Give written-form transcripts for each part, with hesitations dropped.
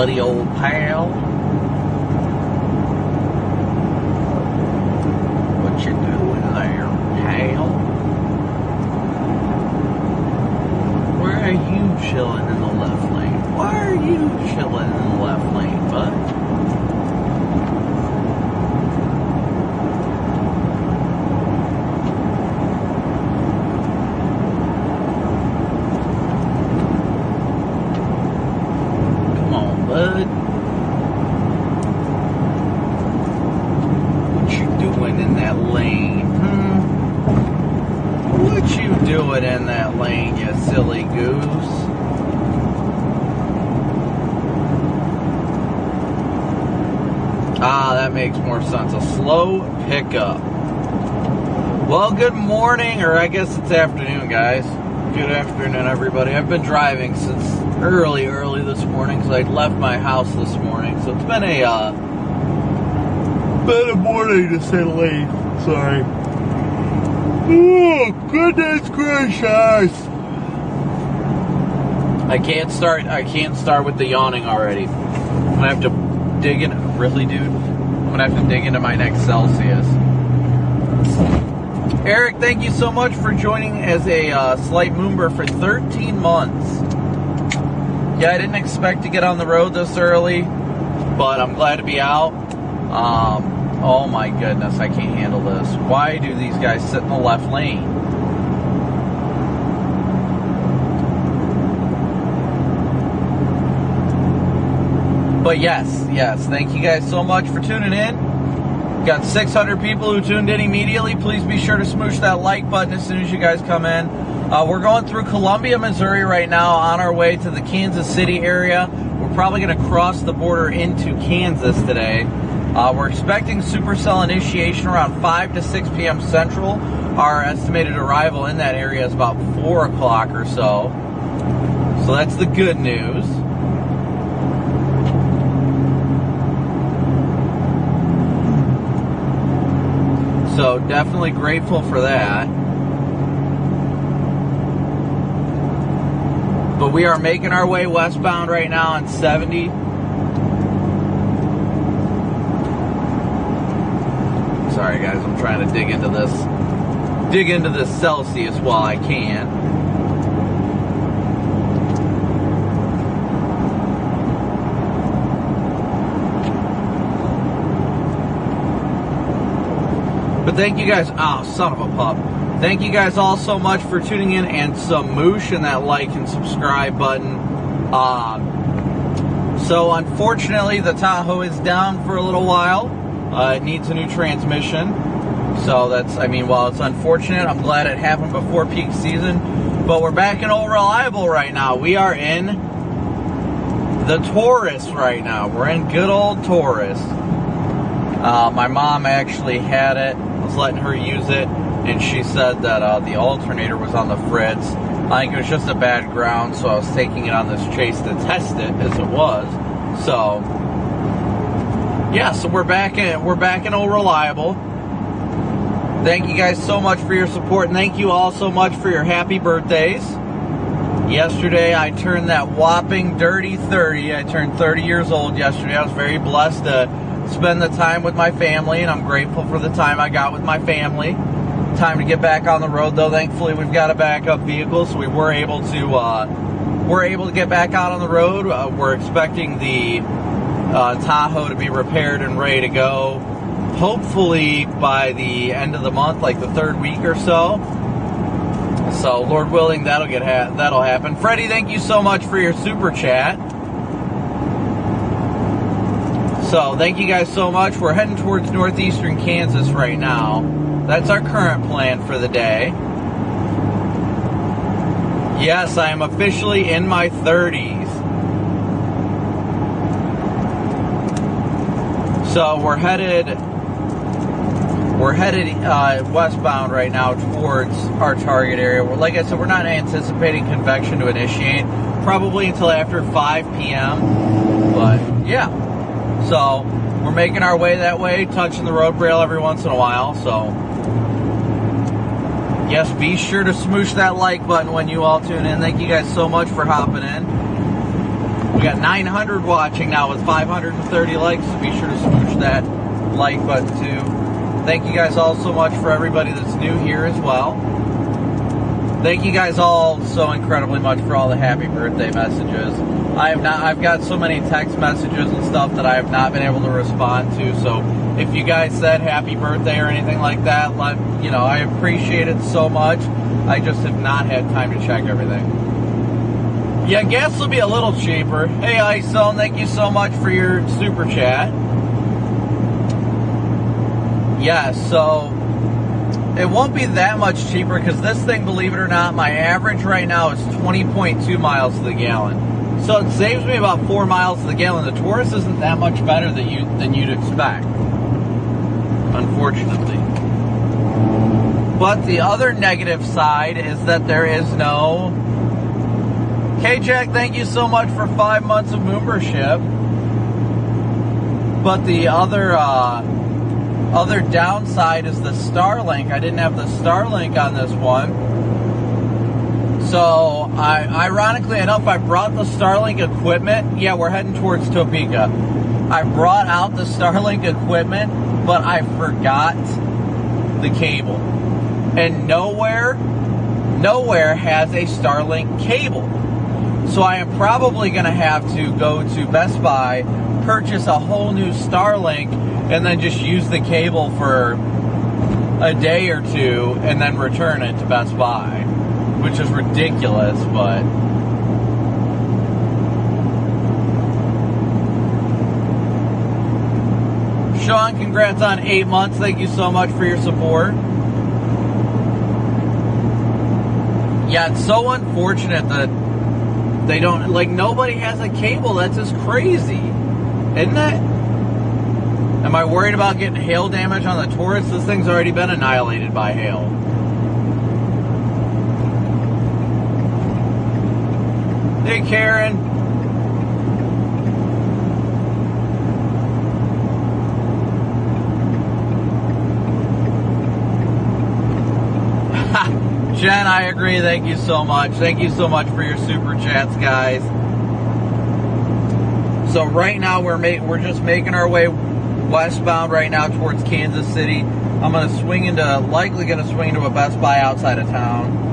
buddy old pal. What you doing there, pal? Why are you chilling in the left lane? Why are you chilling in the left lane, bud? What you doing in that lane? What you doing in that lane, you silly goose? Ah, that makes more sense. A slow pickup. Well, good morning, or I guess it's afternoon, guys. Good afternoon, everybody. I've been driving since early this morning because I left my house this morning. So it's been a morning to say the least. Sorry. Oh, goodness gracious! I can't start with the yawning already. I'm gonna have to dig in. Really, dude? I'm gonna have to dig into my next Celsius. Eric, thank you so much for joining as a slight moomber for 13 months. Yeah, I didn't expect to get on the road this early, but I'm glad to be out. Oh my goodness, I can't handle this. Why do these guys sit in the left lane? But yes, thank you guys so much for tuning in. Got 600 people who tuned in immediately. Please be sure to smoosh that like button as soon as you guys come in. We're going through Columbia, Missouri right now on our way to the Kansas City area. We're probably going to cross the border into Kansas today. We're expecting supercell initiation around 5 to 6 p.m. Central. Our estimated arrival in that area is about 4 o'clock or so. So that's the good news. So definitely grateful for that. But we are making our way westbound right now on 70. Sorry guys, I'm trying to dig into this Celsius while I can. But thank you guys. Oh, son of a pup. Thank you guys all so much for tuning in and smooshing that like and subscribe button. So unfortunately, the Tahoe is down for a little while. It needs a new transmission. So that's, while it's unfortunate, I'm glad it happened before peak season. But we're back in Old Reliable right now. We are in the Taurus right now. We're in good old Taurus. My mom actually had it. I was letting her use it, and she said that the alternator was on the fritz. I think it was just a bad ground, so I was taking it on this chase to test it as it was. So yeah, so we're back in Old Reliable. Thank you guys so much for your support, and thank you all so much for your happy birthdays. Yesterday I turned that whopping dirty 30. I turned 30 years old yesterday. I was very blessed to spend the time with my family, and I'm grateful for the time I got with my family. Time to get back on the road, though. Thankfully, we've got a backup vehicle, so we were able to get back out on the road. We're expecting the Tahoe to be repaired and ready to go, hopefully by the end of the month, like the third week or so. So, Lord willing, that'll happen. Freddie, thank you so much for your super chat. So, thank you guys so much. We're heading towards northeastern Kansas right now. That's our current plan for the day. Yes, I am officially in my 30s. So, we're headed westbound right now towards our target area. Like I said, we're not anticipating convection to initiate probably until after 5 p.m. But, yeah. So, we're making our way that way, touching the road rail every once in a while. So, yes, be sure to smoosh that like button when you all tune in. Thank you guys so much for hopping in. We got 900 watching now with 530 likes, so be sure to smooch that like button too. Thank you guys all so much for everybody that's new here as well. Thank you guys all so incredibly much for all the happy birthday messages. I've got so many text messages and stuff that I have not been able to respond to, so if you guys said happy birthday or anything like that, you know, I appreciate it so much. I just have not had time to check everything. Yeah, gas will be a little cheaper. Hey, Iso, thank you so much for your super chat. Yeah, so it won't be that much cheaper because this thing, believe it or not, my average right now is 20.2 miles to the gallon. So it saves me about 4 miles to the gallon. The Taurus isn't that much better than you'd expect, unfortunately. But the other negative side is that there is no... K-Jack, thank you so much for 5 months of membership. But the other downside is the Starlink. I didn't have the Starlink on this one. So, ironically enough, I brought the Starlink equipment. Yeah, we're heading towards Topeka. I brought out the Starlink equipment, but I forgot the cable. And nowhere has a Starlink cable. So I am probably going to have to go to Best Buy, purchase a whole new Starlink, and then just use the cable for a day or two, and then return it to Best Buy. Which is ridiculous, but... Sean, congrats on 8 months. Thank you so much for your support. Yeah, it's so unfortunate that they don't, like, nobody has a cable. That's just crazy, isn't it? Am I worried about getting hail damage on the Taurus? This thing's already been annihilated by hail. Hey, Karen. Jen, I agree. Thank you so much. Thank you so much for your super chats, guys. So right now we're just making our way westbound right now towards Kansas City. I'm likely gonna swing into a Best Buy outside of town.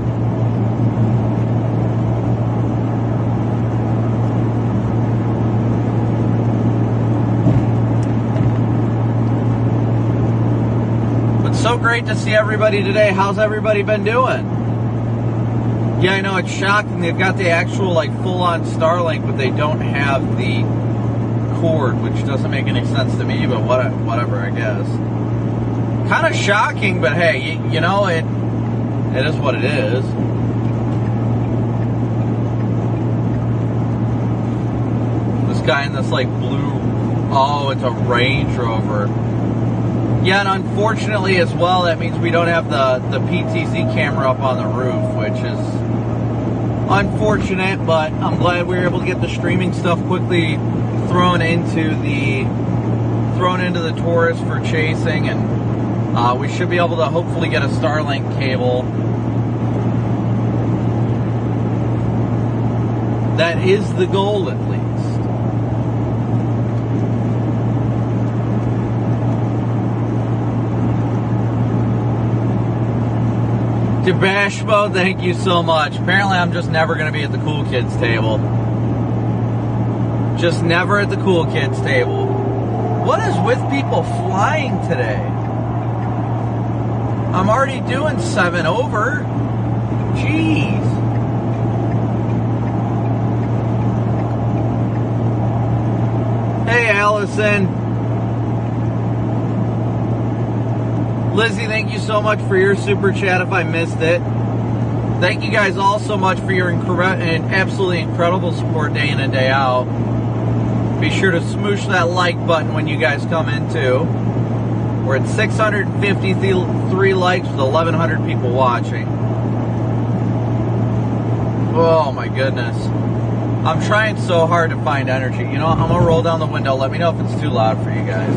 So great to see everybody today. How's everybody been doing? Yeah, I know it's shocking. They've got the actual, like, full-on Starlink, but they don't have the cord, which doesn't make any sense to me, but whatever, I guess. Kind of shocking, but hey, you know, it is what it is. This guy in this, like, blue... Oh, it's a Range Rover. Yeah, and unfortunately as well, that means we don't have the PTZ camera up on the roof, which is unfortunate, but I'm glad we were able to get the streaming stuff quickly thrown into the Taurus for chasing, and we should be able to hopefully get a Starlink cable. That is the goal, at least. Debashmo, thank you so much. Apparently I'm just never going to be at the cool kids table. Just never at the cool kids table. What is with people flying today? I'm already doing 7 over. Jeez. Hey, Allison. Lizzie, thank you so much for your super chat if I missed it. Thank you guys all so much for your absolutely incredible support day in and day out. Be sure to smoosh that like button when you guys come in too. We're at 653 likes with 1,100 people watching. Oh my goodness. I'm trying so hard to find energy. You know, I'm gonna roll down the window. Let me know if it's too loud for you guys.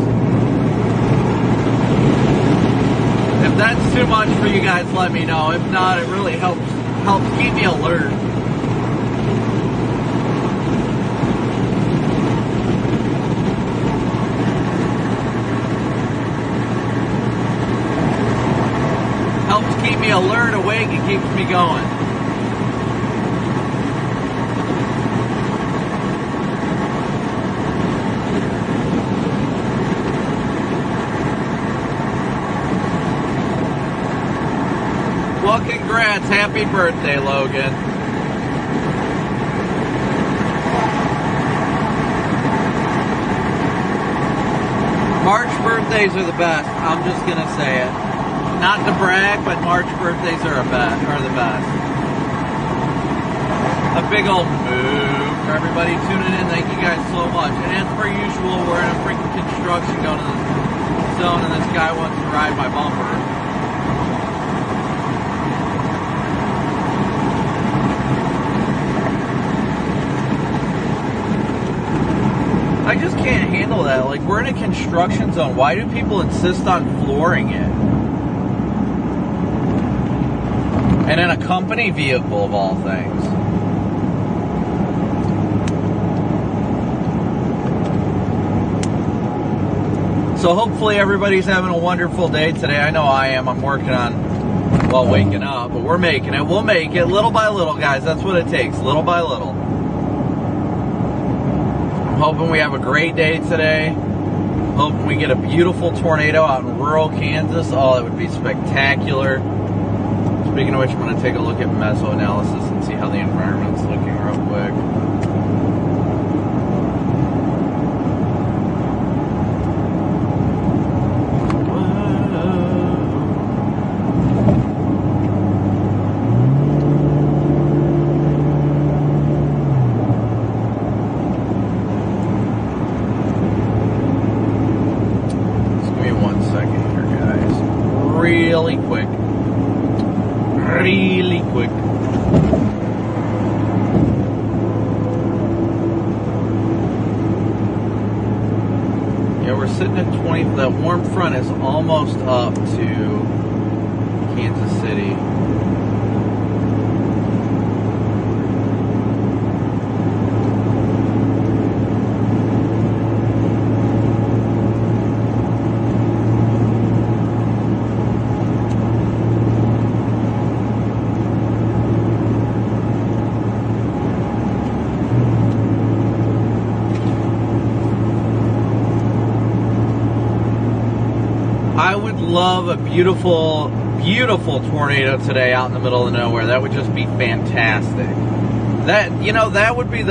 If that's too much for you guys, let me know. If not, it really helps keep me alert. keep me alert, awake. It keeps me going. Well, congrats. Happy birthday, Logan. March birthdays are the best. I'm just going to say it. Not to brag, but March birthdays are the best. A big old move for everybody tuning in. Thank you guys so much. And as per usual, we're in a freaking construction going to the zone, and this guy wants to ride my bumper. I just can't handle that. Like, we're in a construction zone. Why do people insist on flooring it? And in a company vehicle, of all things. So hopefully everybody's having a wonderful day today. I know I am. I'm working on, well, waking up, but we're making it. We'll make it little by little, guys. That's what it takes, little by little. I'm hoping we have a great day today. Hoping we get a beautiful tornado out in rural Kansas. Oh, that would be spectacular. Speaking of which, I'm going to take a look at mesoanalysis and see how the environment's looking real quick. Really quick. Yeah, we're sitting at 20. That warm front is almost up to Kansas City. I would love a beautiful, beautiful tornado today out in the middle of nowhere. That would just be fantastic. That would be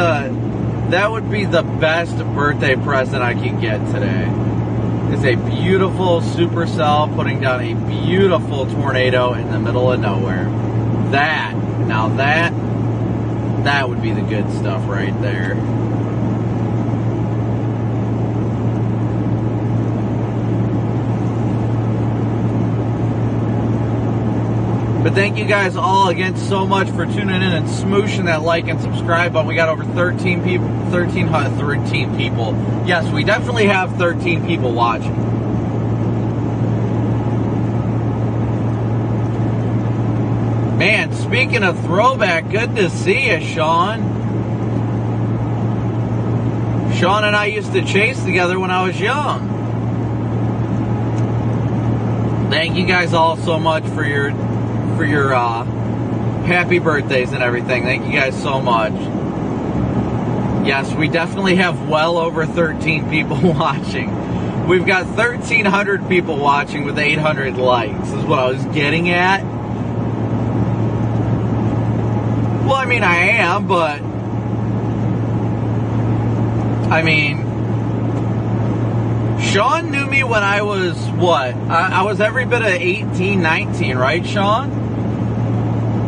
the best birthday present I could get today. Is a beautiful supercell putting down a beautiful tornado in the middle of nowhere. That would be the good stuff right there. But thank you guys all again so much for tuning in and smooshing that like and subscribe button. We got over 13 people. Yes, we definitely have 13 people watching. Man, speaking of throwback, good to see you, Sean. Sean and I used to chase together when I was young. Thank you guys all so much for your happy birthdays and everything. Thank you guys so much. Yes, we definitely have well over 13 people watching. We've got 1,300 people watching with 800 likes, is what I was getting at. Well, I mean, I am, but I mean, Sean knew me when I was, what? I was every bit of 18, 19, right, Sean?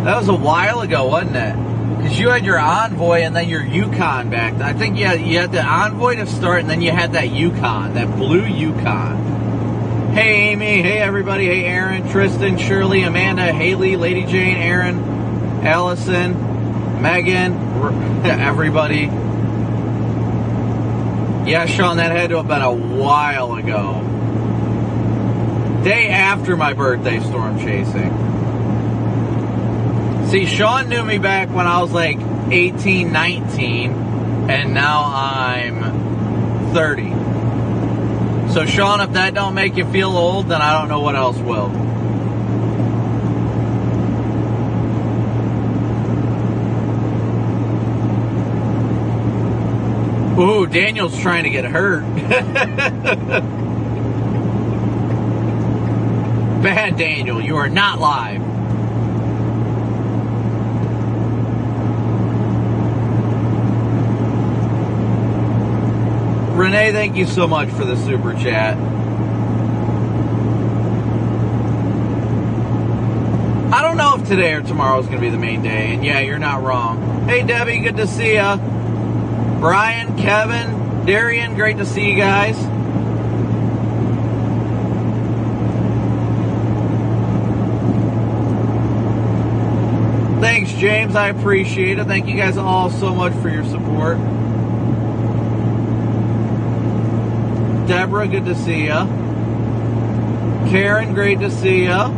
That was a while ago, wasn't it? Because you had your Envoy and then your Yukon back then. I think you had the Envoy to start, and then you had that Yukon, that blue Yukon. Hey, Amy. Hey, everybody. Hey, Aaron, Tristan, Shirley, Amanda, Haley, Lady Jane, Aaron, Allison, Megan, everybody. Yeah, Sean, that had to have been a while ago. Day after my birthday storm chasing. See, Sean knew me back when I was like 18, 19, and now I'm 30. So, Sean, if that don't make you feel old, then I don't know what else will. Ooh, Daniel's trying to get hurt. Bad Daniel, you are not live. Renee, thank you so much for the super chat. I don't know if today or tomorrow is going to be the main day, and yeah, you're not wrong. Hey, Debbie, good to see ya. Brian, Kevin, Darian, great to see you guys. Thanks, James. I appreciate it. Thank you guys all so much for your support. Deborah, good to see ya. Karen, great to see ya.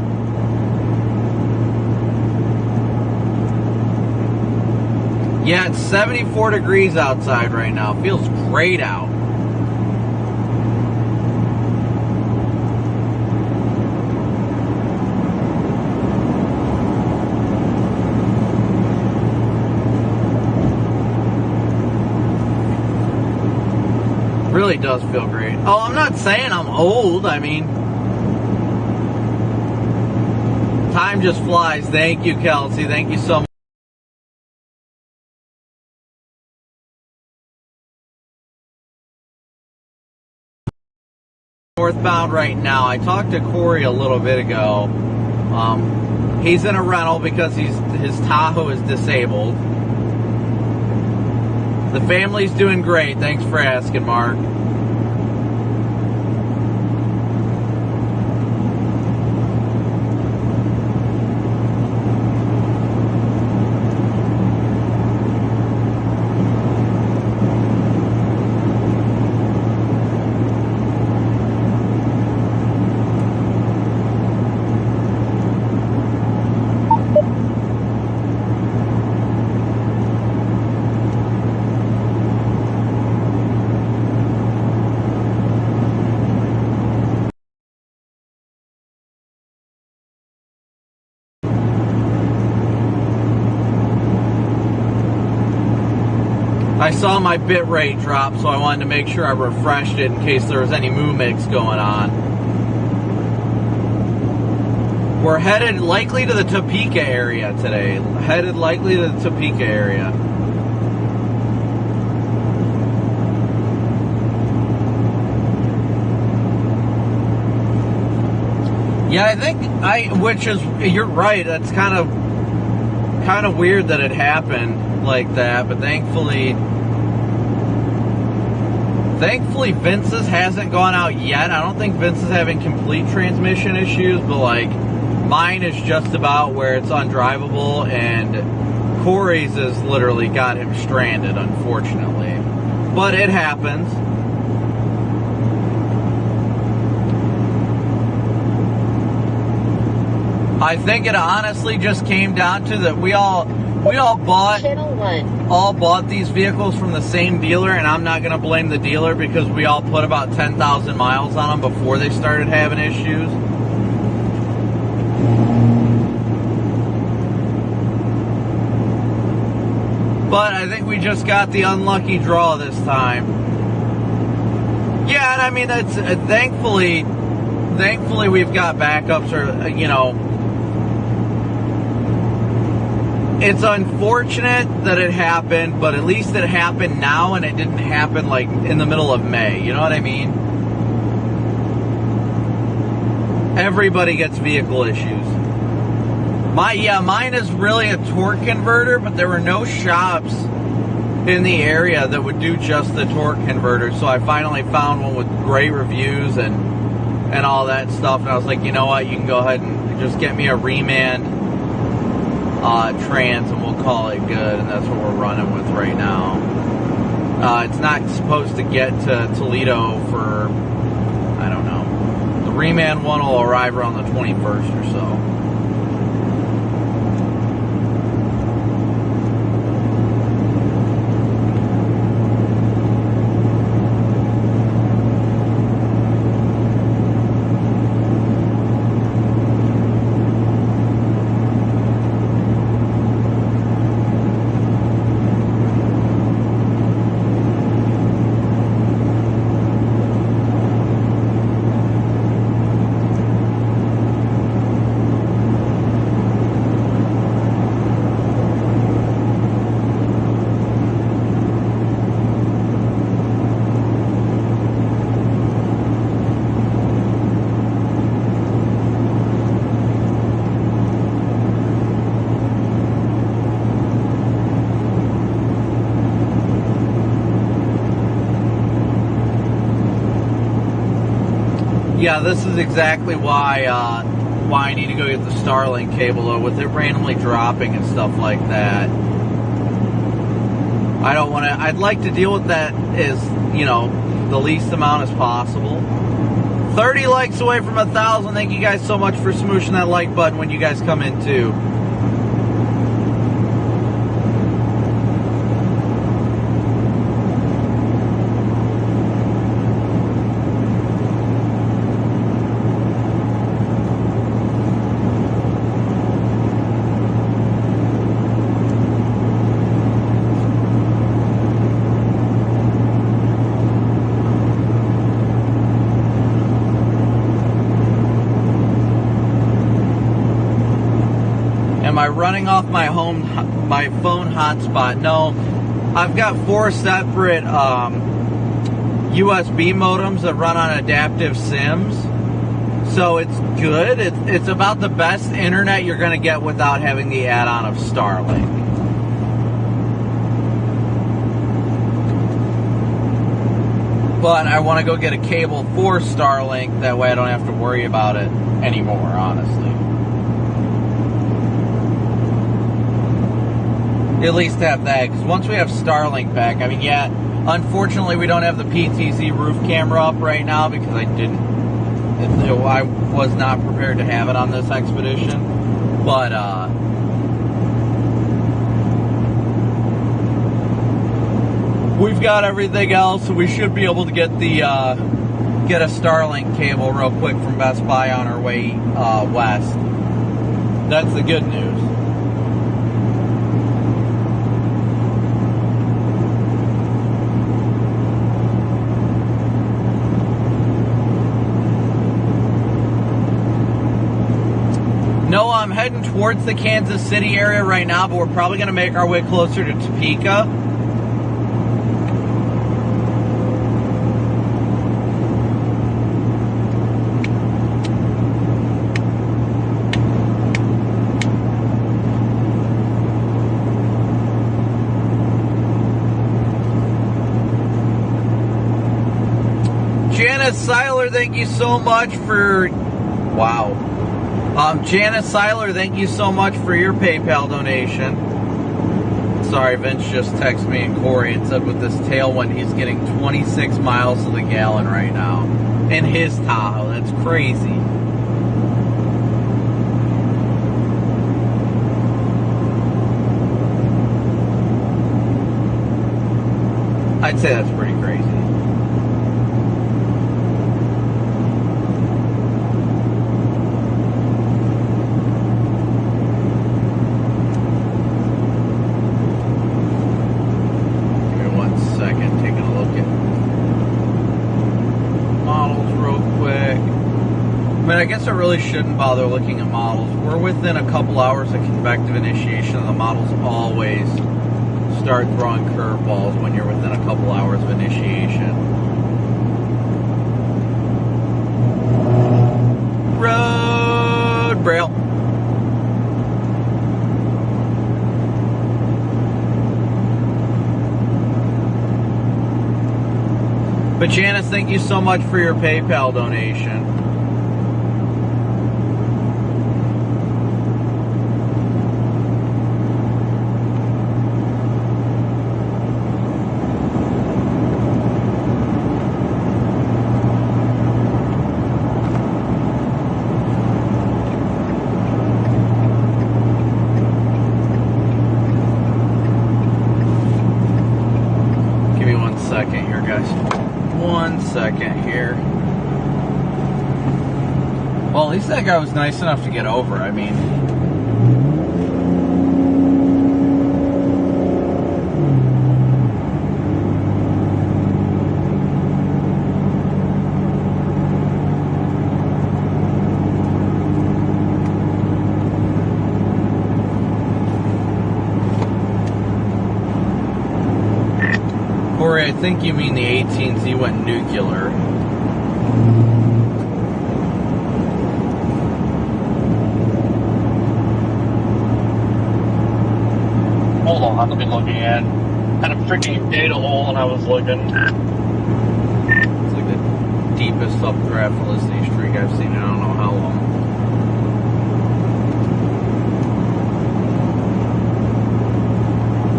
Yeah, it's 74 degrees outside right now. Feels great out. Really does feel great. Oh, I'm not saying I'm old. I mean, time just flies. Thank you, Kelsey. Thank you so much. Northbound right now. I talked to Corey a little bit ago. He's in a rental because his Tahoe is disabled. The family's doing great. Thanks for asking, Mark. I saw my bit rate drop, so I wanted to make sure I refreshed it in case there was any moo mix going on. We're headed likely to the Topeka area today. Headed likely to the Topeka area. Yeah, I think you're right. That's kind of weird that it happened like that, but thankfully Vince's hasn't gone out yet. I don't think Vince is having complete transmission issues, but like mine is just about where it's undrivable, and Corey's has literally got him stranded, unfortunately. But it happens. I think it honestly just came down to that we all bought these vehicles from the same dealer, and I'm not going to blame the dealer because we all put about 10,000 miles on them before they started having issues. But I think we just got the unlucky draw this time. Yeah, and I mean, that's thankfully we've got backups, or it's unfortunate that it happened, but at least it happened now, and it didn't happen like in the middle of May. You know what I mean? Everybody gets vehicle issues. Mine is really a torque converter, but there were no shops in the area that would do just the torque converter. So I finally found one with great reviews and all that stuff. And I was like, you know what? You can go ahead and just get me a Remand trans, and we'll call it good. And that's what we're running with right now. It's not supposed to get to Toledo for, I don't know. The Remand one will arrive around the 21st or so. Yeah, this is exactly why I need to go get the Starlink cable, though, with it randomly dropping and stuff like that. I don't want to. I'd like to deal with that as, you know, the least amount as possible. 30 likes away from 1,000. Thank you guys so much for smooshing that like button when you guys come in too. Am I running off my phone hotspot? No, I've got 4 separate USB modems that run on adaptive SIMs, so it's good. It's about the best internet you're going to get without having the add-on of Starlink. But I want to go get a cable for Starlink, that way I don't have to worry about it anymore, honestly. At least have that, because once we have Starlink back, I mean, yeah, unfortunately we don't have the PTZ roof camera up right now because I was not prepared to have it on this expedition, but we've got everything else, so we should be able to get the get a Starlink cable real quick from Best Buy on our way west. That's the good news. No, I'm heading towards the Kansas City area right now, but we're probably going to make our way closer to Topeka. Janice Seiler, thank you so much for... Wow. Janice Seiler, thank you so much for your PayPal donation. Sorry, Vince just texted me and Corey and said with this tailwind, he's getting 26 miles to the gallon right now in his Tahoe. That's crazy. I'd say that's pretty crazy. I guess I really shouldn't bother looking at models. We're within a couple hours of convective initiation, and the models always start throwing curveballs when you're within a couple hours of initiation. Road Braille. But Janice, thank you so much for your PayPal donation. Well, at least that guy was nice enough to get over. I mean, Corey, I think you mean the 18Z went nuclear. Hold on, let me look again. Had a freaking data hole and I was looking. It's like a deep cheapest updraft Felicity streak I've seen in I don't know how long.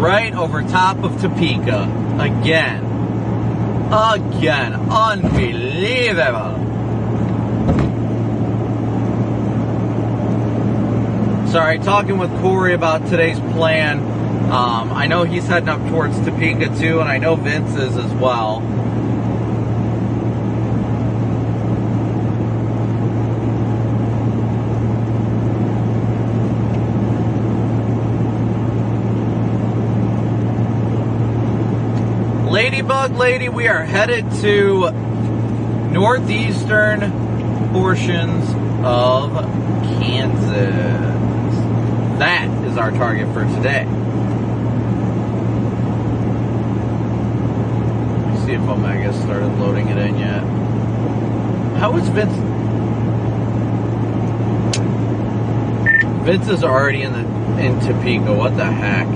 Right over top of Topeka. Again. Unbelievable. Sorry, talking with Corey about today's plan. I know he's heading up towards Topeka too, and I know Vince is as well. Ladybug Lady, we are headed to northeastern portions of Kansas. That is our target for today. Let me see if Omega started loading it in yet. How is Vince? Vince is already in Topeka. What the heck?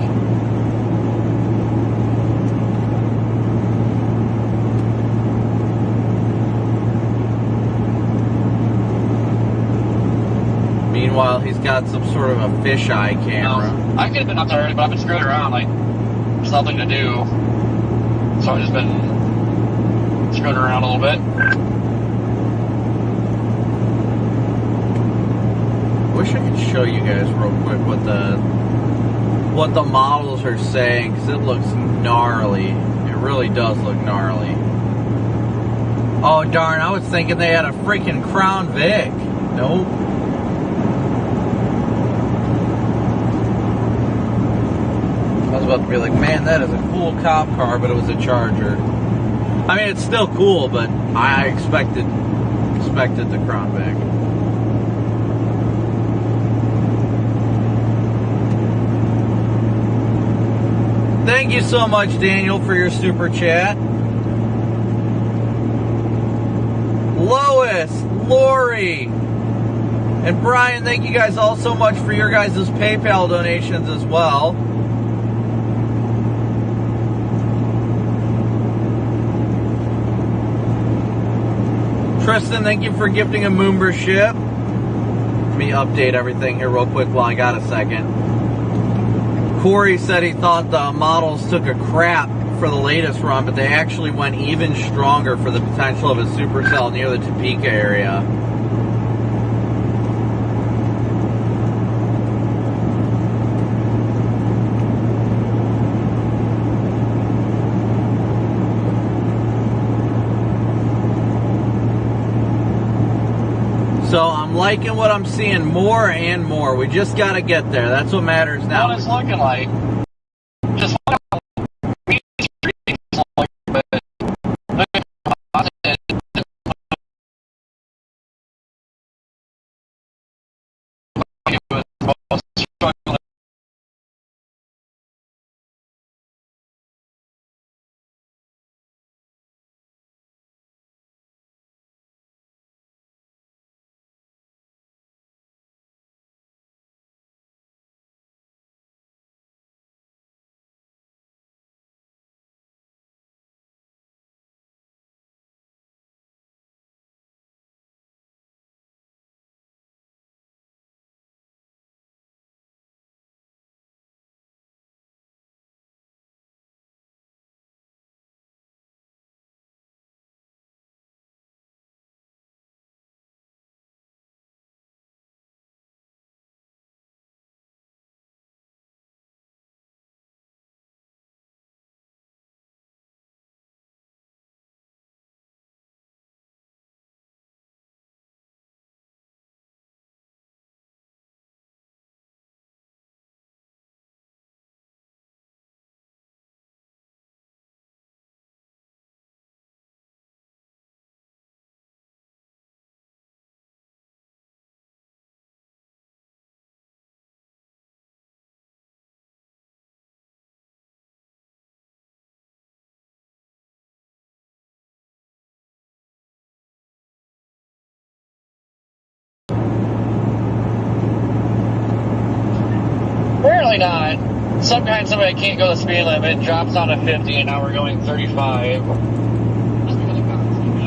Meanwhile, he's got some sort of a fisheye camera. I could have been up there already, but I've been screwing around. Like, there's nothing to do. So I've just been screwing around a little bit. Wish I could show you guys real quick what the models are saying, because it looks gnarly. It really does look gnarly. Oh darn, I was thinking they had a freaking Crown Vic. Nope. I was about to be like, man, that is a cool cop car, but it was a Charger. I mean, it's still cool, but I expected the Crown Vic. Thank you so much, Daniel, for your super chat. Lois, Lori, and Brian, thank you guys all so much for your guys' PayPal donations as well. Tristan, thank you for gifting a membership. Let me update everything here real quick while I got a second. Corey said he thought the models took a crap for the latest run, but they actually went even stronger for the potential of a supercell near the Topeka area. So I'm liking what I'm seeing more and more. We just got to get there. That's what matters now. What it's looking like. Just apparently not. Sometimes somebody can't go the speed limit, drops down to 50, and now we're going 35.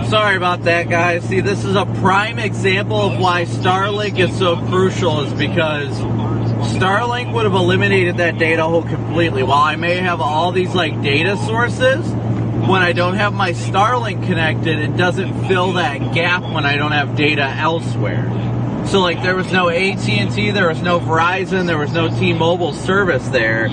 Sorry about that, guys. See, this is a prime example of why Starlink is so crucial, is because Starlink would have eliminated that data hole completely. While I may have all these like data sources, when I don't have my Starlink connected, it doesn't fill that gap when I don't have data elsewhere. So like there was no AT&T, there was no Verizon, there was no T-Mobile service there.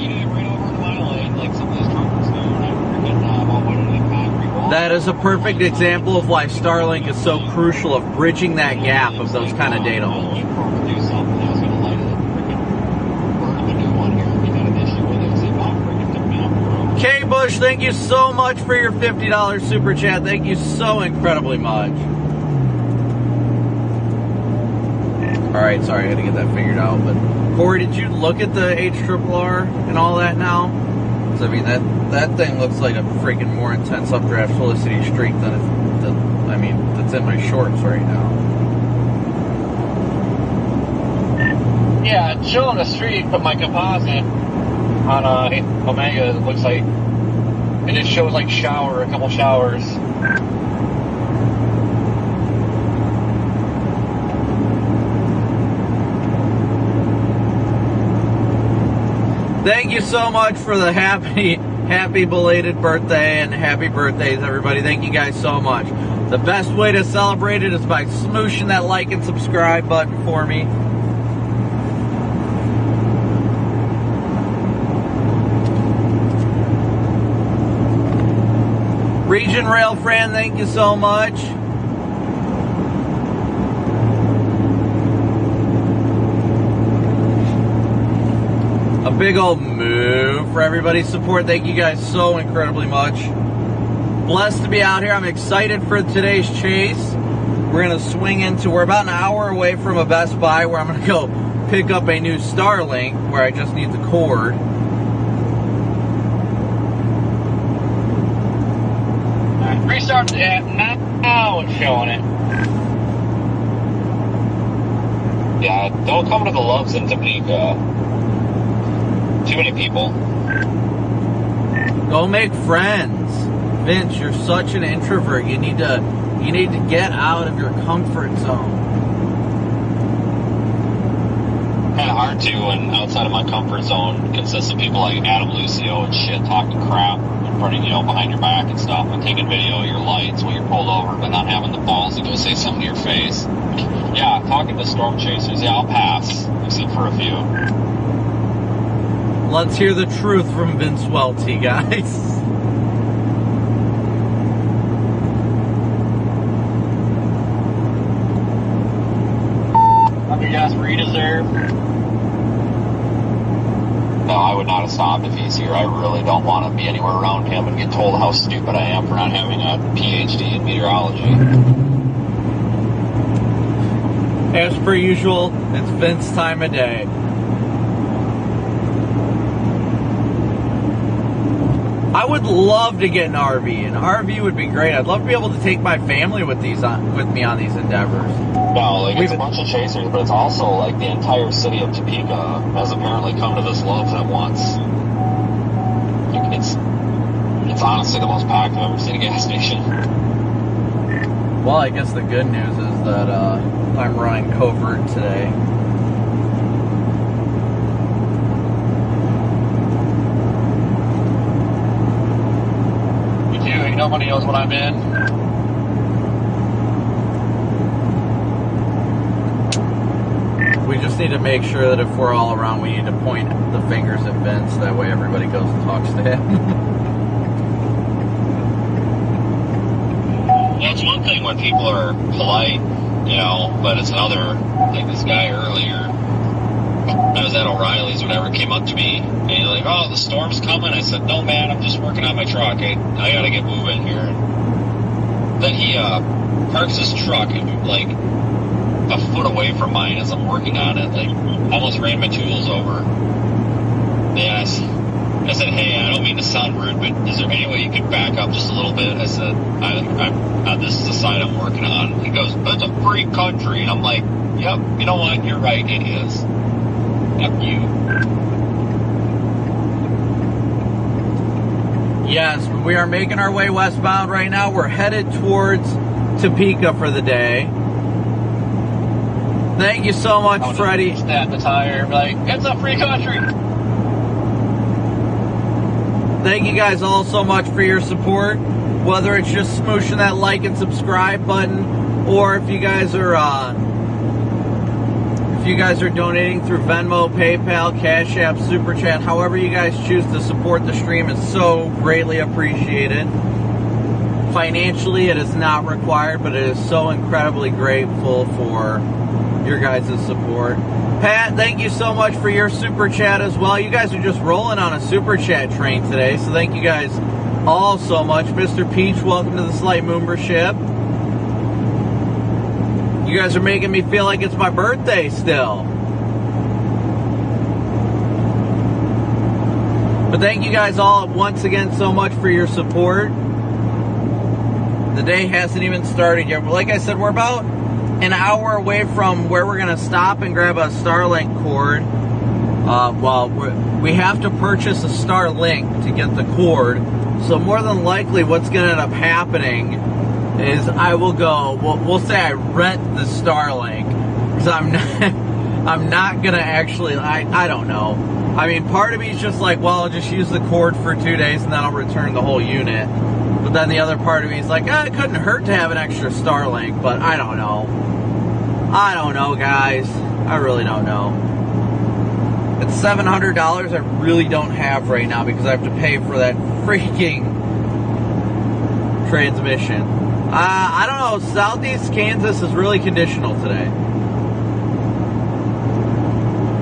That is a perfect example of why Starlink is so crucial of bridging that gap of those kind of data holes. K Bush, thank you so much for your $50 super chat. Thank you so incredibly much. Alright, sorry, I had to get that figured out. But Corey, did you look at the HRRR and all that now? Because I mean, that thing looks like a freaking more intense updraft Felicity streak than that's in my shorts right now. Yeah, chill on the street, but my composite on Omega, it looks like it just shows like a couple showers. Thank you so much for the happy belated birthday, and happy birthdays, everybody. Thank you guys so much. The best way to celebrate it is by smooshing that like and subscribe button for me. Region Rail Fran, thank you so much. A big old move for everybody's support. Thank you guys so incredibly much. Blessed to be out here. I'm excited for today's chase. We're going to swing into, we're about an hour away from a Best Buy where I'm going to go pick up a new Starlink where I just need the cord. Restart the app now and showing it. Yeah, don't come to the Loves in Topeka. Too many people. Go make friends. Vince, you're such an introvert. You need to get out of your comfort zone. Kind of hard to, and outside of my comfort zone consists of people like Adam Lucio and shit talking crap in front of, behind your back and stuff, and taking video of your lights when you're pulled over, but not having the balls to go say something to your face. Yeah, talking to storm chasers, yeah, I'll pass, except for a few. Let's hear the truth from Vince Welty, guys. Let me guess, Reed is there? No, I would not have stopped if he's here. I really don't want to be anywhere around him and get told how stupid I am for not having a PhD in meteorology. As per usual, it's Vince time of day. I would love to get an RV. An RV would be great. I'd love to be able to take my family with me on these endeavors. No, like it's a bunch of chasers, but it's also like the entire city of Topeka has apparently come to this Loves at once. It's honestly the most packed I've ever seen a gas station. Well, I guess the good news is that I'm running covert today. Nobody knows what I'm in. We just need to make sure that if we're all around, we need to point the fingers at Vince. That way everybody goes and talks to him. Well, it's one thing when people are polite, but it's another, like this guy earlier. I was at O'Reilly's, whenever came up to me, and he's like, oh, the storm's coming. I said, no, man, I'm just working on my truck. I got to get moving here. Then he parks his truck, like, a foot away from mine as I'm working on it. Like, almost ran my tools over. Yes. I said, hey, I don't mean to sound rude, but is there any way you could back up just a little bit? I said, this is the side I'm working on. He goes, but it's a free country. And I'm like, yep, you know what? You're right, it is. Fuck you. Yes, we are making our way westbound right now. We're headed towards Topeka for the day. Thank you so much, Freddie. Stat the tire, like, it's a free country. Thank you guys all so much for your support. Whether it's just smooshing that like and subscribe button, or if you guys are donating through Venmo, PayPal, Cash App, Super Chat, however you guys choose to support the stream, is so greatly appreciated. Financially, it is not required, but it is so incredibly grateful for your guys' support. Pat, thank you so much for your Super Chat as well. You guys are just rolling on a Super Chat train today, so thank you guys all so much. Mr. Peach, welcome to the Slight Membership. You guys are making me feel like it's my birthday still. But thank you guys all once again so much for your support. The day hasn't even started yet. Like I said, we're about an hour away from where we're going to stop and grab a Starlink cord. We have to purchase a Starlink to get the cord. So more than likely what's going to end up happening is I will go, we'll say I rent the Starlink, because I'm not going to actually, I don't know. I mean, part of me is just like, well, I'll just use the cord for 2 days and then I'll return the whole unit. But then the other part of me is like, it couldn't hurt to have an extra Starlink, but I don't know. I don't know, guys. I really don't know. It's $700 I really don't have right now because I have to pay for that freaking transmission. I don't know. Southeast Kansas is really conditional today.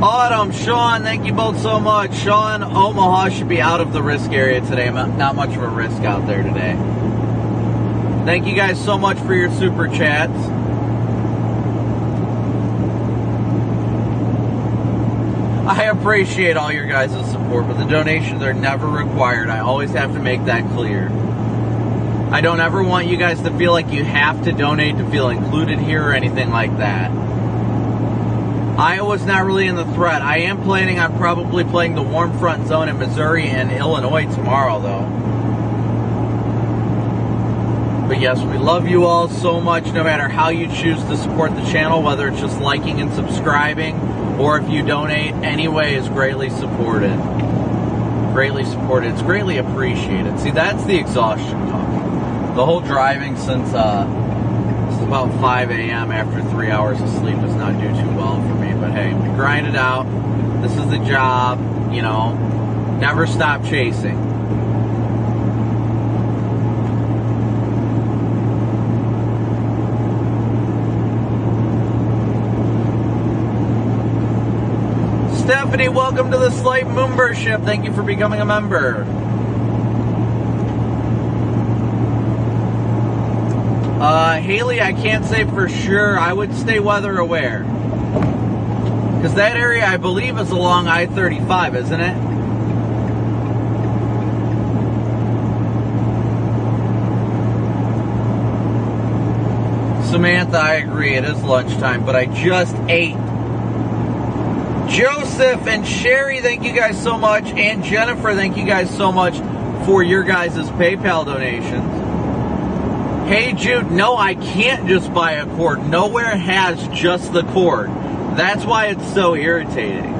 Autumn, Sean, thank you both so much. Sean, Omaha should be out of the risk area today. Not much of a risk out there today. Thank you guys so much for your super chats. I appreciate all your guys' support, but the donations are never required. I always have to make that clear. I don't ever want you guys to feel like you have to donate to feel included here or anything like that. Iowa's not really in the threat. I am planning on probably playing the warm front zone in Missouri and Illinois tomorrow, though. But yes, we love you all so much, no matter how you choose to support the channel, whether it's just liking and subscribing, or if you donate, any way is greatly supported. Greatly supported. It's greatly appreciated. See, that's the exhaustion talking. The whole driving since about 5 a.m. after 3 hours of sleep does not do too well for me. But hey, we grind it out. This is the job, you know. Never stop chasing. Stephanie, welcome to the Slight Membership. Thank you for becoming a member. Haley, I can't say for sure. I would stay weather aware. Because that area, I believe, is along I-35, isn't it? Samantha, I agree. It is lunchtime, but I just ate. Joseph and Sherry, thank you guys so much. And Jennifer, thank you guys so much for your guys' PayPal donations. Hey Jude, no, I can't just buy a cord. Nowhere has just the cord. That's why it's so irritating.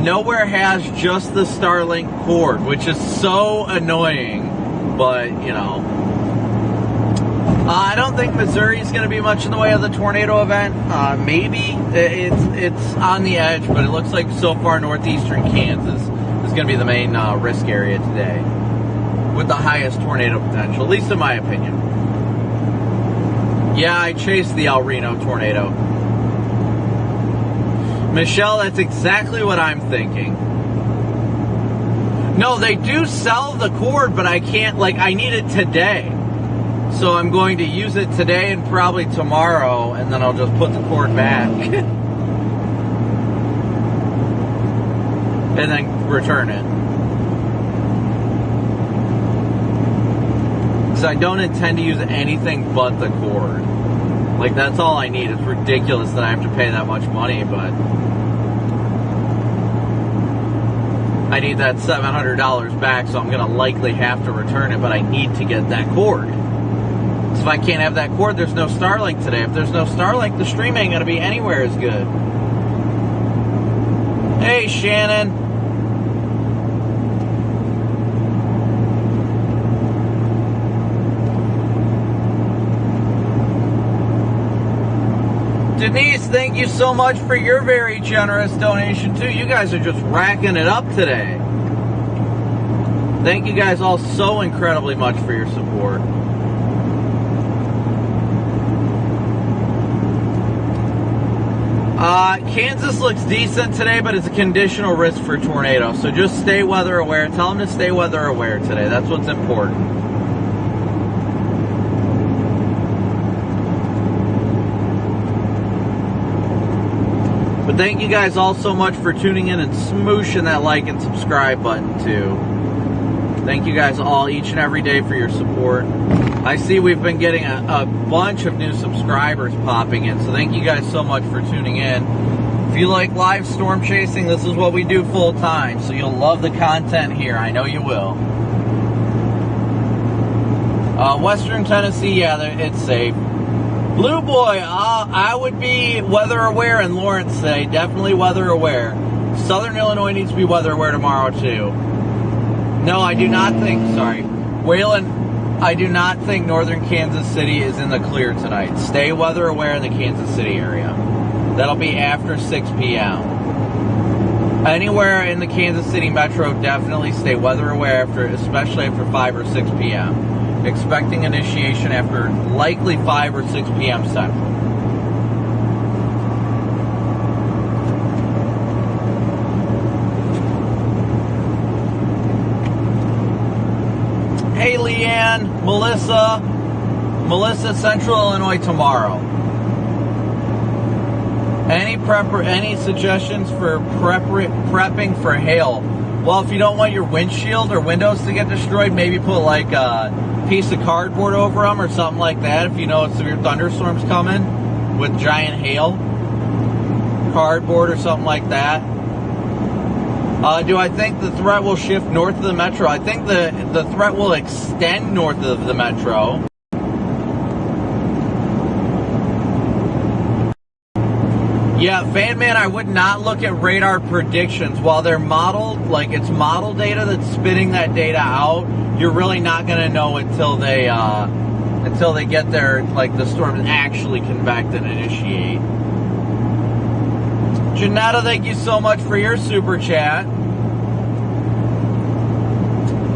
Nowhere has just the Starlink cord, which is so annoying. But, you know. I don't think Missouri is going to be much in the way of the tornado event. Maybe. It's on the edge, but it looks like so far northeastern Kansas is going to be the main risk area today, with the highest tornado potential, at least in my opinion. Yeah, I chased the El Reno tornado. Michelle, that's exactly what I'm thinking. No, they do sell the cord, but I can't, I need it today. So I'm going to use it today and probably tomorrow, and then I'll just put the cord back. And then return it. Because I don't intend to use anything but the cord. That's all I need. It's ridiculous that I have to pay that much money, but I need that $700 back, so I'm going to likely have to return it, but I need to get that cord. if I can't have that cord, there's no Starlink today. If there's no Starlink, the stream ain't gonna be anywhere as good. Hey, Shannon. Denise, thank you so much for your very generous donation too. You guys are just racking it up today. Thank you guys all so incredibly much for your support. Kansas looks decent today, but it's a conditional risk for tornadoes. So just stay weather aware. Tell them to stay weather aware today. That's what's important. But thank you guys all so much for tuning in and smooshing that like and subscribe button too. Thank you guys all each and every day for your support. I see we've been getting a bunch of new subscribers popping in, so thank you guys so much for tuning in. If you like live storm chasing, this is what we do full time, so you'll love the content here. I know you will. Western Tennessee, yeah, it's safe. Blue Boy, I would be weather aware, and Lawrence say definitely weather aware. Southern Illinois needs to be weather aware tomorrow too. No, I do not think, sorry. Waylon, I do not think northern Kansas City is in the clear tonight. Stay weather aware in the Kansas City area. That'll be after 6 p.m. Anywhere in the Kansas City metro, definitely stay weather aware especially after 5 or 6 p.m. Expecting initiation after likely 5 or 6 p.m. Central. Hey, Leanne, Melissa, Central Illinois tomorrow. Any suggestions for prepping for hail? Well, if you don't want your windshield or windows to get destroyed, maybe put like a piece of cardboard over them or something like that. If you know severe thunderstorms coming with giant hail, cardboard or something like that. Do I think the threat will shift north of the metro? I think the threat will extend north of the metro. Yeah, Fanman, I would not look at radar predictions. While they're modeled, like it's model data that's spitting that data out, you're really not going to know until they get there, like the storm actually convect and initiate. Janetta, thank you so much for your super chat.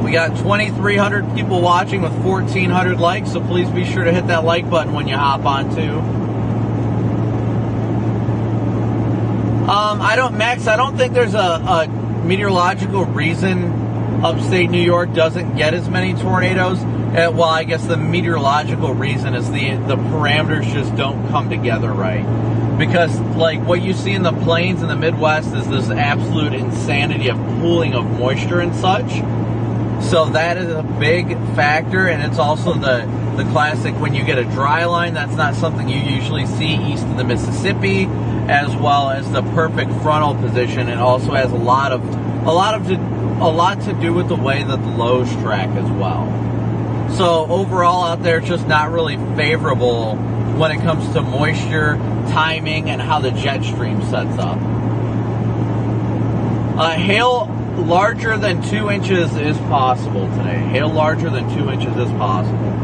We got 2,300 people watching with 1,400 likes, so please be sure to hit that like button when you hop on too. Max, I don't think there's a meteorological reason upstate New York doesn't get as many tornadoes. Well, I guess the meteorological reason is the parameters just don't come together right. Because, like, what you see in the plains in the Midwest is this absolute insanity of pooling of moisture and such. So that is a big factor, and it's also the classic when you get a dry line, that's not something you usually see east of the Mississippi, as well as the perfect frontal position. It also has a lot to do with the way that the lows track as well. So overall out there, it's just not really favorable when it comes to moisture, timing, and how the jet stream sets up. Hail larger than 2 inches is possible today. Hail larger than 2 inches is possible.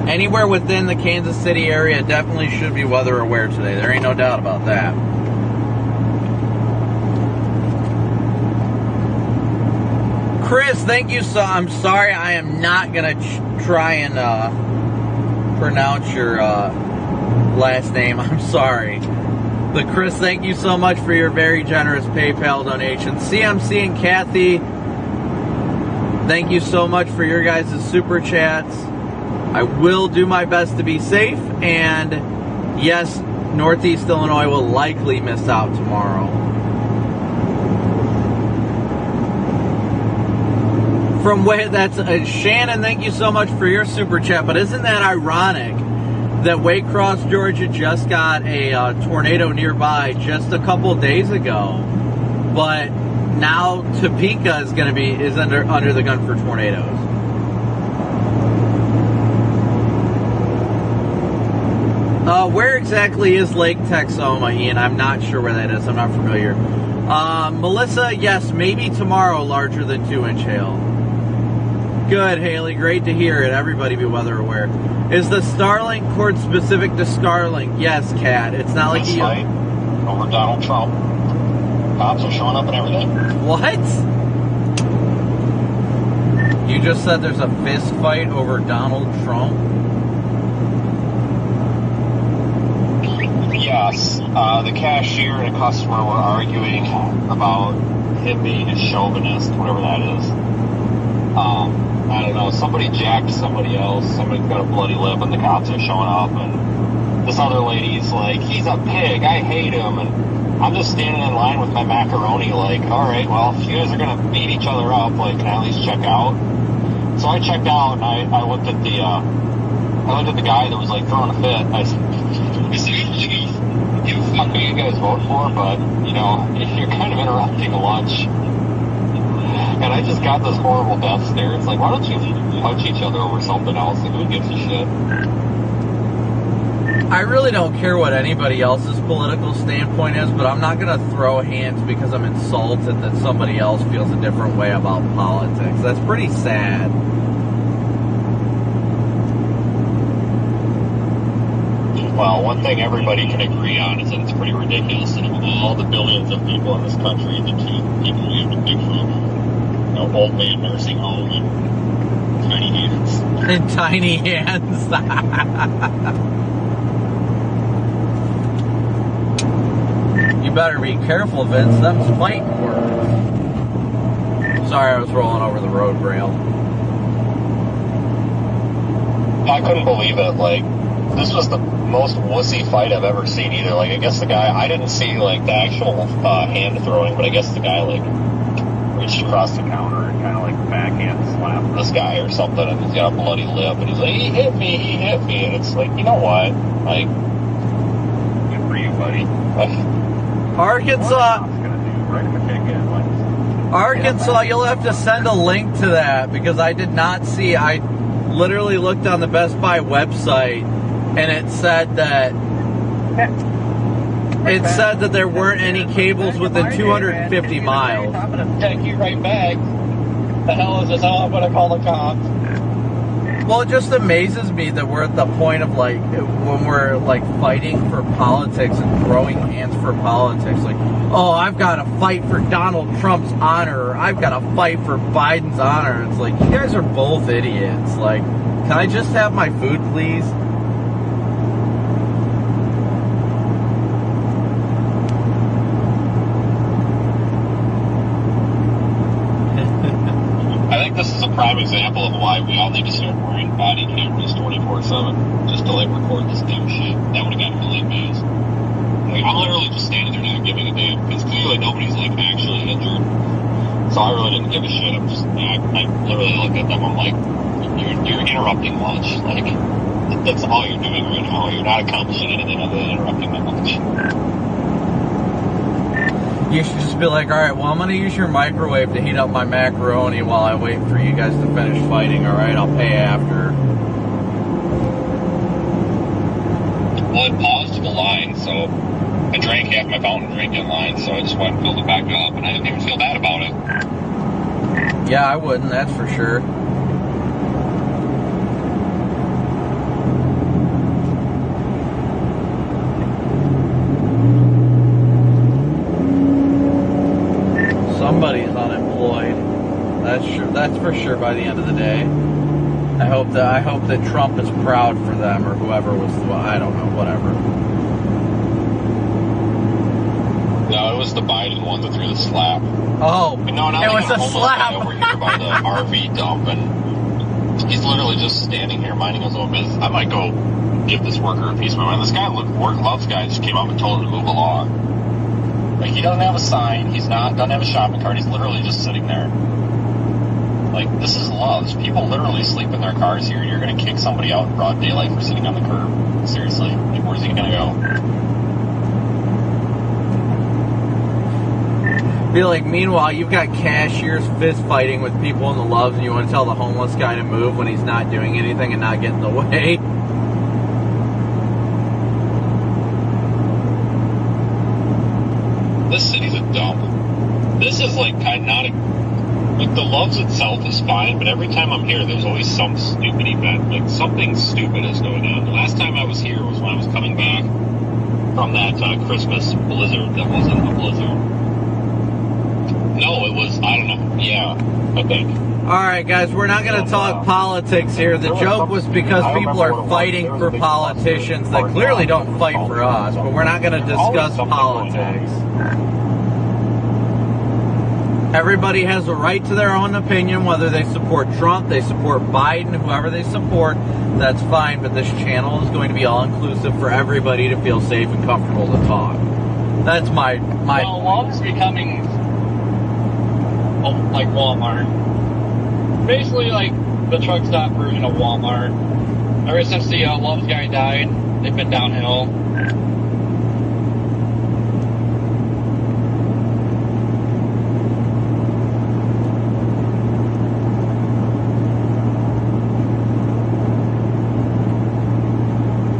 Anywhere within the Kansas City area definitely should be weather aware today. There ain't no doubt about that. Chris, thank you. So I'm sorry, I am not gonna try and pronounce your last name. I'm sorry. But Chris, thank you so much for your very generous PayPal donation. CMC and Kathy, thank you so much for your guys' super chats. I will do my best to be safe, and yes, Northeast Illinois will likely miss out tomorrow. That's Shannon, thank you so much for your super chat. But isn't that ironic that Waycross, Georgia just got a tornado nearby just a couple days ago, but now Topeka is under the gun for tornadoes. Where exactly is Lake Texoma, Ian? I'm not sure where that is. I'm not familiar. Melissa, yes, maybe tomorrow, larger than 2-inch hail. Good, Haley. Great to hear it. Everybody be weather aware. Is the Starlink cord specific to Starlink? Yes, Kat. It's not like you... fight over Donald Trump. Cops are showing up and everything. What? You just said there's a fist fight over Donald Trump? Yes. The cashier and a customer were arguing about him being a chauvinist, whatever that is. I don't know. Somebody jacked somebody else. Somebody's got a bloody lip, and the cops are showing up. And this other lady's like, "He's a pig. I hate him." And I'm just standing in line with my macaroni, like, all right, well, if you guys are gonna beat each other up, like, can I at least check out? So I checked out, and I looked at the guy that was like throwing a fit. I said, "You fuck who you guys vote for, but you know, you're kind of interrupting a lunch." And I just got this horrible death stare. It's like, why don't you punch each other over something else? Like, who gives a shit? I really don't care what anybody else's political standpoint is, but I'm not going to throw hands because I'm insulted that somebody else feels a different way about politics. That's pretty sad. Well, one thing everybody can agree on is that it's pretty ridiculous that of all the billions of people in this country, the two people we have to pick from, old man nursing home and tiny hands. And tiny hands. You better be careful, Vince. Them's fighting words. Sorry, I was rolling over the road rail. I couldn't believe it. Like, this was the most wussy fight I've ever seen either. Like, I guess the guy, I didn't see, like, the actual hand throwing, but I guess the guy, like, reached across the counter and kind of, like, backhand slapped this guy or something, and he's got a bloody lip, and he's like, he hit me, and it's like, you know what? Like, good for you, buddy. Arkansas, you'll have to send a link to that, because I did not see, I literally looked on the Best Buy website, and it said that there weren't any cables within 250 miles. I'm going to take you right back. The hell is this? Oh, I'm going to call the cops. Well, it just amazes me that we're at the point of, like, when we're, like, fighting for politics and throwing hands for politics. Like, oh, I've got to fight for Donald Trump's honor, or I've got to fight for Biden's honor. It's like, you guys are both idiots. Like, can I just have my food, please? This is a prime example of why we all need to start wearing body cameras 24/7 just to like record this dumb shit. That would have gotten me like news. Like, I'm literally just standing there not giving a damn because clearly nobody's like actually injured. So I really didn't give a shit. I'm just I literally looked at them. I'm like, you're interrupting lunch. Like, that's all you're doing right now. You're not accomplishing anything other than interrupting my lunch. You should just be like, all right, well, I'm going to use your microwave to heat up my macaroni while I wait for you guys to finish fighting, all right? I'll pay after. Well, it paused the line, so I drank half my fountain drink in line, so I just went and filled it back up, and I didn't even feel bad about it. Yeah, I wouldn't, that's for sure. Somebody's unemployed. That's sure. That's for sure. By the end of the day, I hope that Trump is proud for them or whoever was. I don't know. Whatever. No, it was the Biden one that threw the slap. Oh, no, it was a slap. Over here by the RV dump, and he's literally just standing here minding his own business. I might go give this worker a piece of my mind. This guy loves guy just came up and told him to move along. Like, he doesn't have a sign, doesn't have a shopping cart, he's literally just sitting there. Like, this is love. People literally sleep in their cars here, and you're going to kick somebody out in broad daylight for sitting on the curb. Seriously. Like, where's he going to go? Be like, meanwhile, you've got cashiers fist fighting with people in the Loves, and you want to tell the homeless guy to move when he's not doing anything and not getting in the way. This is like kind of not like the Loves itself is fine, but every time I'm here, there's always some stupid event. Like something stupid is going on. The last time I was here was when I was coming back from that Christmas blizzard that wasn't a blizzard. No, it was, I don't know. Yeah, I think. All right, guys, we're not going to talk politics here. The joke was because people are fighting for politicians that clearly don't fight for us, but we're not going to discuss politics. Everybody has a right to their own opinion, whether they support Trump, they support Biden, whoever they support, that's fine, but this channel is going to be all-inclusive for everybody to feel safe and comfortable to talk. That's my Well, Love's becoming like Walmart. Basically like the truck stop version of Walmart. Ever since the Love's guy died, they've been downhill.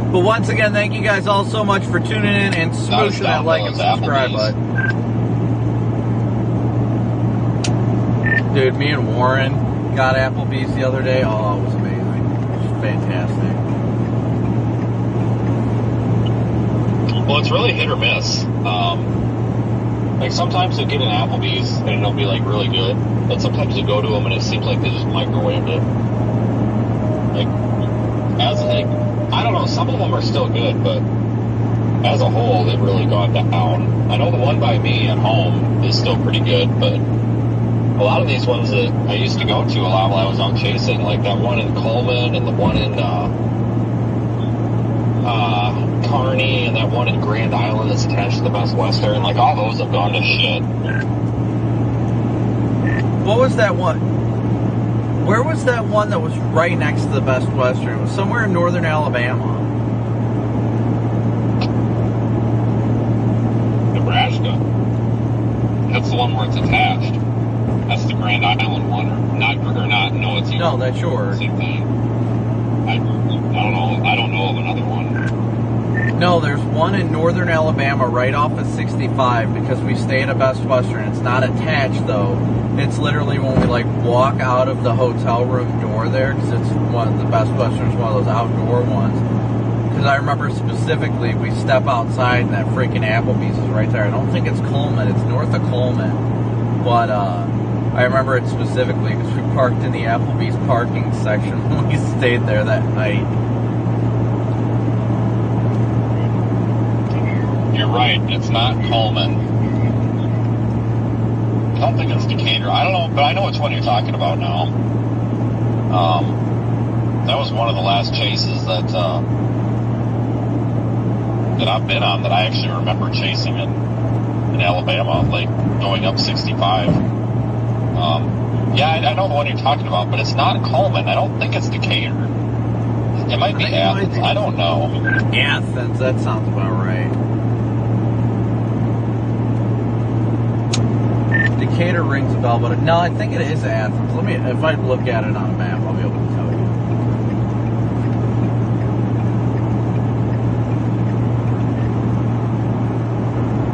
But once again, thank you guys all so much for tuning in and smooshing that like and subscribe button. Dude, me and Warren got Applebee's the other day. Oh, it was amazing. It was fantastic. Well, it's really hit or miss. Like sometimes you'll get an Applebee's and it'll be like really good, but sometimes you go to them and it seems like they just microwaved it. Like, I don't know, some of them are still good, but as a whole, they've really gone down. I know the one by me at home is still pretty good, but a lot of these ones that I used to go to a lot while I was out chasing, like that one in Coleman and the one in Kearney and that one in Grand Island that's attached to the Best Western, like all those have gone to shit. What was that one? Where was that one that was right next to the Best Western? It was somewhere in northern Alabama. Nebraska. That's the one where it's attached. That's the Grand Island one, no, it's no, that's yours. Same thing. I don't know of another one. No, there's one in northern Alabama right off of 65 because we stay at a Best Western. It's not attached though. It's literally when we like walk out of the hotel room door there, because it's one of the Best Western's one of those outdoor ones. Because I remember specifically, we step outside and that freaking Applebee's is right there. I don't think it's Coleman. It's north of Coleman, but I remember it specifically because we parked in the Applebee's parking section when we stayed there that night. You're right. It's not Coleman. I don't think it's Decatur. I don't know, but I know which one you're talking about now. That was one of the last chases that I've been on that I actually remember chasing in Alabama, like going up 65. Yeah, I know the one you're talking about, but it's not Coleman. I don't think it's Decatur. It might be Athens. I don't know. Athens, that sounds about right. Decatur rings a bell, but no, I think it is Athens. If I look at it on a map, I'll be able to tell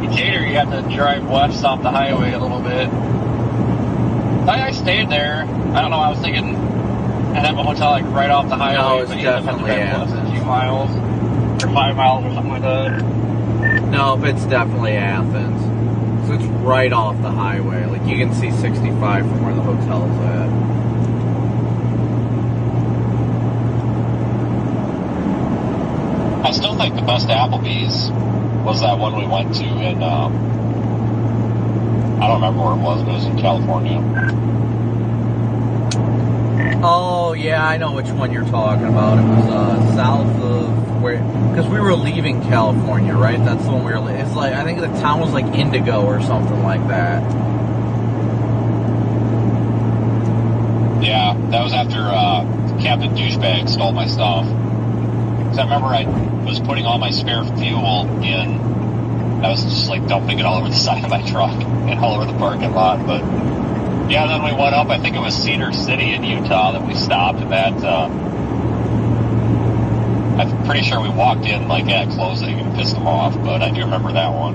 you. Decatur, you have to drive west off the highway a little bit. I stayed there. I don't know, I was thinking I'd have a hotel like right off the highway. No, it's definitely Athens. A few miles, or 5 miles or something like that. No, but it's definitely Athens. So it's right off the highway. Like you can see 65 from where the hotel is at. I still think the best Applebee's was that one we went to in, I don't remember where it was, but it was in California. Oh, yeah, I know which one you're talking about. It was south of where, because we were leaving California, right? That's the one we were, it's like, I think the town was like Indigo or something like that. Yeah, that was after Captain Douchebag stole my stuff. Because I remember I was putting all my spare fuel in. I was just like dumping it all over the side of my truck and all over the parking lot. But yeah, then we went up. I think it was Cedar City in Utah that we stopped at. I'm pretty sure we walked in like at closing and pissed them off, but I do remember that one.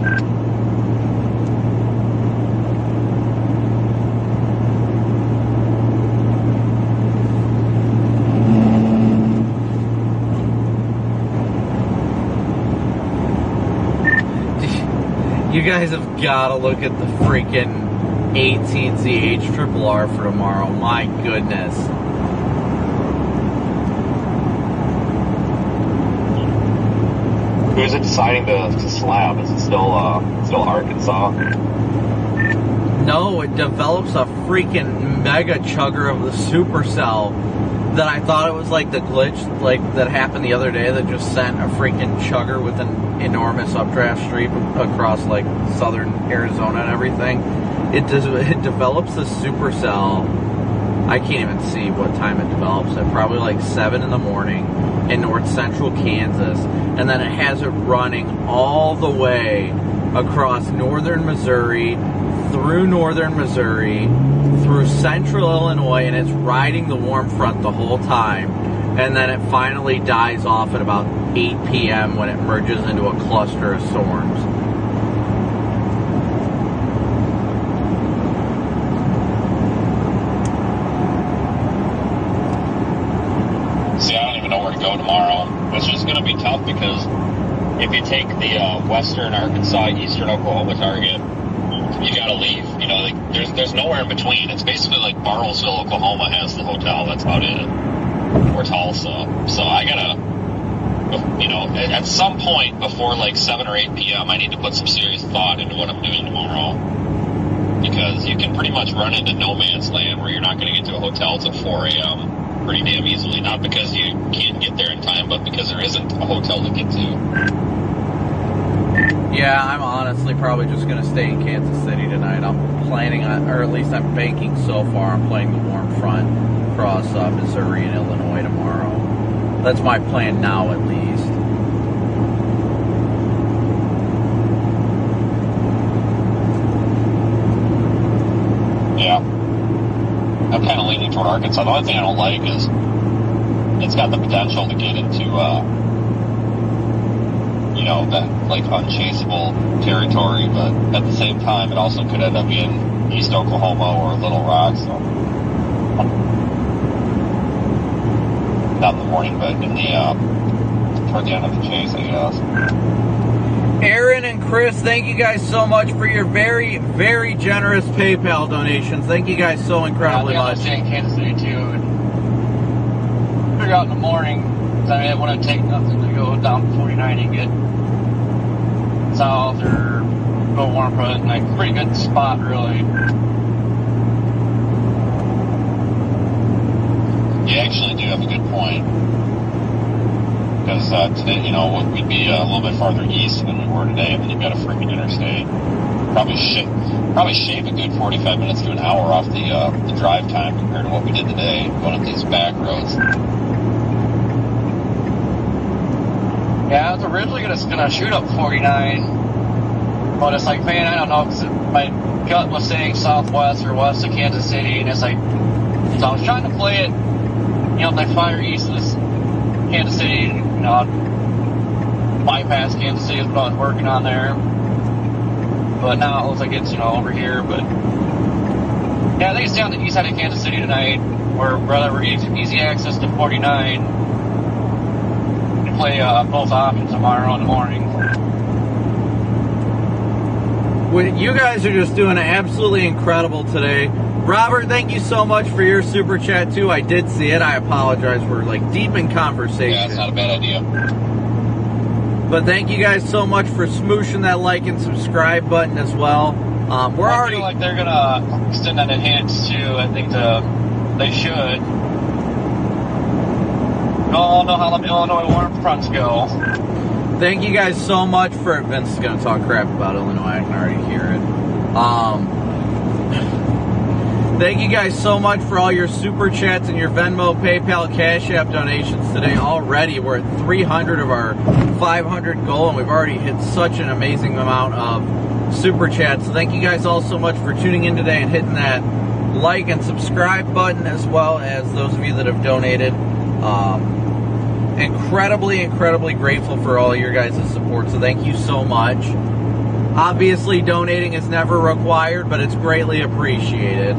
You guys have got to look at the freaking 18Z HRRR for tomorrow. My goodness. Who is it deciding to slab? Is it still Arkansas? No, it develops a freaking mega chugger of the supercell that I thought it was like the glitch like that happened the other day that just sent a freaking chugger with an enormous updraft streak across like southern Arizona and everything. It develops the supercell. I can't even see what time it develops at. Probably like 7 in the morning in north central Kansas. And then it has it running all the way across northern Missouri, through northern Missouri, through central Illinois, and it's riding the warm front the whole time. And then it finally dies off at about 8 p.m. when it merges into a cluster of storms. See, I don't even know where to go tomorrow, which is going to be tough because if you take the western Arkansas, eastern Oklahoma target, you got to leave. You know, like, there's nowhere in between. It's basically like Bartlesville, Oklahoma has the hotel. That's about it. Or Tulsa. So I got to, you know, at some point before like 7 or 8 p.m., I need to put some serious thought into what I'm doing tomorrow. Because you can pretty much run into no man's land where you're not going to get to a hotel till 4 a.m. pretty damn easily. Not because you can't get there in time, but because there isn't a hotel to get to. Yeah, I'm honestly probably just going to stay in Kansas City tonight. I'm planning on, or at least I'm banking so far, I'm playing the warm front across Missouri and Illinois tomorrow. That's my plan now, at least. Yeah. I'm kind of leaning toward Arkansas. The only thing I don't like is it's got the potential to get into, you know, that like unchaseable territory, but at the same time, it also could end up being East Oklahoma or Little Rock. So not in the morning, but in the toward the end of the chase, I guess. Aaron and Chris, thank you guys so much for your very, very generous PayPal donations. Thank you guys so incredibly much. I'm staying in Kansas City too. And figure out in the morning, because I mean, it wouldn't take nothing to go down 49 and get south or go warm front. Like, pretty good spot, really. You actually do have a good point. Because today, you know, we'd be a little bit farther east than we were today, and then you've got a freaking interstate. Probably shave a good 45 minutes to an hour off the drive time compared to what we did today, going up these back roads. Yeah, I was originally gonna shoot up 49, but it's like, man, I don't know, because my gut was saying southwest or west of Kansas City, and it's like, so I was trying to play it, you know, like fire east of this Kansas City, you know, bypass Kansas City is what I was working on there. But now it looks like it's, you know, over here. But yeah, I think it's down the east side of Kansas City tonight, where we're easy access to 49. We play both options tomorrow in the morning. Well, you guys are just doing absolutely incredible today. Robert, thank you so much for your super chat too. I did see it. I apologize. We're like deep in conversation. Yeah, it's not a bad idea. But thank you guys so much for smooshing that like and subscribe button as well. I feel like they're gonna extend that enhanced too. I think they should. We all know how the Illinois warm fronts go. Thank you guys so much for Vince is gonna talk crap about Illinois. I can already hear it. Thank you guys so much for all your super chats and your Venmo, PayPal, Cash App donations today. Already, we're at 300 of our 500 goal, and we've already hit such an amazing amount of super chats. So thank you guys all so much for tuning in today and hitting that like and subscribe button, as well as those of you that have donated. Incredibly, incredibly grateful for all your guys' support, so thank you so much. Obviously, donating is never required, but it's greatly appreciated.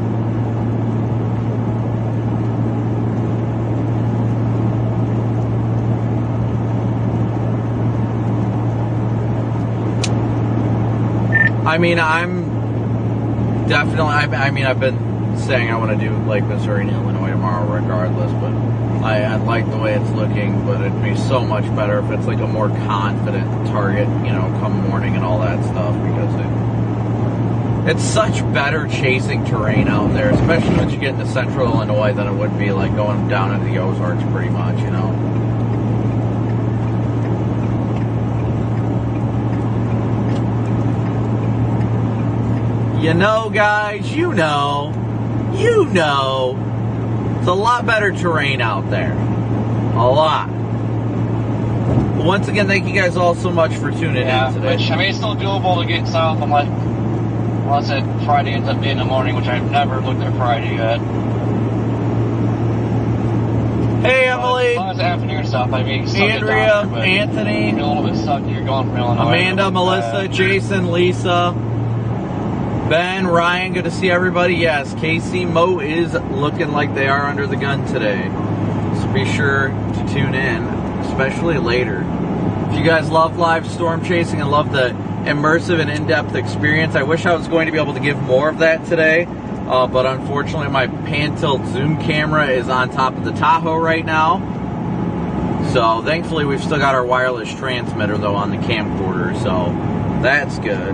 I mean, I'm definitely, I've been saying I want to do Lake Missouri and Illinois tomorrow regardless, but I like the way it's looking, but it'd be so much better if it's like a more confident target, you know, come morning and all that stuff, because it's such better chasing terrain out there, especially once you get into central Illinois, than it would be like going down into the Ozarks pretty much, you know. You know, guys, you know, it's a lot better terrain out there. A lot. But once again, thank you guys all so much for tuning in today. Which, I mean, it's still doable to get south unless that Friday ends up being in the morning, which I've never looked at Friday yet. Hey, Emily. As long as the afternoon stuff, I mean, Andrea, Anthony. You feel a little bit sucky. You're going from Illinois. Amanda, Melissa, Jason, Lisa, Ben, Ryan, good to see everybody. Yes, Casey, Mo is looking like they are under the gun today. So be sure to tune in, especially later. If you guys love live storm chasing and love the immersive and in-depth experience, I wish I was going to be able to give more of that today. But unfortunately, my pan-tilt zoom camera is on top of the Tahoe right now. So thankfully, we've still got our wireless transmitter, though, on the camcorder. So that's good.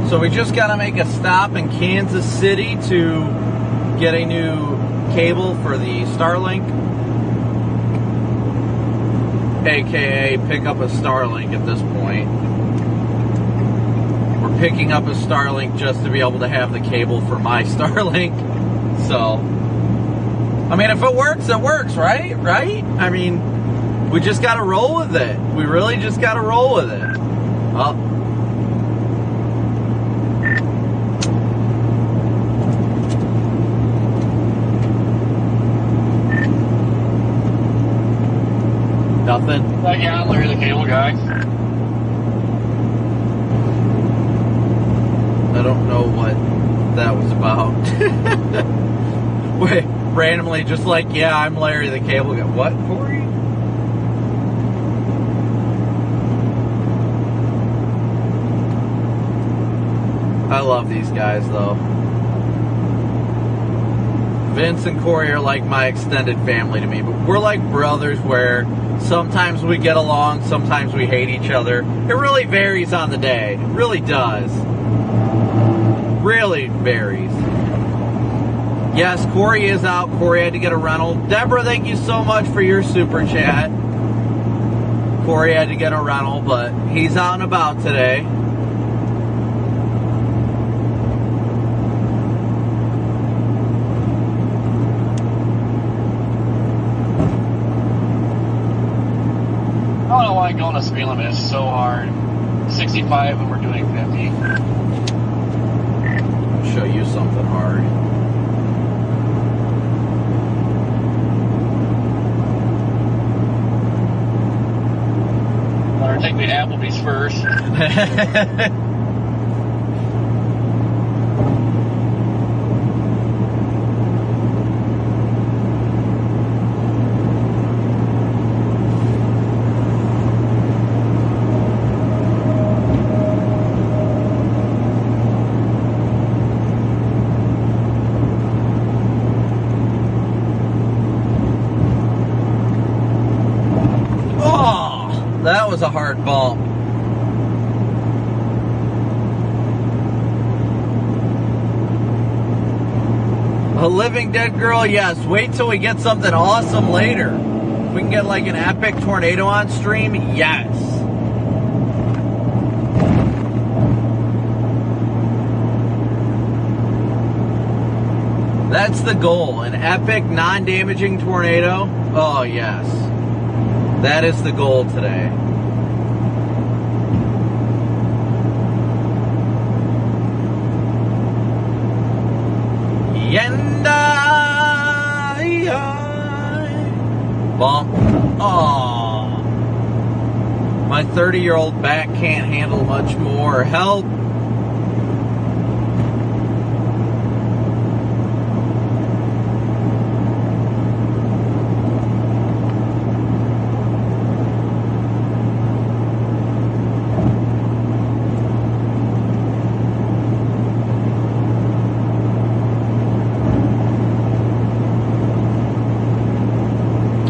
So we just got to make a stop in Kansas City to get a new cable for the Starlink, aka pick up a Starlink at this point. We're picking up a Starlink just to be able to have the cable for my Starlink. So, I mean, if it works, right? Right? I mean, we just got to roll with it. We really just got to roll with it. Well, nothing. Yeah, Larry the cable guy. I don't know what that was about. Wait, randomly just like, yeah, I'm Larry the cable guy. What, Corey? I love these guys, though. Vince and Corey are like my extended family to me, but we're like brothers where sometimes we get along, sometimes we hate each other. It really varies on the day. It really does. Really varies. Yes, Corey is out. Corey had to get a rental. Deborah, thank you so much for your super chat. Corey had to get a rental, but he's out and about today. I don't know why going to speed limit is so hard. 65 and we're doing 50. I'll show you something hard. Better take me to Applebee's first. That was a hard bump. A living dead girl, yes. Wait till we get something awesome later. If we can get like an epic tornado on stream, yes. That's the goal. An epic, non-damaging tornado. Oh, yes. That is the goal today. 30-year-old back can't handle much more. Help.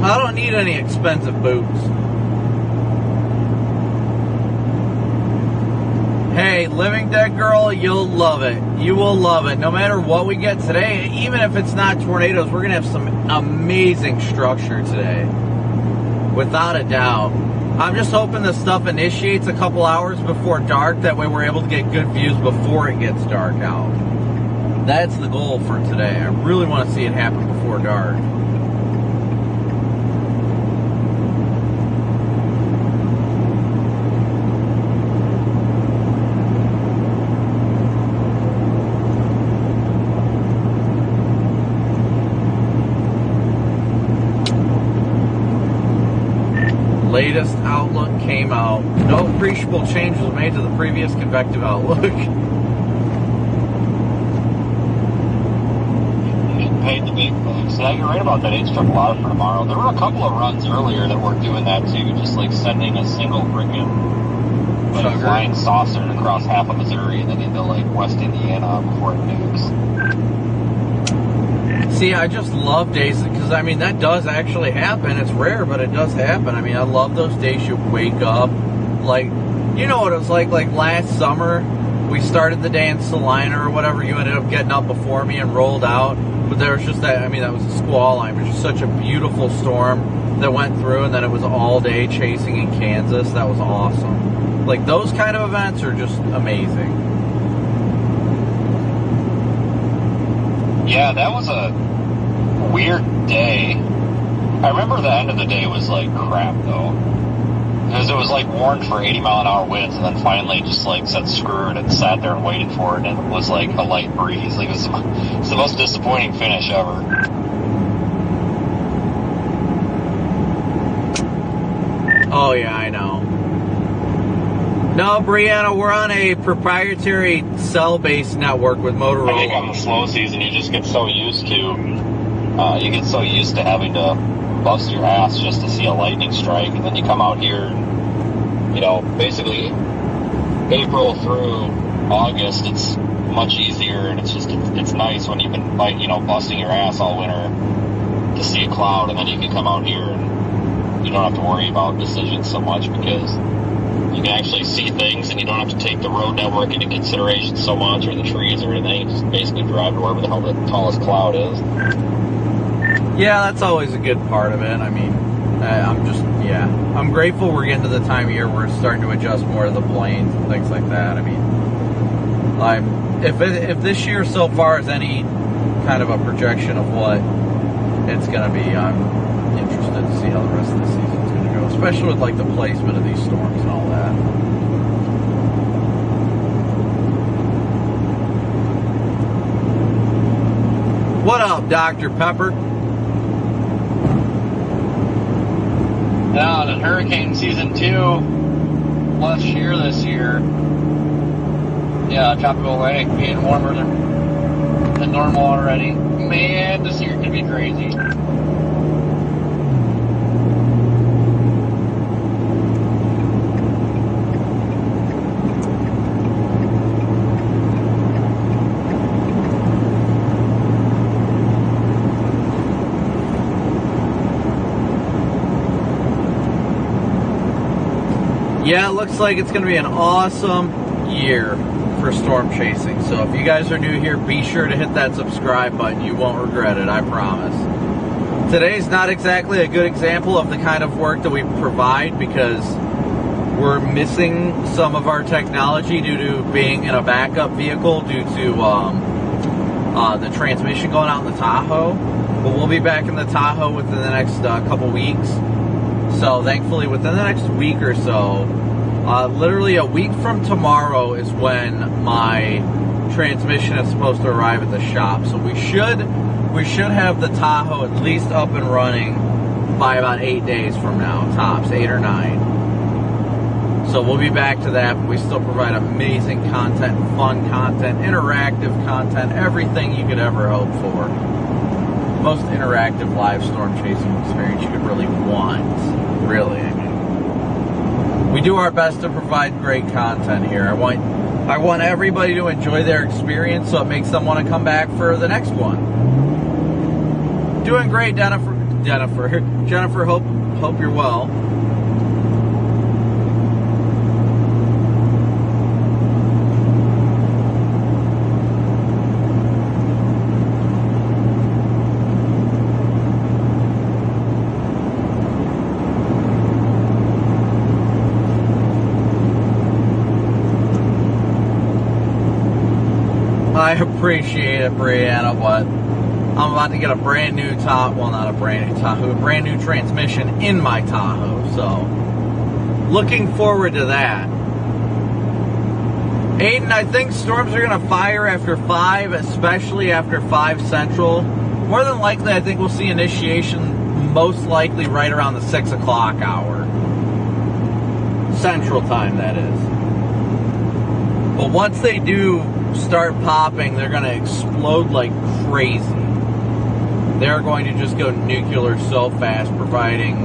I don't need any expensive boots. Hey, Living Dead Girl, you'll love it. You will love it. No matter what we get today, even if it's not tornadoes, we're going to have some amazing structure today. Without a doubt. I'm just hoping the stuff initiates a couple hours before dark. That way we're able to get good views before it gets dark out. That's the goal for today. I really want to see it happen before dark. Latest outlook came out. No appreciable change was made to the previous convective outlook. Paid the big bucks. Yeah, you're right about that H-R for tomorrow. There were a couple of runs earlier that were doing that too, just like sending a single freaking like flying saucer across half of Missouri and then into like West Indiana before it nukes. See, I just love days, because, I mean, that does actually happen. It's rare, but it does happen. I mean, I love those days you wake up, like, you know what it was like last summer, we started the day in Salina or whatever, you ended up getting up before me and rolled out, but there was just that, I mean, that was a squall line, it was just such a beautiful storm that went through, and then it was all day chasing in Kansas. That was awesome. Like, those kind of events are just amazing. Yeah, that was a weird day. I remember the end of the day was like crap though, because it was like warned for 80-mile-an-hour winds, and then finally just like said screw it and sat there and waited for it, and it was like a light breeze. Like it's the most disappointing finish ever. Oh yeah, I know. No, Brianna, we're on a proprietary cell-based network with Motorola. I think on the slow season, you just get so used to having to bust your ass just to see a lightning strike, and then you come out here, and, you know, basically April through August, it's much easier, and it's nice when you've been busting your ass all winter to see a cloud, and then you can come out here and you don't have to worry about decisions so much because you can actually see things, and you don't have to take the road network into consideration so much, or the trees or anything. You just basically drive to wherever the hell the tallest cloud is. Yeah, that's always a good part of it. I mean, I'm grateful we're getting to the time of year where it's starting to adjust more to the planes and things like that. I mean, if this year so far is any kind of a projection of what it's going to be, I'm interested to see how the rest of the season's going to go, especially with like the placement of these storms and all that. What up, Dr. Pepper? Now, the hurricane season 2 less shear this year. Yeah, tropical Atlantic being warmer than normal already. Man, this year could be crazy. Yeah, it looks like it's going to be an awesome year for storm chasing. So if you guys are new here, be sure to hit that subscribe button. You won't regret it, I promise. Today's not exactly a good example of the kind of work that we provide because we're missing some of our technology due to being in a backup vehicle due to the transmission going out in the Tahoe. But we'll be back in the Tahoe within the next couple weeks. So thankfully within the next week or so, literally a week from tomorrow is when my transmission is supposed to arrive at the shop. So we should have the Tahoe at least up and running by about 8 days from now, tops, 8 or 9. So we'll be back to that, but we still provide amazing content, fun content, interactive content, everything you could ever hope for. Most interactive live storm chasing experience you could really want. Really, I mean. We do our best to provide great content here. I want everybody to enjoy their experience so it makes them want to come back for the next one. Doing great, Jennifer, hope you're well. I appreciate it, Brianna, but I'm about to get a brand new Tahoe. Well, not a brand new Tahoe, a brand new transmission in my Tahoe. So, looking forward to that. Aiden, I think storms are going to fire after 5, especially after 5 Central. More than likely, I think we'll see initiation most likely right around the 6 o'clock hour. Central time, that is. But once they do start popping, they're going to explode like crazy. They're going to just go nuclear so fast, providing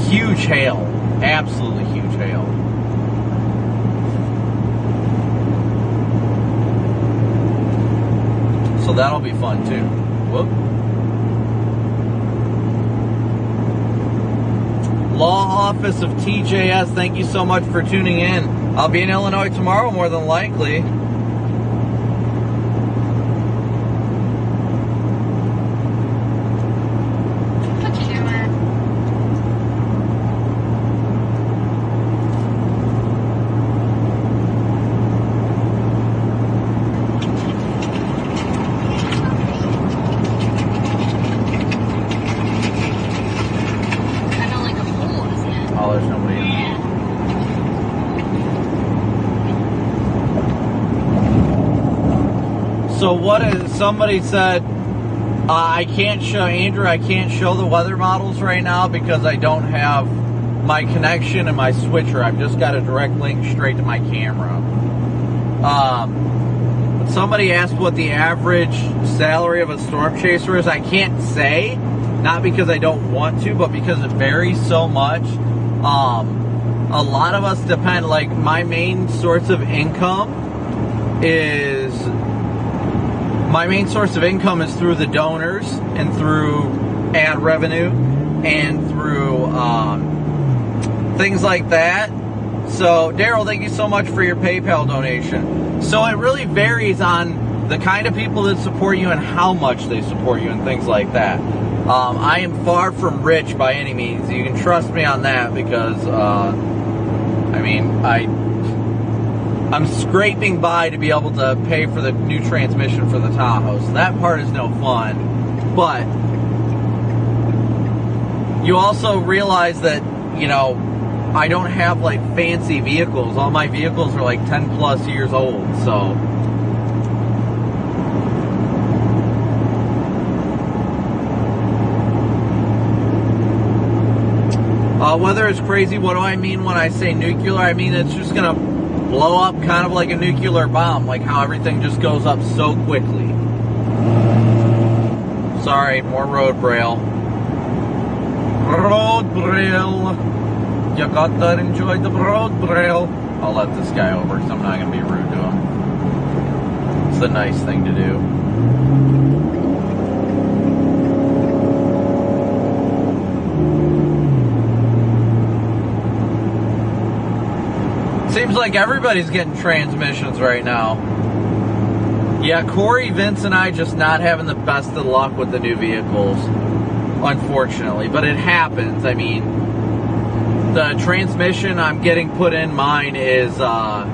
huge hail, absolutely huge hail. So that'll be fun too. Whoop. Law Office of TJS, thank you so much for tuning in. I'll be in Illinois tomorrow, more than likely. So what is, somebody said, I can't show, Andrew, I can't show the weather models right now because I don't have my connection and my switcher. I've just got a direct link straight to my camera. Somebody asked what the average salary of a storm chaser is. I can't say, not because I don't want to, but because it varies so much. A lot of us depend, like my main source of income is through the donors and through ad revenue and through things like that. So, Daryl, thank you so much for your PayPal donation. So it really varies on the kind of people that support you and how much they support you and things like that. I am far from rich by any means. You can trust me on that because, I'm scraping by to be able to pay for the new transmission for the Tahoe, so that part is no fun. But you also realize that, you know, I don't have like fancy vehicles. All my vehicles are like 10 plus years old, so. Weather is crazy. What do I mean when I say nuclear? I mean it's just gonna blow up kind of like a nuclear bomb, like how everything just goes up so quickly. Sorry, more road braille. Road braille. You gotta enjoy the road braille. I'll let this guy over because I'm not gonna be rude to him. It's the nice thing to do. Seems like everybody's getting transmissions right now. Yeah, Corey, Vince, and I just not having the best of luck with the new vehicles, unfortunately. But it happens. I mean, the transmission I'm getting put in mine is, the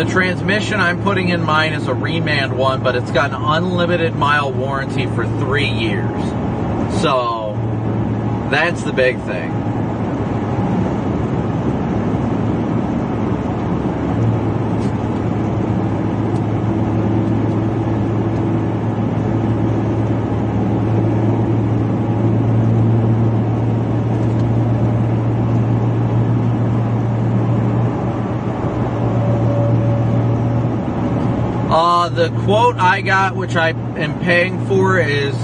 transmission I'm putting in mine is a Remand one, but it's got an unlimited mile warranty for 3 years. So, that's the big thing. The quote I got, which I am paying for, is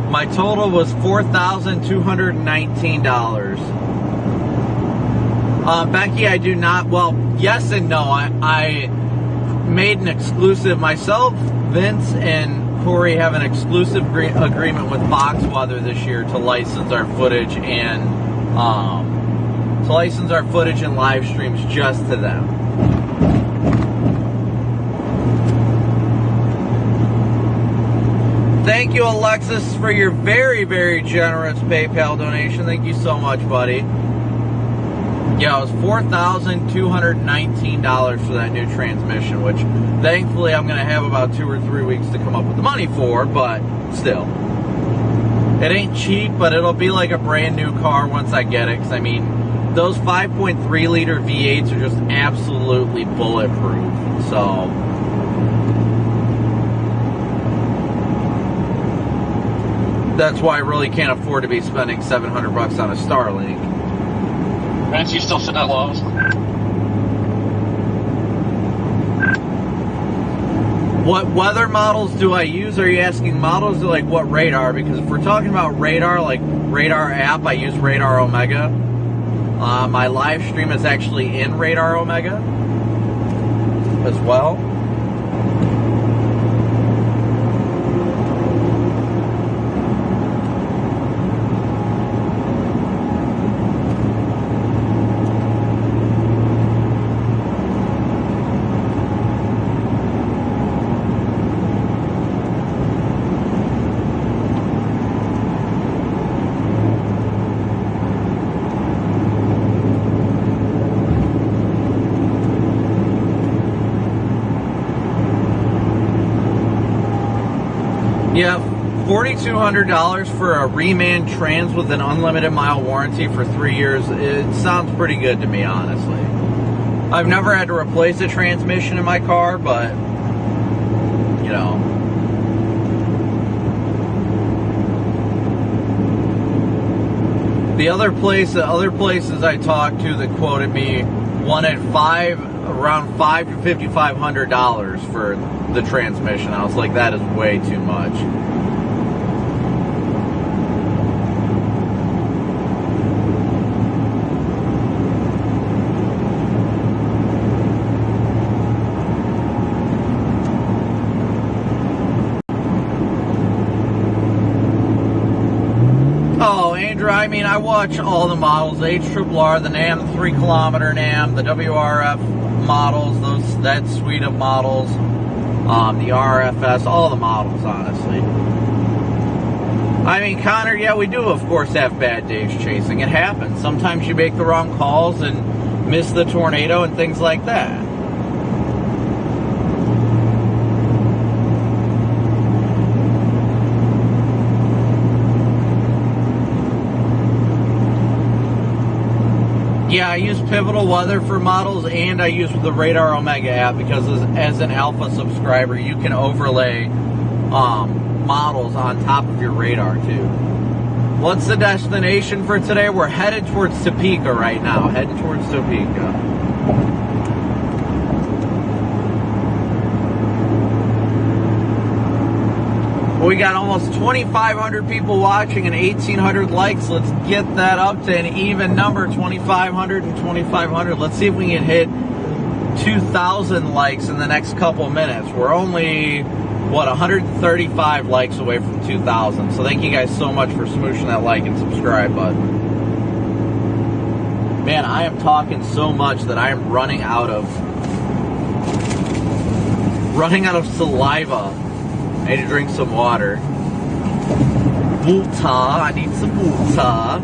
my total was $4,219. Becky, I do not. Well, yes and no. I made an exclusive myself. Vince and Corey have an exclusive agreement with Fox Weather this year to license our footage and live streams just to them. Thank you, Alexis, for your very, very generous PayPal donation. Thank you so much, buddy. Yeah, it was $4,219 for that new transmission, which thankfully I'm going to have about 2 or 3 weeks to come up with the money for, but still. It ain't cheap, but it'll be like a brand new car once I get it, because I mean, those 5.3 liter V8s are just absolutely bulletproof, so... That's why I really can't afford to be spending $700 on a Starlink. Vince, you still sitting at Lowe's? What weather models do I use? Are you asking models or like what radar? Because if we're talking about radar, like radar app, I use Radar Omega. My live stream is actually in Radar Omega as well. Yeah, $4,200 for a Reman Trans with an unlimited mile warranty for 3 years. It sounds pretty good to me, honestly. I've never had to replace a transmission in my car, but, you know. The other places I talked to that quoted me wanted around $500 to $5,500 for the transmission. I was like, that is way too much. Oh, Andrew, I mean, I watch all the models, the HRRR, the NAM, the 3 kilometer NAM, the WRF models, that suite of models. The RFS, all the models, honestly. I mean, Connor, yeah, we do, of course, have bad days chasing. It happens. Sometimes you make the wrong calls and miss the tornado and things like that. Yeah, I use Pivotal Weather for models, and I use the Radar Omega app because as an Alpha subscriber, you can overlay models on top of your radar, too. What's the destination for today? We're headed towards Topeka right now. Heading towards Topeka. We got almost 2,500 people watching and 1,800 likes. Let's get that up to an even number, 2,500 and 2,500. Let's see if we can hit 2,000 likes in the next couple minutes. We're only, 135 likes away from 2,000. So thank you guys so much for smooshing that like and subscribe button. Man, I am talking so much that I am running out of saliva. I need to drink some water. Water. I need some water.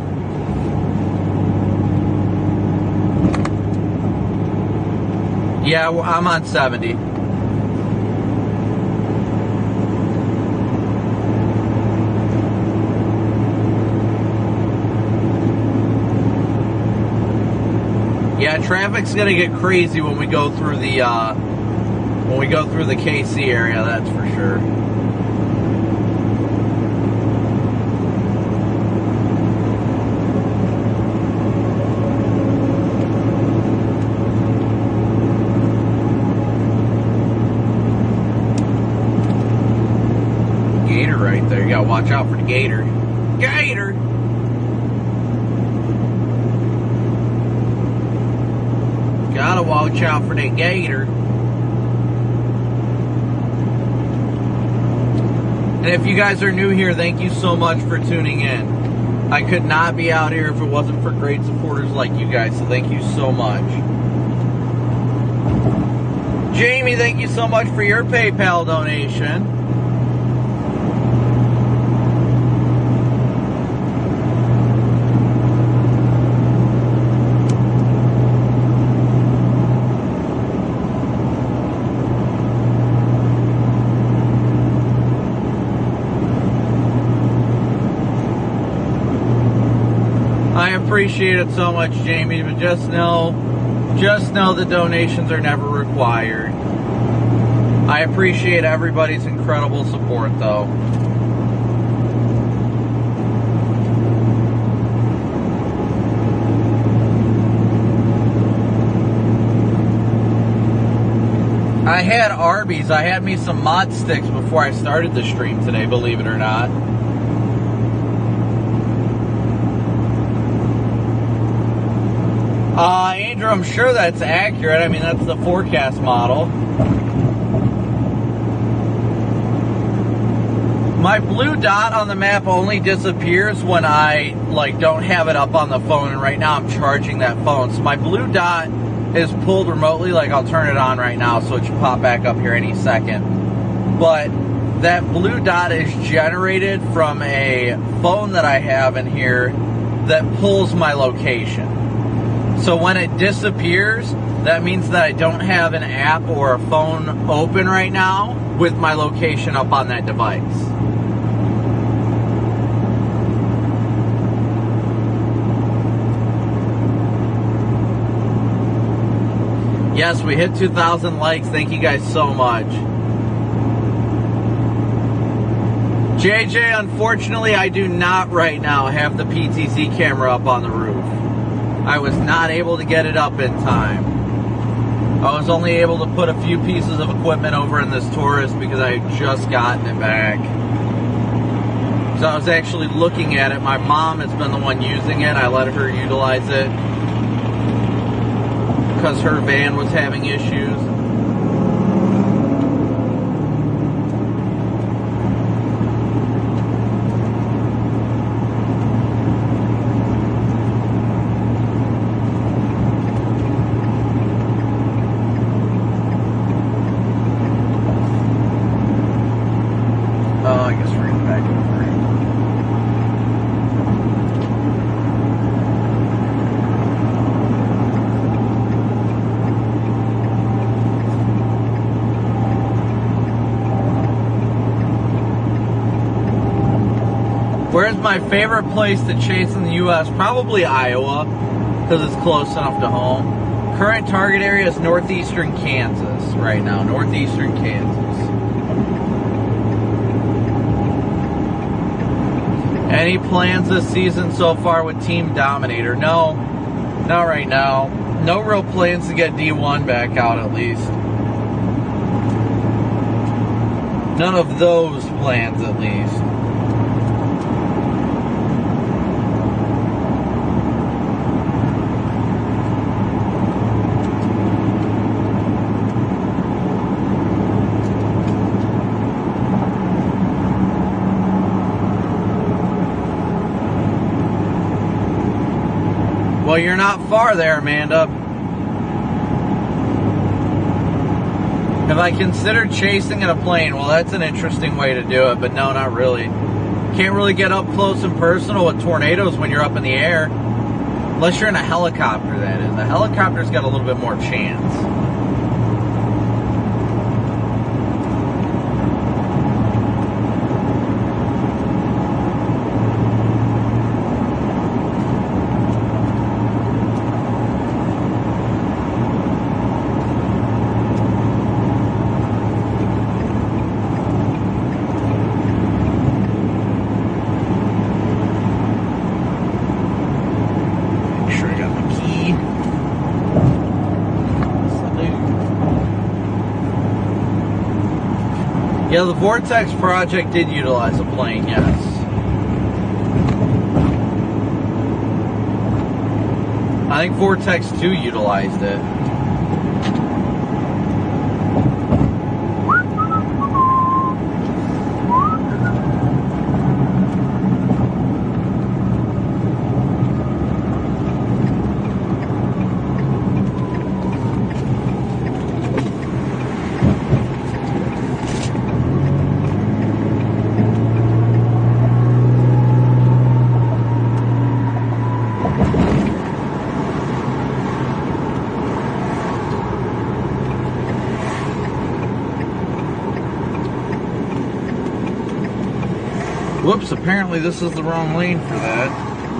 Yeah, I'm on 70. Yeah, traffic's gonna get crazy when we go through the KC area, that's for sure. right there. You gotta watch out for the gator. Gator! Gotta watch out for that gator. And if you guys are new here, thank you so much for tuning in. I could not be out here if it wasn't for great supporters like you guys, so thank you so much. Jamie, thank you so much for your PayPal donation. I appreciate it so much, Jamie, but just know the donations are never required. I appreciate everybody's incredible support, though. I had Arby's. I had me some mod sticks before I started the stream today, believe it or not. Andrew, I'm sure that's accurate. I mean, that's the forecast model. My blue dot on the map only disappears when I, don't have it up on the phone, and right now I'm charging that phone. So my blue dot is pulled remotely, I'll turn it on right now so it should pop back up here any second. But that blue dot is generated from a phone that I have in here that pulls my location. So when it disappears, that means that I don't have an app or a phone open right now with my location up on that device. Yes, we hit 2,000 likes. Thank you guys so much. JJ, unfortunately, I do not right now have the PTZ camera up on the roof. I was not able to get it up in time. I was only able to put a few pieces of equipment over in this Taurus because I had just gotten it back. So I was actually looking at it. My mom has been the one using it. I let her utilize it because her van was having issues. Where's my favorite place to chase in the U.S.? Probably Iowa, because it's close enough to home. Current target area is northeastern Kansas right now. Northeastern Kansas. Any plans this season so far with Team Dominator? No, not right now. No real plans to get D1 back out, at least. None of those plans, at least. Well, you're not far there, Amanda. Have I considered chasing in a plane? Well, that's an interesting way to do it, but no, not really. Can't really get up close and personal with tornadoes when you're up in the air. Unless you're in a helicopter, that is. The helicopter's got a little bit more chance. Yeah, the Vortex project did utilize a plane, yes. I think Vortex 2 utilized it. Whoops, apparently this is the wrong lane for that.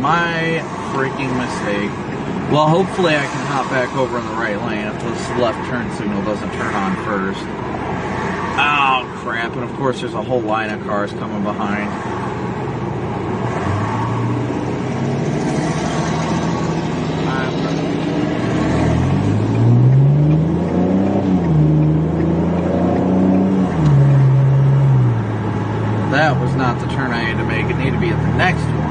My freaking mistake. Well, hopefully I can hop back over in the right lane if this left turn signal doesn't turn on first. Oh, crap. And of course there's a whole line of cars coming behind. That was not the turn I needed to make. It needed to be at the next one.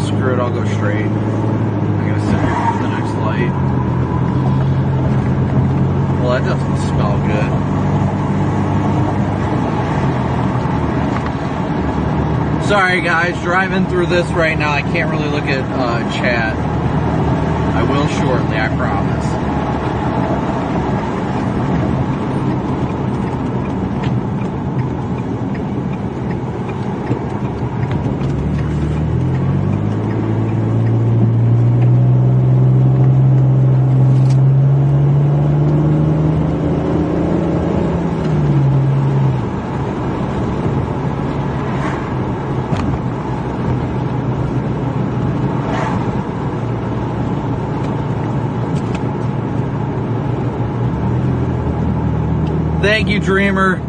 Screw it, I'll go straight. I'm gonna sit here for the next light. Well, that doesn't smell good. Sorry guys, driving through this right now, I can't really look at chat. I will shortly, I promise. Thank you, Dreamer.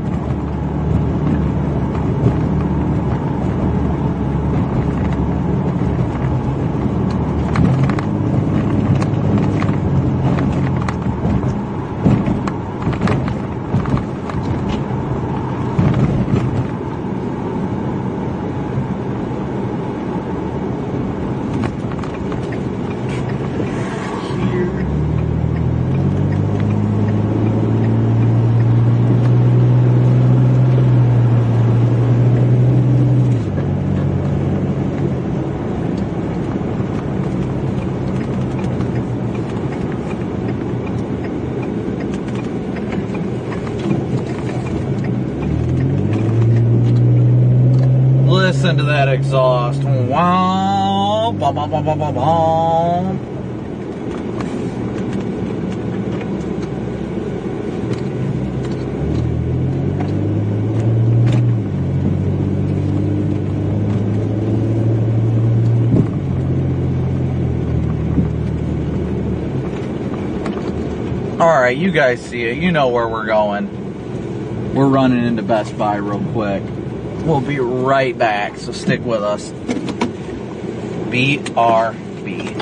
Listen to that exhaust. Wow. Bum, bum, bum, bum, bum, bum. Alright, you guys see it. You know where we're going. We're running into Best Buy real quick. We'll be right back, so stick with us. BRB.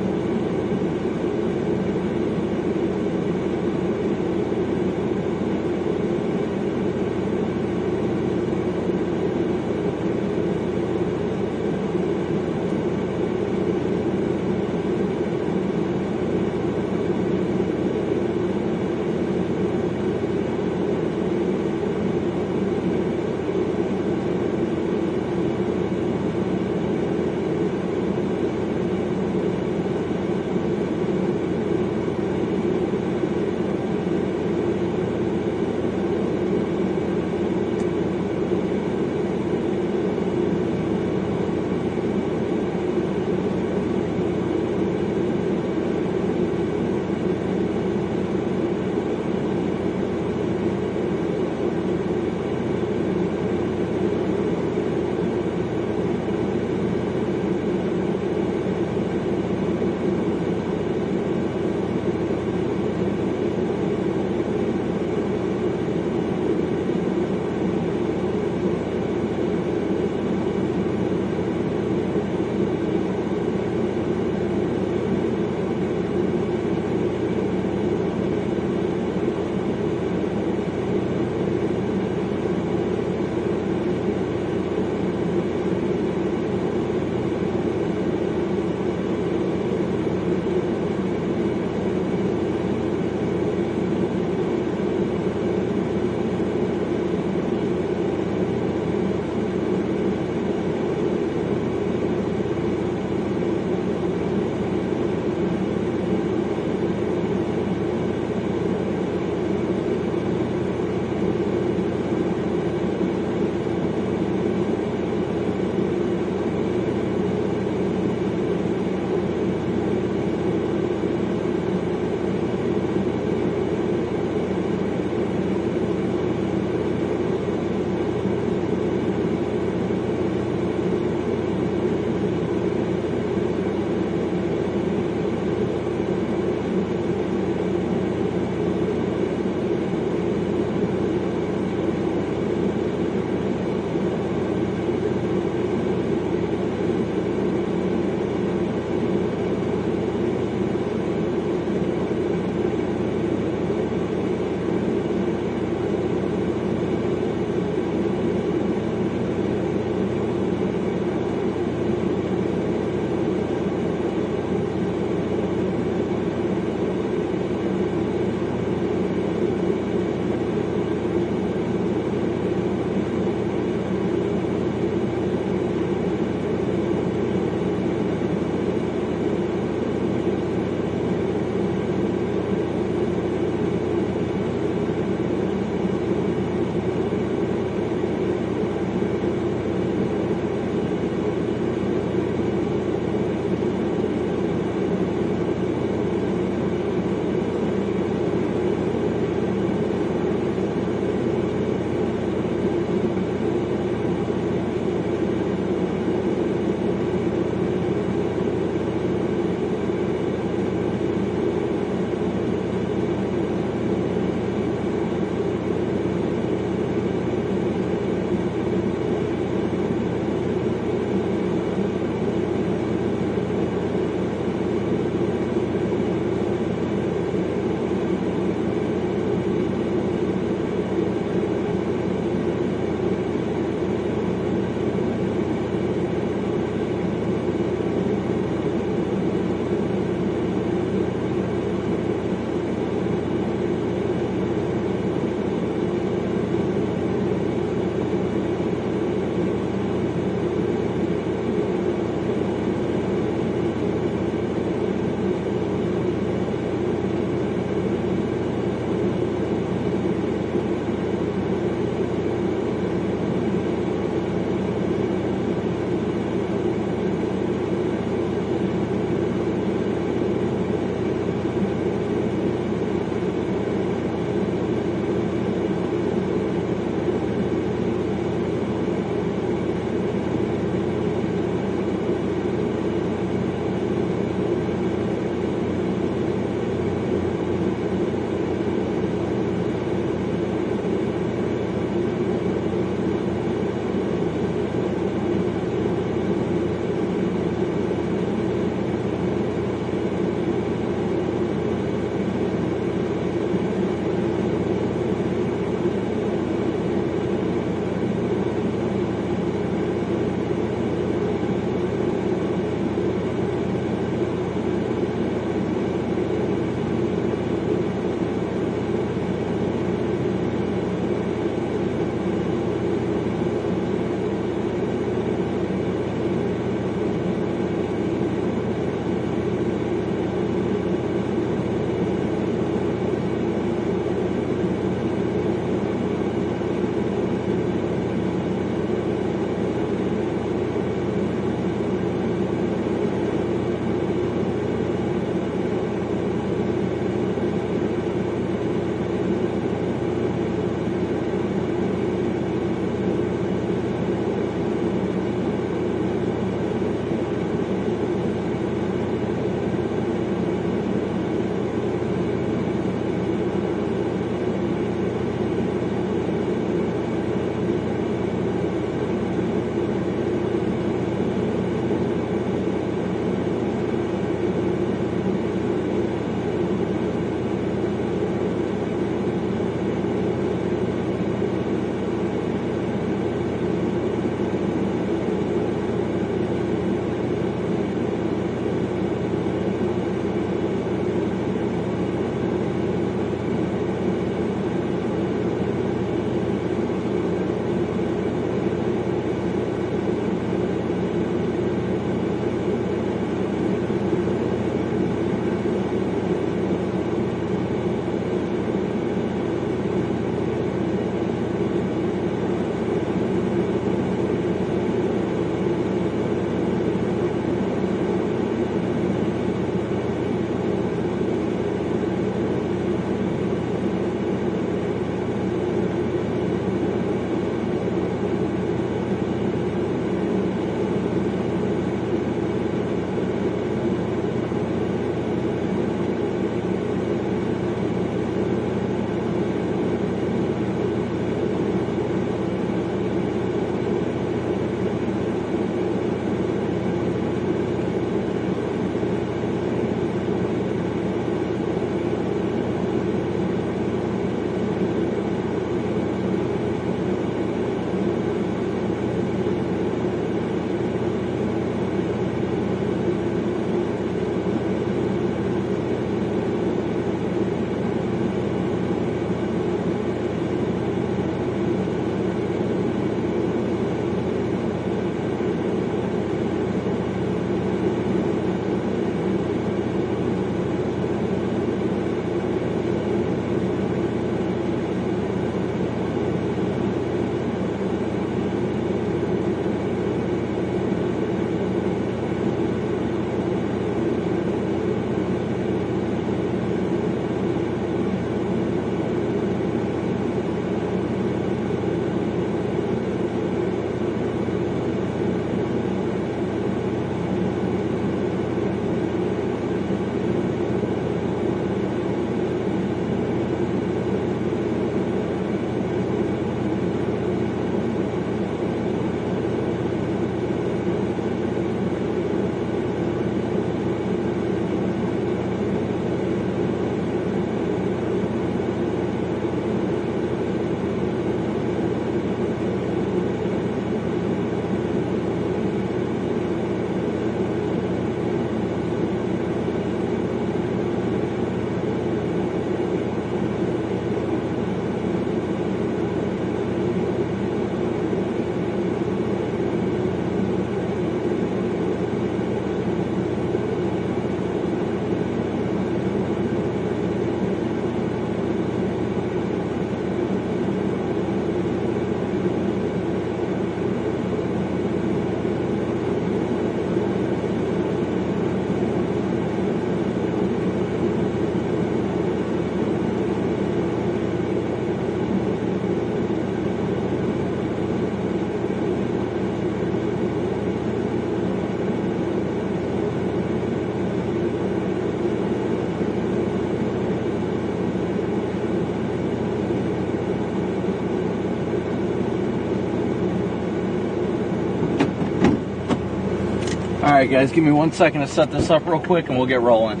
Alright guys, give me 1 second to set this up real quick and we'll get rolling.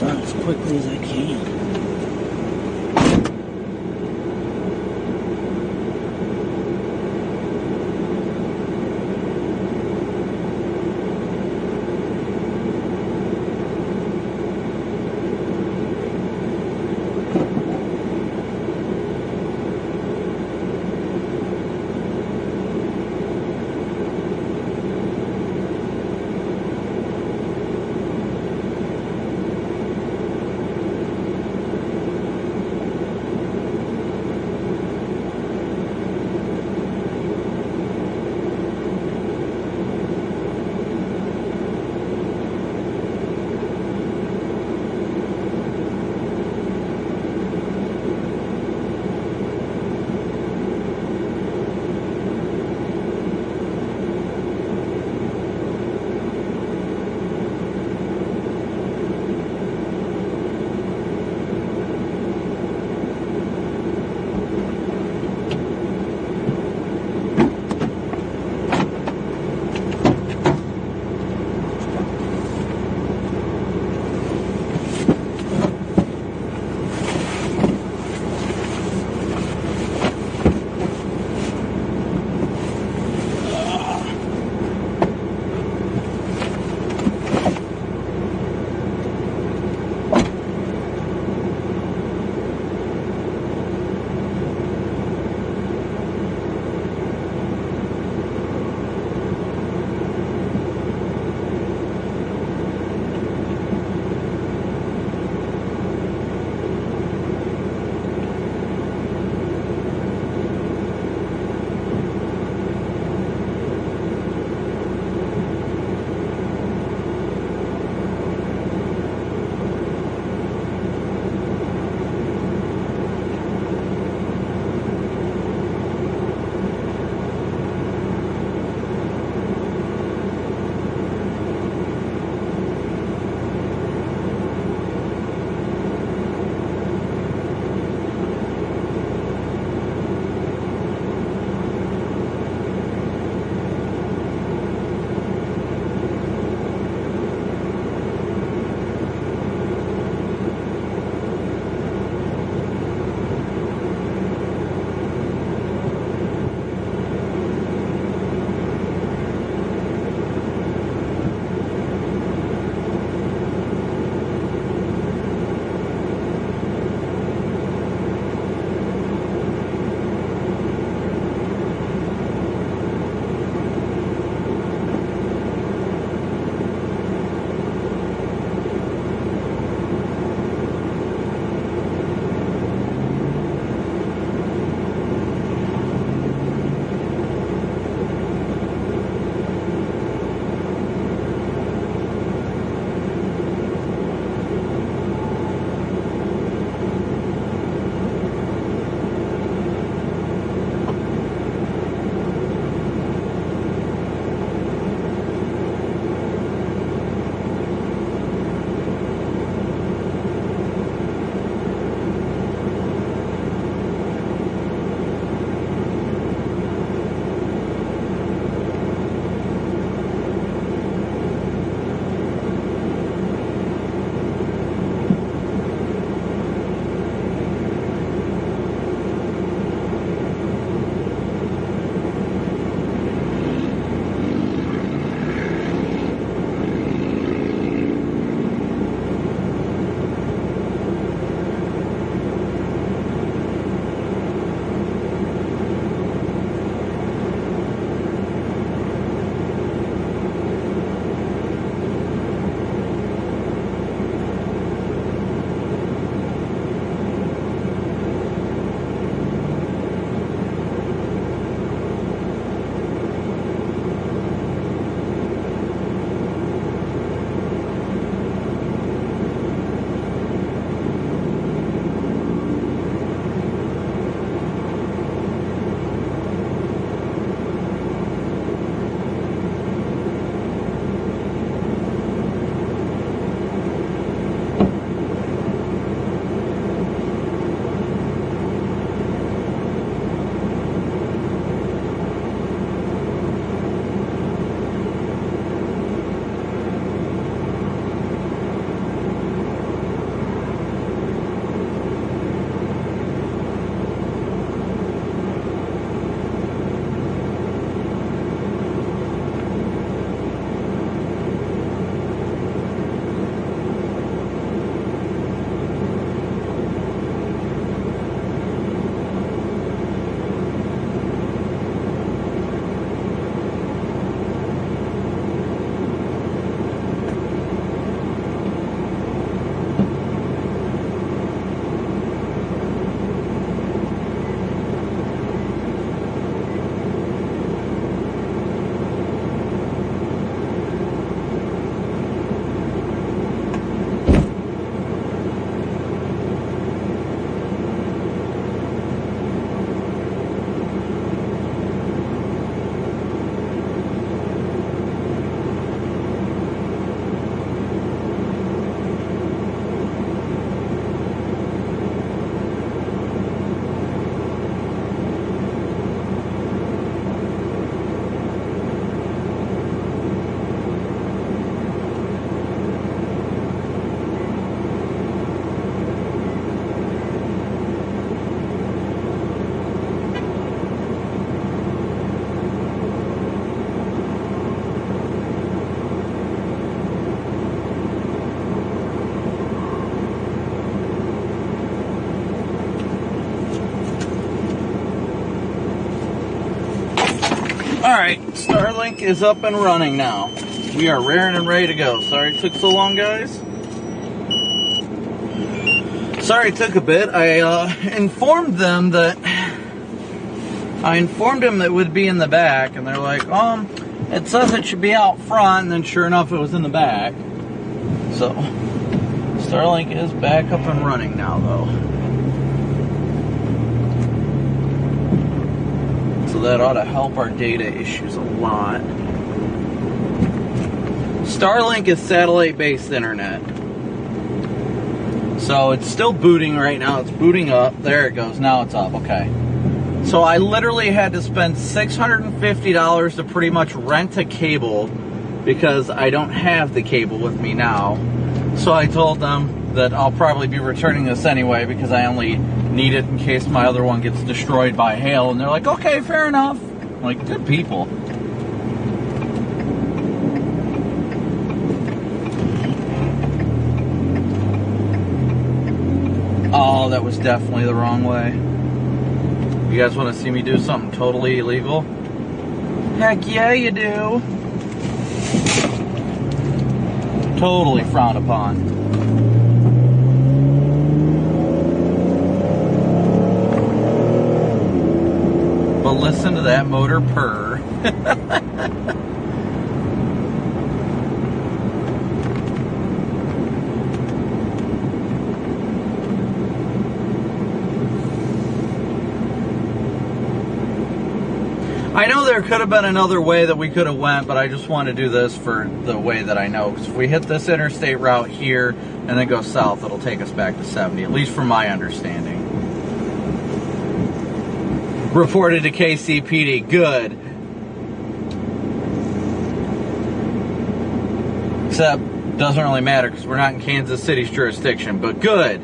As quickly as I can. Alright, Starlink is up and running now. We are raring and ready to go. Sorry it took so long, guys. Sorry it took a bit. I informed them that it would be in the back, and they're like, it says it should be out front, and then sure enough it was in the back. So Starlink is back up and running now, though. So that ought to help our data issues a lot. Starlink is satellite-based internet. So it's still booting right now. It's booting up. There it goes. Now it's up. Okay. So I literally had to spend $650 to pretty much rent a cable because I don't have the cable with me now. So I told them that I'll probably be returning this anyway because I only need it in case my other one gets destroyed by hail. And they're like, okay, fair enough. I'm like, good people. Oh, that was definitely the wrong way. You guys want to see me do something totally illegal? Heck yeah, you do. Totally frowned upon. But listen to that motor purr. I know there could have been another way that we could have went, but I just want to do this for the way that I know. Because if we hit this interstate route here and then go south, it'll take us back to 70, at least from my understanding. Reported to KCPD. Good. Except, doesn't really matter because we're not in Kansas City's jurisdiction, but good.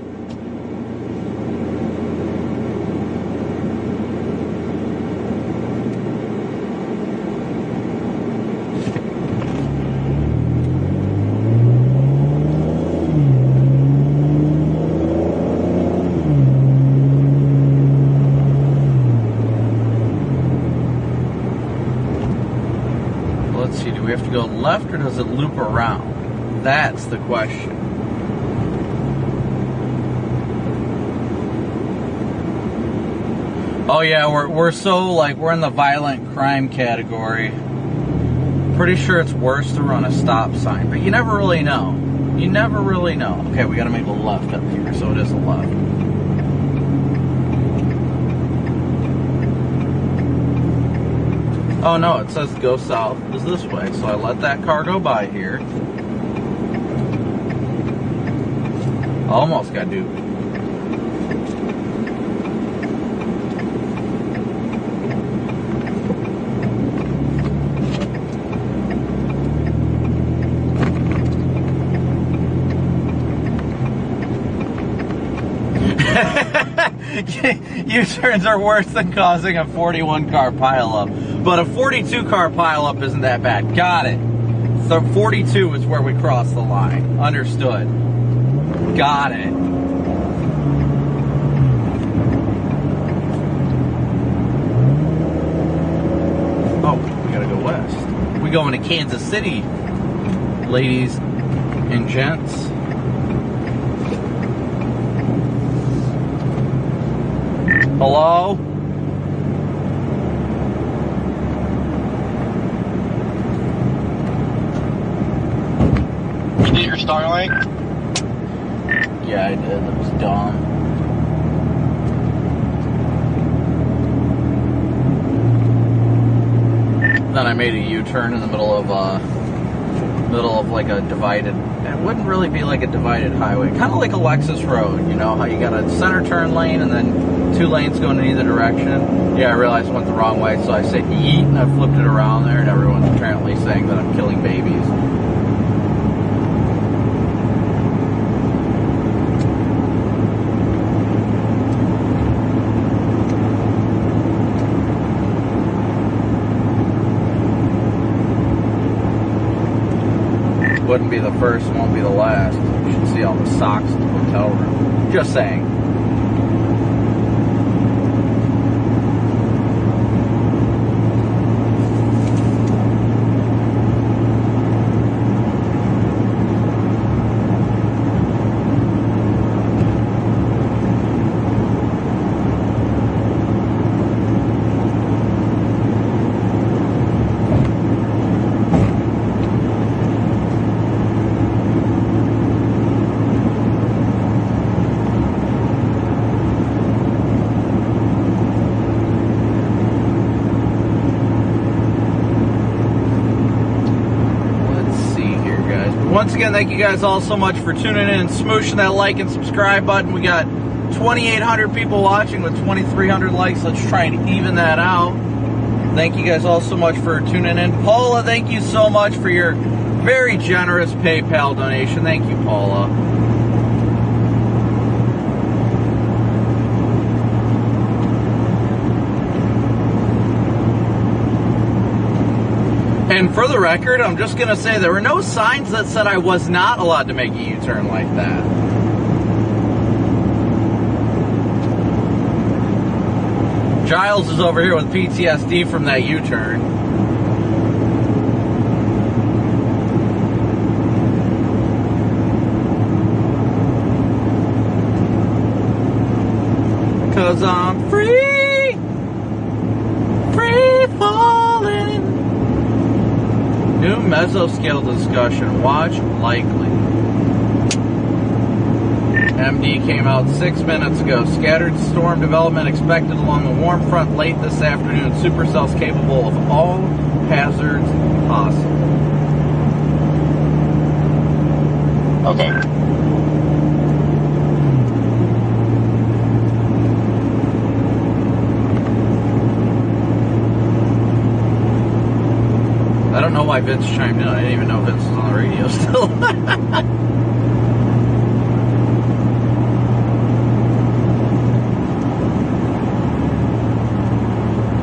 Do we have to go left or does it loop around? That's the question. Oh yeah, we're so like we're in the violent crime category. Pretty sure it's worse to run a stop sign, but you never really know. You never really know. Okay, we gotta make a left up here, so it is a left. Oh no, it says go south is this way, so I let that car go by here. Almost got duped. U-turns are worse than causing a 41 car pileup. But a 42 car pileup isn't that bad. Got it. So 42 is where we cross the line. Understood. Got it. Oh, we gotta go west. We going to Kansas City, ladies and gents. Hello? You did your Starlink? Yeah, I did. That was dumb. Then I made a U-turn in the middle of like a divided. It wouldn't really be like a divided highway. Kind of like a Lexus road. You know how you got a center turn lane and then 2 lanes going in either direction. Yeah, I realized I went the wrong way, so I said yeet, and I flipped it around there, and everyone's apparently saying that I'm killing babies. Wouldn't be the first, won't be the last. You should see all the socks in the hotel room. Just saying. Once again, thank you guys all so much for tuning in and smooshing that like and subscribe button. We got 2,800 people watching with 2,300 likes. Let's try and even that out. Thank you guys all so much for tuning in. Paula, thank you so much for your very generous PayPal donation. Thank you, Paula. And for the record, I'm just going to say there were no signs that said I was not allowed to make a U-turn like that. Giles is over here with PTSD from that U-turn. Cause I'm free falling. New mesoscale discussion. Watch likely. MD came out 6 minutes ago. Scattered storm development expected along the warm front late this afternoon. Supercells capable of all hazards possible. Okay. I don't know why Vince chimed in. I didn't even know Vince was on the radio still.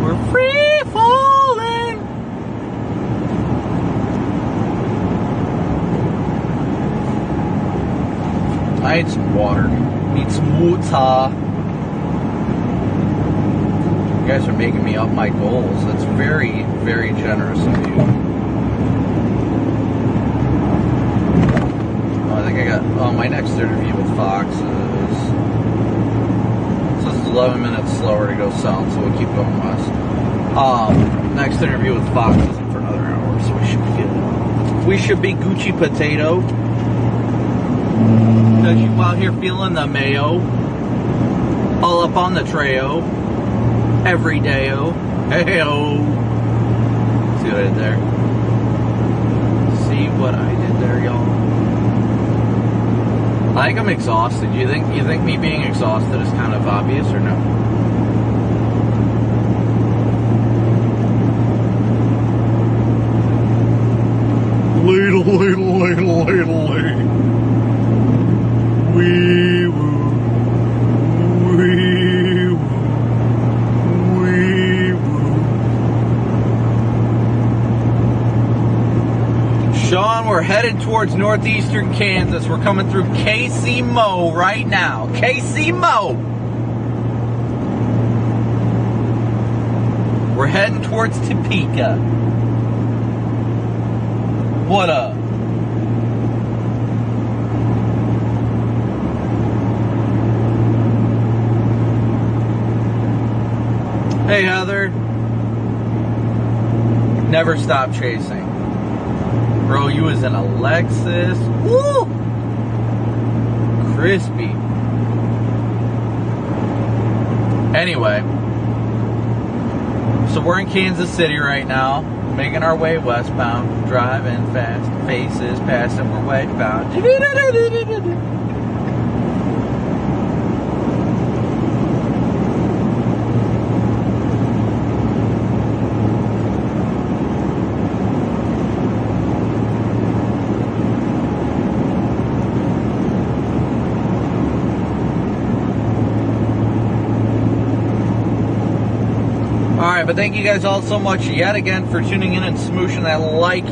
We're free falling. I need some water. Need some water. You guys are making me up my goals. That's very, very generous of you. Oh, I think I got, my next interview with Fox is, so this is 11 minutes slower to go south, so we'll keep going west. Next interview with Fox isn't for another hour, so we should be good. We should be Gucci potato. Because you out here feeling the mayo. All up on the trayo. Every day-o. Hey-o. See what I did there? See what I did there, y'all? I think I'm exhausted. You think me being exhausted is kind of obvious or no? Ladle, ladle, ladle, ladle, ladle. Wee woo. Wee woo. Wee woo. Sean, we're headed towards northeastern Kansas. We're coming through KC Mo right now. KC Mo. We're heading towards Topeka. What up? Hey, Heather. Never stop chasing. Bro, you was in a Lexus. Woo! Crispy. Anyway. So we're in Kansas City right now. Making our way westbound. Driving fast. Faces past and we're westbound. Alright, but thank you guys all so much yet again for tuning in and smooshing that like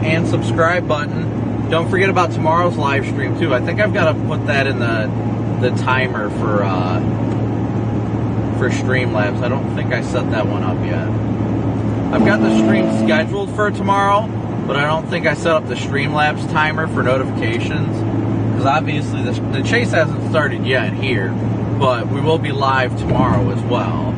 and subscribe button. Don't forget about tomorrow's live stream too. I think I've got to put that in the timer for Streamlabs. I don't think I set that one up yet. I've got the stream scheduled for tomorrow, but I don't think I set up the Streamlabs timer for notifications. Because obviously the chase hasn't started yet here, but we will be live tomorrow as well.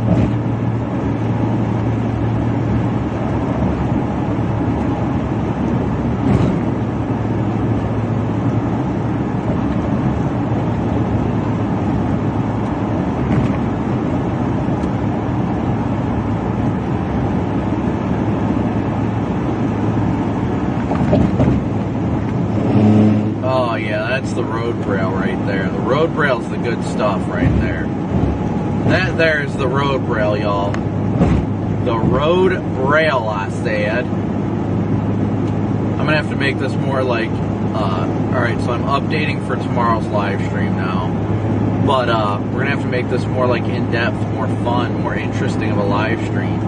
Oh yeah, that's the road braille right there. The road braille's the good stuff right there. That there's the road braille, y'all. The road braille, I said. I'm gonna have to make this more like, alright, so I'm updating for tomorrow's live stream now. But we're gonna have to make this more like in-depth, more fun, more interesting of a live stream.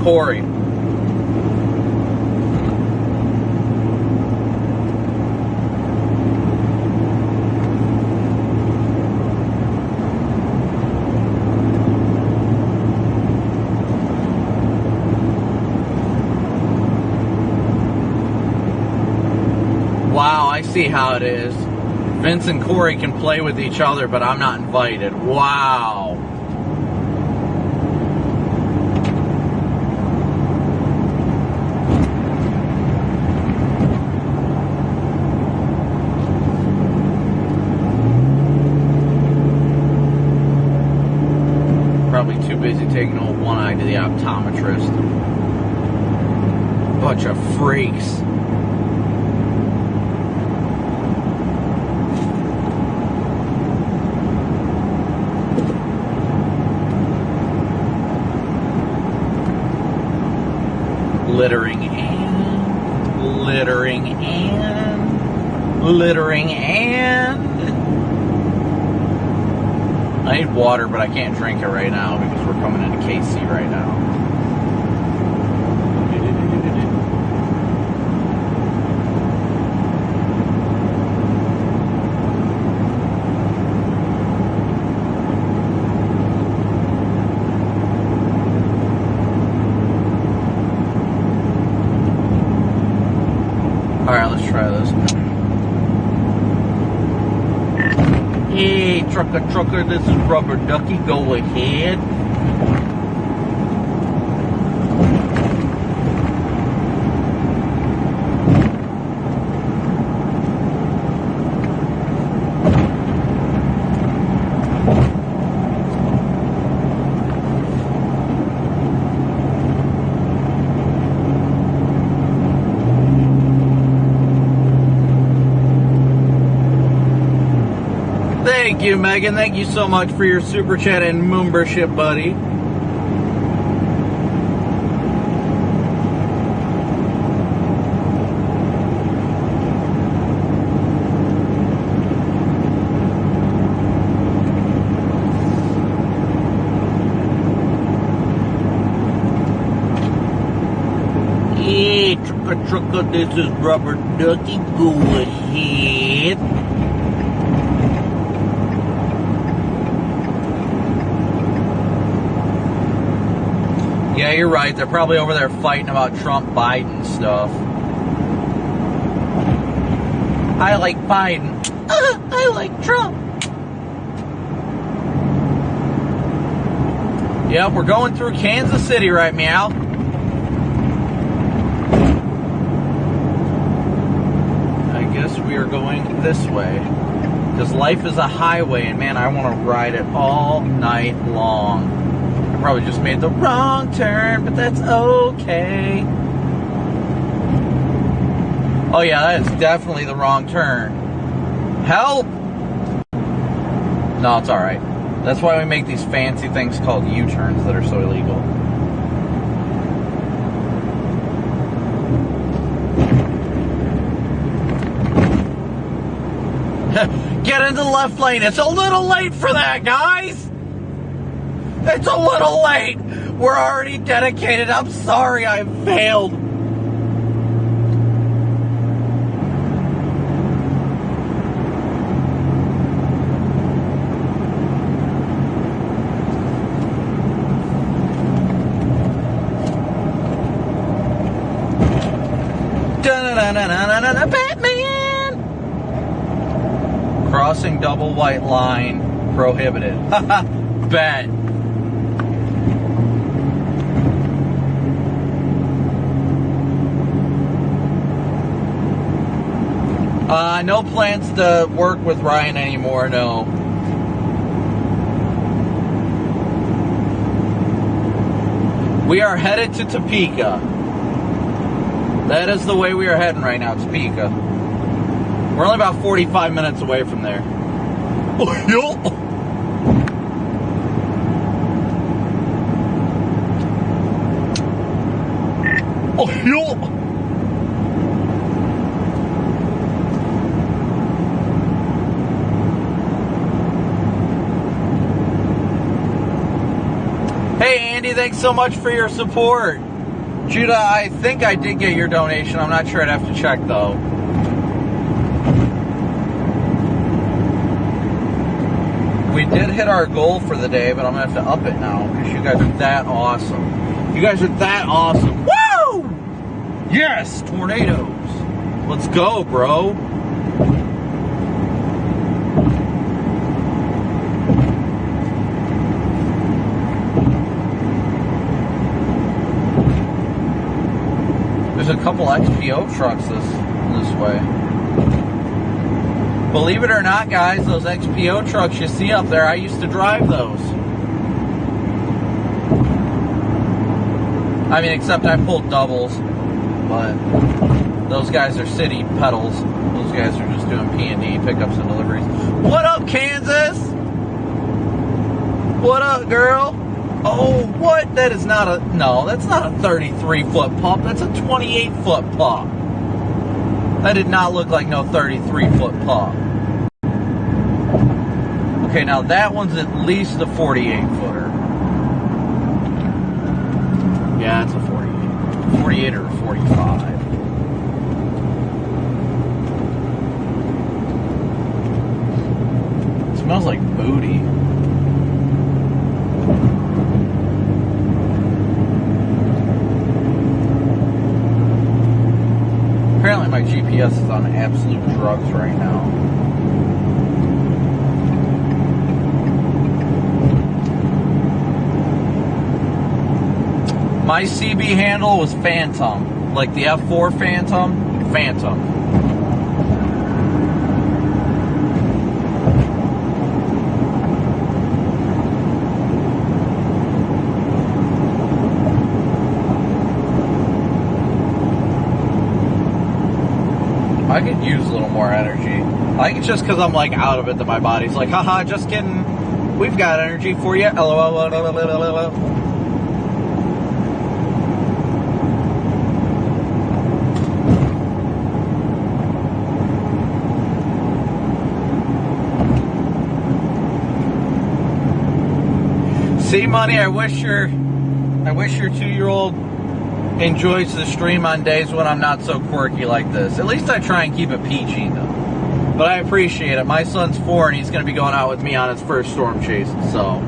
Corey. Wow, I see how it is. Vince and Corey can play with each other, but I'm not invited. Wow. Probably too busy taking old one eye to the optometrist. Bunch of freaks. Littering and littering and littering and I need water, but I can't drink it right now because we're coming into KC right now. Alright, let's try this. Hey, trucker, this is Rubber Ducky, go ahead. Thank you, Megan. Thank you so much for your super chat and membership, buddy. Hey, trucker, this is Rubber Ducky. Go ahead. Yeah, you're right. They're probably over there fighting about Trump-Biden stuff. I like Biden. I like Trump. Yep, we're going through Kansas City right meow. I guess we are going this way. Because life is a highway, and man, I want to ride it all night long. Probably just made the wrong turn, but that's okay. Oh yeah, that is definitely the wrong turn. Help! No, it's alright. That's why we make these fancy things called U-turns that are so illegal. Get into the left lane. It's a little late for that, guys! It's a little late. We're already dedicated. I'm sorry I failed. Batman! Crossing double white line prohibited. Haha, bet. No plans to work with Ryan anymore, no. We are headed to Topeka. That is the way we are heading right now, Topeka. We're only about 45 minutes away from there. Oh, yo. Oh, yo. Hey, Andy, thanks so much for your support. Judah, I think I did get your donation. I'm not sure. I'd have to check, though. We did hit our goal for the day, but I'm going to have to up it now because you guys are that awesome. You guys are that awesome. Woo! Yes, tornadoes. Let's go, bro. There's a couple XPO trucks this way. Believe it or not, guys, those XPO trucks you see up there, I used to drive those. I mean, except I pulled doubles, but those guys are city pedals. Those guys are just doing P&D, pickups and deliveries. What up, Kansas? What up, girl? Oh, what? That is not a... No, that's not a 33-foot pump. That's a 28-foot pump. That did not look like no 33-foot pump. Okay, now that one's at least a 48-footer. Yeah, it's a 48. 48 or a 45. It smells like booty. Apparently my GPS is on absolute drugs right now. My CB handle was Phantom. Like the F4 Phantom. Phantom. I could use a little more energy. I think it's just because I'm like out of it that my body's like, haha, just kidding. We've got energy for you. LOL. See, Money, I wish your 2-year-old enjoys the stream on days when I'm not so quirky like this. At least I try and keep it PG, though. But I appreciate it. My son's 4, and he's going to be going out with me on his first storm chase, so...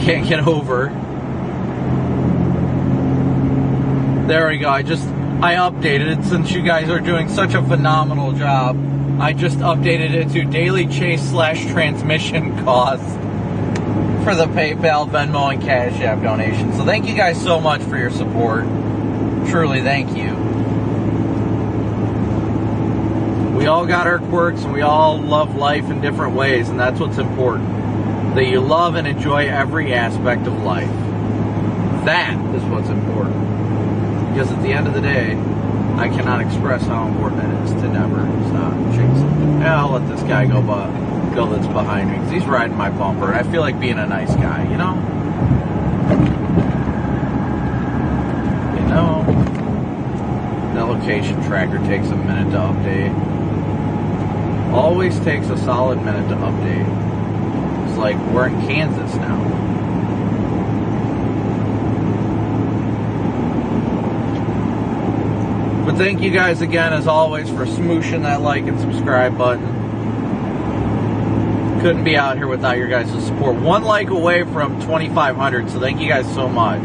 Can't get over. There we go. I updated it since you guys are doing such a phenomenal job. I just updated it to daily chase / transmission cost for the PayPal, Venmo, and Cash App donation. So thank you guys so much for your support. Truly, thank you. We all got our quirks and we all love life in different ways, and that's what's important. That you love and enjoy every aspect of life. That is what's important. Because at the end of the day, I cannot express how important it is to never stop chasing. Yeah, I'll let this guy go that's behind me, because he's riding my bumper. I feel like being a nice guy, you know? You know? That location tracker takes a minute to update. Always takes a solid minute to update. It's like we're in Kansas now. But Thank you guys again, as always, for smooshing that like and subscribe button. Couldn't be out here without your guys' support. One like away from 2,500, so thank you guys so much.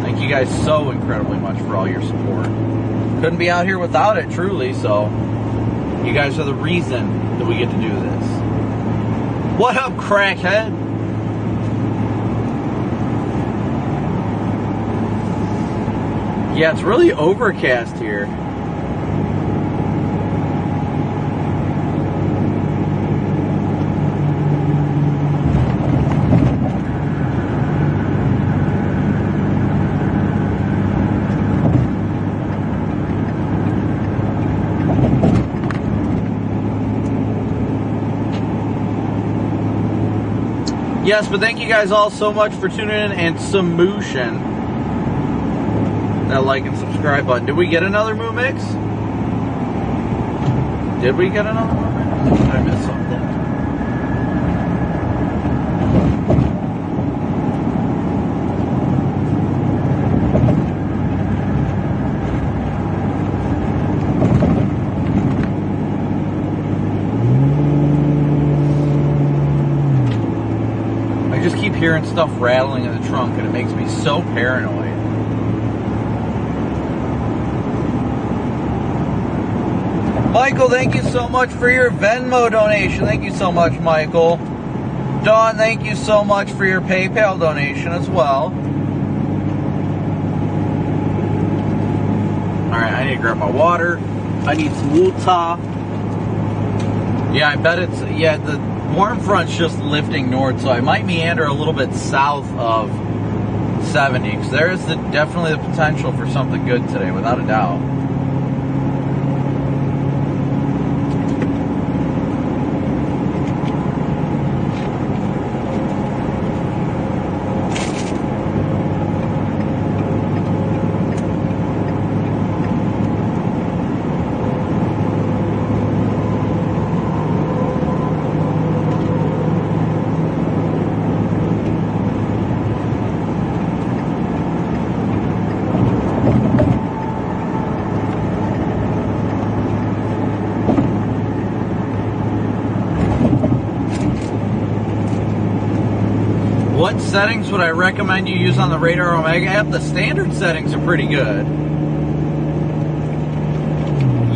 Thank you guys so incredibly much for all your support. Couldn't be out here without it, truly, so you guys are the reason that we get to do this. What up, crackhead? Yeah, it's really overcast here. Yes, but thank you guys all so much for tuning in and smooshing that like and subscribe button. Did we get another Moo Mix? Did we get another Moo Mix? Did I miss something? Keep hearing stuff rattling in the trunk, and it makes me so paranoid. Michael, thank you so much for your Venmo donation. Thank you so much, Michael. Dawn, thank you so much for your PayPal donation as well. Alright, I need to grab my water. I need some water. Yeah, I bet it's, yeah, the warm front's just lifting north, so I might meander a little bit south of 70, because there is definitely the potential for something good today, without a doubt. What settings would I recommend you use on the Radar Omega app? The standard settings are pretty good.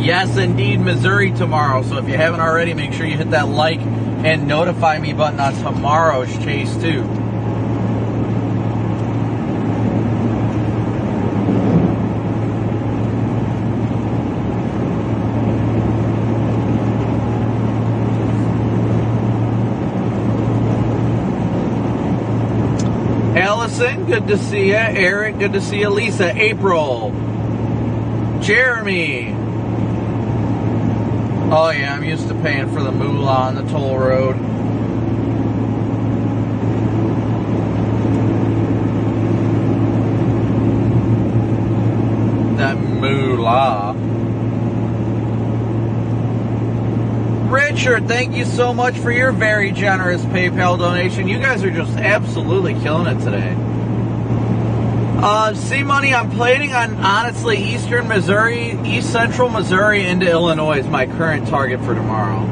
Yes, indeed, Missouri tomorrow. So if you haven't already, make sure you hit that like and notify me button on tomorrow's chase too. Allison, good to see you. Eric, good to see you. Lisa, April, Jeremy. Oh yeah, I'm used to paying for the moolah on the toll road. That moolah. Richard, thank you so much for your very generous PayPal donation. You guys are just absolutely killing it today. C-Money, I'm planning on, honestly, eastern Missouri, east central Missouri into Illinois is my current target for tomorrow.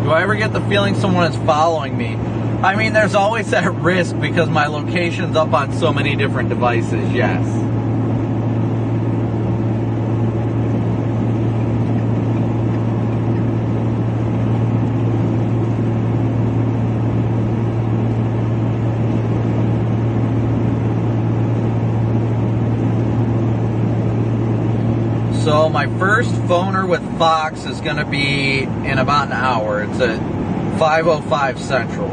Do I ever get the feeling someone is following me? I mean, there's always that risk because my location's up on so many different devices, yes. So my first phoner with Fox is going to be in about an hour. It's at 5:05 Central.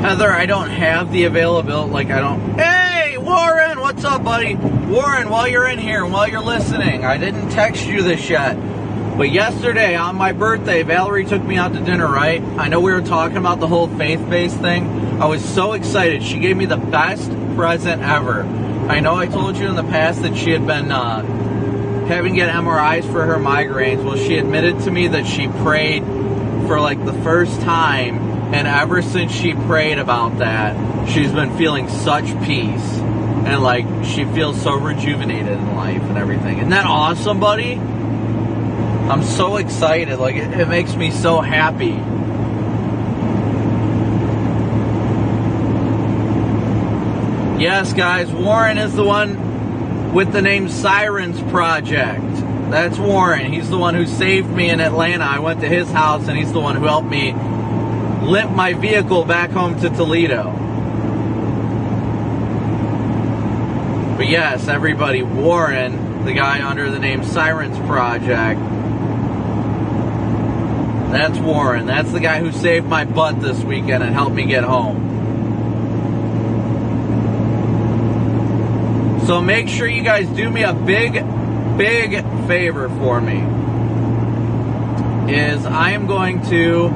Heather, I don't have the availability, like I don't... Hey, Warren, what's up, buddy? Warren, while you're in here, while you're listening, I didn't text you this yet, but yesterday on my birthday, Valerie took me out to dinner, right? I know we were talking about the whole faith-based thing. I was so excited. She gave me the best present ever. I know I told you in the past that she had been having to get MRIs for her migraines. Well, she admitted to me that she prayed for like the first time, and ever since she prayed about that, she's been feeling such peace, and like she feels so rejuvenated in life and everything. Isn't that awesome, buddy? I'm so excited. Like it makes me so happy. Yes, guys, Warren is the one with the name Sirens Project. That's Warren. He's the one who saved me in Atlanta. I went to his house, and he's the one who helped me limp my vehicle back home to Toledo. But yes, everybody, Warren, the guy under the name Sirens Project, that's Warren. That's the guy who saved my butt this weekend and helped me get home. So make sure you guys do me a big favor for me. Is I am going to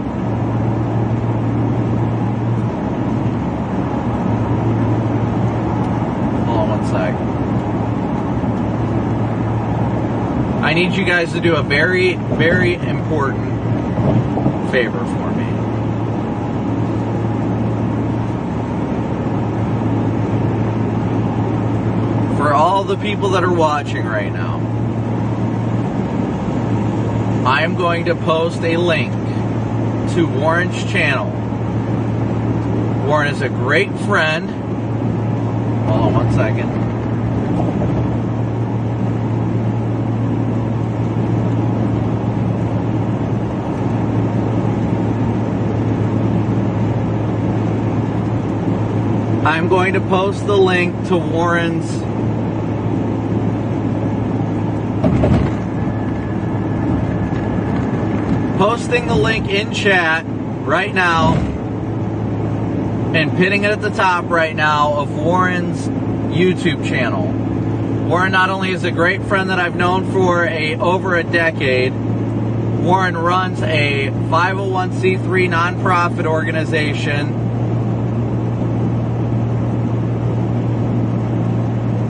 hold on one sec. I need you guys to do a very important favor for me. For all the people that are watching right now, I am going to post a link to Warren's channel. Warren is a great friend. Hold on one second. I'm going to post the link to Warren's posting the link in chat right now and pinning it at the top right now of Warren's YouTube channel. Warren not only is a great friend that I've known for over a decade, Warren runs a 501c3 nonprofit organization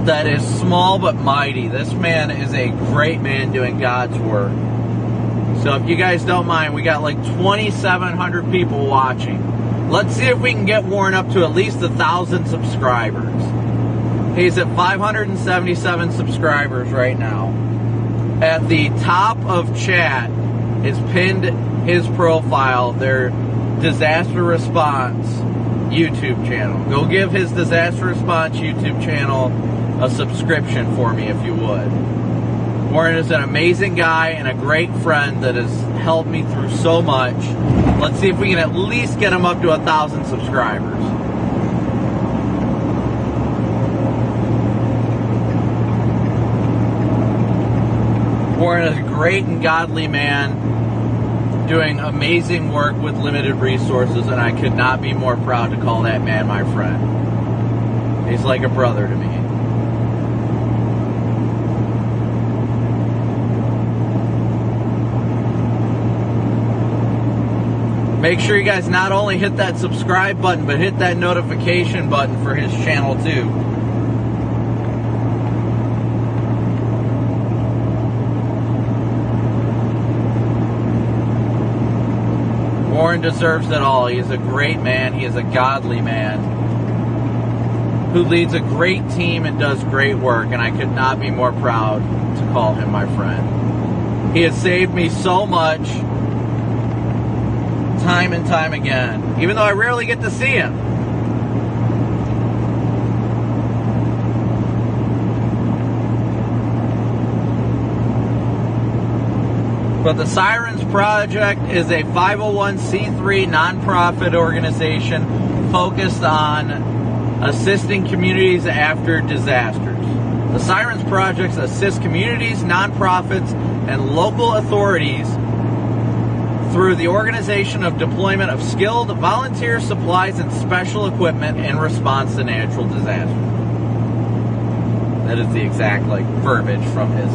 that is small but mighty. This man is a great man doing God's work. So if you guys don't mind, we got like 2,700 people watching. Let's see if we can get Warren up to at least 1,000 subscribers. He's at 577 subscribers right now. At the top of chat is pinned his profile, their disaster response YouTube channel. Go give his disaster response YouTube channel a subscription for me if you would. Warren is an amazing guy and a great friend that has helped me through so much. Let's see if we can at least get him up to 1,000 subscribers. Warren is a great and godly man doing amazing work with limited resources, and I could not be more proud to call that man my friend. He's like a brother to me. Make sure you guys not only hit that subscribe button, but hit that notification button for his channel too. Warren deserves it all. He is a great man. He is a godly man who leads a great team and does great work, and I could not be more proud to call him my friend. He has saved me so much, time and time again, even though I rarely get to see him. But the Sirens Project is a 501c3 nonprofit organization focused on assisting communities after disasters. The Sirens Project assists communities, nonprofits, and local authorities through the organization of deployment of skilled volunteer supplies and special equipment in response to natural disasters. That is the exact verbiage from his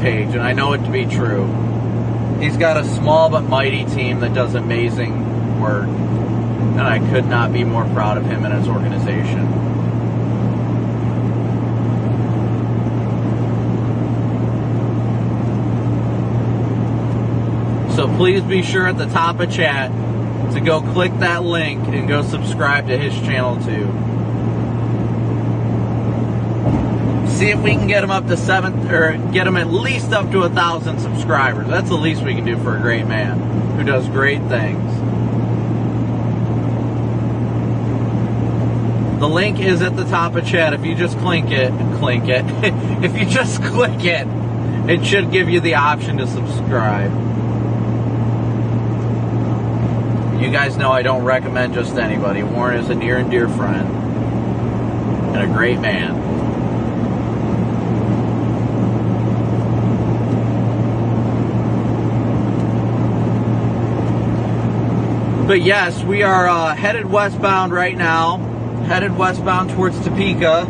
page, and I know it to be true. He's got a small but mighty team that does amazing work, and I could not be more proud of him and his organization. So please be sure at the top of chat to go click that link and go subscribe to his channel too. See if we can get him up to get him at least up to 1,000 subscribers. That's the least we can do for a great man who does great things. The link is at the top of chat. If you just if you just click it, it should give you the option to subscribe. You guys know I don't recommend just anybody. Warren is a near and dear friend and a great man. But yes, we are headed westbound right now. Headed westbound towards Topeka.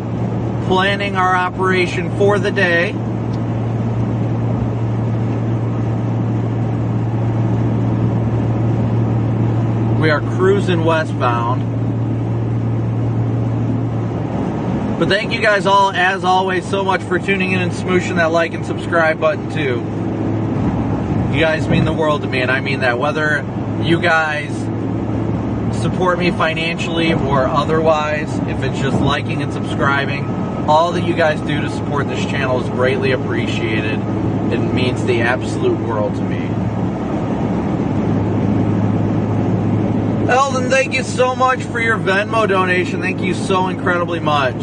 Planning our operation for the day. We are cruising westbound. But thank you guys all, as always, so much for tuning in and smooshing that like and subscribe button too. You guys mean the world to me, and I mean that. Whether you guys support me financially or otherwise, if it's just liking and subscribing, all that you guys do to support this channel is greatly appreciated. It means the absolute world to me. Eldon, thank you so much for your Venmo donation. Thank you so incredibly much.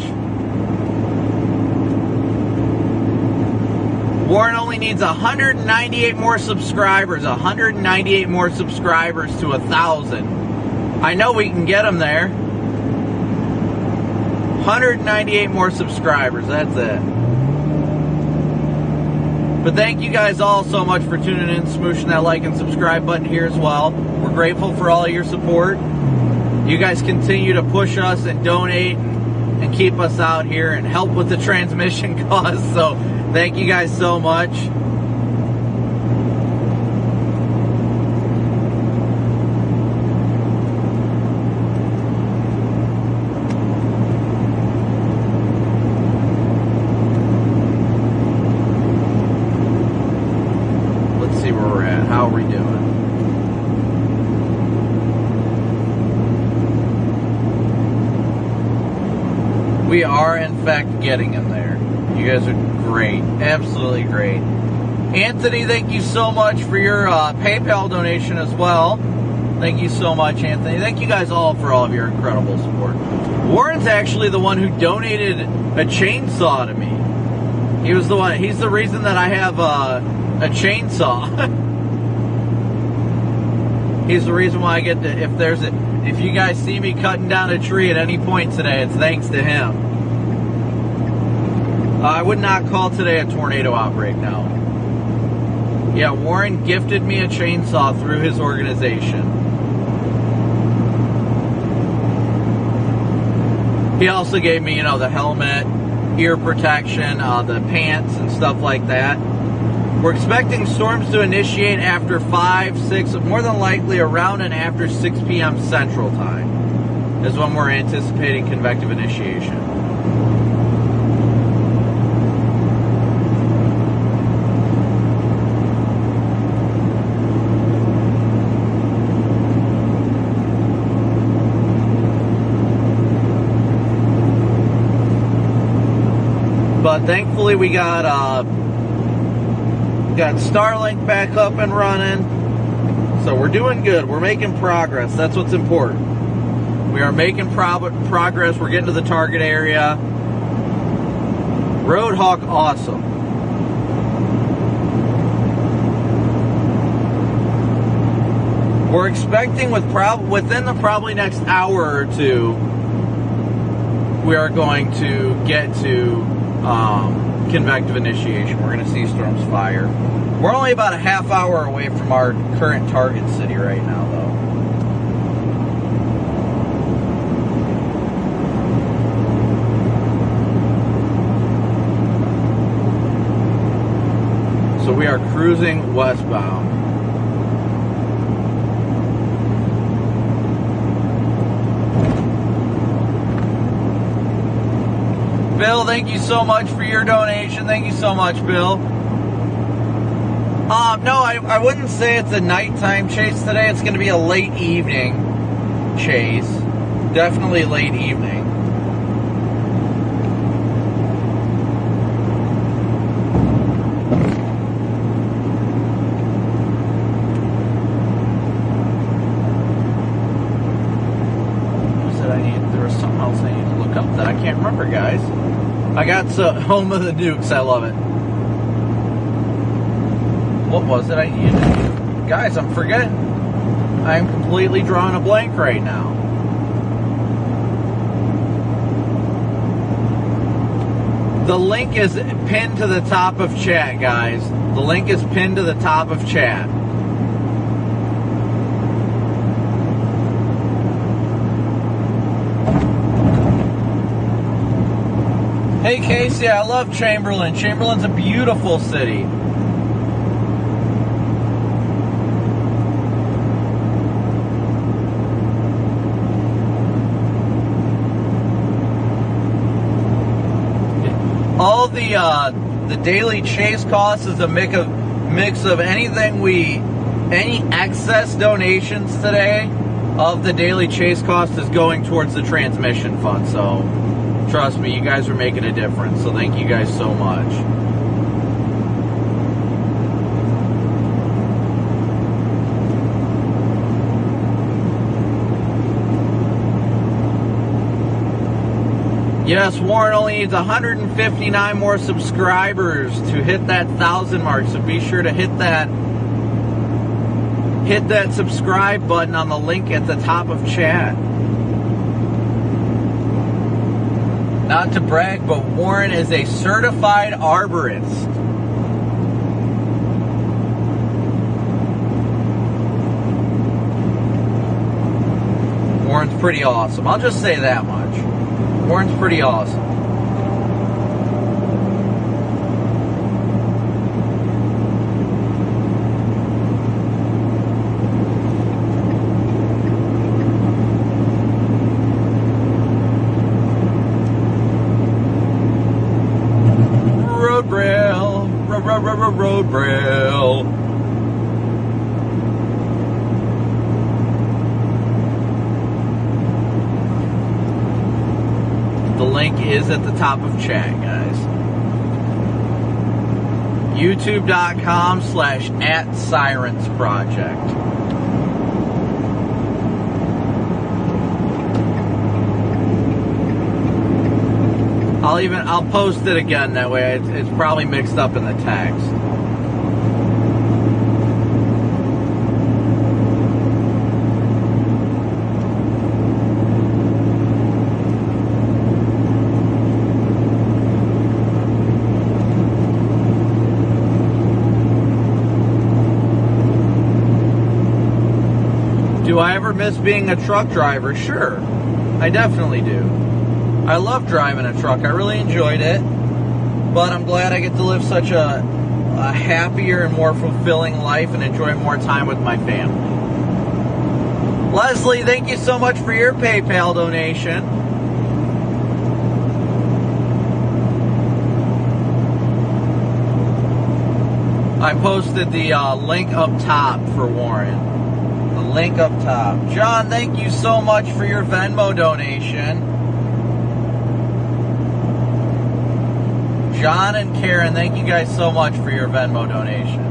Warren only needs 198 more subscribers. 198 more subscribers to 1,000. I know we can get them there. 198 more subscribers. That's it. But thank you guys all so much for tuning in, smooshing that like and subscribe button here as well. We're grateful for all your support. You guys continue to push us and donate and keep us out here and help with the transmission costs. So thank you guys so much. We are, in fact, getting in there. You guys are great. Absolutely great. Anthony, thank you so much for your PayPal donation as well. Thank you so much, Anthony. Thank you guys all for all of your incredible support. Warren's actually the one who donated a chainsaw to me. He was the one. He's the reason that I have a chainsaw. He's the reason why I get to, if you guys see me cutting down a tree at any point today, it's thanks to him. I would not call today a tornado outbreak, no. Yeah, Warren gifted me a chainsaw through his organization. He also gave me, the helmet, ear protection, the pants and stuff like that. We're expecting storms to initiate after 5, 6, more than likely around and after 6 p.m. Central Time is when we're anticipating convective initiation. But thankfully we got Starlink back up and running, so we're doing good. We're making progress. That's what's important. We are making progress. We're getting to the target area. Roadhawk, awesome. We're expecting within the probably next hour or two, we are going to get to convective initiation. We're going to see storms fire. We're only about a half hour away from our current target city right now, though. So we are cruising westbound. Bill, thank you so much for your donation. Thank you so much, Bill. No, I wouldn't say it's a nighttime chase today. It's going to be a late evening chase. Definitely late evening. There was something else I need to look up that I can't remember, guys. I got Home of the Dukes. I love it. What was it I needed to do? Guys, I'm forgetting. I'm completely drawing a blank right now. The link is pinned to the top of chat, guys. The link is pinned to the top of chat. Hey, Casey, I love Chamberlain. Chamberlain's a beautiful city. All the daily chase cost is a mix of any excess donations today of the daily chase cost is going towards the transmission fund. So trust me, you guys are making a difference. So thank you guys so much. Yes, Warren only needs 159 more subscribers to hit that 1,000 mark. So be sure to hit that subscribe button on the link at the top of chat. Not to brag, but Warren is a certified arborist. Warren's pretty awesome. I'll just say that much. Warren's pretty awesome. Road rail, road rail. The link is at the top of chat, guys. YouTube.com/@SirensProject. I'll post it again that way. It's probably mixed up in the text. Do I ever miss being a truck driver? Sure, I definitely do. I love driving a truck. I really enjoyed it, but I'm glad I get to live such a happier and more fulfilling life and enjoy more time with my family. Leslie, thank you so much for your PayPal donation. I posted the link up top for Warren. The link up top. John, thank you so much for your Venmo donation. John and Karen, thank you guys so much for your Venmo donation.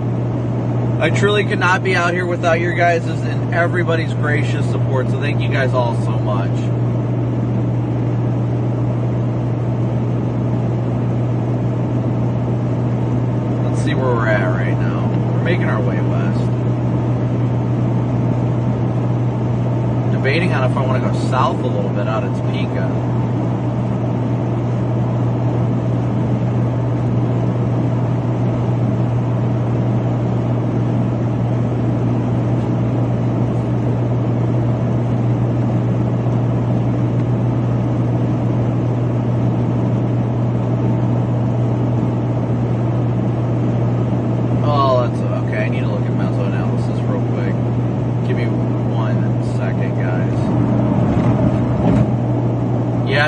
I truly could not be out here without your guys' and everybody's gracious support, so thank you guys all so much. Let's see where we're at right now. We're making our way west. Debating on if I want to go south a little bit out of Topeka.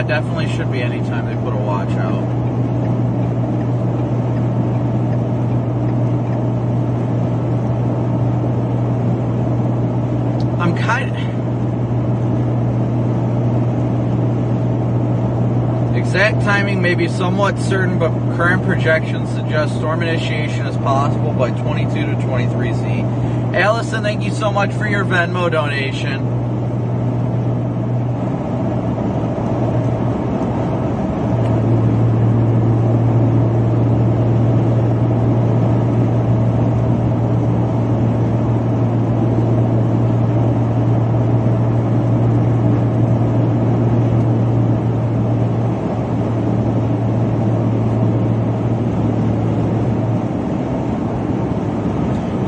Definitely should be anytime they put a watch out. Exact timing may be somewhat certain, but current projections suggest storm initiation is possible by 22 to 23Z. Allison, thank you so much for your Venmo donation.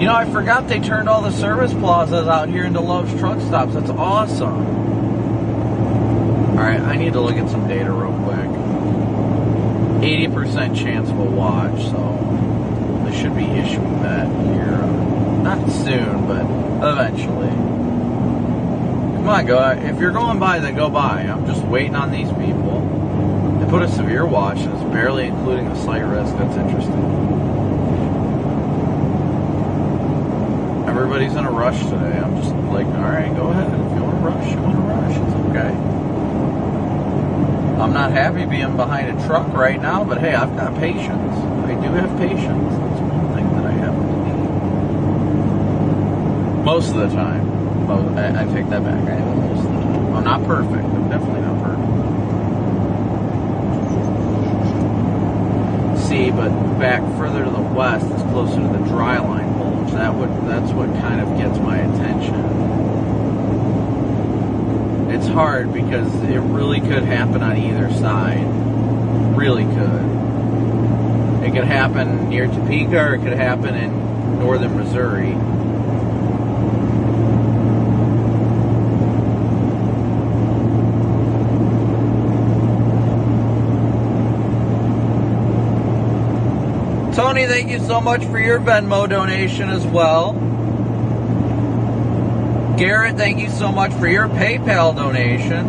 You know, I forgot they turned all the service plazas out here into Love's Truck Stops. That's awesome. Alright, I need to look at some data real quick. 80% chance we'll watch, so they should be issuing that here. Not soon, but eventually. Come on, go. If you're going by, then go by. I'm just waiting on these people. They put a severe watch, and it's barely including a slight risk. That's interesting. Everybody's in a rush today. I'm just like, alright, go ahead. If you want to rush, you want to rush. It's okay. I'm not happy being behind a truck right now, but hey, I've got patience. I do have patience. That's one thing that I happen to need. Most of the time. I take that back. I am most of the time. I'm not perfect. I'm definitely not perfect. See, but back further to the west, it's closer to the dry line. That's what kind of gets my attention. It's hard because it really could happen on either side. Really could. It could happen near Topeka, or it could happen in northern Missouri. Tony, thank you so much for your Venmo donation as well. Garrett, thank you so much for your PayPal donation.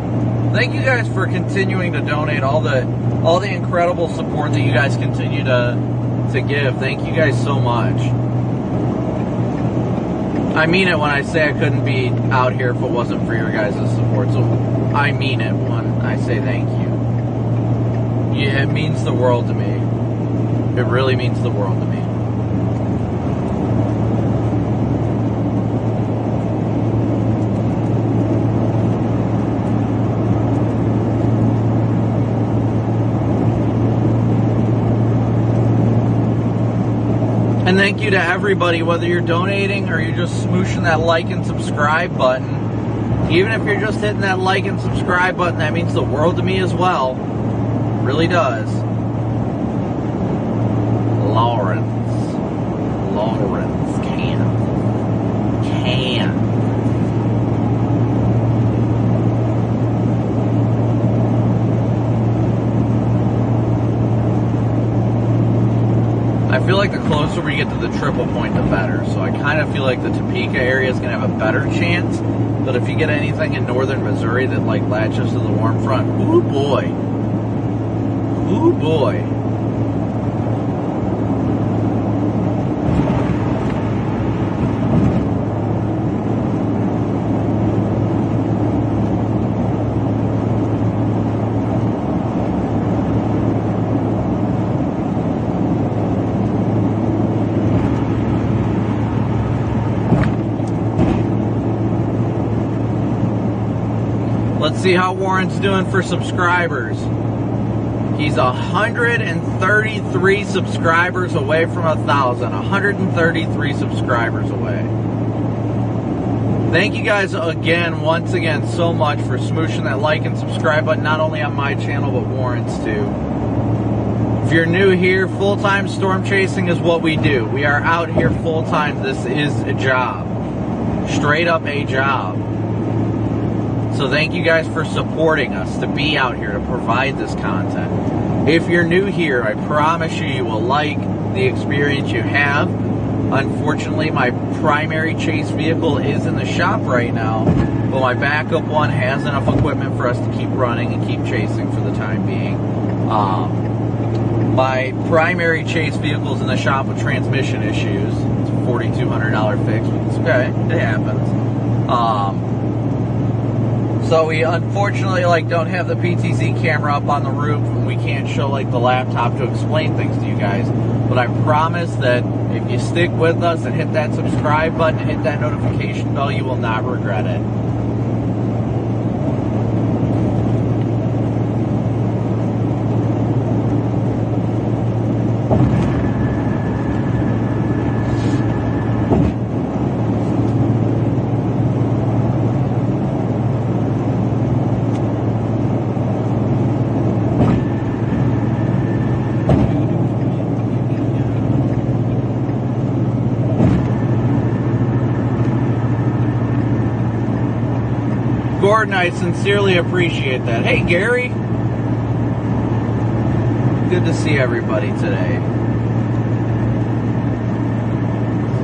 Thank you guys for continuing to donate, all the incredible support that you guys continue to give. Thank you guys so much. I mean it when I say I couldn't be out here if it wasn't for your guys' support. So I mean it when I say thank you. Yeah, it means the world to me. It really means the world to me. And thank you to everybody, whether you're donating or you're just smooshing that like and subscribe button. Even if you're just hitting that like and subscribe button, that means the world to me as well. It really does. Lawrence can. I feel like the closer we get to the triple point, the better. So I kind of feel like the Topeka area is going to have a better chance. But if you get anything in northern Missouri that like latches to the warm front, ooh boy. Ooh boy. Let's see how Warren's doing for subscribers. He's 133 subscribers away from 1,000. 133 subscribers away. Thank you guys once again, so much for smooshing that like and subscribe button, not only on my channel, but Warren's too. If you're new here, full-time storm chasing is what we do. We are out here full-time. This is a job. Straight up a job. So thank you guys for supporting us to be out here to provide this content. If you're new here, I promise you will like the experience you have. Unfortunately, my primary chase vehicle is in the shop right now, but my backup one has enough equipment for us to keep running and keep chasing for the time being. My primary chase vehicle is in the shop with transmission issues. It's a $4,200 fix, but it's okay. It happens. So we unfortunately don't have the PTZ camera up on the roof, and we can't show the laptop to explain things to you guys. But I promise that if you stick with us and hit that subscribe button, hit that notification bell, you will not regret it. Gordon, I sincerely appreciate that. Hey, Gary. Good to see everybody today.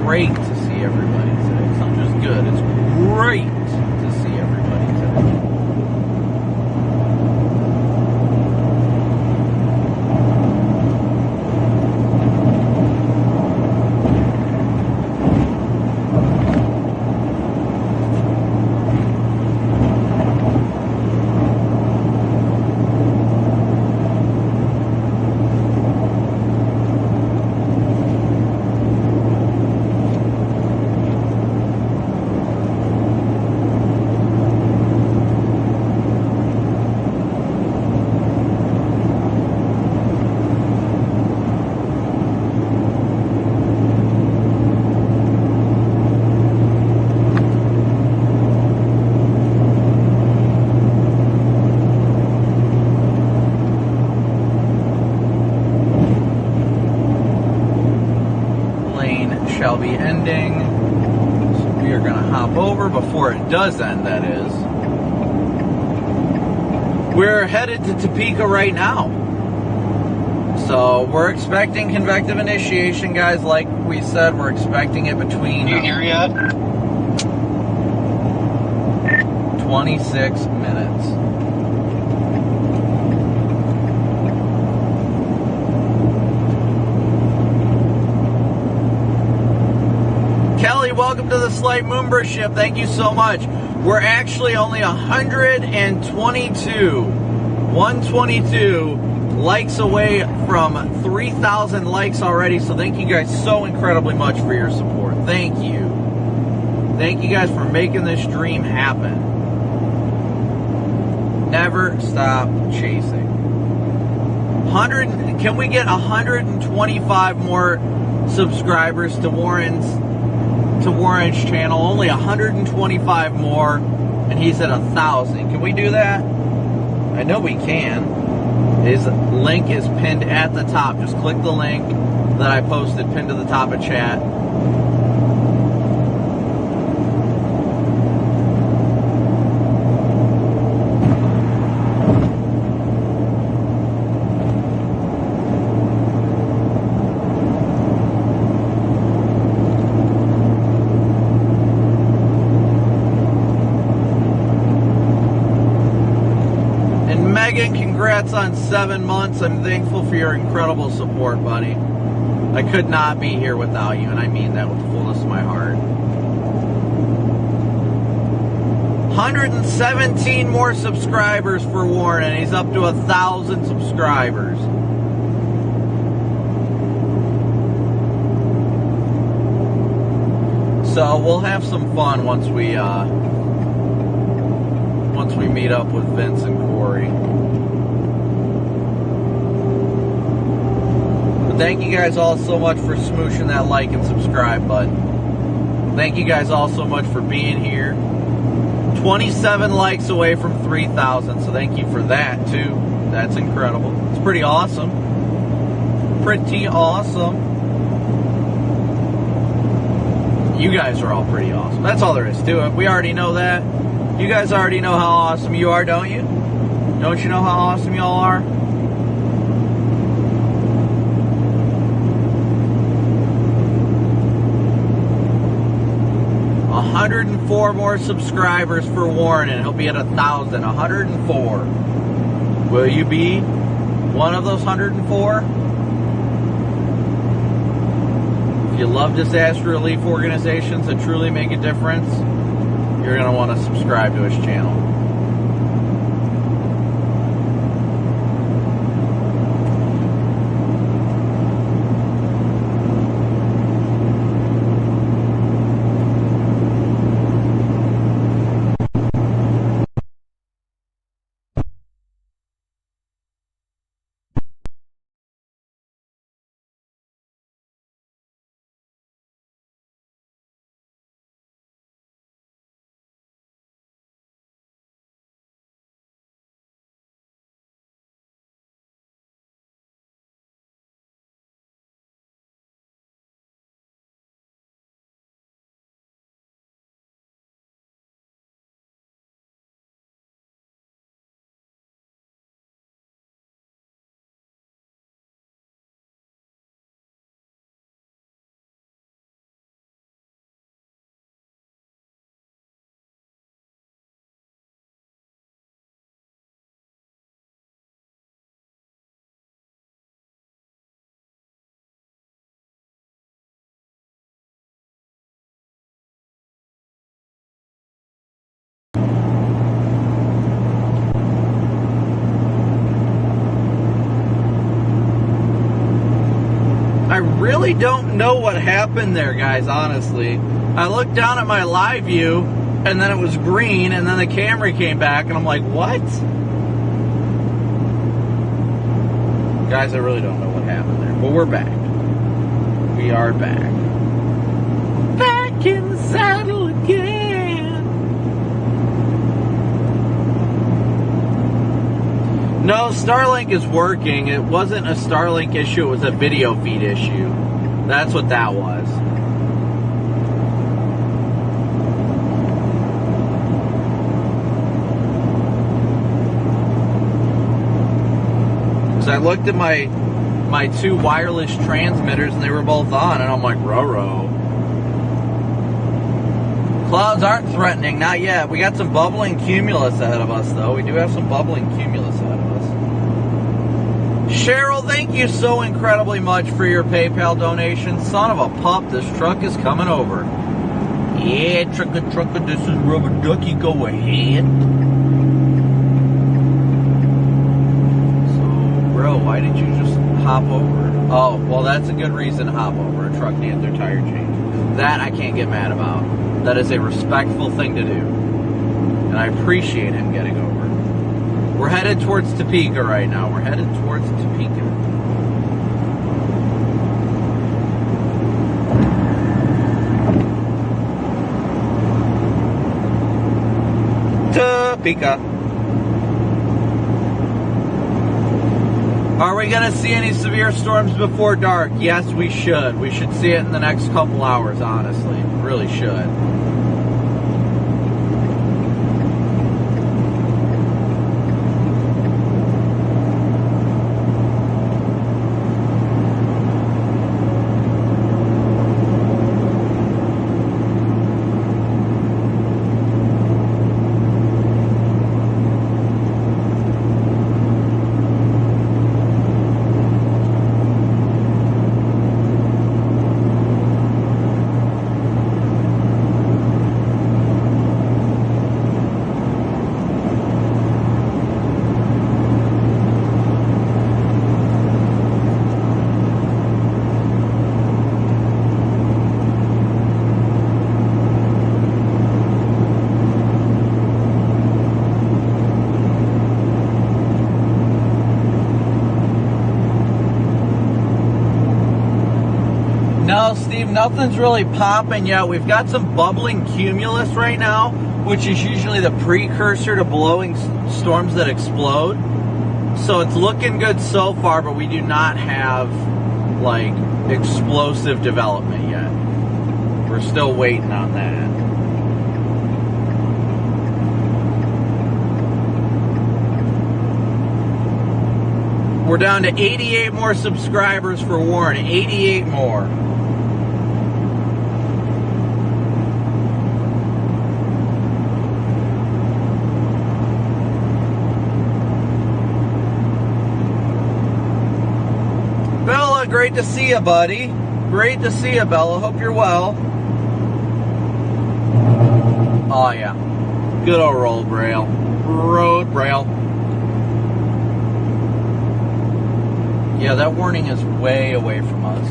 Great to see everybody today. It's not just good, it's great to see everybody today. Shall be ending. So we are going to hop over before it does end, that is. We're headed to Topeka right now. So we're expecting convective initiation, guys. Like we said, we're expecting it between... You here yet? 26 minutes. Welcome to the Slight Moonburst ship. Thank you so much. We're actually only 122 likes away from 3,000 likes already. So thank you guys so incredibly much for your support. Thank you. Thank you guys for making this dream happen. Never stop chasing. Can we get 125 more subscribers to Warren's channel? Only 125 more, and he's at 1,000. Can we do that? I know we can. His link is pinned at the top. Just click the link that I posted, pinned to the top of chat. Congrats on 7 months. I'm thankful for your incredible support, buddy. I could not be here without you, and I mean that with the fullness of my heart. 117 more subscribers for Warren, and he's up to 1,000 subscribers. So we'll have some fun once we meet up with Vince and Corey. Thank you guys all so much for smooshing that like and subscribe button. Thank you guys all so much for being here. 27 likes away from 3,000, so thank you for that too. That's incredible. It's pretty awesome. Pretty awesome. You guys are all pretty awesome. That's all there is to it. We already know that. You guys already know how awesome you are, don't you? Don't you know how awesome y'all are? 104 more subscribers for Warren, and he'll be at 1,000. 104. Will you be one of those 104? If you love disaster relief organizations that truly make a difference, you're going to want to subscribe to his channel. really don't know what happened there, guys, honestly. I looked down at my live view, and then it was green, and then the Camry came back, and I'm like, what? Guys, I really don't know what happened there, but we're back. We are back. Back in the saddle again. No, Starlink is working. It wasn't a Starlink issue, it was a video feed issue. That's what that was. Because I looked at my two wireless transmitters and they were both on, and I'm like, ruh-roh. Clouds aren't threatening, not yet. We got some bubbling cumulus ahead of us, though. We do have some bubbling cumulus ahead of us. Cheryl, thank you so incredibly much for your PayPal donation. Son of a pup, this truck is coming over. Yeah, trucker, this is Rubber Ducky, go ahead. So, bro, why did you just hop over? Oh, well, that's a good reason to hop over. A truck needs their tire change. That I can't get mad about. That is a respectful thing to do. And I appreciate him getting over. We're headed towards Topeka right now. We're headed towards Topeka. Topeka. Are we going to see any severe storms before dark? Yes, we should. We should see it in the next couple hours, honestly. Really should. No, Steve, nothing's really popping yet. We've got some bubbling cumulus right now, which is usually the precursor to blowing storms that explode. So it's looking good so far, but we do not have, like, explosive development yet. We're still waiting on that. We're down to 88 more subscribers for Warren. 88 more. Bella, great to see you, buddy. Great to see you, Bella. Hope you're well. Oh, yeah. Good old road rail. Road rail. Yeah, that warning is way away from us.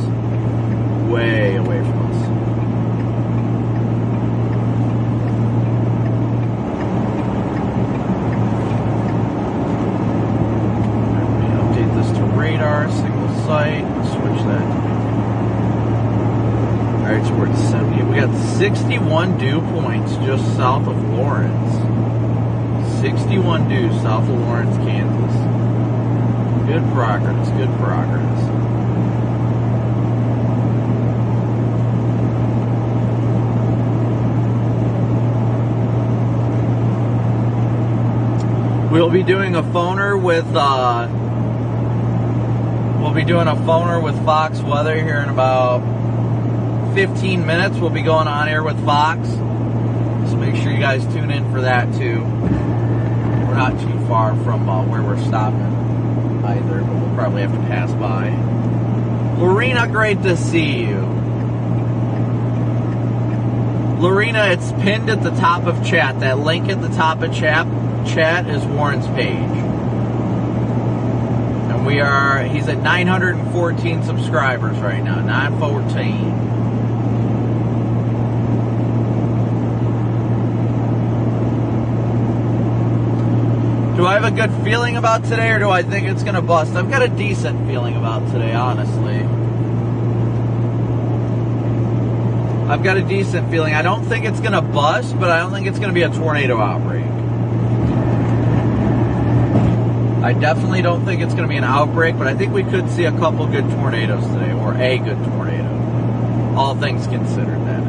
Way away from us. Let me update this to radar, single site, switch that. Alright, so we're at 70. We got 61 dew points just south of Lawrence. 61 dew south of Lawrence, Kansas. Good progress, good progress. We'll be doing a phoner with Fox Weather here in about 15 minutes. We'll be going on air with Fox. So make sure you guys tune in for that too. We're not too far from where we're stopping either, but we'll probably have to pass by. Lorena, great to see you. Lorena, it's pinned at the top of chat. That link at the top of chat is Warren's page. And He's at 914 subscribers right now, 914. Do I have a good feeling about today, or do I think it's going to bust? I've got a decent feeling about today, honestly. I've got a decent feeling. I don't think it's going to bust, but I don't think it's going to be a tornado outbreak. I definitely don't think it's going to be an outbreak, but I think we could see a couple good tornadoes today, or a good tornado. All things considered, that is.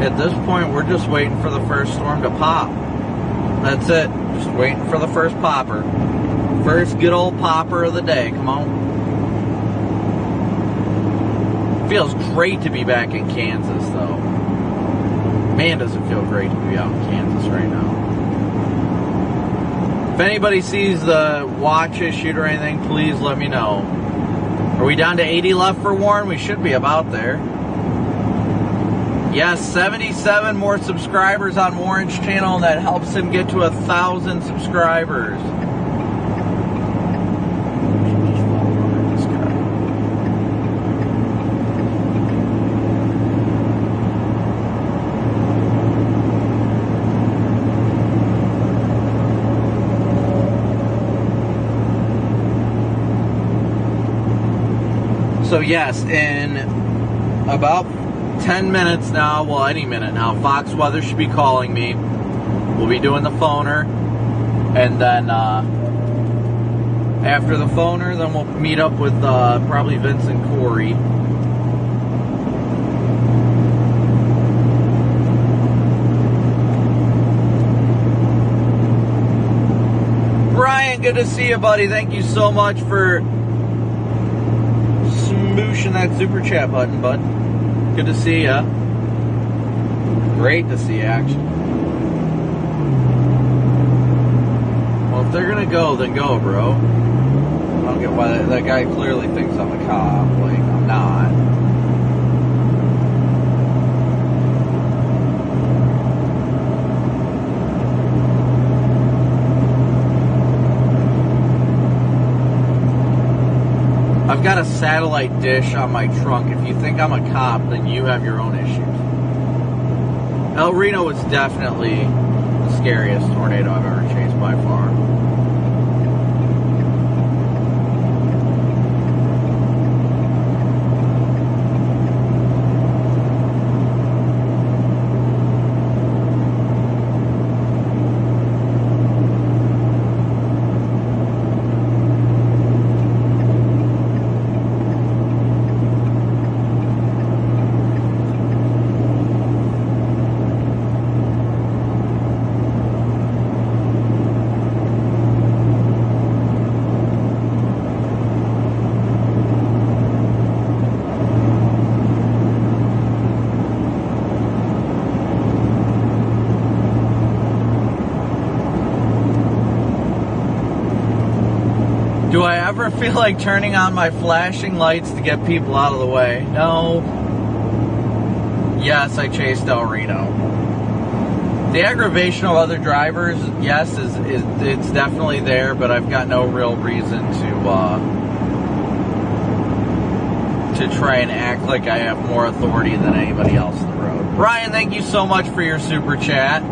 At this point, we're just waiting for the first storm to pop. That's it. Just waiting for the first popper. First good old popper of the day. Come on. Feels great to be back in Kansas, though. Man, does it feel great to be out in Kansas right now. If anybody sees the watch issued or anything, please let me know. Are we down to 80 left for Warren? We should be about there. Yes, 77 more subscribers on Warren's channel, and that helps him get to 1,000 subscribers. So yes, in about 10 minutes now, well, any minute now, Fox Weather should be calling me. We'll be doing the phoner, and then after the phoner, then we'll meet up with probably Vince and Corey. Brian, good to see you, buddy. Thank you so much for smooshing that super chat button, bud. Good to see ya. Great to see you, actually. Well, if they're gonna go, then go, bro. I don't get why that guy clearly thinks I'm a cop. Like, I'm not. I've got a satellite dish on my trunk. If you think I'm a cop, then you have your own issues. El Reno was definitely the scariest tornado I've ever chased by far. Do I ever feel like turning on my flashing lights to get people out of the way? No. Yes, I chased El Reno. The aggravation of other drivers, yes, it's definitely there, but I've got no real reason to try and act like I have more authority than anybody else on the road. Brian, thank you so much for your super chat.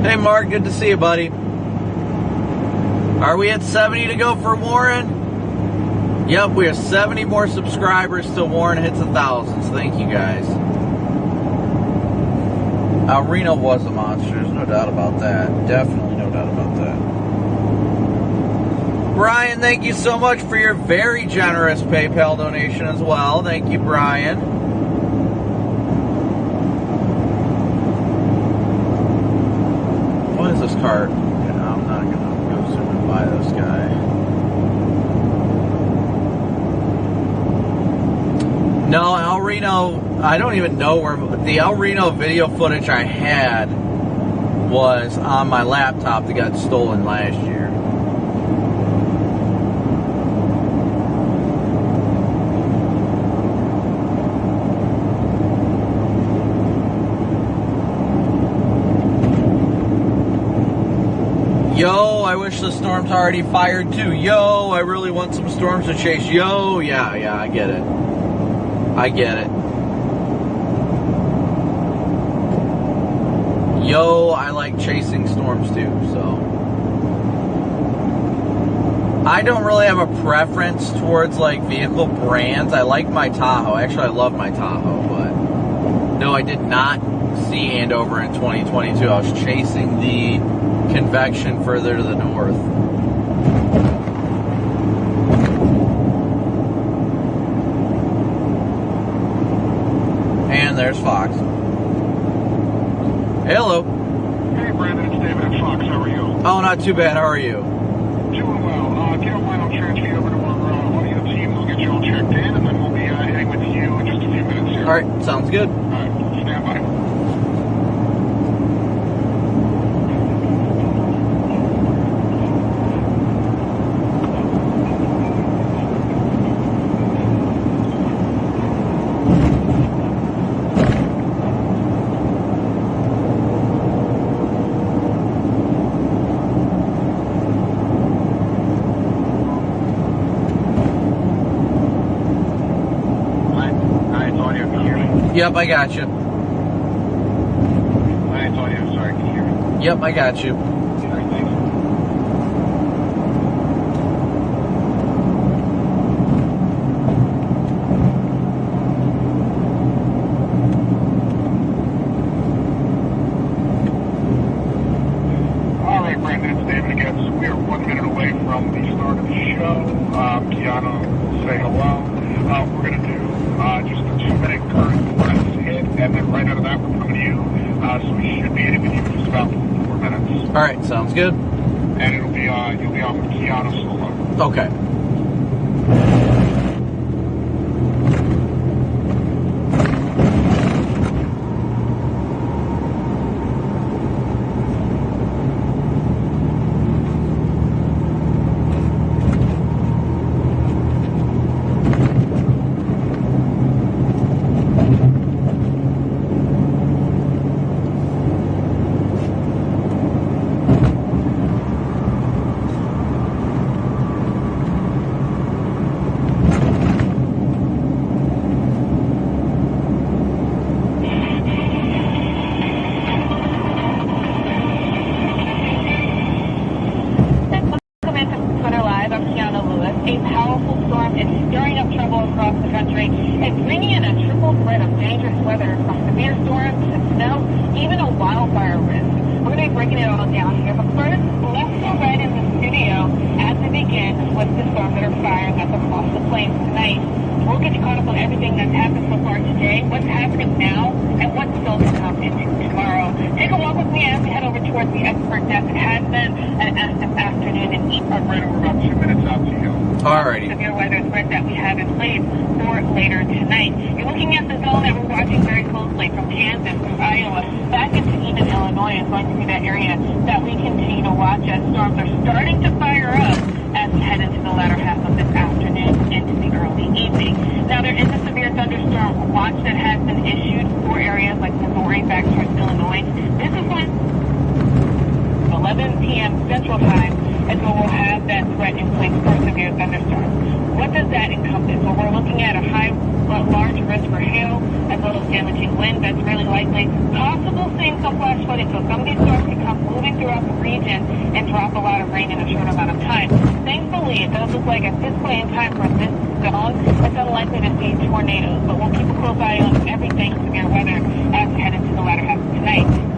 Hey Mark, good to see you, buddy. Are we at 70 to go for Warren? Yep, we have 70 more subscribers till Warren hits 1,000, so thank you guys. El Reno was a monster, there's no doubt about that. Definitely no Brian, thank you so much for your very generous PayPal donation as well. Thank you, Brian. What is this cart? Yeah, I'm not going to go zoom and buy this guy. No, El Reno, I don't even know where, the El Reno video footage I had was on my laptop that got stolen last year. Yo, I wish the storm's already fired too. Yo, I really want some storms to chase. Yo, yeah, I get it. I get it. Yo, I like chasing storms too, so. I don't really have a preference towards like vehicle brands. I like my Tahoe. Actually, I love my Tahoe, but no, I did not see Andover in 2022. I was chasing the convection further to the north. And there's Fox. Hello. Hey, Brandon, it's David at Fox. How are you? Oh, not too bad. How are you? Doing well. If you don't mind, I'll transfer you over to our audio team. We'll get you all checked in, and then we'll be heading with you in just a few minutes here. All right, sounds good. All right, stand by. Yep, I got you. Alliance Audio, sorry, can you hear me? Yep, I got you. Alright, thanks. Alright, Brandon, it's David again. So we are 1 minute away from the start of the show. Kiana, say hello. We're going to do just a 2-minute current left hit, and then right out of that, we're coming to you. So we should be in with you in just about 4 minutes. All right, sounds good. And it'll be, you'll be on with Kiana solo. Okay.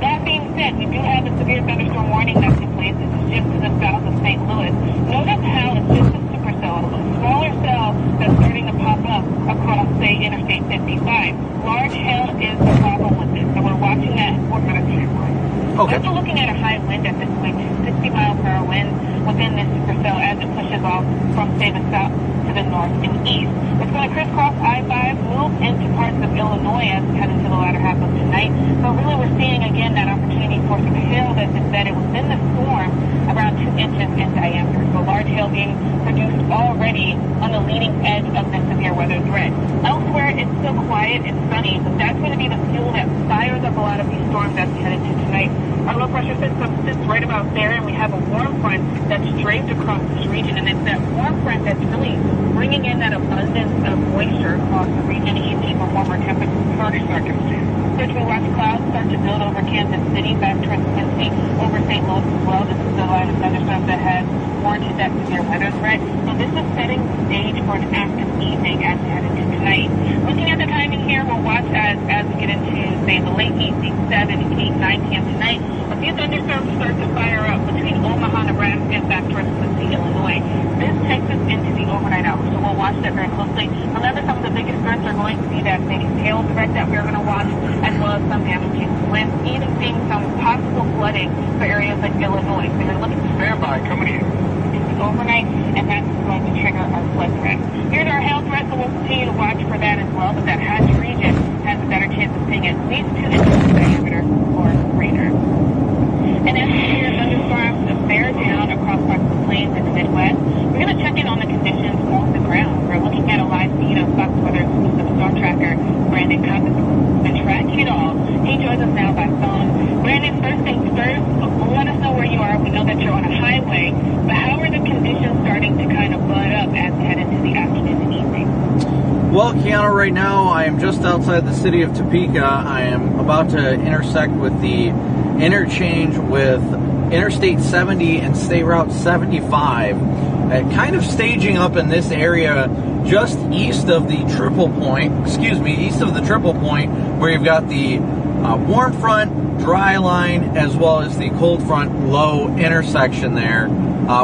That being said, we do have a severe thunderstorm warning that's in place Riley. This is just to the south of St. Louis. Notice how it's just a supercell, a smaller cell that's starting to pop up across, say, Interstate 55. Large hail is the problem with this, so we're watching that. We're going to see it. Okay. Also looking at a high wind at this point, 60 mile per hour wind within this supercell as it pushes off from, say, the south to the north and east. It's going to crisscross I-5, move into parts of Illinois as we head into the latter half of tonight. So really we're seeing again that opportunity for some hail that's embedded within the storm around 2 inches in diameter. So large hail being produced already on the leading edge of this severe weather threat. Elsewhere it's still quiet and sunny, but that's going to be the fuel that fires up a lot of these storms as we head into tonight. Our low pressure system sits right about there, and we have a warm front that's draped across this region, and it's that warm front that's really bringing in that abundance of moisture across the region, easy for warmer temperatures. As we watch clouds start to build over Kansas City, back towards Quincy, over St. Louis as well. This is the line of thunderstorms that has warranted that severe weather threat. So this is setting the stage for an active evening as we head into tonight. Looking at the timing here, we'll watch as we get into, say, the late evening, 7, 8, 9 p.m. tonight. But these thunderstorms start to fire up between Omaha, Nebraska, and back towards Quincy, Illinois. This takes us into the overnight hours, so we'll watch that very closely. Remember, some of the biggest threats are going to be that big hail threat that we're going to watch, as well as some damaging winds, even seeing some possible flooding for areas like Illinois. So you're looking to Standby, coming in. overnight, and that's going to trigger our flood threat. Here's our hail threat, so we'll continue to watch for that as well, but that hatch region has a better chance of seeing at least 2 inches in diameter or greater. And as we hear thunderstorms bear down across parts of the plains and the Midwest, we're going to check in on the conditions on the ground. We're looking at a live feed of Fox Weather exclusive storm tracker, Brandon Copic, been tracking it all. He joins us now by phone. Brandon, first things first, let us know where you are. We know that you're on a highway, but how are the conditions starting to kind of bud up as we head into the afternoon and evening? Well, Keanu, right now I am just outside the city of Topeka. I am about to intersect with the interchange with Interstate 70 and State Route 75, kind of staging up in this area just east of the triple point, where you've got the warm front, dry line, as well as the cold front low intersection there.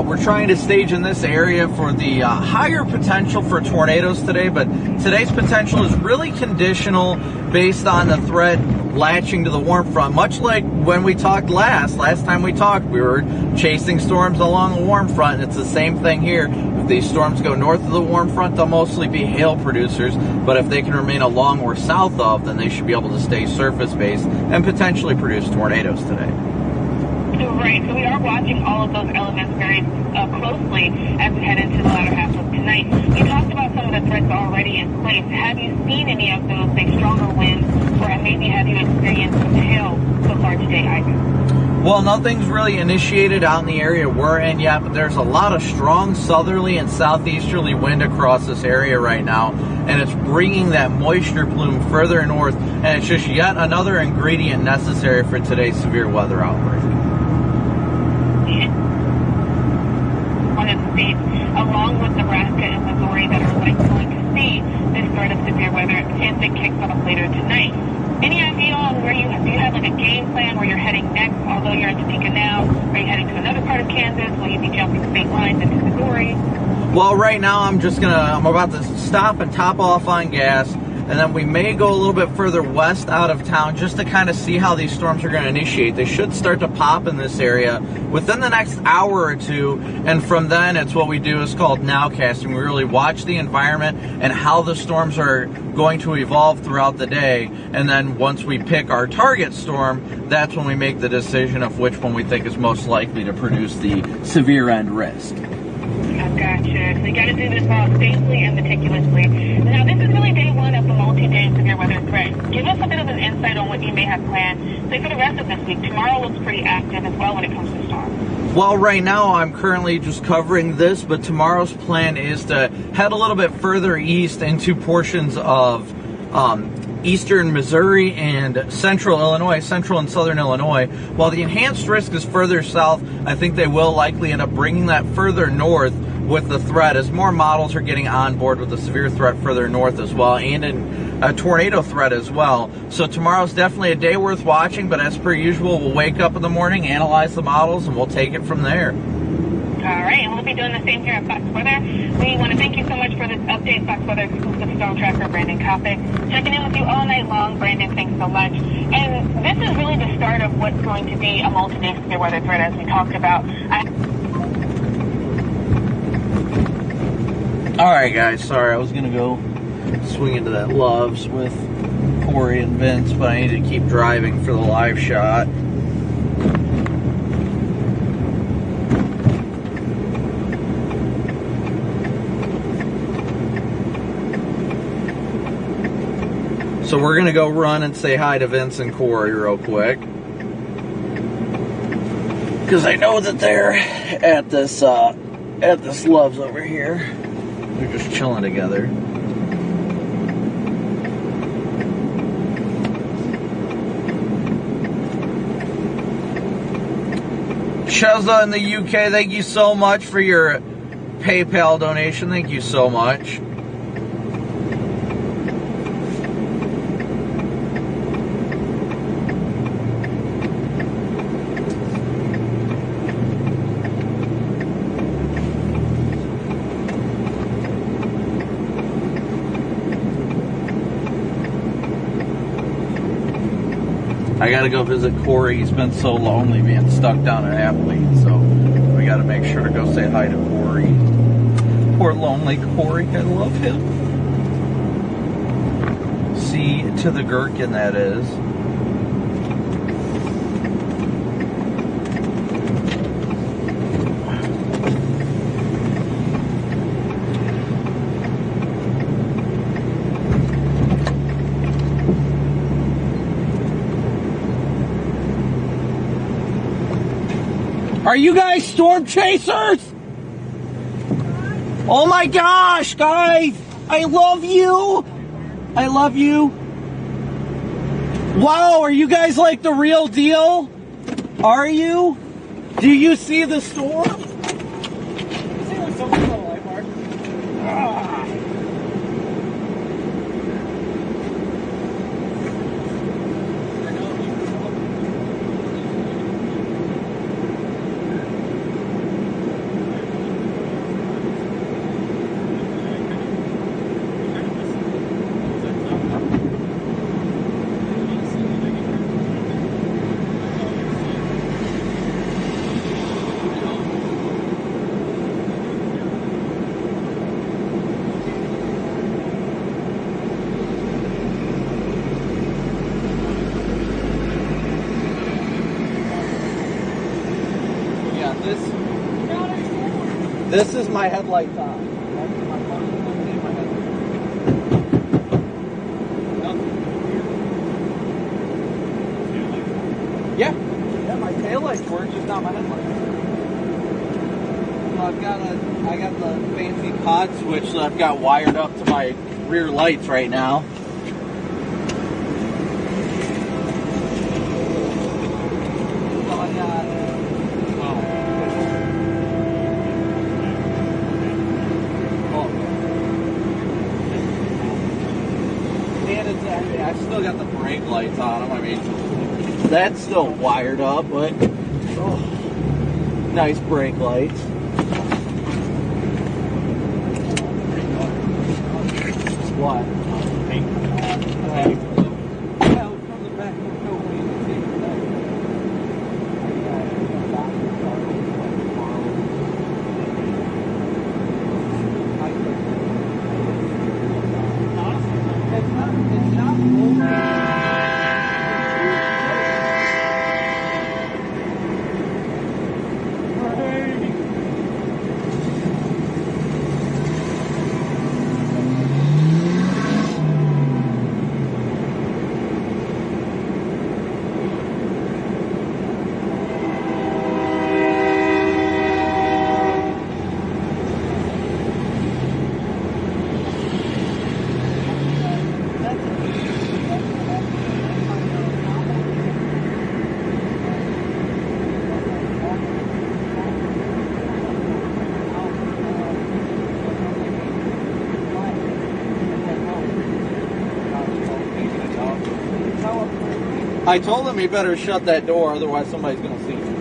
We're trying to stage in this area for the higher potential for tornadoes today, but today's potential is really conditional based on the threat latching to the warm front, much like when we talked last time we talked, we were chasing storms along the warm front, and it's the same thing here. If these storms go north of the warm front, they'll mostly be hail producers, but if they can remain along or south of, then they should be able to stay surface-based and potentially produce tornadoes today. Right, so we are watching all of those elements very closely as we head into the latter half of tonight. You talked about some of the threats already in place. Have you seen any of those, say, stronger winds, or maybe have you experienced some hail so far today either? Well, nothing's really initiated out in the area we're in yet, but there's a lot of strong southerly and southeasterly wind across this area right now, and it's bringing that moisture plume further north, and it's just yet another ingredient necessary for today's severe weather outbreak. One of the states, along with Nebraska and Missouri, that are likely to see this sort of severe weather if it kicks off later tonight. Any idea on where do you have like a game plan where you're heading next? Although you're in Topeka now, are you heading to another part of Kansas? Will you be jumping state lines into Missouri? Well, right now I'm about to stop and top off on gas, and then we may go a little bit further west out of town just to kind of see how these storms are going to initiate. They should start to pop in this area within the next hour or two, and from then it's what we do is called nowcasting. We really watch the environment and how the storms are going to evolve throughout the day, and then once we pick our target storm, that's when we make the decision of which one we think is most likely to produce the severe end risk. Gotcha. So you got to do this all safely and meticulously. Now, this is really day one of the multi-day severe weather threat. Give us a bit of an insight on what you may have planned, say, for the rest of this week. Tomorrow looks pretty active as well when it comes to storms. Well, right now I'm currently just covering this, but tomorrow's plan is to head a little bit further east into portions of eastern Missouri and central Illinois, central and southern Illinois. While the enhanced risk is further south, I think they will likely end up bringing that further north with the threat as more models are getting on board with the severe threat further north as well, and in a tornado threat as well. So tomorrow's definitely a day worth watching, but as per usual, we'll wake up in the morning, analyze the models, and we'll take it from there. All right, and we'll be doing the same here at Fox Weather. We want to thank you so much for this update, Fox Weather exclusive storm tracker, Brandon Copic. Checking in with you all night long, Brandon, thanks so much. And this is really the start of what's going to be a multi-day severe weather threat, as we talked about. All right, guys, sorry, I was going to go swing into that Love's with Corey and Vince, but I need to keep driving for the live shot. So we're gonna go run and say hi to Vince and Corey real quick, because I know that they're at this Love's over here. They're just chilling together. Cheza in the UK, thank you so much for your PayPal donation. Thank you so much. I gotta go visit Corey. He's been so lonely being stuck down at Applebee's, so we gotta make sure to go say hi to Corey. Poor lonely Corey, I love him. C to the gherkin, that is. Are you guys storm chasers? Oh my gosh, guys! I love you! I love you. Wow, are you guys like the real deal? Are you? Do you see the storm? This is my headlights on. Yeah, my taillights work, just not my headlights. So I got the fancy pod switch that I've got wired up to my rear lights right now. So I got I still got the brake lights on them. I mean, that's still wired up, but nice brake lights. What? I told him he better shut that door, otherwise somebody's going to see him.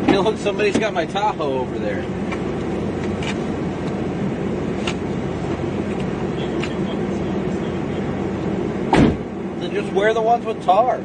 Hey, look, somebody's got my Tahoe over there. Then just wear the ones with tar.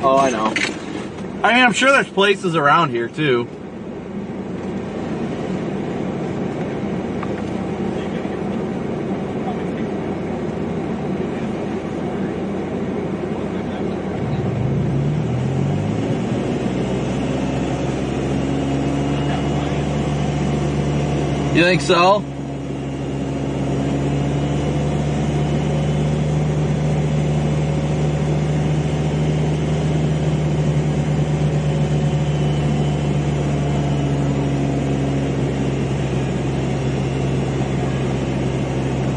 Oh, I know. I mean, I'm sure there's places around here, too. You think so?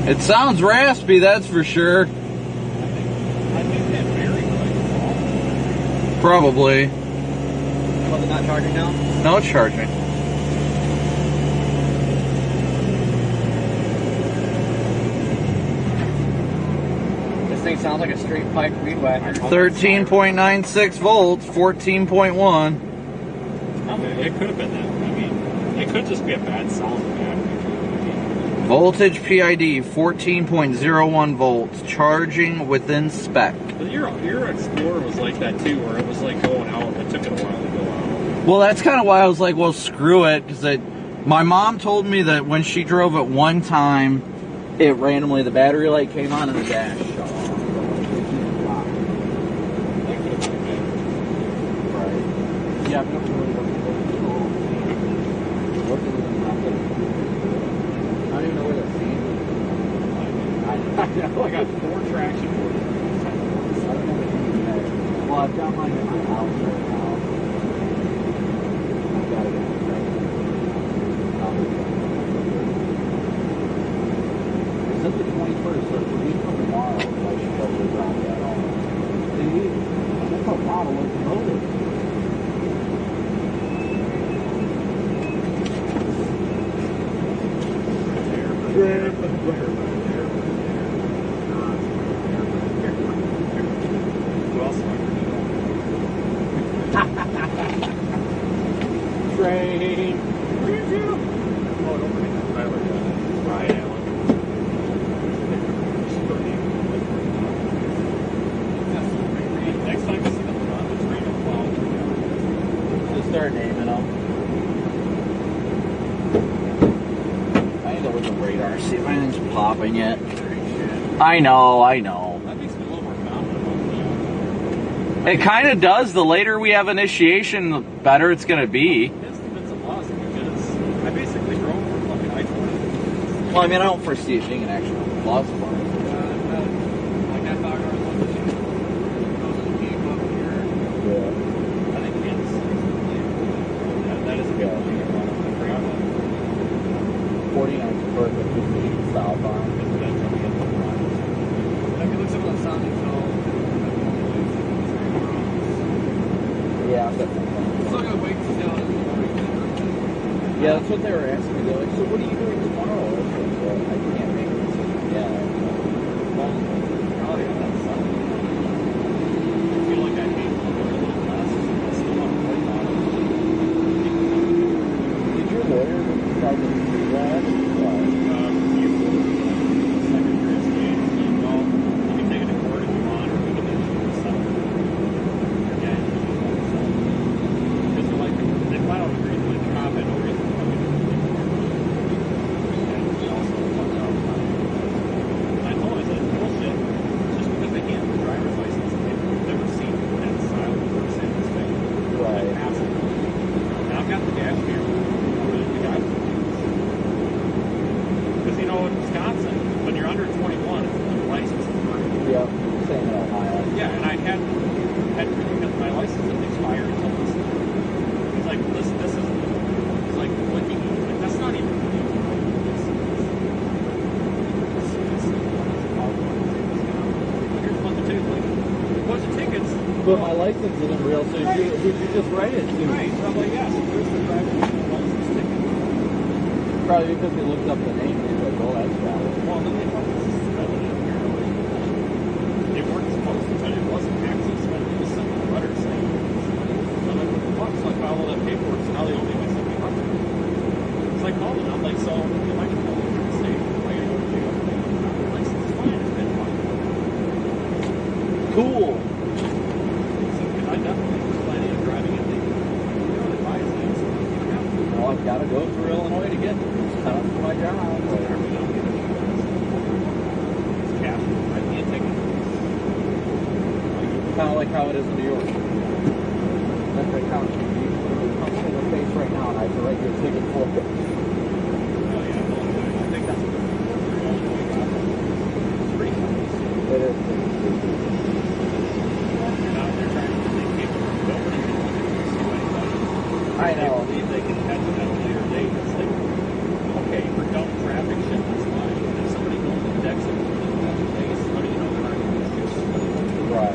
It sounds raspy, that's for sure. I think that very good. Probably. Was it not charging now? No, it's charging. This thing sounds like a straight pipe weed whacker. 13.96 volts, 14.1. It could have been that. I mean, it It could just be a bad sound battery. Voltage PID 14.01 volts, charging within spec. But your Explorer was like that too, where it was like going out. It took it a while to go out. Well, that's kind of why I was like, well, screw it, because my mom told me that when she drove it one time, it randomly, the battery light came on and the dash shut off. Right. Yeah, I'm I don't even know where that seat is. I got 4 traction motors. Well, I've got mine in my house right now. I've got it in the truck. It's at the 21st, so if we come tomorrow, I should probably drop that off. See? That's how bottle was loaded. Train. Oh, don't forget that Tyler guy. Ryan Allen. Next time you see them on the train of cloud. Just start naming them. I need to look at the radar, see if anything's popping yet. I know. That makes me a little more confident. It kind of does. The later we have initiation, the better it's going to be. It's a loss because I basically drove for fucking I-20. Well, I mean, I don't foresee it being an actual loss for us. Like I thought I was on the ship. Goes to the up here. Yeah. I think Kansas City. That is a good thing. I forgot about it. 49 is perfect. Just leave southbound. If you look some of the sounding films, Yeah, but still gotta wait to see how it yeah, that's what they were asking me. They're like, so what are you doing tomorrow? I was like, well, I can't make a decision yet. well, probably on that sound. I feel like I hate a little less. I still want to play on it. Did your lawyer try to do that? Secretary of State, well, you can take it to court if you want, or we can issue a settlement. Okay. Because they're like, they flat out agree with the cop had no reason to fucking do it. And we also talked about and I told him, I said, bullshit. Just because they can't have a driver's license, they've never seen that silent person in this thing. Right. Passive. And I've got the dash cam. The guy. Because, you know, in Wisconsin, when you're under 21, the license is free. Yeah, same in Ohio. Yeah, and I had because my license didn't expire until this. He's like, this is, it's like looking, like, that's not even here's a bunch of tickets, like, a bunch of tickets. But my license isn't real, so who'd you just write it to? Right, so I'm like, yeah, so there's the driver's license ticket. Probably because they looked up the name and they're like, oh, that's valid. Well, then they fucking suspended it, apparently. They weren't supposed to, but it wasn't actually suspended. It was sent a letter saying it. So I'm like, what the fuck? So I filed all that paperwork, so now they owe me my $700. It's like, no, and I'm like, so, if I can call them to the state, am I going to go to jail? My license is fine, it's been fine. Cool. So, because I definitely was planning on driving it legally. You know, the bias is, you don't have to. Well, I've got to go through Illinois to get it. It's time for my job. Apparently, don't get insurance. It's cash. I can't take it. Kind of like how it is in New York. That's the count. You come in the face right now, and I have to write your ticket for it. Oh, yeah, I think that's what it's pretty funny. It is. They're trying to take paperwork. Nobody can look at this to anybody. I know. They believe they can catch it at a later date. It's like, okay, for dumb traffic shit, that's fine. If somebody goes and decks it within that place, how do you know they're not going to do it? Right.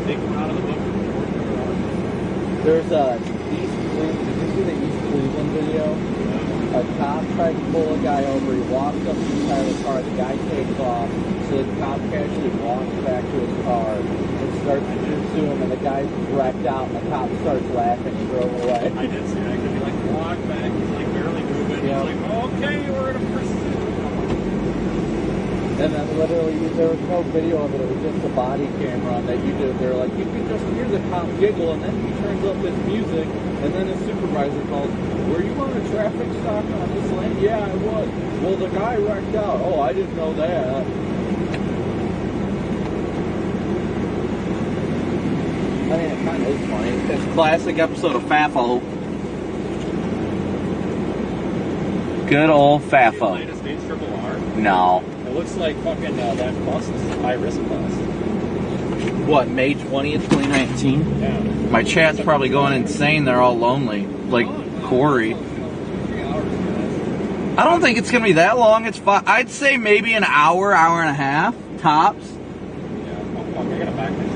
Take them out of the book. There's East Cleveland. Did you see the East Cleveland video? A cop tried to pull a guy over. He walks up to the side of the car. The guy takes off. So the cop casually walks back to his car and starts to pursue him. And the guy's wrecked out. And the cop starts laughing and drove away. I did see that. Could be like, walk back. He's like barely moving. Yeah. He's like, okay, we're in a pursuit. And then literally, there was no video of it. It was just a body camera that you did. They're like, you can just hear the cop giggle, and then he turns up his music, and then his supervisor calls, were you on a traffic stop on this lane? Yeah, I was. Well, the guy wrecked out. Oh, I didn't know that. I mean, it kind of is funny. It's a classic episode of FAFO. Good old FAFO. Latest H triple R. No. It looks like fucking that bus is a high risk bus. What, May 20th, 2019? Yeah. My chat's probably going insane. They're all lonely. Like Corey. 3 hours, guys. I don't think it's going to be that long. It's fine. I'd say maybe an hour, hour and a half, tops. Yeah. Oh, fuck, I gotta back this.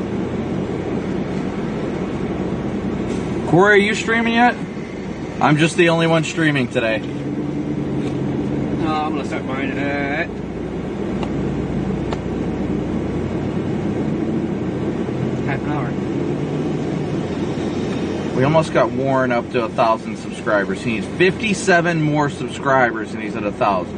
Corey, are you streaming yet? I'm just the only one streaming today. No, I'm gonna start mine at half an hour. We almost got Warren up to 1,000 subscribers. He needs 57 more subscribers and he's at 1,000.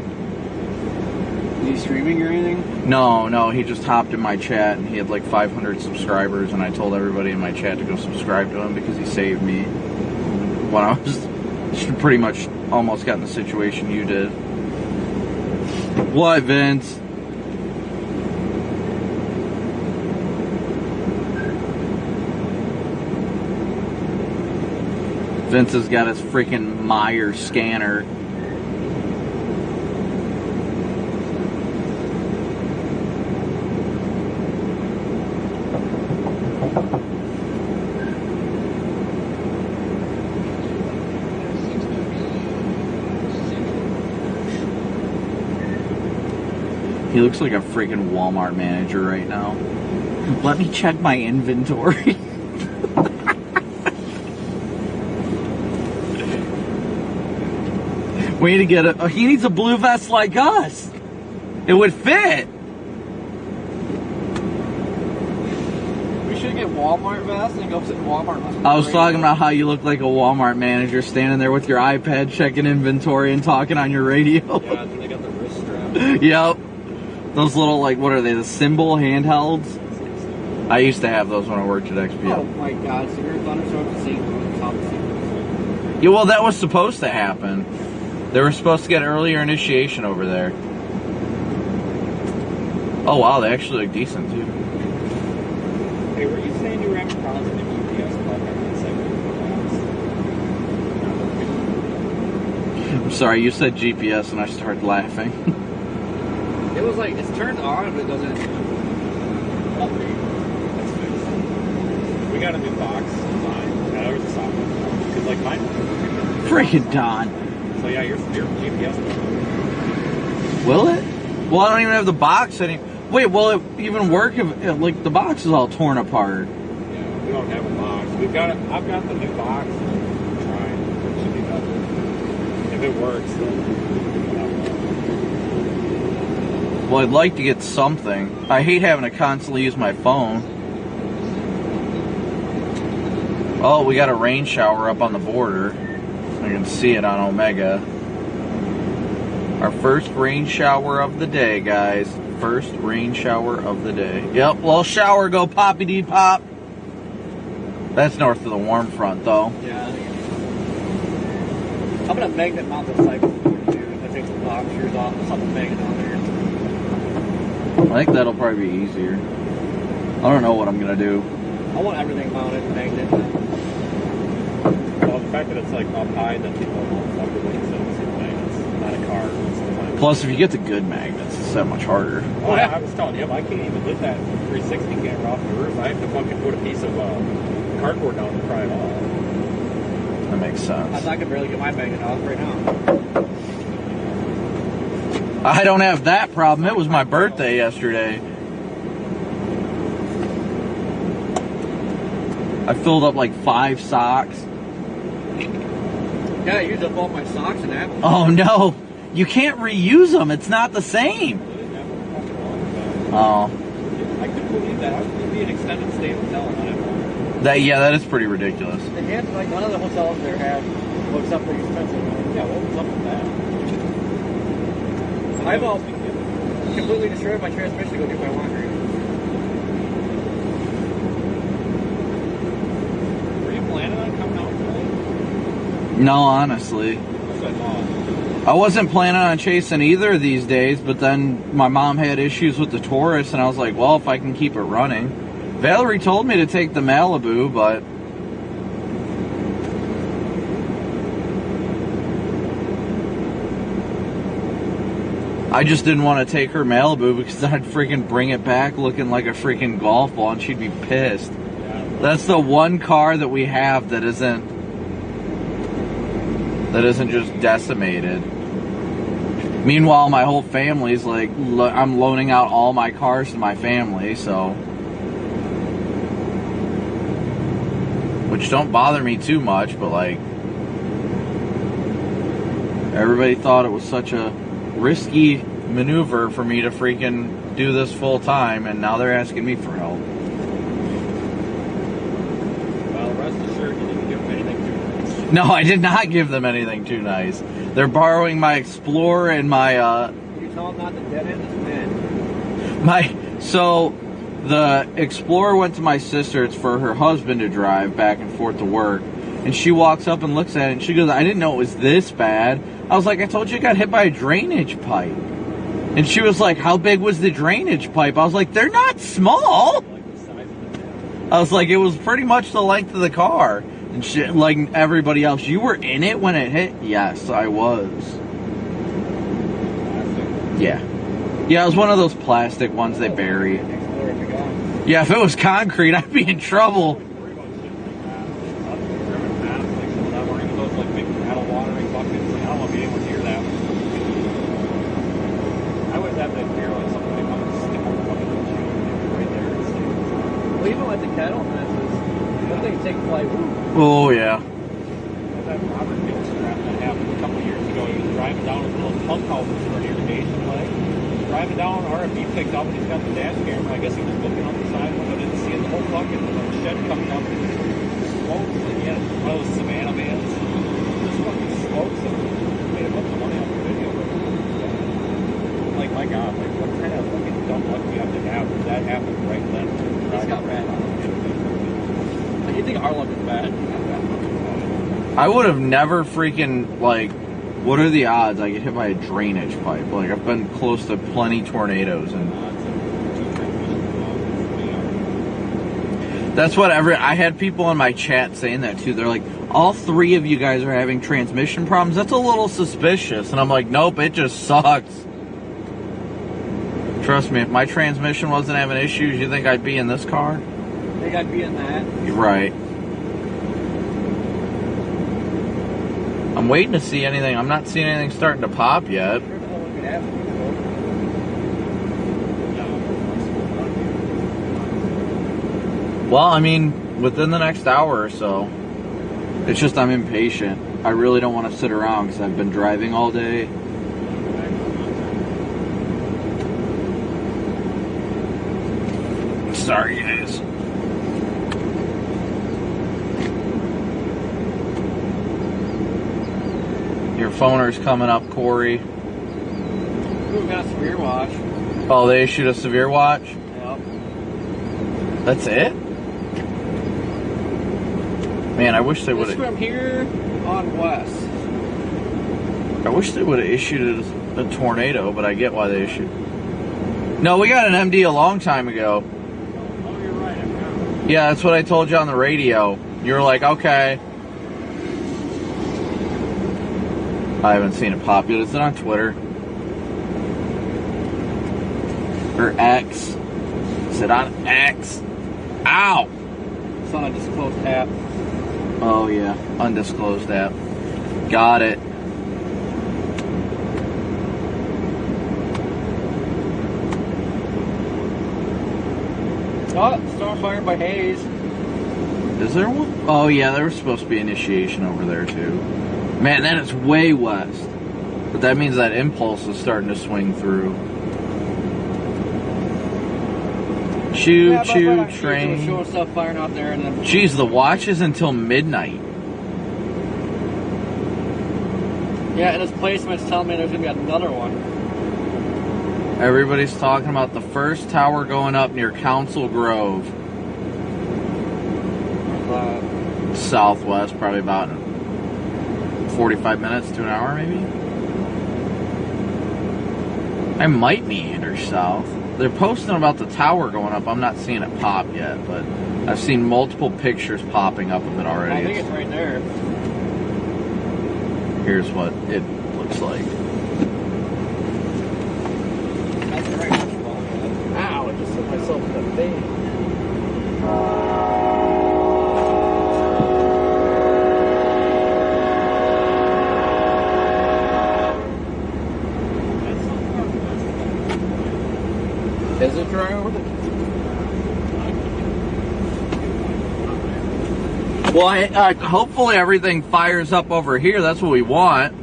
Are you streaming or anything? No, he just hopped in my chat and he had like 500 subscribers and I told everybody in my chat to go subscribe to him because he saved me when I was pretty much almost got in the situation you did. What, Vince? Vince has got his freaking Meyer scanner. He looks like a freaking Walmart manager right now. Let me check my inventory. We need to get a. He needs a blue vest like us. It would fit. We should get Walmart vests and go sit in Walmart. I was talking about how you look like a Walmart manager standing there with your iPad checking inventory and talking on your radio. Yeah, they got the wrist strap. Yep. Those little, like, what are they? The symbol handhelds? I used to have those when I worked at XPO. Oh my god, severe thunderstorms at St. Louis, top secret. Yeah, well, that was supposed to happen. They were supposed to get earlier initiation over there. Oh, wow, they actually look decent, too. Hey, were you saying you were having problems with the GPS plug on the I'm sorry, you said GPS and I started laughing. It was like, it's turned on, but it doesn't update. That's fixed. We got a new box design. Yeah, there was a software. Because, like, mine. Freaking Don. So, yeah, your GPS plug. Will it? Well, I don't even have the box anymore. Wait, will it even work if, like, the box is all torn apart? Yeah, we don't have a box. We've got it. I've got the new box. We're trying. It should be better. If it works, then Well, I'd like to get something. I hate having to constantly use my phone. Oh, we got a rain shower up on the border. I can see it on Omega. Our first rain shower of the day, guys. First rain shower of the day. Yep, little shower, go poppy-dee-pop. That's north of the warm front, though. Yeah. I'm gonna magnet mount the cycle too. I take the boxers off, something magnet on there. I think that'll probably be easier. I don't know what I'm gonna do. I want everything mounted magnet. well, the fact that it's like up high, that people won't fuck with it. So it's the same thing. It's not a car. It's the time. Plus, if you get the good magnets, it's that much harder. Oh, yeah, I was telling him I can't even get that 360 camera off the roof. I have to fucking put a piece of cardboard down to pry it off. That makes sense. I can barely get my magnet off right now. I don't have that problem. It was my birthday yesterday. I filled up like 5 socks. Yeah, I used up all my socks and apples. Oh no, you can't reuse them. It's not the same. Oh, I couldn't believe that. I was going to be an extended stay hotel and I didn't want it. that is pretty ridiculous. They had, like, one of the hotels there had Looks up pretty expensive. Yeah, what was up with that? I've all completely destroyed my transmission to go get my laundry. Were you planning on coming out today? No, honestly. That's what I thought. I wasn't planning on chasing either of these days, but then my mom had issues with the Taurus, and I was like, well, if I can keep it running. Valerie told me to take the Malibu, but I just didn't want to take her Malibu because then I'd freaking bring it back looking like a freaking golf ball and she'd be pissed. Yeah. That's the one car that we have that isn't just decimated. Meanwhile, my whole family's like, I'm loaning out all my cars to my family, so. Which don't bother me too much, but like, everybody thought it was such a risky maneuver for me to freaking do this full time, and now they're asking me for help. Well, rest assured you didn't give them anything too nice. No, I did not give them anything too nice. They're borrowing my Explorer and my You tell them not to dead end this man. So the Explorer went to my sister. It's for her husband to drive back and forth to work. And she walks up and looks at it and she goes, I didn't know it was this bad. I was like, I told you I got hit by a drainage pipe. And she was like, how big was the drainage pipe? I was like, they're not small. Like the size of the town. I was like, it was pretty much the length of the car. And shit, like everybody else, you were in it when it hit? Yes, I was. Yeah. Yeah, it was one of those plastic ones they bury. Yeah, if it was concrete, I'd be in trouble. Oh, yeah. That Robert Gill scrap that happened a couple years ago. He was driving down his little pump house for an irrigation leg. Driving down, RFB picked up, and he's got the dash camera. I guess he was looking on the side window, didn't see it. The whole bucket was a shed coming up. Smokes, and he had one of those Savannah vans. Just fucking smokes, and made a bunch of money off the video. Like, my God, like, what kind of fucking dumb luck do you have to have if that happened right then? He's got bad luck. You think our luck is bad? I would have never freaking, like, what are the odds I get hit by a drainage pipe? Like, I've been close to plenty tornadoes, and that's what I had people in my chat saying that too. They're like, all three of you guys are having transmission problems. That's a little suspicious. And I'm like, nope, it just sucks. Trust me, if my transmission wasn't having issues, you think I'd be in this car? I think I'd be in that. You're right. I'm waiting to see anything. I'm not seeing anything starting to pop yet. Well, I mean, within the next hour or so. It's just I'm impatient. I really don't want to sit around because I've been driving all day. Sorry, guys. Your phoner's coming up, Corey. Ooh, we got a severe watch. Oh, they issued a severe watch? Yep. That's it? Man, I wish they would This have. from here on west. I wish they would have issued a tornado, but I get why they issued. No, we got an MD a long time ago. Oh, you're right. I forgot. Yeah, that's what I told you on the radio. You were like, okay. I haven't seen it pop yet. Is it on Twitter? Or X? Is it on X? Ow! It's on a disclosed app. Oh, yeah. Undisclosed app. Got it. Oh, storm fired by Hayes. Is there one? Oh, yeah, there was supposed to be initiation over there, too. Man, that is way west. But that means that impulse is starting to swing through. Choo, Yeah, choo, was train. showing stuff firing out there, and then Jeez, the watch is until midnight. Yeah, and his placement's telling me there's gonna be another one. Everybody's talking about the first tower going up near Council Grove. Southwest, probably about 45 minutes to an hour, maybe. I might meander south. They're posting about the tower going up. I'm not seeing it pop yet, but I've seen multiple pictures popping up of it already. I think it's right there. Here's what it looks like. That's the right one. Ow, I just hit myself in the face. Is it dry over there? Well, hopefully everything fires up over here. That's what we want.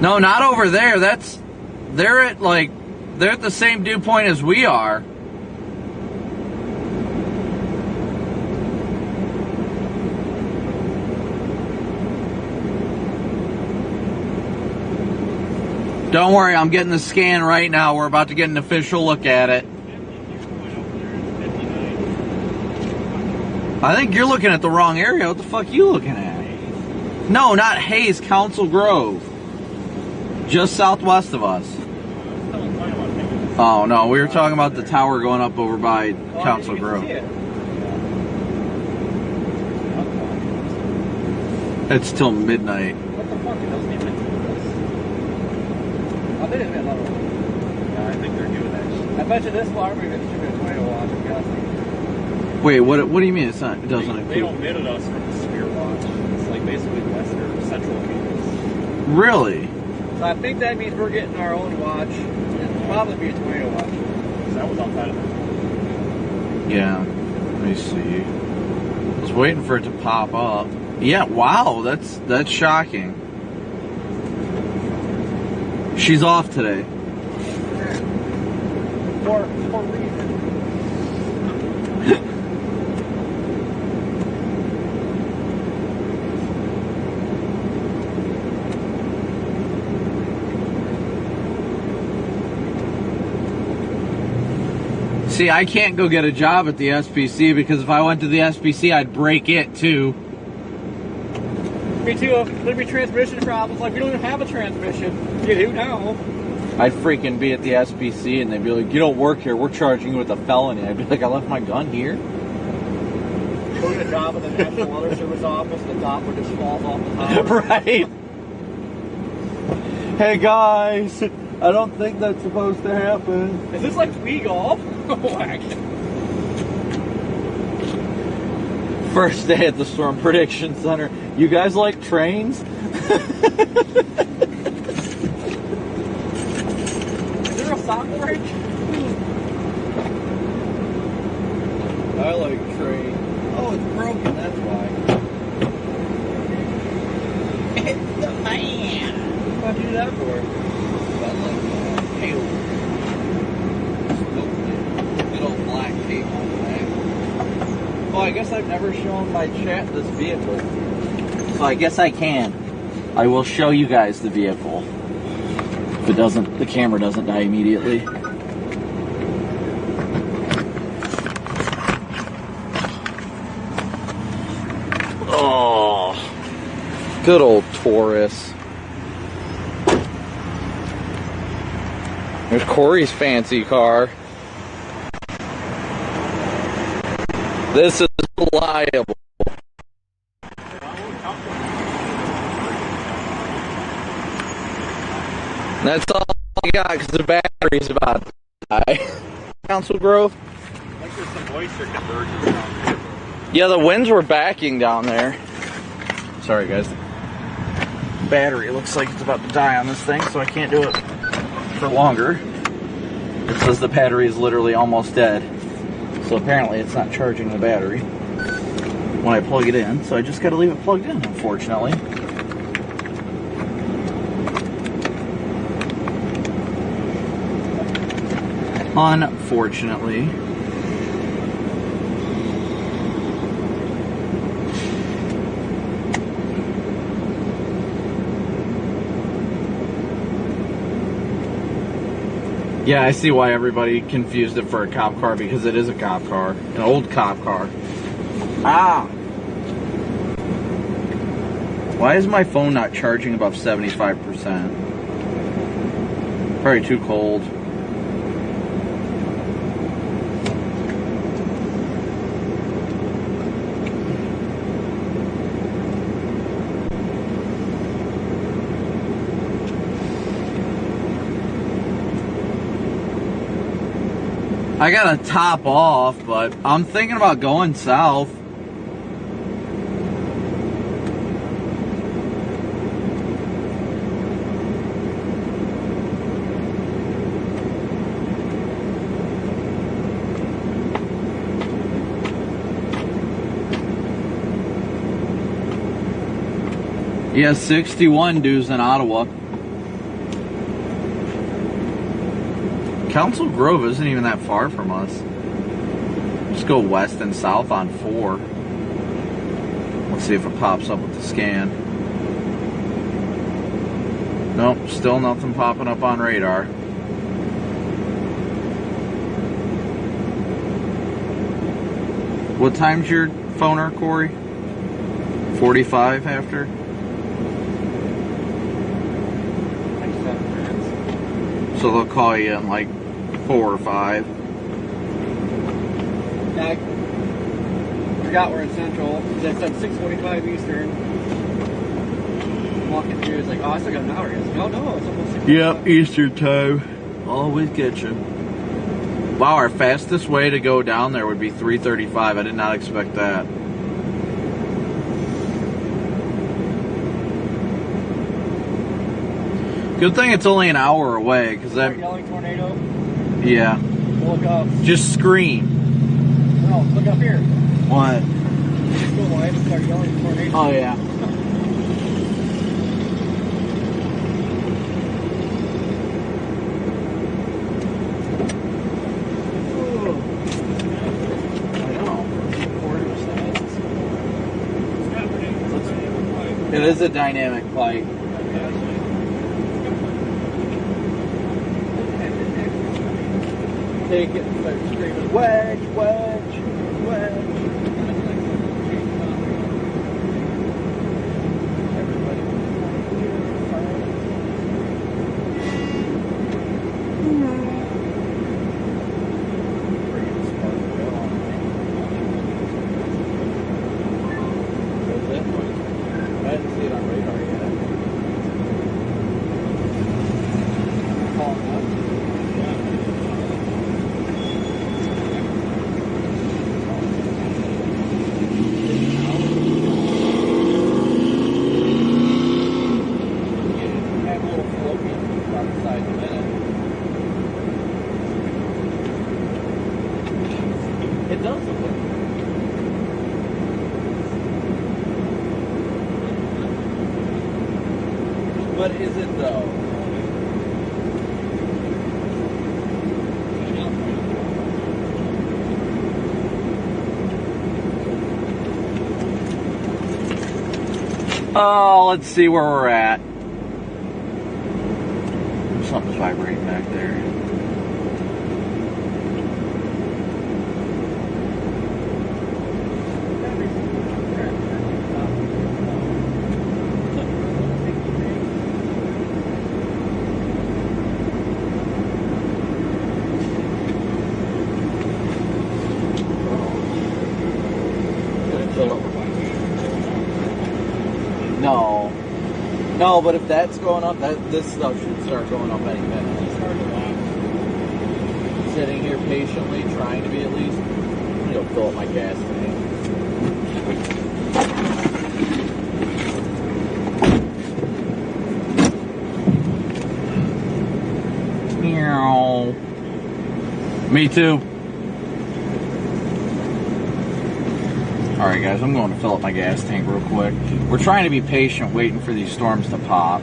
No, not over there. They're at the same dew point as we are. Don't worry, I'm getting the scan right now. We're about to get an official look at it. I think you're looking at the wrong area. What the fuck are you looking at? No, not Hayes, Council Grove. Just southwest of us. Oh, no, we were talking about the tower going up over by Council Grove. It's till midnight. What the fuck? It doesn't even include this. I think it's got another one. Yeah, I think they're doing that. I bet you this one, maybe it should be a tornado watch, I'm guessing. Wait, what do you mean it's not? It doesn't include? They omitted us from the Spear Watch. It's like basically Western Central Phoenix. Really? So I think that means we're getting our own watch. It'll probably be a tornado watch. So that was outside of it. Yeah. Let me see. I was waiting for it to pop up. Yeah, wow, that's shocking. She's off today. For reason. See, I can't go get a job at the SPC because if I went to the SPC, I'd break it too. Me too. There'd be transmission problems. Like, we don't even have a transmission. You do now. I'd freaking be at the SPC and they'd be like, you don't work here, we're charging you with a felony. I'd be like, I left my gun here? Go to a job at the National Weather Service office and the Doppler just falls off the tower. Right. Hey guys, I don't think that's supposed to happen. Is this like Wii golf? Whack. First day at the Storm Prediction Center. You guys like trains? Is there a soccer rink? I like trains. Oh, it's broken, that's why. It's the man. What'd you do that for? I like tail. Good old black tape on the back. Well, I guess I've never shown my chat this vehicle. So I guess I can. I will show you guys the vehicle. If it doesn't, the camera doesn't die immediately. Oh, good old Taurus. There's Corey's fancy car. This is reliable. That's all I got because the battery's about to die. Council Grove? I think there's some moisture convergence down there. Yeah, the winds were backing down there. Sorry, guys. Battery looks like it's about to die on this thing, so I can't do it for longer. It says the battery is literally almost dead. So apparently it's not charging the battery when I plug it in, so I just gotta leave it plugged in, unfortunately. Unfortunately. Yeah, I see why everybody confused it for a cop car, because it is a cop car. An old cop car. Ah! Why is my phone not charging above 75%? Probably too cold. I gotta top off, but I'm thinking about going south. Yeah, 61 dues in Ottawa. Council Grove isn't even that far from us. Just go west and south on 4. Let's see if it pops up with the scan. Nope, still nothing popping up on radar. What time's your phoner, Corey? 45 after? So they'll call you in like 4 or 5. Yeah, I forgot we're in Central. It said 6:45 Eastern. I'm walking through, it's like, oh, I still got an hour. It's like, oh no, it's almost 6:45. Yep, Eastern time. Always get you. Wow, our fastest way to go down there would be 3:35. I did not expect that. Good thing it's only an hour away, because that. Start yelling tornado. Yeah. Look up. Just scream. No, look up here. What? Just go live and start yelling tornado. Oh yeah. It is a dynamic pipe. Take it and start screaming, wedge, wedge, wedge. I didn't see it on radar yet. Calling up. Have a little floating on the side in a minute. It does look like But is it though? Oh, let's see where we're at. Something's vibrating back there. No. No, but if that's going up, this stuff should start going up any minute. Sitting here patiently, trying to be at least, fill up my gas tank. Meow. Me too. Alright guys, I'm going to fill up my gas tank real quick. We're trying to be patient, waiting for these storms to pop.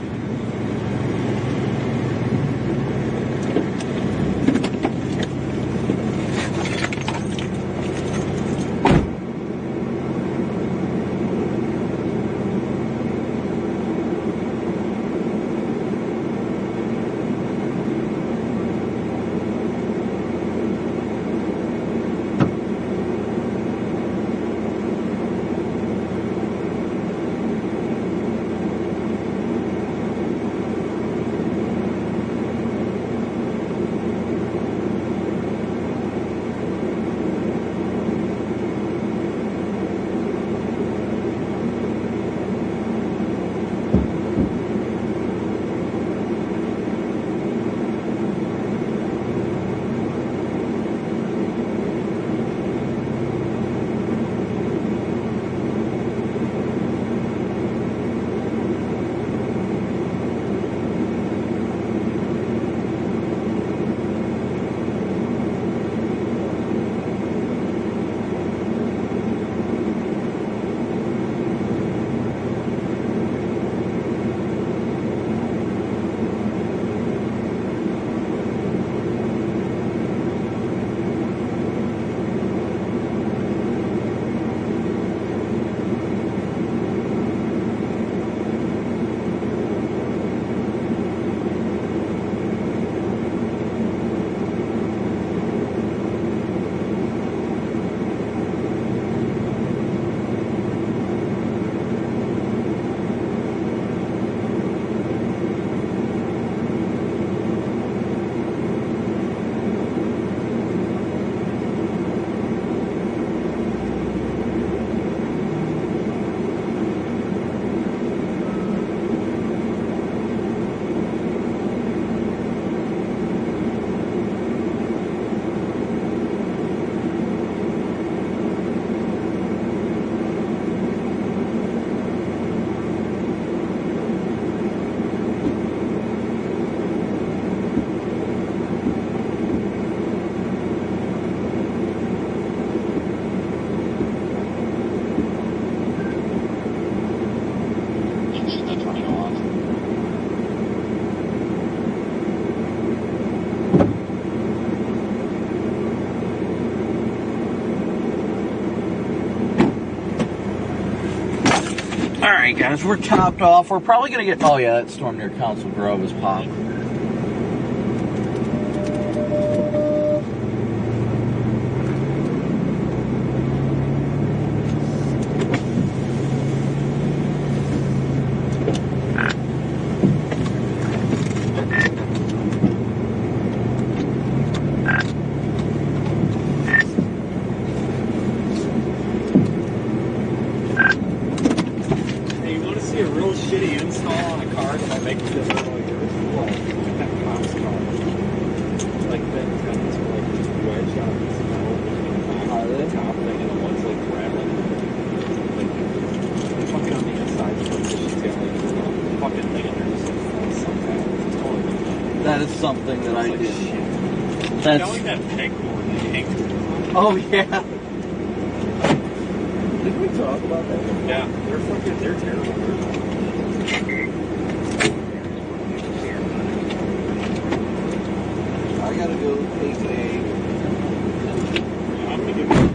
Alright guys, we're topped off. We're probably going to get... Oh yeah, that storm near Council Grove is popped. That is something that I did. That's... like that Peghorn tank. Oh yeah. Did we talk about that? Yeah, they're terrible. I gotta go take a... I'm gonna give you...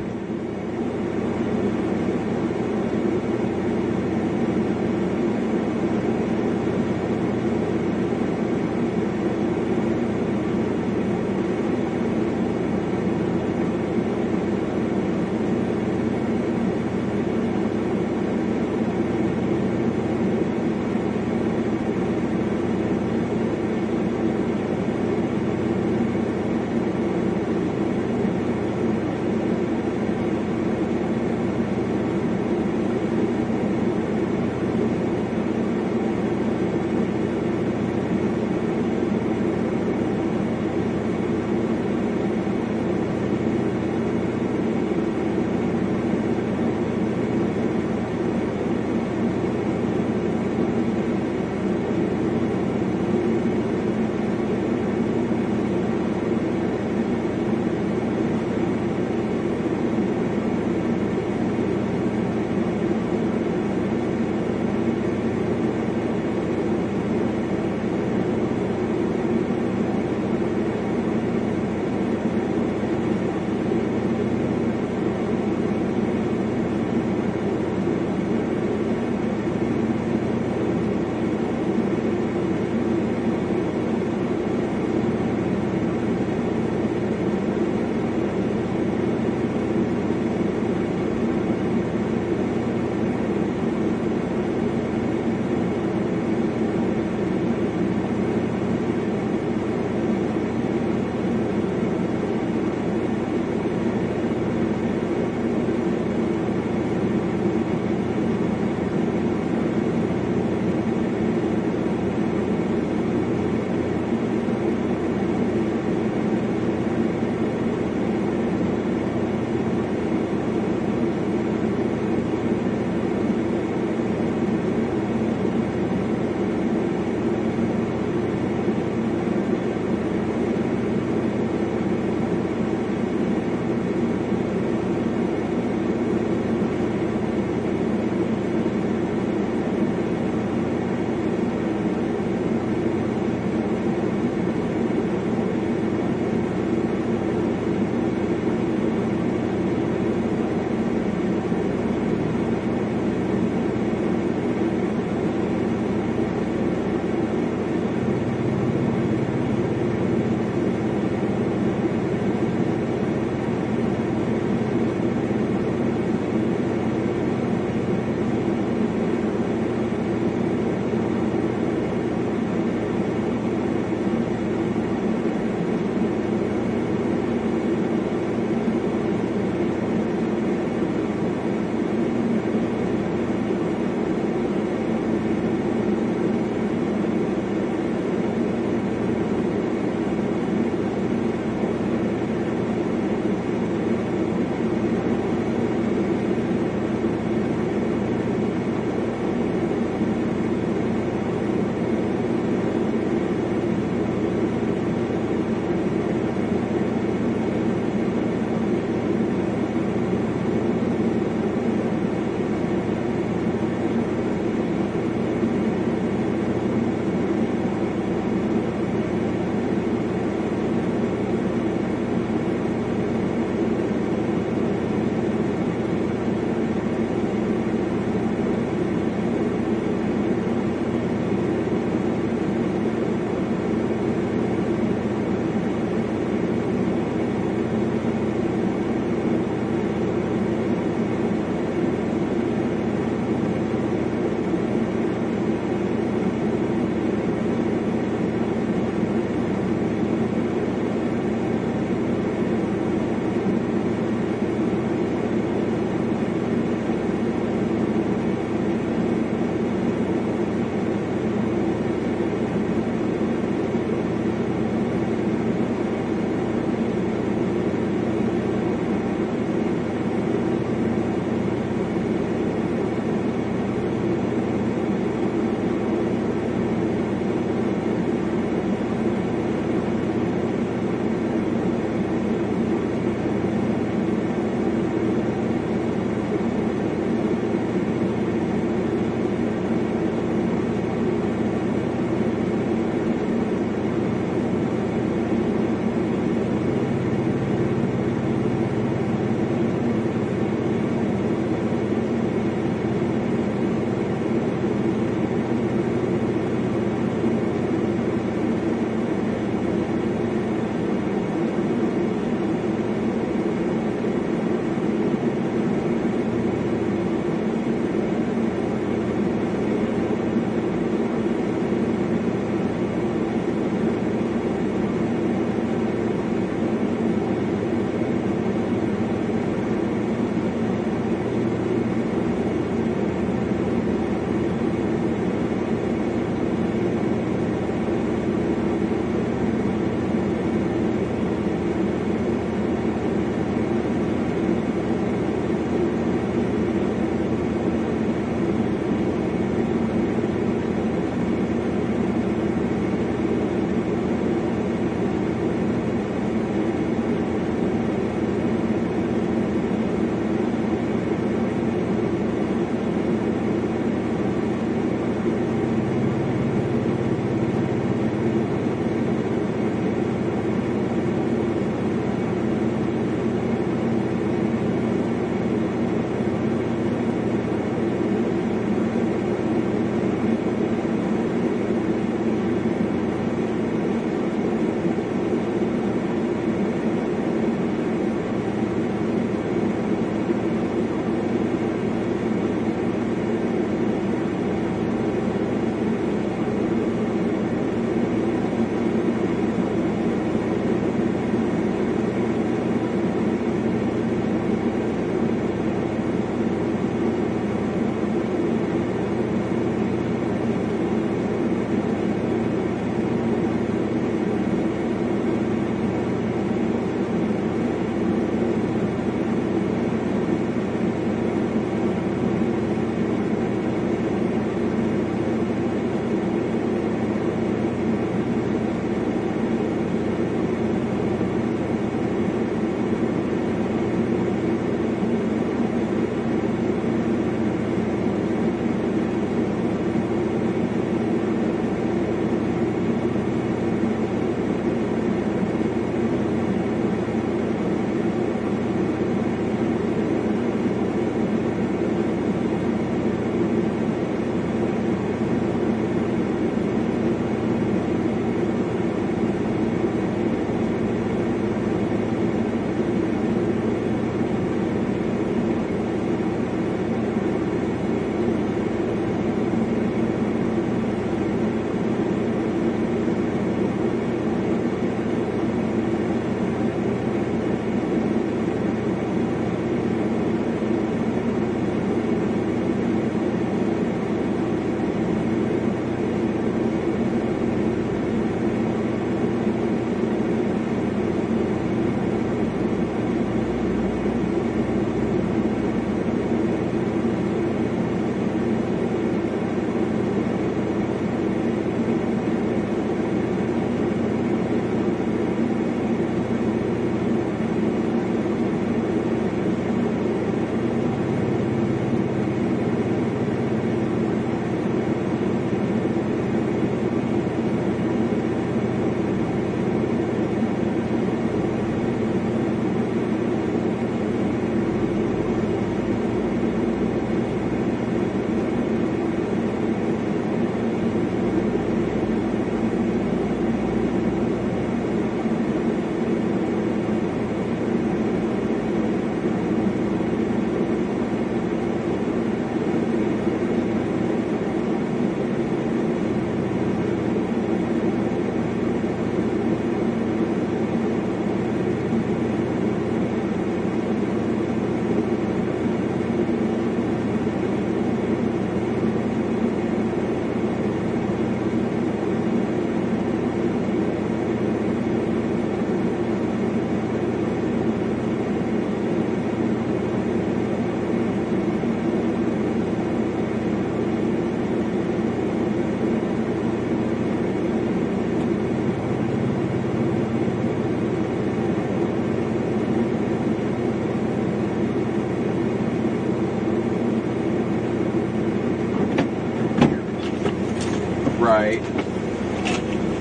Right.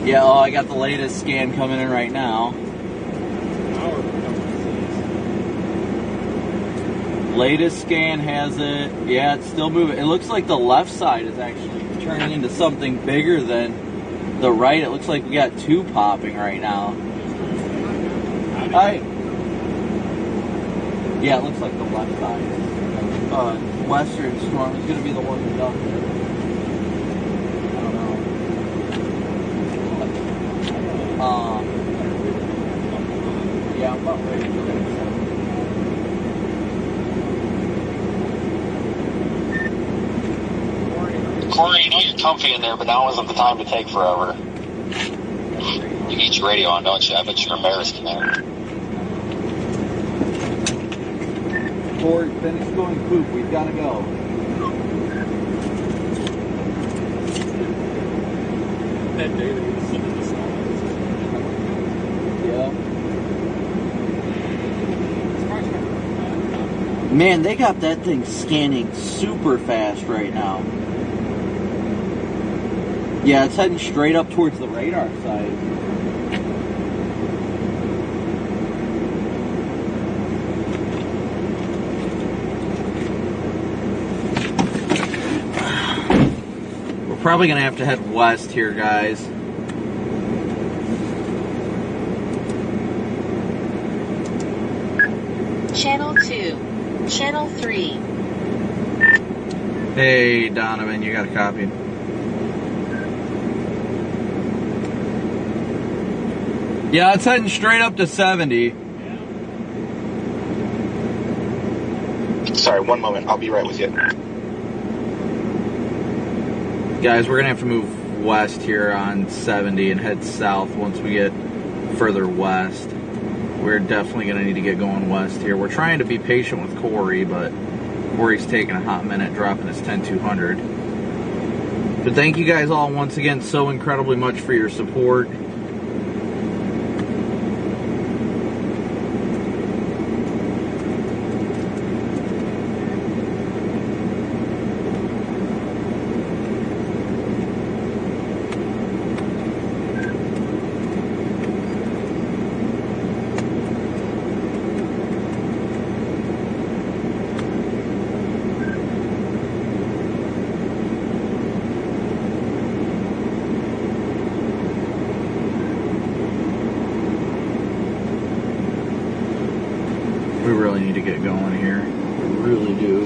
Yeah, oh, I got the latest scan coming in right now. Latest scan has it. Yeah, it's still moving. It looks like the left side is actually turning into something bigger than the right. It looks like we got two popping right now. Hi. Yeah, it looks like the left side. Western storm is going to be the one that does it. I don't know. Yeah, I'm about ready for that. Corey, I know you're comfy in there, but now isn't the time to take forever. You get your radio on, don't you? I bet you're embarrassed in there. Corey, finish going poop. We've got to go. That day that we were sitting in the snow. Yeah. Man, they got that thing scanning super fast right now. Yeah, it's heading straight up towards the radar side. We're probably going to have to head west here, guys. Channel 2. Channel 3. Hey, Donovan, you got a copy? Yeah, it's heading straight up to 70. Sorry, one moment. I'll be right with you. Guys, we're going to have to move west here on 70 and head south once we get further west. We're definitely going to need to get going west here. We're trying to be patient with Corey, but Corey's taking a hot minute dropping his 10200. But thank you guys all once again so incredibly much for your support. We really need to get going here. We really do.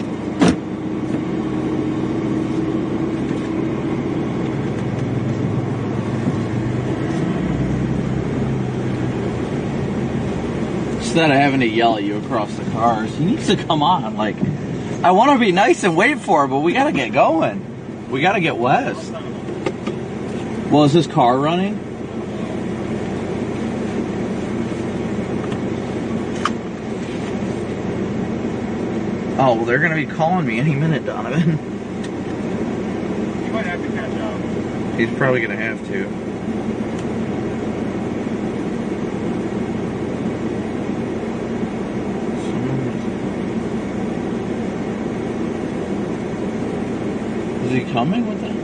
Instead of having to yell at you across the cars, he needs to come on. Like, I want to be nice and wait for him, but we got to get going. We got to get west. Well, is this car running? Oh, well, they're going to be calling me any minute, Donovan. You might have to catch up. He's probably going to have to. Is he coming with that?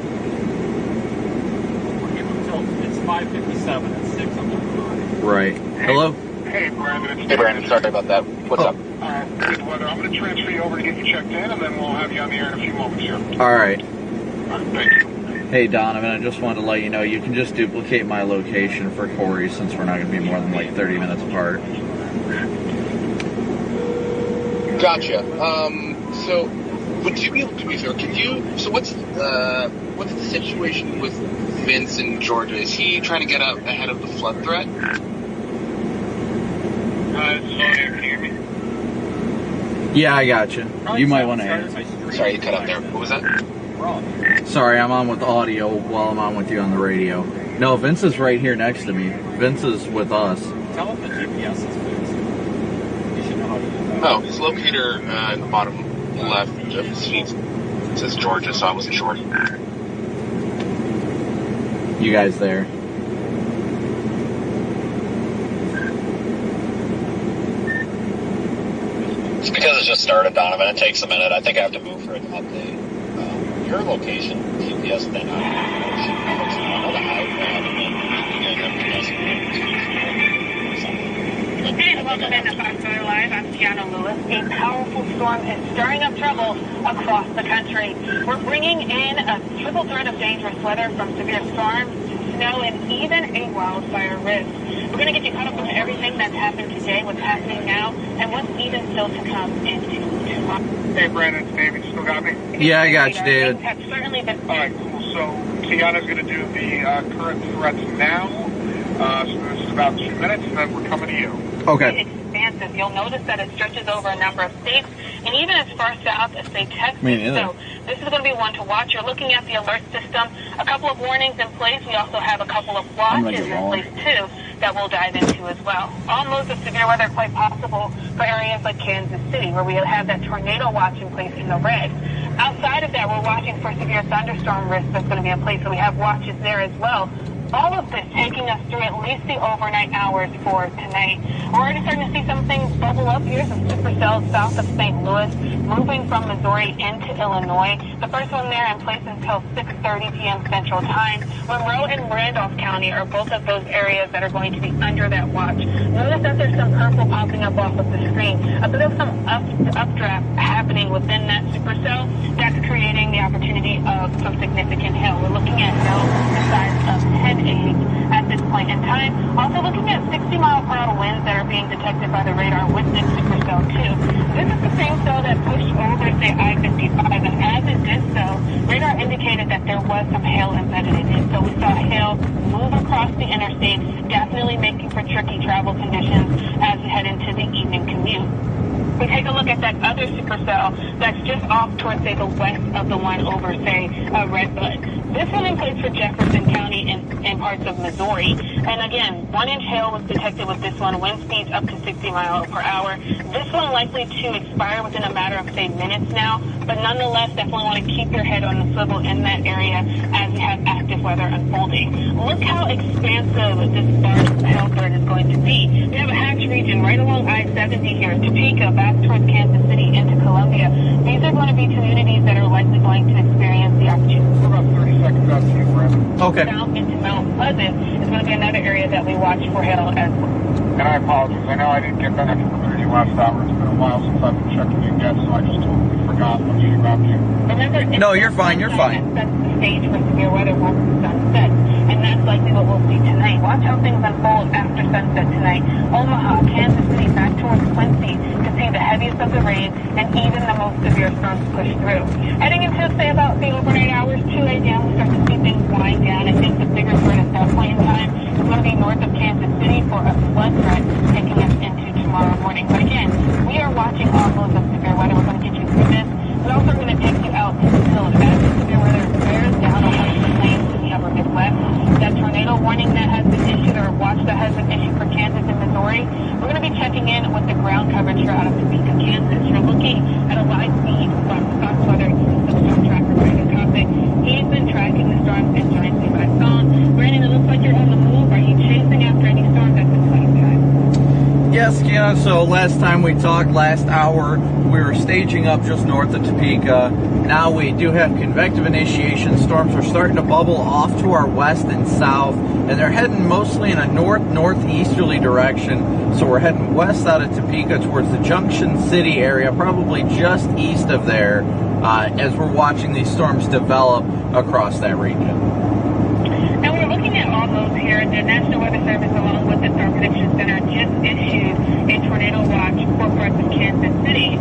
We'll give him until it's 5:57 at 6 on the road. Right. Hello? Hey, Brandon. Hey, Brandon. Sorry about that. What's up? Good weather. I'm going to transfer you over to get you checked in, and then we'll have you on the air in a few moments here. All right. Thank you. Hey, Donovan, I just wanted to let you know you can just duplicate my location for Corey since we're not going to be more than like 30 minutes apart. Gotcha. So would you be able to do me a favor? Can you? So what's the situation with Vince in Georgia? Is he trying to get out ahead of the flood threat? Can you hear me? Yeah, I got you. You might want to answer. Sorry, you cut out there. What was that? Sorry, I'm on with audio while I'm on with you on the radio. No, Vince is right here next to me. Vince is with us. Tell him the GPS is fixed. You should know how to do that. Oh, his locator in the bottom left of his feed says Georgia, so I wasn't sure. You guys there? It's because it just started, Donovan. It takes a minute. I think I have to move for an update. your location GPS thing on another iPad, and then you guys have to guess And welcome in to Foxfire Live. I'm Tiana Lewis. A powerful storm is stirring up trouble across the country. We're bringing in a triple threat of dangerous weather from severe storms, snow, and even a wildfire risk. We're going to get you caught up on everything that's happened today, what's happening now, and what's even still to come into tomorrow. Hey, Brandon, it's David. You still got me? Yeah, I got you, David. Have certainly been. All right, cool. So Tiana's going to do the current threats now. So this is about 2 minutes, and then we're coming to you. Okay. Expansive. You'll notice that it stretches over a number of states, and even as far south as, say, Texas. So this is going to be one to watch. You're looking at the alert system. A couple of warnings in place. We also have a couple of watches in place, too, that we'll dive into as well. All modes of severe weather quite possible for areas like Kansas City, where we have that tornado watch in place in the red. Outside of that, we're watching for severe thunderstorm risk that's going to be in place, so we have watches there as well. All of this taking us through at least the overnight hours for tonight. We're already starting to see some things bubble up. Here's a supercell south of St. Louis, moving from Missouri into Illinois. The first one there in place until 6:30 p.m. Central Time. Monroe and Randolph County are both of those areas that are going to be under that watch. Notice that there's some purple popping up off of the screen. A bit of some updraft happening within that supercell. That's creating the opportunity of some significant hail. We're looking at hail the size of 10 at this point in time. Also looking at 60-mile-per-hour winds that are being detected by the radar with this supercell too. This is the same cell that pushed over, say, I-55, and as it did so, radar indicated that there was some hail embedded in it. So we saw hail move across the interstate, definitely making for tricky travel conditions as we head into the evening commute. We take a look at that other supercell that's just off towards, say, the west of the one over, say, Redbud. This one in place for Jefferson County and parts of Missouri. And again, 1-inch hail was detected with this one, wind speeds up to 60 miles per hour. This one likely to expire within a matter of, say, minutes now, but nonetheless, definitely want to keep your head on the swivel in that area as we have active weather unfolding. Look how expansive this large hail threat is going to be. We have a hatch region right along I-70 here in Topeka, back towards Kansas City into Columbia. These are going to be communities that are likely going to experience the opportunity. We're about 30 seconds out to you, Brandon. Okay. South into Mount Pleasant is going to be another area that we watch for hail as well. And I apologize. I know I didn't get back from you last hour. It's been a while since I've been checking in yet, so I just totally forgot when she grabbed you. Remember, No, you're fine, you're fine. That's the stage for severe weather once the sun sets, and that's likely what we'll see tonight. Watch how things unfold after sunset tonight. Omaha, Kansas City, back towards Quincy to see the heaviest of the rain and even the most severe storms push through. Heading into, say, about the overnight hours, 2 a.m., we start to see things wind down. I think the bigger threat at that point in time is going to be north of Kansas City for a flood threat taking us into tomorrow morning. But again, we are watching all modes of severe weather. We're going to get you through this. We're also going to take you out to the hills. As the severe weather bears down on the plains to the upper Midwest, that tornado warning that has been issued, or watch that has been issued for Kansas and Missouri, we're going to be checking in with the ground coverage here out of Topeka, Kansas. You're looking at a live feed from Fox Weather Storm Tracker Brandon Copic. He's been tracking the storms in giant by song. Brandon, it looks like you're on the move. Are you chasing after any storms at this point in time? Yes, Kiana. So last time we talked, last hour, we were staging up just north of Topeka. Now we do have convective initiation. Storms are starting to bubble off to our west and south, and they're heading mostly in a northeasterly direction. So we're heading west out of Topeka towards the Junction City area, probably just east of there, as we're watching these storms develop across that region. Now we're looking at all those here. The National Weather Service, along with the Storm Prediction Center, just issued a tornado watch for parts of Kansas City.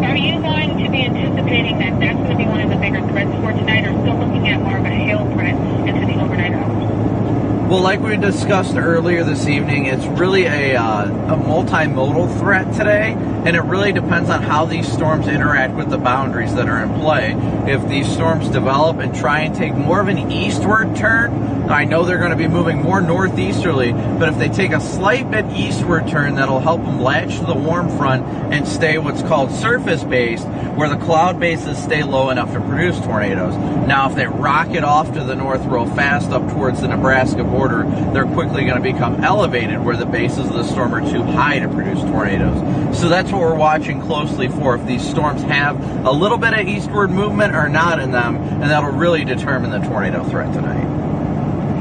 Are you going to be anticipating that that's going to be one of the bigger threats for tonight, or still looking at more of a hail threat into the overnight hours? Well, like we discussed earlier this evening, it's really a multimodal threat today, and it really depends on how these storms interact with the boundaries that are in play. If these storms develop and try and take more of an eastward turn, I know they're going to be moving more northeasterly, but if they take a slight bit eastward turn, that'll help them latch to the warm front and stay what's called surface-based, where the cloud bases stay low enough to produce tornadoes. Now, if they rocket off to the north real fast up towards the Nebraska border, they're quickly going to become elevated where the bases of the storm are too high to produce tornadoes. So that's that's what we're watching closely for, if these storms have a little bit of eastward movement or not in them, and that'll really determine the tornado threat tonight.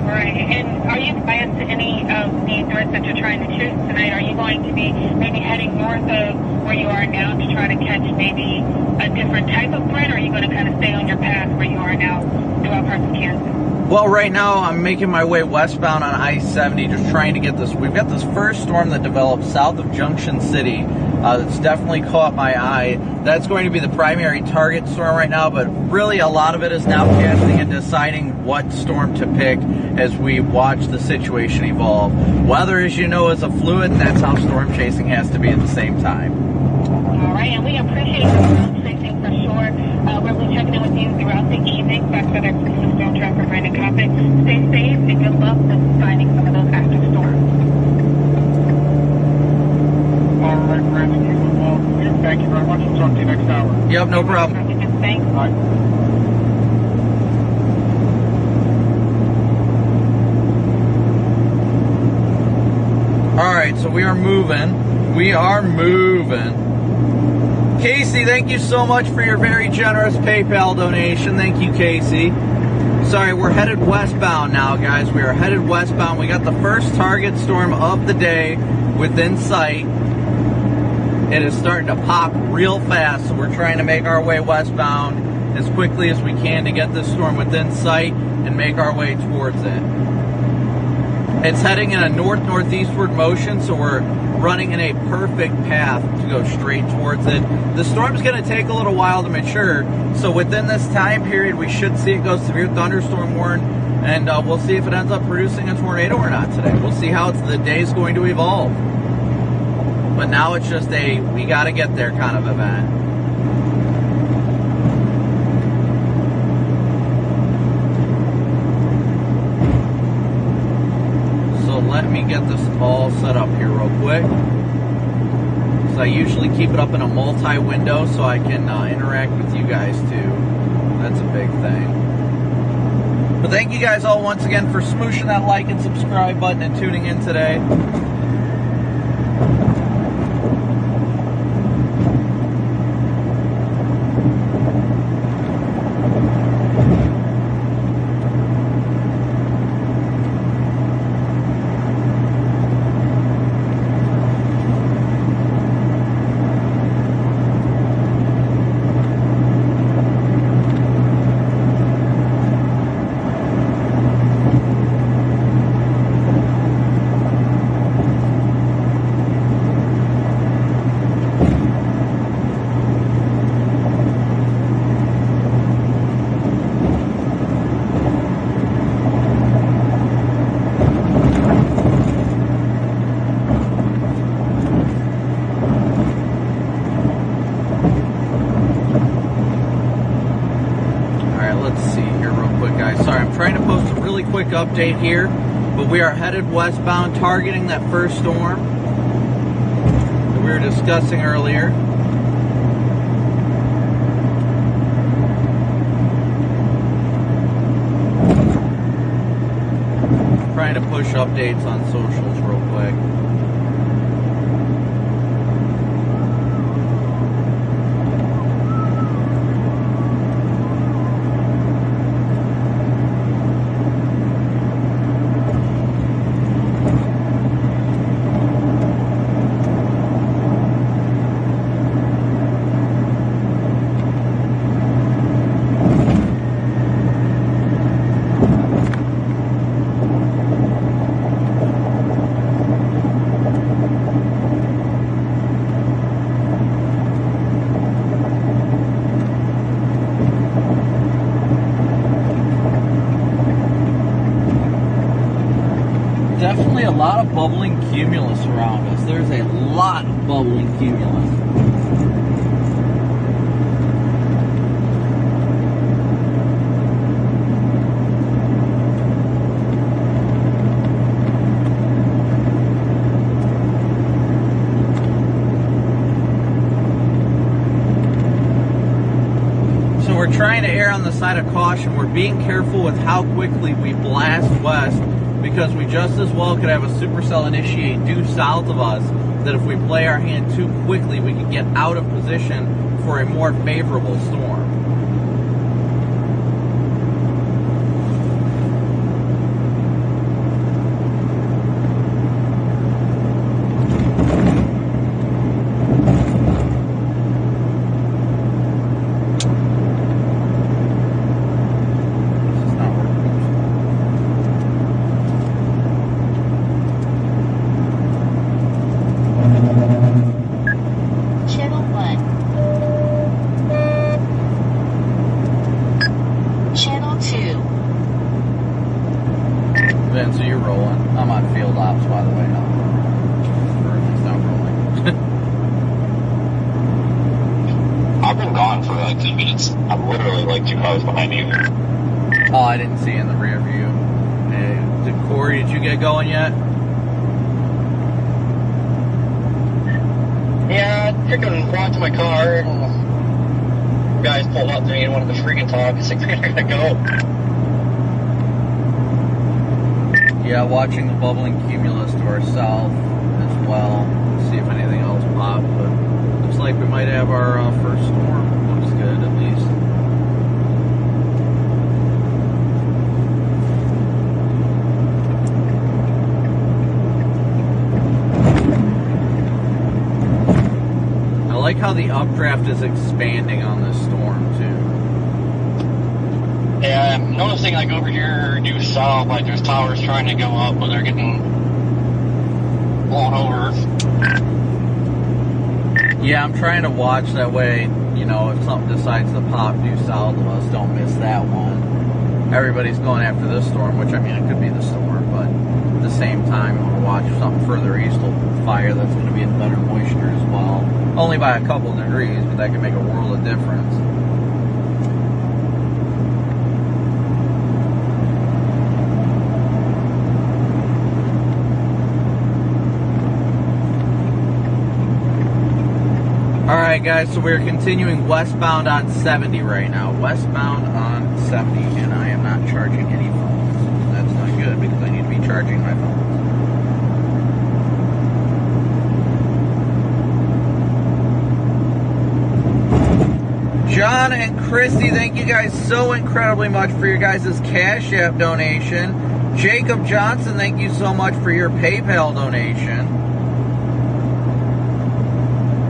Right. And are you biased to any of the threats that you're trying to choose tonight? Are you going to be maybe heading north of where you are now to try to catch maybe a different type of threat, or are you going to kind of stay on your path where you are now throughout parts of Kansas? Well, right now I'm making my way westbound on I-70, just trying to get this. We've got this first storm that developed south of Junction City. That's definitely caught my eye. That's going to be the primary target storm right now, but really a lot of it is now casting and deciding what storm to pick as we watch the situation evolve. Weather, as you know, is a fluid, and that's how storm chasing has to be at the same time. All right, and we appreciate the storm chasing for sure. We'll be checking in with you throughout the evening. Back to the storm tracker, Brandon Copic. Stay safe and good luck with finding some of those active storms. All right, Brandon, you as well. Thank you very much. We'll talk to you next hour. Yep, no problem. Thanks. Bye. All right, so we are moving. We are moving. Casey, thank you so much for your very generous PayPal donation. Thank you, Casey. Sorry, we're headed westbound now, guys. We are headed westbound. We got the first target storm of the day within sight. It is starting to pop real fast, so we're trying to make our way westbound as quickly as we can to get this storm within sight and make our way towards it. It's heading in a north-northeastward motion, so we're running in a perfect path to go straight towards it. The storm's going to take a little while to mature, so within this time period, we should see it go severe thunderstorm warn, and we'll see if it ends up producing a tornado or not today. We'll see how the day's going to evolve. But now it's just a we got to get there kind of event. Let me get this all set up here real quick. So I usually keep it up in a multi-window so I can interact with you guys too. That's a big thing. But thank you guys all once again for smooshing that like and subscribe button and tuning in today. Quick update here, but we are headed westbound, targeting that first storm that we were discussing earlier. Trying to push updates on socials real quick. Definitely a lot of bubbling cumulus around us. There's a lot of bubbling cumulus. So we're trying to err on the side of caution. We're being careful with how quickly we blast west, because we just as well could have a supercell initiate due south of us that if we play our hand too quickly, we can get out of position for a more favorable storm. So you're rolling. I'm on field ops, by the way, now. Or at least I'm rolling. I've been gone for like 2 minutes. I'm literally like 2 cars behind you. Oh, I didn't see in the rear view. Hey, Corey, did you get going yet? Yeah, I freaking walked to my car and guys pulled up to me and wanted to freaking talk. It's like, we're gonna go. Yeah, watching the bubbling cumulus to our south as well. See if anything else popped, but looks like we might have our first storm. Looks good, at least. I like how the updraft is expanding on this storm, too. Yeah, I'm noticing like over here due south, like there's towers trying to go up, but they're getting blown over. Yeah, I'm trying to watch that way, you know, if something decides to pop due south of us, don't miss that one. Everybody's going after this storm, which, I mean, it could be the storm, but at the same time, I want to watch something further east will fire that's going to be in better moisture as well. Only by a couple degrees, but that can make a world of difference. Alright guys, so we're continuing westbound on 70 right now. Westbound on 70, and I am not charging any phones. That's not good because I need to be charging my phone. John and Christy, thank you guys so incredibly much for your guys' Cash App donation. Jacob Johnson, thank you so much for your PayPal donation.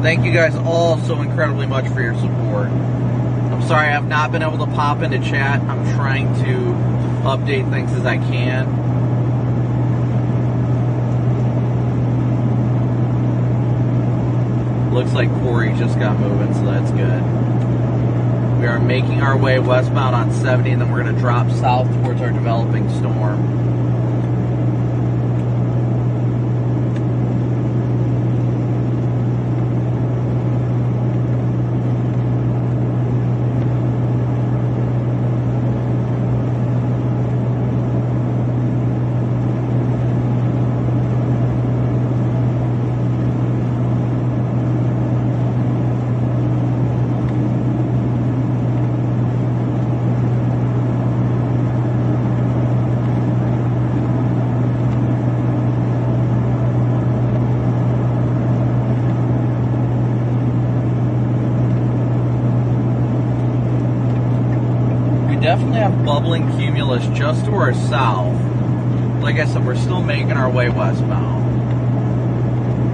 Thank you guys all so incredibly much for your support. I'm sorry I have not been able to pop into chat. I'm trying to update things as I can. Looks like Corey just got moving, so that's good. We are making our way westbound on 70, and then we're going to drop south towards our developing storm. Definitely have bubbling cumulus just to our south. Like I said, we're still making our way westbound.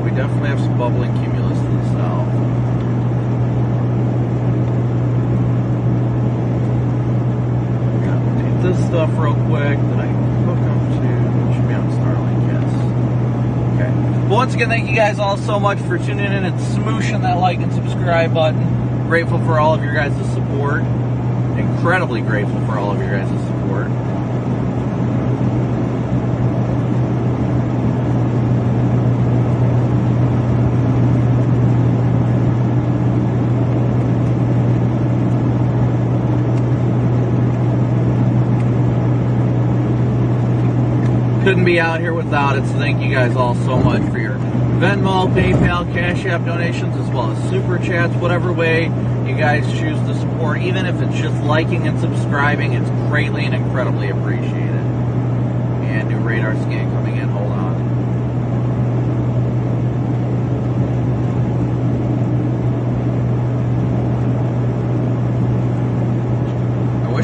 We definitely have some bubbling cumulus to the south. Gotta update this stuff real quick that I can hook up to. It should be on Starlink, yes. Okay. Well, once again, thank you guys all so much for tuning in and smooshing that like and subscribe button. Grateful for all of your guys' support. Incredibly grateful for all of your guys' support. Couldn't be out here without it, so thank you guys all so much for your Venmo, PayPal, Cash App donations, as well as Super Chats, whatever way you guys choose to support. Even if it's just liking and subscribing, it's greatly and incredibly appreciated. And new radar scan coming in, hold on.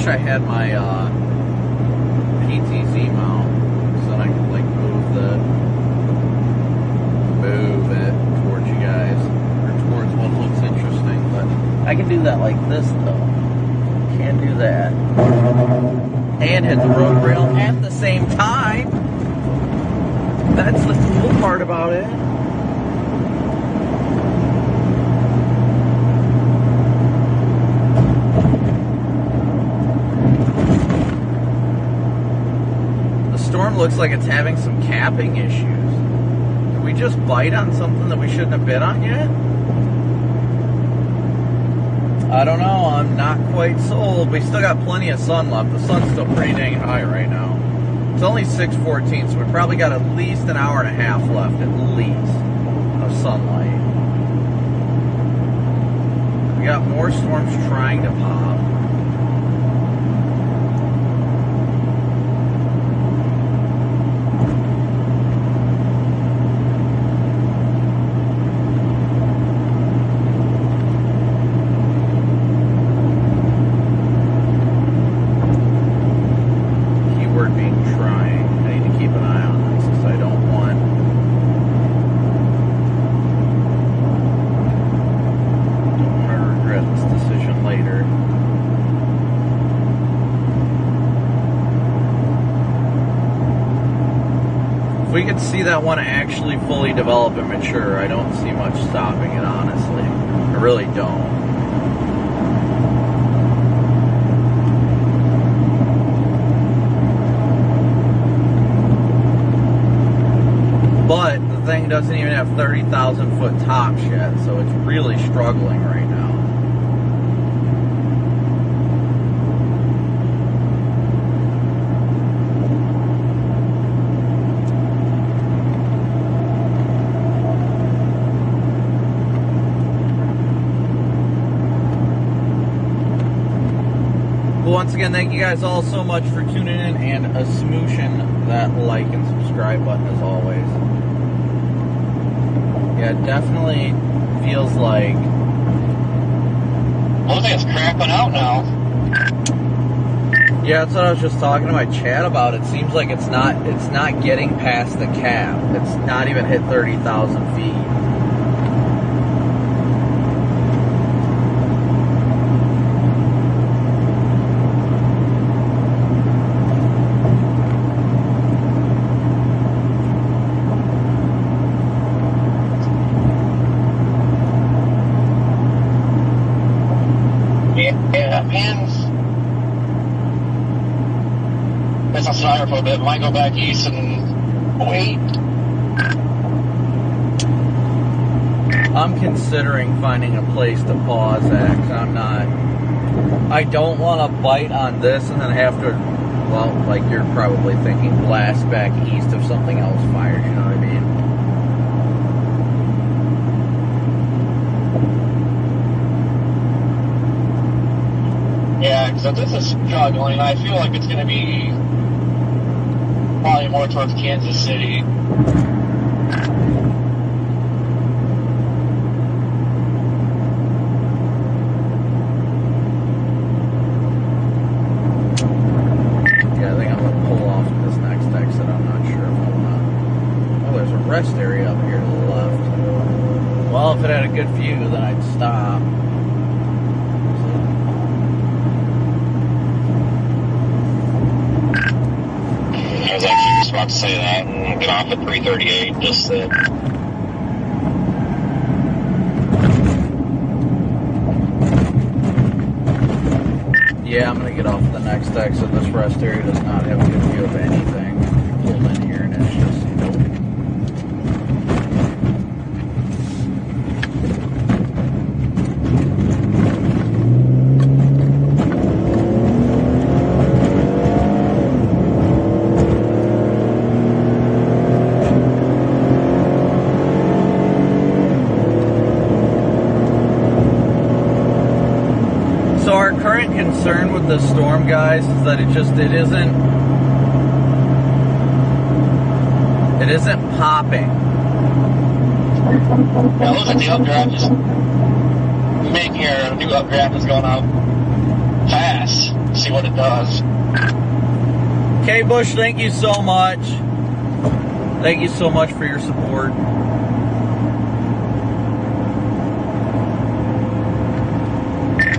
wish I had my PTZ mount so that I could like move it towards you guys or towards what looks interesting. But I can do that like this though. Can't do that. And hit the road rail at the same time. That's the cool part about it. The storm looks like it's having some capping issues. Did we just bite on something that we shouldn't have bit on yet? I don't know, I'm not quite sold. We still got plenty of sun left. The sun's still pretty dang high right now. It's only 6:14, so we probably got at least an hour and a half left, at least, of sunlight. We got more storms trying to pop. If we could see that one actually fully develop and mature, I don't see much stopping it, honestly. I really don't. But the thing doesn't even have 30,000 foot tops yet, so it's really struggling right now. Once again, thank you guys all so much for tuning in, and a smooshing that like and subscribe button as always. Yeah, it definitely feels like... Looks like it's crapping out now. Yeah, that's what I was just talking to my chat about. It seems like it's not getting past the cap. It's not even hit 30,000 feet. For a bit, might go back east and wait. I'm considering finding a place to pause at, 'cause I don't want to bite on this and then have to, well, like you're probably thinking, blast back east if something else fires, you know what I mean? Yeah, because if this is struggling, I feel like it's going to be probably more towards Kansas City. Yeah, I think I'm going to pull off at this next exit. I'm not sure if I want to... Oh, there's a rest area up here to the left. Well, if it had a good view, then I'd stop. I was actually just about to say that and get off at 338 just to... Yeah, I'm going to get off at the next exit. This rest area does not have a good view of anything. Pulled in here and it's just, nope. Concern with the storm, guys, is that it isn't popping. Yeah, it looks like the updraft is making our new updraft is going out fast. see what it does. Okay, Bush, thank you so much. Thank you so much for your support.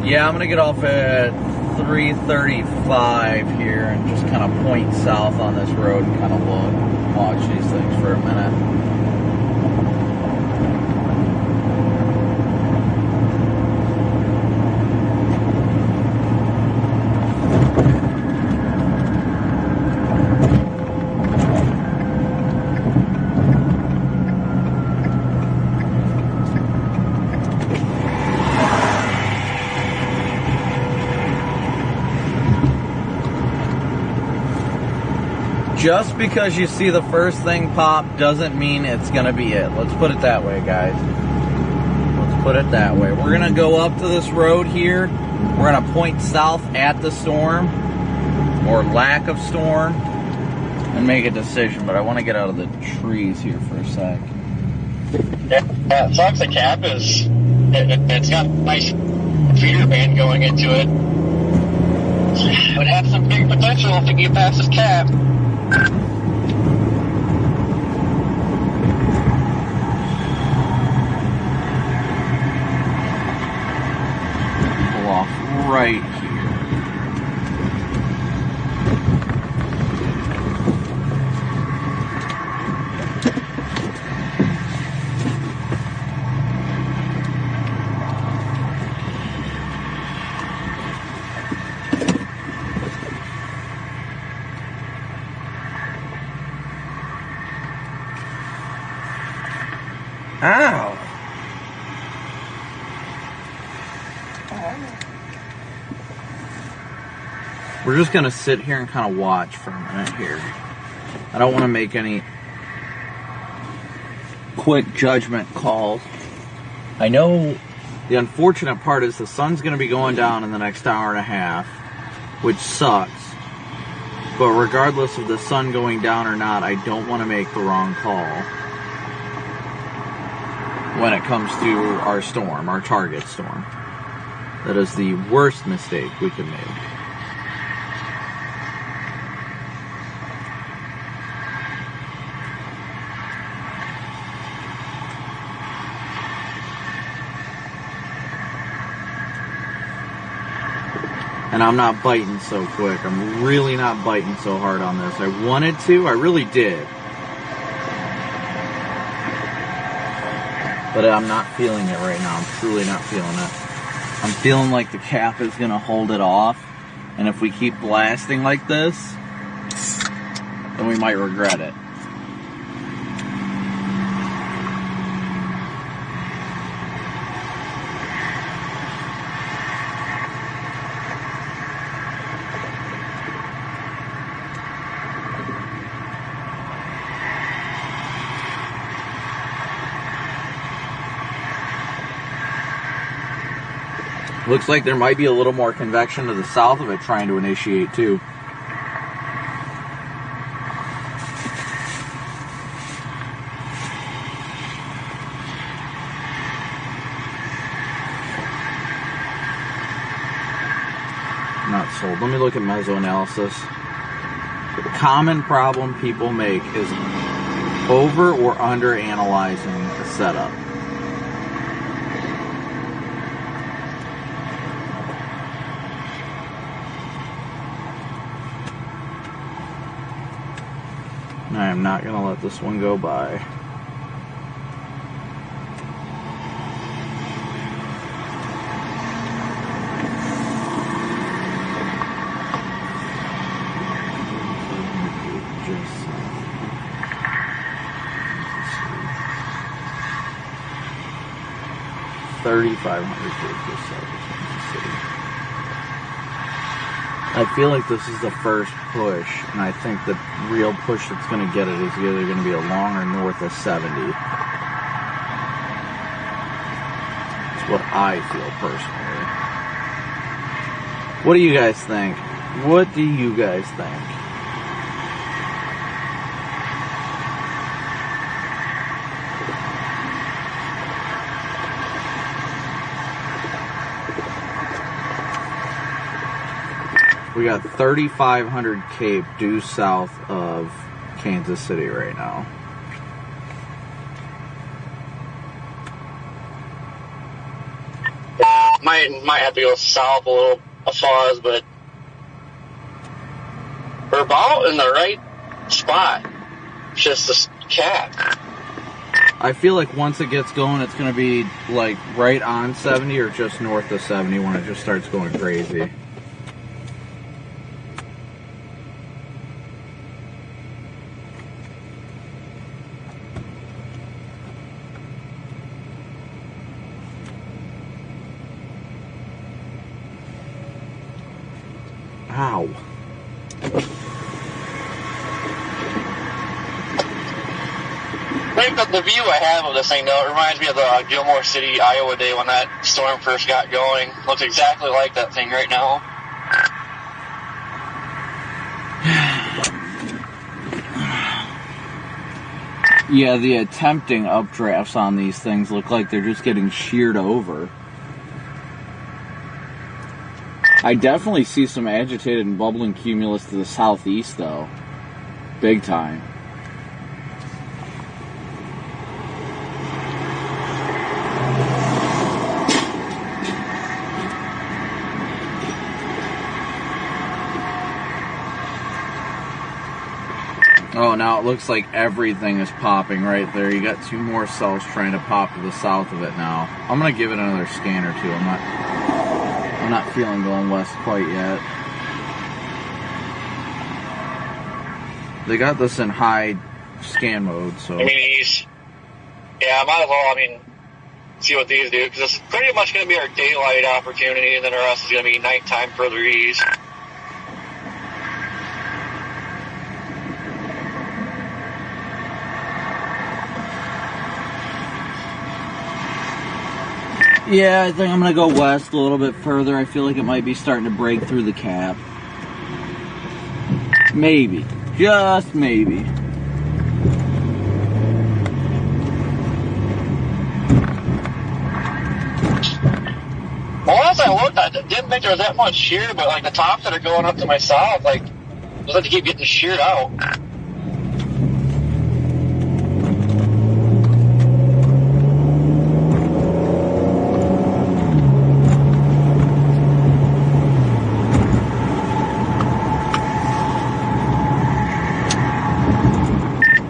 Yeah, I'm gonna get off at 3:35 here and just kind of point south on this road and kind of watch these things for a minute. Just because you see the first thing pop doesn't mean it's going to be it. Let's put it that way, guys. Let's put it that way. We're going to go up to this road here. We're going to point south at the storm, or lack of storm, and make a decision. But I want to get out of the trees here for a sec. Yeah, it sucks. The cap is, it's got a nice feeder band going into it. It would have some big potential if it get past this cap. Pull off right here. Ow! We're just gonna sit here and kind of watch for a minute here. I don't want to make any quick judgment calls. I know the unfortunate part is the sun's gonna be going down in the next hour and a half, which sucks. But regardless of the sun going down or not, I don't want to make the wrong call when it comes to our storm, our target storm. That is the worst mistake we can make. And I'm not biting so quick. I'm really not biting so hard on this. I wanted to, I really did. But I'm not feeling it right now. I'm truly not feeling it. I'm feeling like the cap is going to hold it off. And if we keep blasting like this, then we might regret it. Looks like there might be a little more convection to the south of it trying to initiate too. Not sold. Let me look at mesoanalysis. The common problem people make is over or under analyzing the setup. I am not going to let this one go by. I feel like this is the first push, and I think the real push that's going to get it is either going to be along or north of 70. That's what I feel personally. What do you guys think? What do you guys think? We got 3,500 Cape due south of Kansas City right now. Might have to go south a little far, but we're about in the right spot. Just the cap. I feel like once it gets going, it's going to be like right on 70 or just north of 70 when it just starts going crazy. Ow. Right, the view I have of this thing, though, it reminds me of the Gilmore City, Iowa day when that storm first got going. Looks exactly like that thing right now. Yeah, the attempting updrafts on these things look like they're just getting sheared over. I definitely see some agitated and bubbling cumulus to the southeast, though. Big time. Oh, now it looks like everything is popping right there. You got two more cells trying to pop to the south of it now. I'm going to give it another scan or two. I'm not feeling going west quite yet. They got this in high scan mode, so... I mean, yeah, might as well, see what these do, because it's pretty much going to be our daylight opportunity, and then the rest is going to be nighttime further east. Yeah, I think I'm going to go west a little bit further. I feel like it might be starting to break through the cap. Maybe. Just maybe. Well, as I looked, I didn't think there was that much shear, but like the tops that are going up to my south, like, looks like they keep getting sheared out.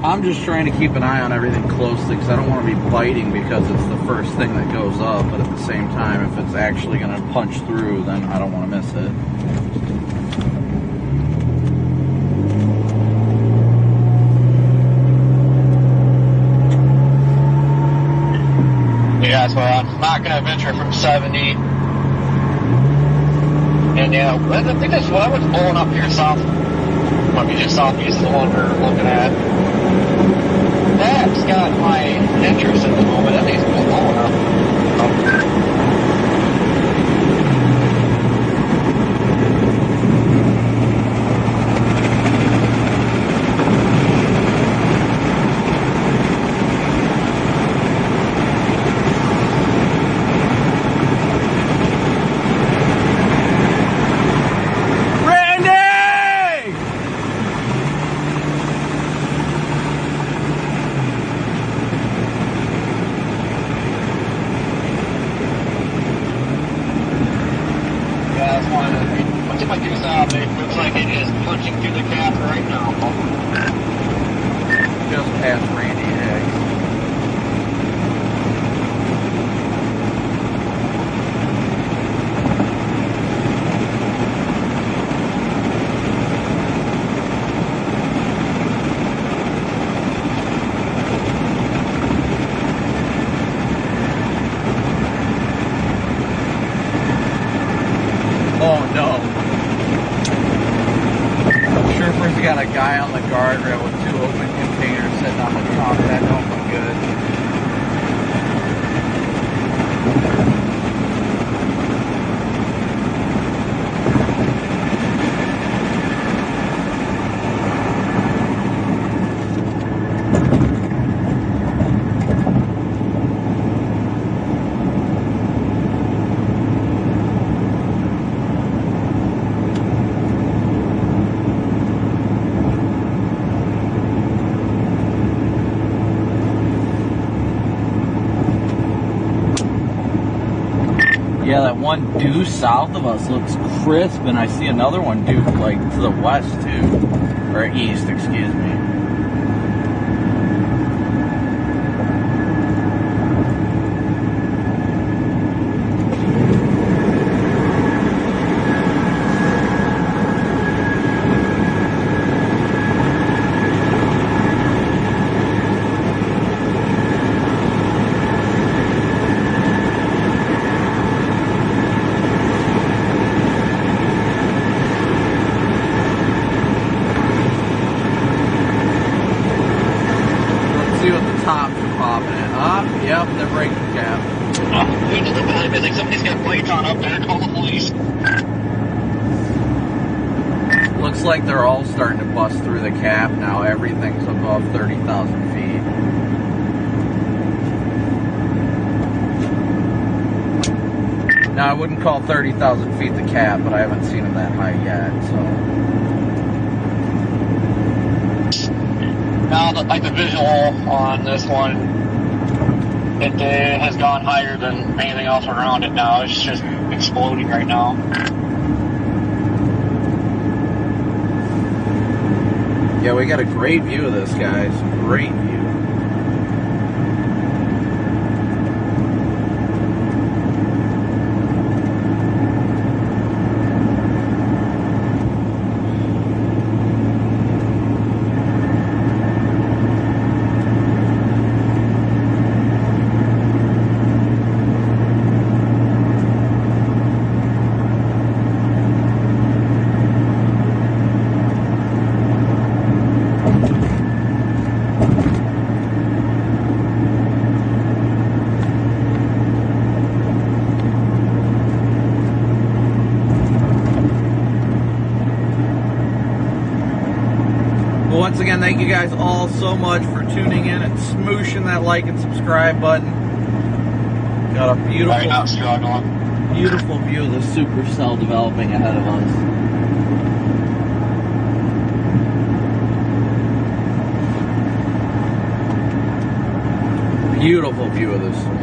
I'm just trying to keep an eye on everything closely because I don't want to be biting because it's the first thing that goes up, but at the same time, if it's actually going to punch through, then I don't want to miss it. Yeah, that's why I'm not going to venture from 70. And yeah, I think that's what I was blowing up here south. Might be just southeast of the one we're looking at. That's got my interest at the moment. That thing's blowing up. Looks like it is punching through the cap right now. Just past Randy Hicks. Oh no. Sherper's got a guy on the guardrail with two open containers sitting on the top. That don't look good. Yeah, that one due south of us looks crisp, and I see another one due like to the west too, or east, excuse me. Tops are popping it up. Yep, they're breaking cap. Dude, look behind me. Like somebody's got lights on up there. Call the police. Looks like they're all starting to bust through the cap now. Everything's above 30,000 feet. Now, I wouldn't call 30,000 feet the cap, but I haven't seen them that high yet, so... Now, like the visual on this one, it has gone higher than anything else around it now. It's just exploding right now. Yeah, we got a great view of this, guys. Great view. Once again, thank you guys all so much for tuning in and smooshing that like and subscribe button. Got a beautiful, not struggling. Beautiful view of the supercell developing ahead of us. Beautiful view of the storm.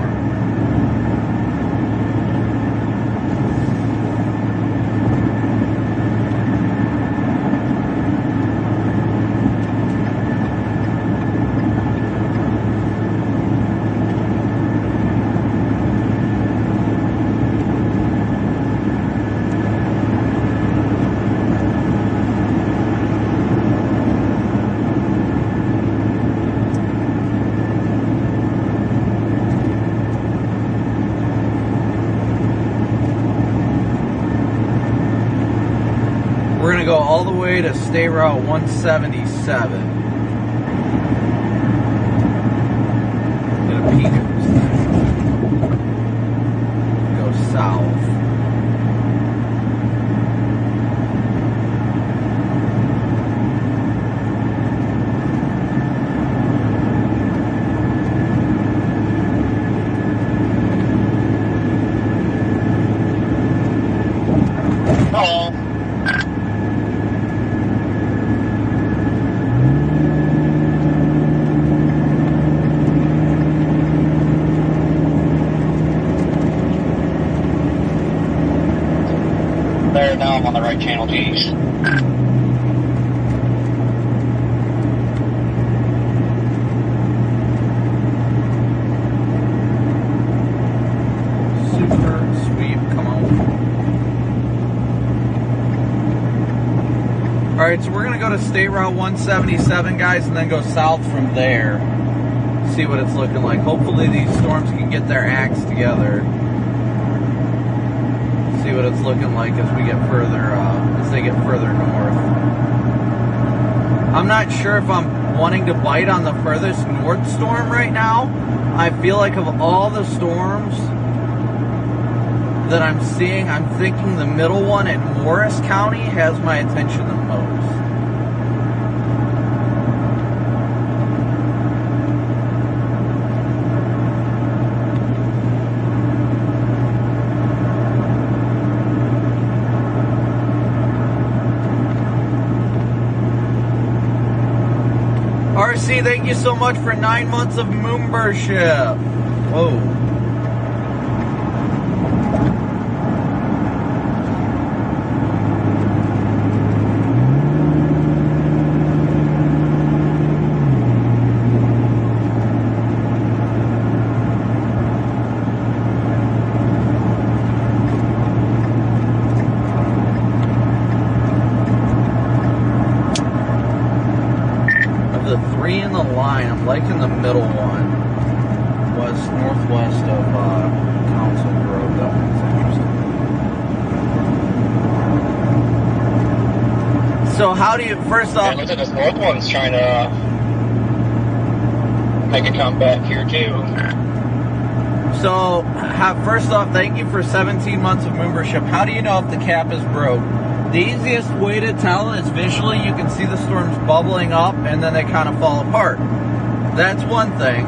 We're going to go all the way to State Route 177. Get a peek at this thing. Go south. Hello. There, now I'm on the right channel, geez. Super sweep, come on. Alright, so we're going to go to State Route 177, guys, and then go south from there. See what it's looking like. Hopefully these storms can get their acts together. See what it's looking like as we get further, as they get further north. I'm not sure if I'm wanting to bite on the furthest north storm right now. I feel like of all the storms that I'm seeing, I'm thinking the middle one at Morris County has my attention the most. RC, thank you so much for 9 months of membership. Whoa. three in the line. I'm liking the middle one. Northwest of Council Grove. That one's interesting. So how do you, first off... Yeah, looks like this north one's trying to make a comeback here, too. So, first off, thank you for 17 months of membership. How do you know if the cap is broke? The easiest way to tell is visually. You can see the storms bubbling up and then they kind of fall apart. That's one thing.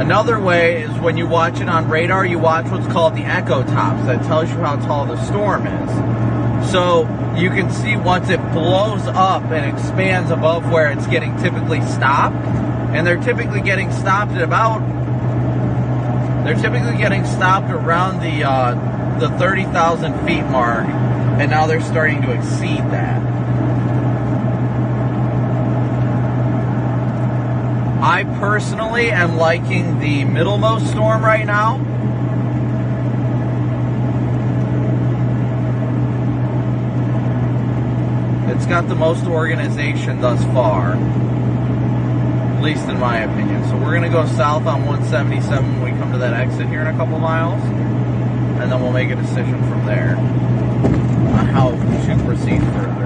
Another way is when you watch it on radar, you watch what's called the echo tops. That tells you how tall the storm is. So you can see once it blows up and expands above where it's getting typically stopped, and they're typically getting stopped at around the 30,000 feet mark, and now they're starting to exceed that. I personally am liking the middlemost storm right now. It's got the most organization thus far, at least in my opinion. So we're going to go south on 177 when we come to that exit here in a couple miles, and then we'll make a decision from there on how to proceed further.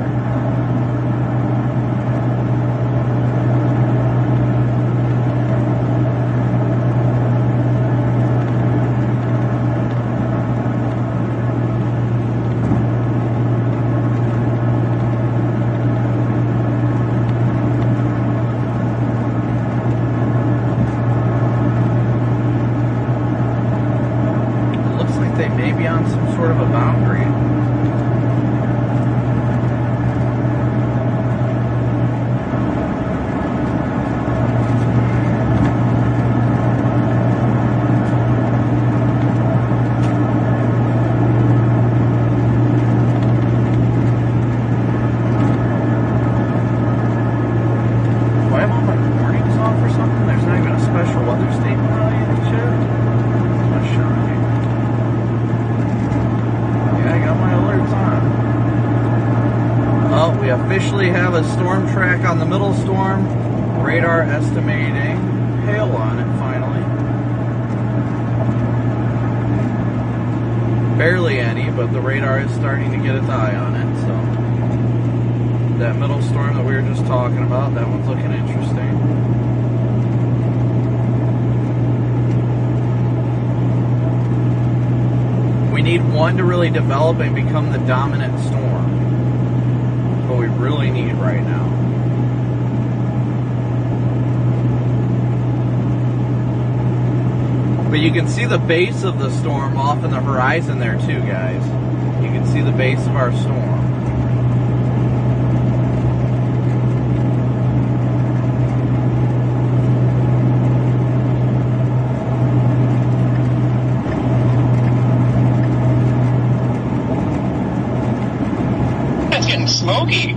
Officially have a storm track on the middle storm. Radar estimating hail on it finally. Barely any, but the radar is starting to get its eye on it. So that middle storm that we were just talking about, that one's looking interesting. We need one to really develop and become the dominant storm. What we really need right now. But you can see the base of the storm off in the horizon there too, guys. You can see the base of our storm. Smoky.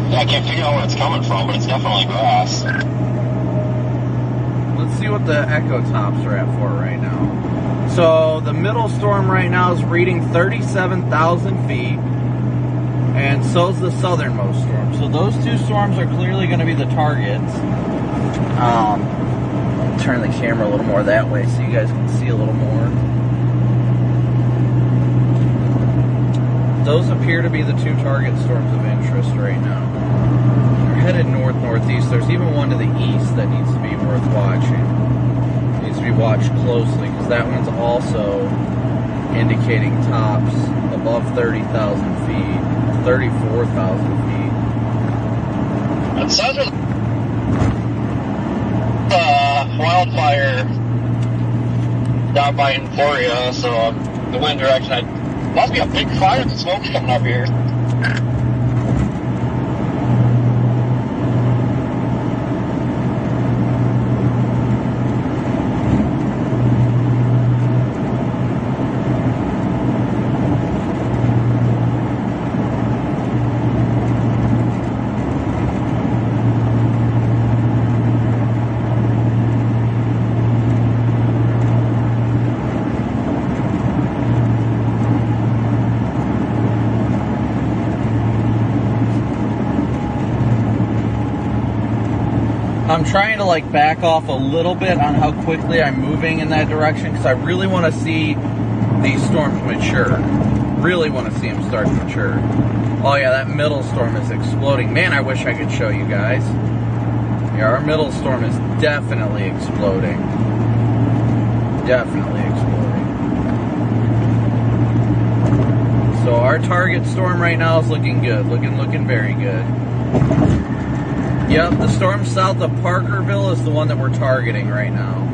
Yeah, I can't figure out where it's coming from, but it's definitely grass. Let's see what the echo tops are at for right now. So the middle storm right now is reading 37,000 feet, and so is the southernmost storm. So those two storms are clearly going to be the targets. I'll turn the camera a little more that way so you guys can see a little more. Those appear to be the two target storms of interest right now. They're headed north-northeast. There's even one to the east that needs to be worth watching. It needs to be watched closely because that one's also indicating tops above 30,000 feet, 34,000 feet. That sounds like wildfire down by Emporia, so the wind direction, must be a big fire and smoke's coming up here. I'm trying to like back off a little bit on how quickly I'm moving in that direction because I really want to see these storms mature. Really want to see them start to mature. Oh yeah, that middle storm is exploding. Man, I wish I could show you guys. Yeah, our middle storm is definitely exploding. Definitely exploding. So our target storm right now is looking good. Looking very good. Yep, the storm south of Parkerville is the one that we're targeting right now.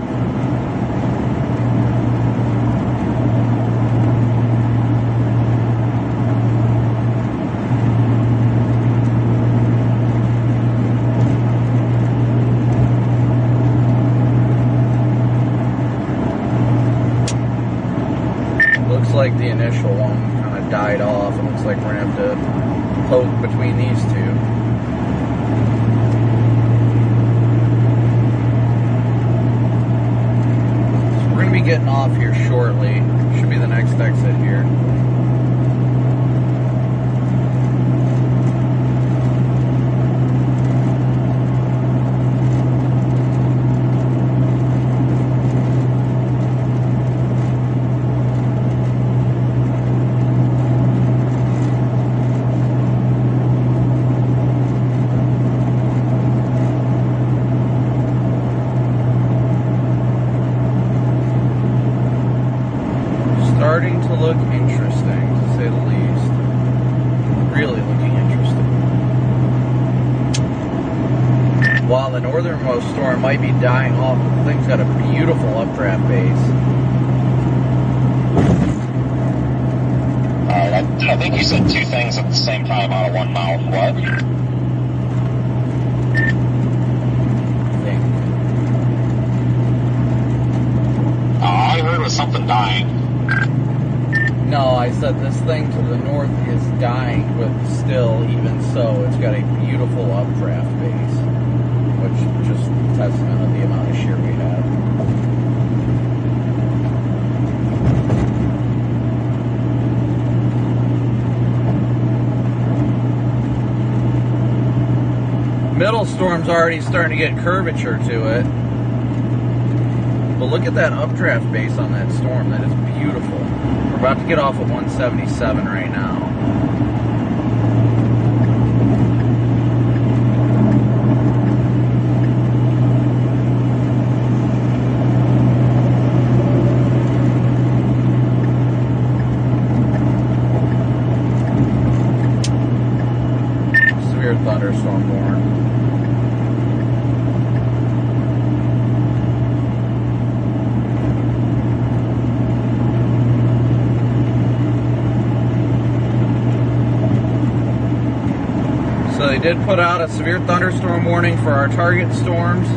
Looks like the initial one kind of died off. It looks like we're going to have to poke between these two. Be getting off here shortly. Should be the next exit here. Starting to look interesting, to say the least. Really looking interesting. While the northernmost storm might be dying off, the thing's got a beautiful updraft base. I think you said two things at the same time out of one mouth. What? I heard it was something dying. No, I said this thing to the north is dying, but still, even so, it's got a beautiful updraft base, which is just a testament of the amount of shear we have. Middle storm's already starting to get curvature to it. But look at that updraft base on that storm. That is beautiful. We're about to get off at 177 right now. Severe thunderstorm warned. So they did put out a severe thunderstorm warning for our target storms.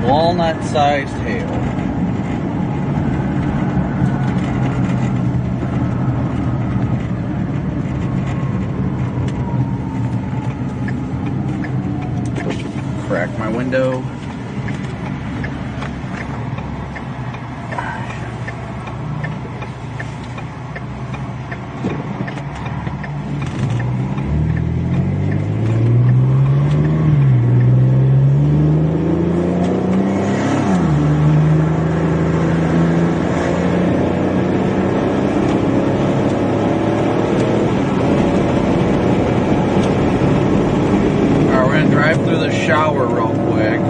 Walnut-sized hail. Crack my window. Drive through the shower real quick.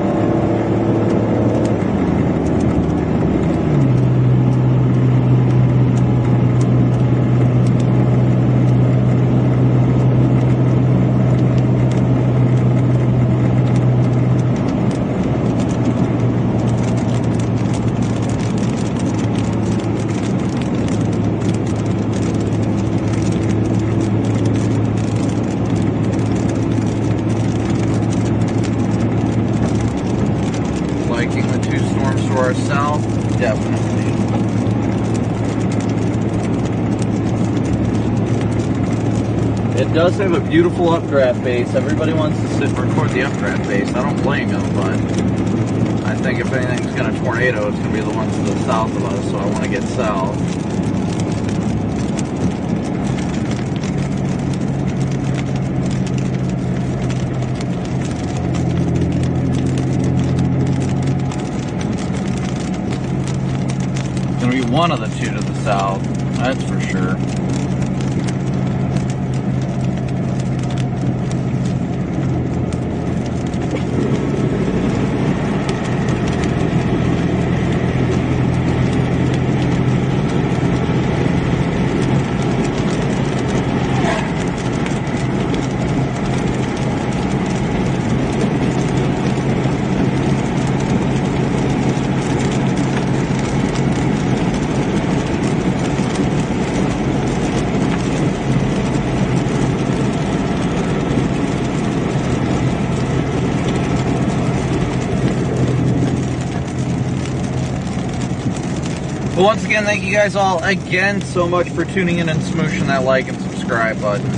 Liking the two storms to our south, definitely. It does have a beautiful updraft base. Everybody wants to sit and record the updraft base. I don't blame them, but I think if anything's going to tornado, it's going to be the ones to the south of us, so I want to get south. going to be one of the two to the south, that's for sure. But once again, thank you guys all again so much for tuning in and smooshing that like and subscribe button.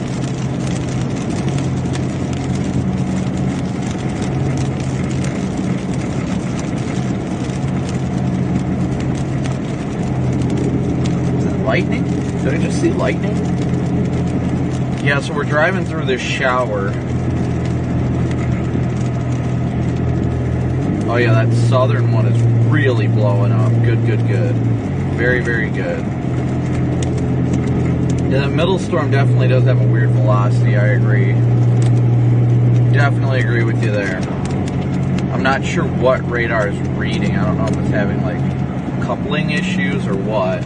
Is that lightning? Did I just see lightning? Yeah, so we're driving through this shower. Oh yeah, that southern one is really blowing up. Good, good, good. Very, very good. Yeah, that middle storm definitely does have a weird velocity, I agree. Definitely agree with you there. I'm not sure what radar is reading. I don't know if it's having like coupling issues or what.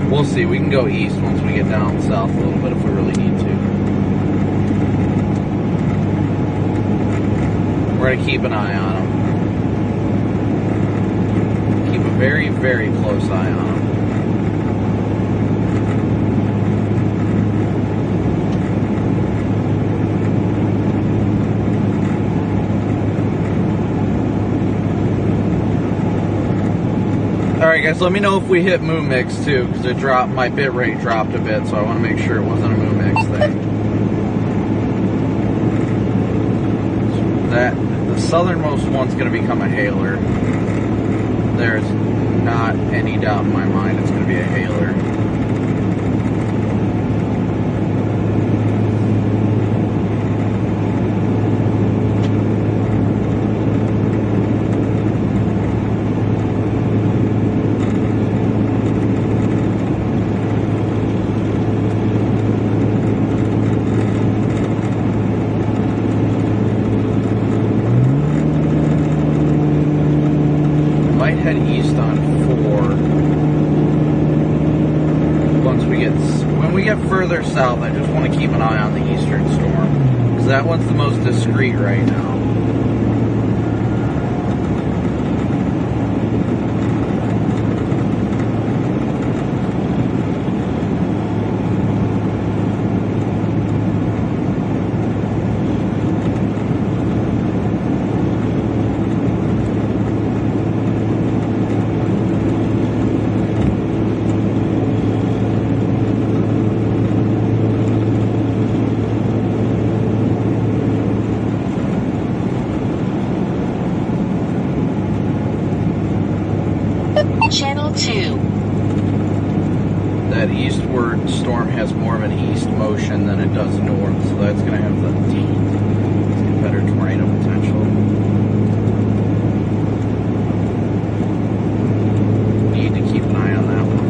We'll see. We can go east once we get down south a little bit if we really need to. We're going to keep an eye on them. Keep a very, very close eye on them. Alright guys, let me know if we hit Moo Mix too, because it dropped, my bit rate dropped a bit, so I want to make sure it wasn't a Moo Mix thing. That, the southernmost one's going to become a hailer. There's not any doubt in my mind it's going to be a hailer. Head east on 4. When we get further south, I just want to keep an eye on the eastern storm, because that one's the most discreet right now. Channel 2. That eastward storm has more of an east motion than it does north, so that's going to have the better tornado potential. Need to keep an eye on that one.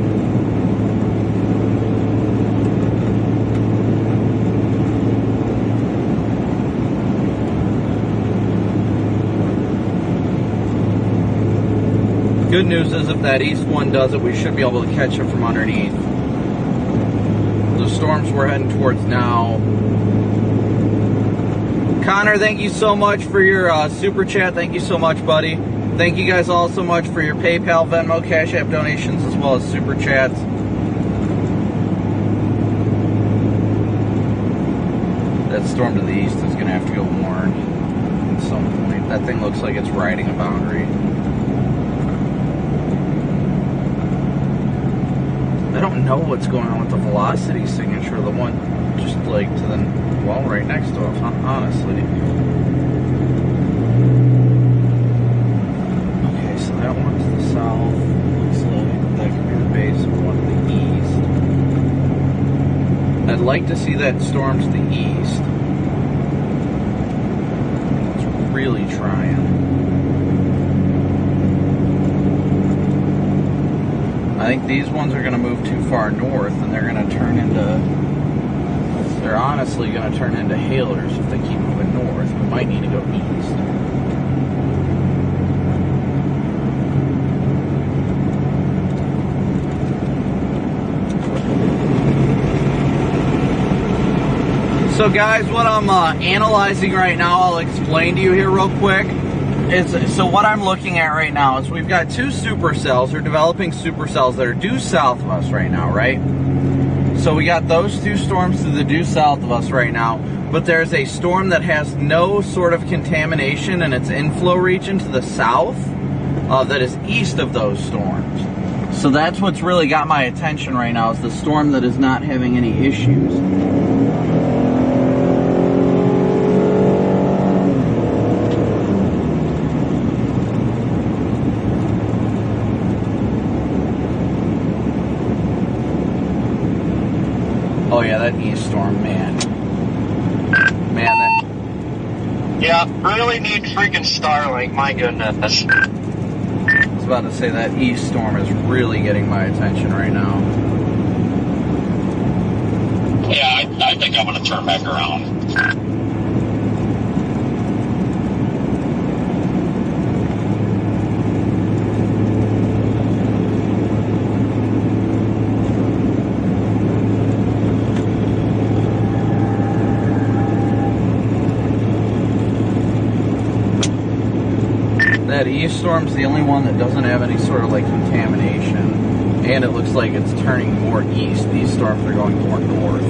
good news is if that east one does it, we should be able to catch it from underneath. The storms we're heading towards now. Connor, thank you so much for your super chat. Thank you so much, buddy. Thank you guys all so much for your PayPal, Venmo, Cash App donations, as well as super chats. That storm to the east is going to have to go warn at some point. That thing looks like it's riding a boundary. I don't know what's going on with the velocity signature, the one just like to the wall right next to us, honestly. Okay, so that one to the south looks like that could be the base of one to the east. I'd like to see that storm to the east. It's really trying. I think these ones are going to move too far north, and they're going to turn into, they're honestly going to turn into hailers if they keep moving north. We might need to go east. So guys, what I'm analyzing right now, I'll explain to you here real quick. So what I'm looking at right now is we've got two supercells, or developing supercells that are due south of us right now, right? So we got those two storms to the due south of us right now, but there's a storm that has no sort of contamination in its inflow region to the south that is east of those storms. So that's what's really got my attention right now, is the storm that is not having any issues. Oh yeah, that east storm, man. That... Yeah, really need freaking Starlink, my goodness. I was about to say, that east storm is really getting my attention right now. Yeah, I think I'm going to turn back around. That east storm's the only one that doesn't have any sort of like contamination, and it looks like it's turning more east. These storms are going more north.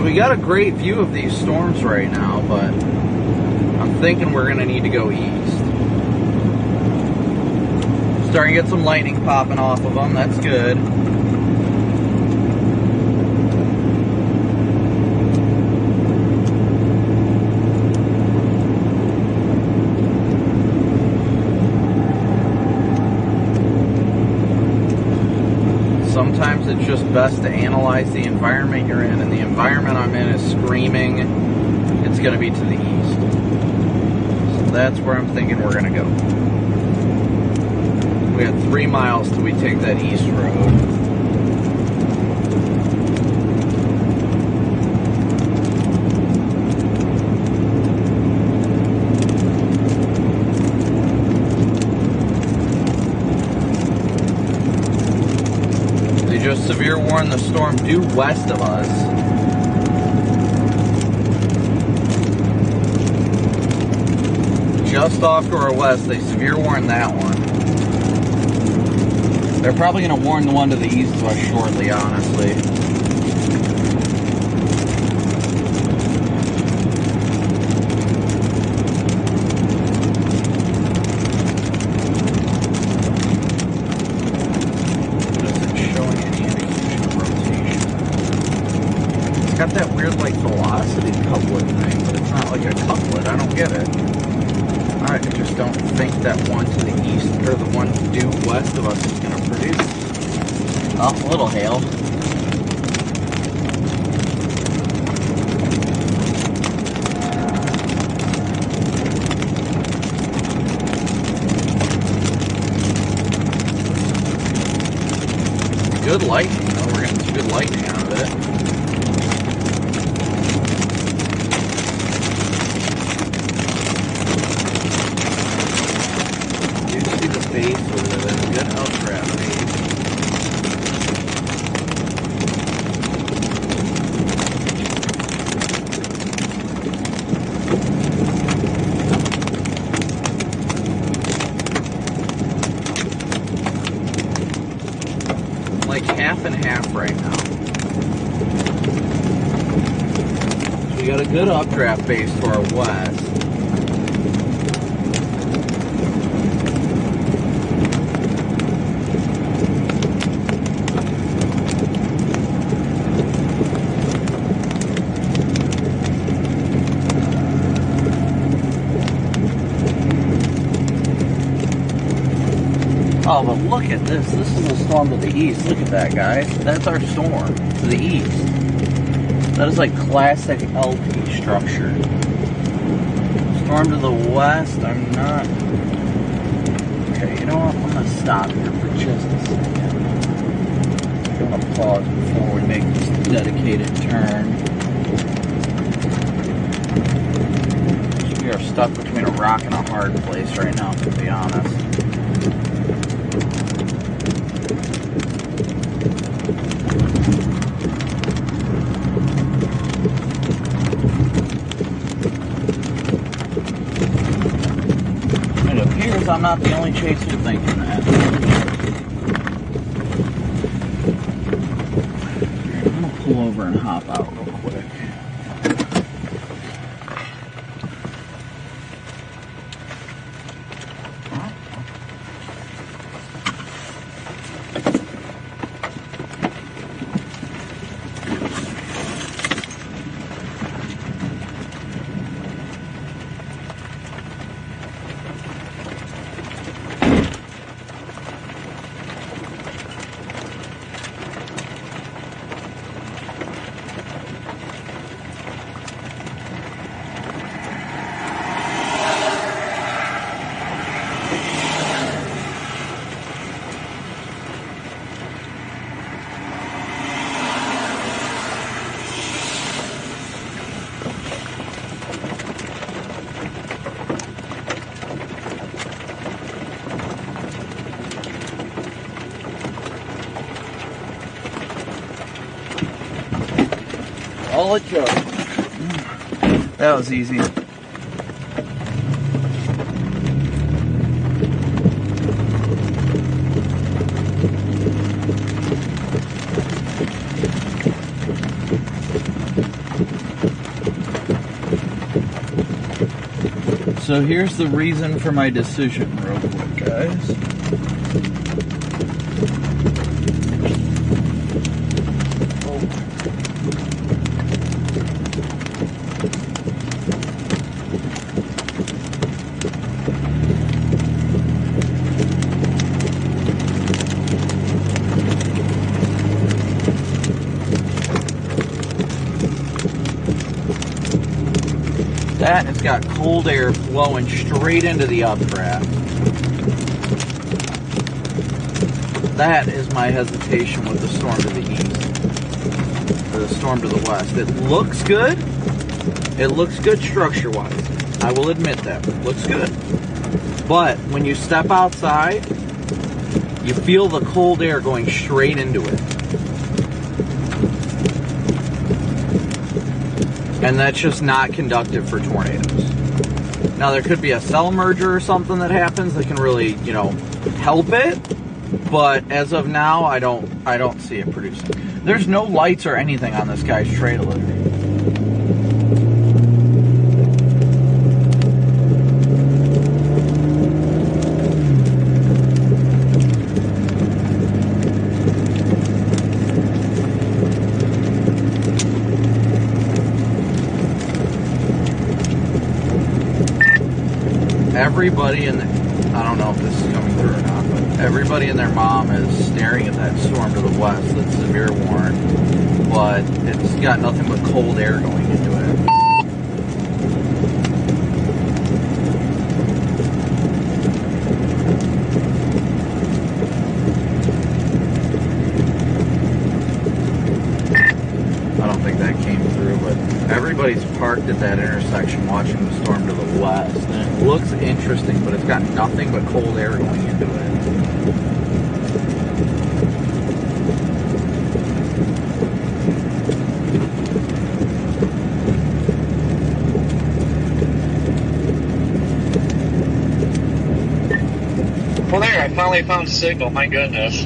We got a great view of these storms right now, but I'm thinking we're going to need to go east. Starting to get some lightning popping off of them. That's good. Sometimes it's just best to analyze the environment you're in, and the environment I'm in is screaming it's going to be to the east. So that's where I'm thinking we're going to go. We got 3 miles till we take that east road. Just severe warn the storm due west of us. Just off to our west, they severe warned that one. They're probably going to warn the one to the east of us shortly, honestly. Got that weird like velocity couplet thing, but it's not like a couplet. I don't get it. I just don't think that one to the east or the one due west of us is going to produce. Oh, a little hail. good lightning, though. We're getting some good lightning out of it. You can see the base over there. There's a good updraft base. Like half and half right now. So we got a good updraft base to our west. Oh, but look at this. This is a storm to the east. Look at that, guys. That's our storm to the east. That is like classic LP structure. Storm to the west, I'm not... Okay, you know what? I'm going to stop here for just a second. I'm going to pause before we make this dedicated turn. We are stuck between a rock and a hard place right now, to be honest. I'm not the only chaser thinking that. I'm gonna pull over and hop out real quick. All a joke. That was easy. So here's the reason for my decision real quick, guys. That has got cold air flowing straight into the updraft. That is my hesitation with the storm to the east. Or the storm to the west. It looks good. It looks good structure-wise. I will admit that. It looks good. But when you step outside, you feel the cold air going straight into it. And that's just not conductive for tornadoes. Now there could be a cell merger or something that happens that can really, you know, help it. But as of now, I don't see it producing. There's no lights or anything on this guy's trailer. Everybody in the, I don't know if this is coming through or not, but everybody and their mom is staring at that storm to the west that's severe warned, but it's got nothing but cold air going into it. think that came through, but everybody's parked at that intersection watching the storm to the west. And it looks interesting, but it's got nothing but cold air going into it. Well, there, I finally found signal. My goodness.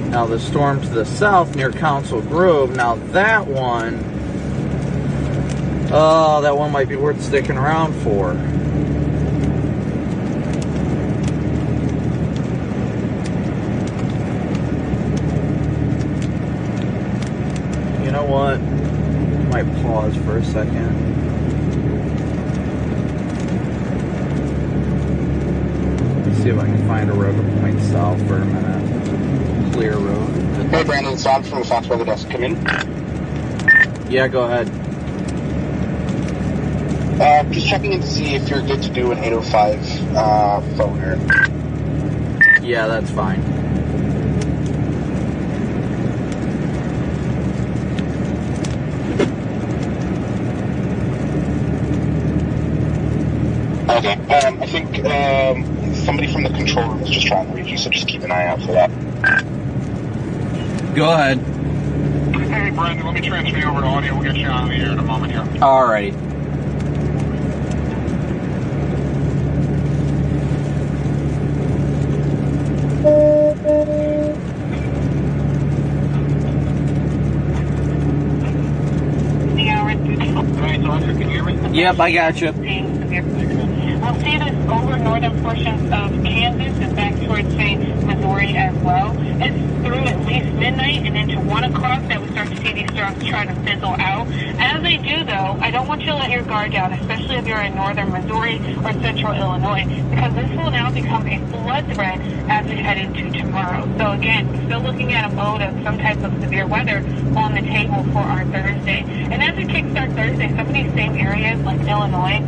Now the storm to the south near Council Grove, now that one, oh, that one might be worth sticking around for. You know what? I might pause for a second. Let's see if I can find a road to point south for a minute. Clear road. Hey, Brandon, it's Bob from the Fox Weather Desk. Come in. Yeah, go ahead. Just checking in to see if you're good to do an 805 phoner. Yeah, that's fine. Okay. I think somebody from the control room is just trying to reach you, so just keep an eye out for that. Go ahead. Hey, Brandon, let me transfer you over to audio. We'll get you on the air in a moment here. Alrighty. Yep, I got you. We'll see this over northern portions of Kansas and back towards, say, Missouri as well. It's through at least midnight and into 1 o'clock that we start to see these storms try to fizzle out. As they do, though, I don't want you to let your guard down, especially if you're in northern Missouri or central Illinois, because this will now become a flood threat as we head into tomorrow. So again, we're still looking at a mode of some type of severe weather on the table for our Thursday. And as we kickstart Thursday, some of these same areas like Illinois,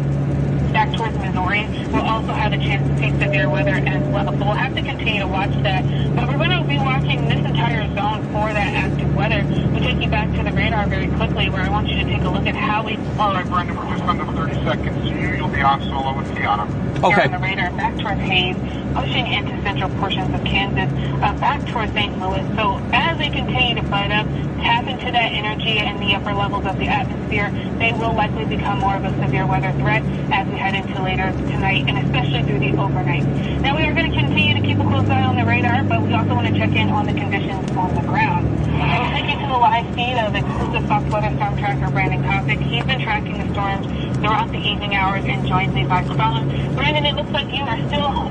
back towards Missouri, we'll also have a chance to see severe weather as well. So we'll have to continue to watch that. But we're going to be watching this entire zone for that active weather. We'll take you back to the radar very quickly, where I want you to take a look at how we... All right, Brandon, we're just under 30 seconds. You'll be on solo with Tiana. Okay. On the radar back towards Hays, pushing into central portions of Kansas, back towards St. Louis. So as they continue to bud up, tap into that energy in the upper levels of the atmosphere, they will likely become more of a severe weather threat as we head into later tonight, and especially through the overnight. Now, we are going to continue to keep a close eye on the radar, but we also want to check in on the conditions on the ground. We'll take you to the live feed of exclusive Fox Weather Storm Tracker Brandon Copic. He's been tracking the storms throughout the evening hours and joins me by phone. Brandon, it looks like you are still,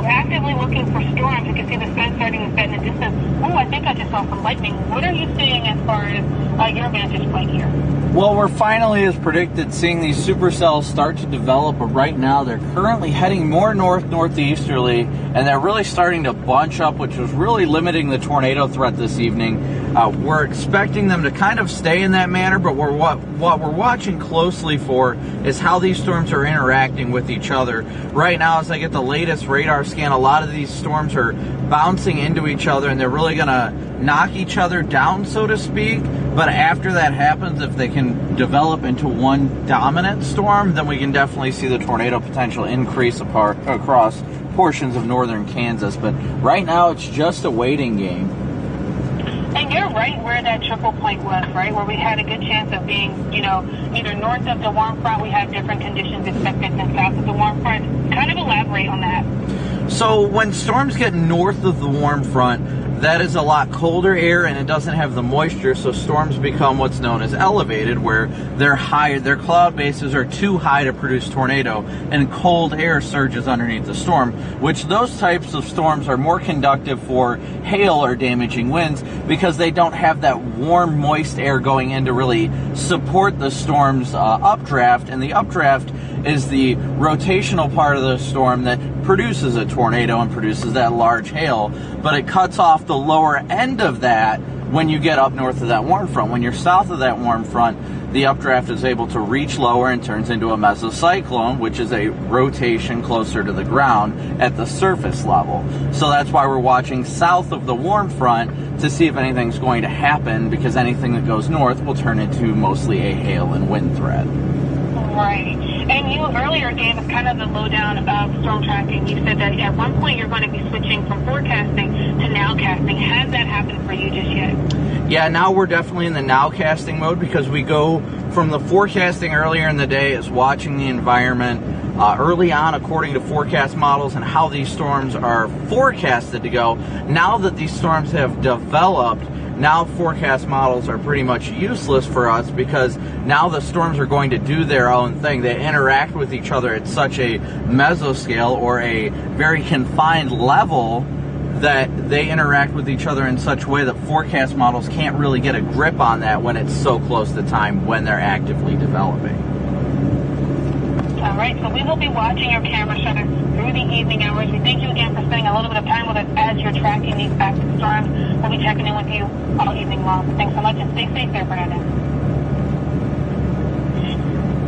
actively looking for storms. You can see the sun starting to set in the distance. Oh, I think I just saw some lightning. What are you seeing as far as your vantage point here? Well, we're finally, as predicted, seeing these supercells start to develop, but right now they're currently heading more northeasterly, and they're really starting to bunch up, which was really limiting the tornado threat this evening. We're expecting them to kind of stay in that manner, but what we're watching closely for is how these storms are interacting with each other. Right now, as I get the latest radar scan, a lot of these storms are bouncing into each other, and they're really going to knock each other down, so to speak. But after that happens, if they can develop into one dominant storm, then we can definitely see the tornado potential increase across portions of northern Kansas. But right now, it's just a waiting game. And you're right where that triple point was, right? Where we had a good chance of being, either north of the warm front, we had different conditions expected, and south of the warm front. Kind of elaborate on that. So when storms get north of the warm front, that is a lot colder air, and it doesn't have the moisture, so storms become what's known as elevated, where they're high, their cloud bases are too high to produce tornado, and cold air surges underneath the storm, which those types of storms are more conductive for hail or damaging winds because they don't have that warm, moist air going in to really support the storm's updraft, and the updraft is the rotational part of the storm that produces a tornado and produces that large hail, but it cuts off the lower end of that when you get up north of that warm front. When you're south of that warm front, the updraft is able to reach lower and turns into a mesocyclone, which is a rotation closer to the ground at the surface level. So that's why we're watching south of the warm front to see if anything's going to happen, because anything that goes north will turn into mostly a hail and wind threat. Right. And you earlier gave us kind of the lowdown of storm tracking. You said that at one point you're going to be switching from forecasting to nowcasting. Has that happened for you just yet? Yeah, now we're definitely in the nowcasting mode, because we go from the forecasting earlier in the day as watching the environment early on according to forecast models and how these storms are forecasted to go. Now that these storms have developed, now forecast models are pretty much useless for us, because now the storms are going to do their own thing. They interact with each other at such a mesoscale, or a very confined level, that they interact with each other in such a way that forecast models can't really get a grip on that when it's so close to time when they're actively developing. All right, so we will be watching your camera shutter through the evening hours. We thank you again for spending a little bit of time with us as you're tracking these active storms. We'll be checking in with you all evening long. Thanks so much, and stay safe there, Brandon.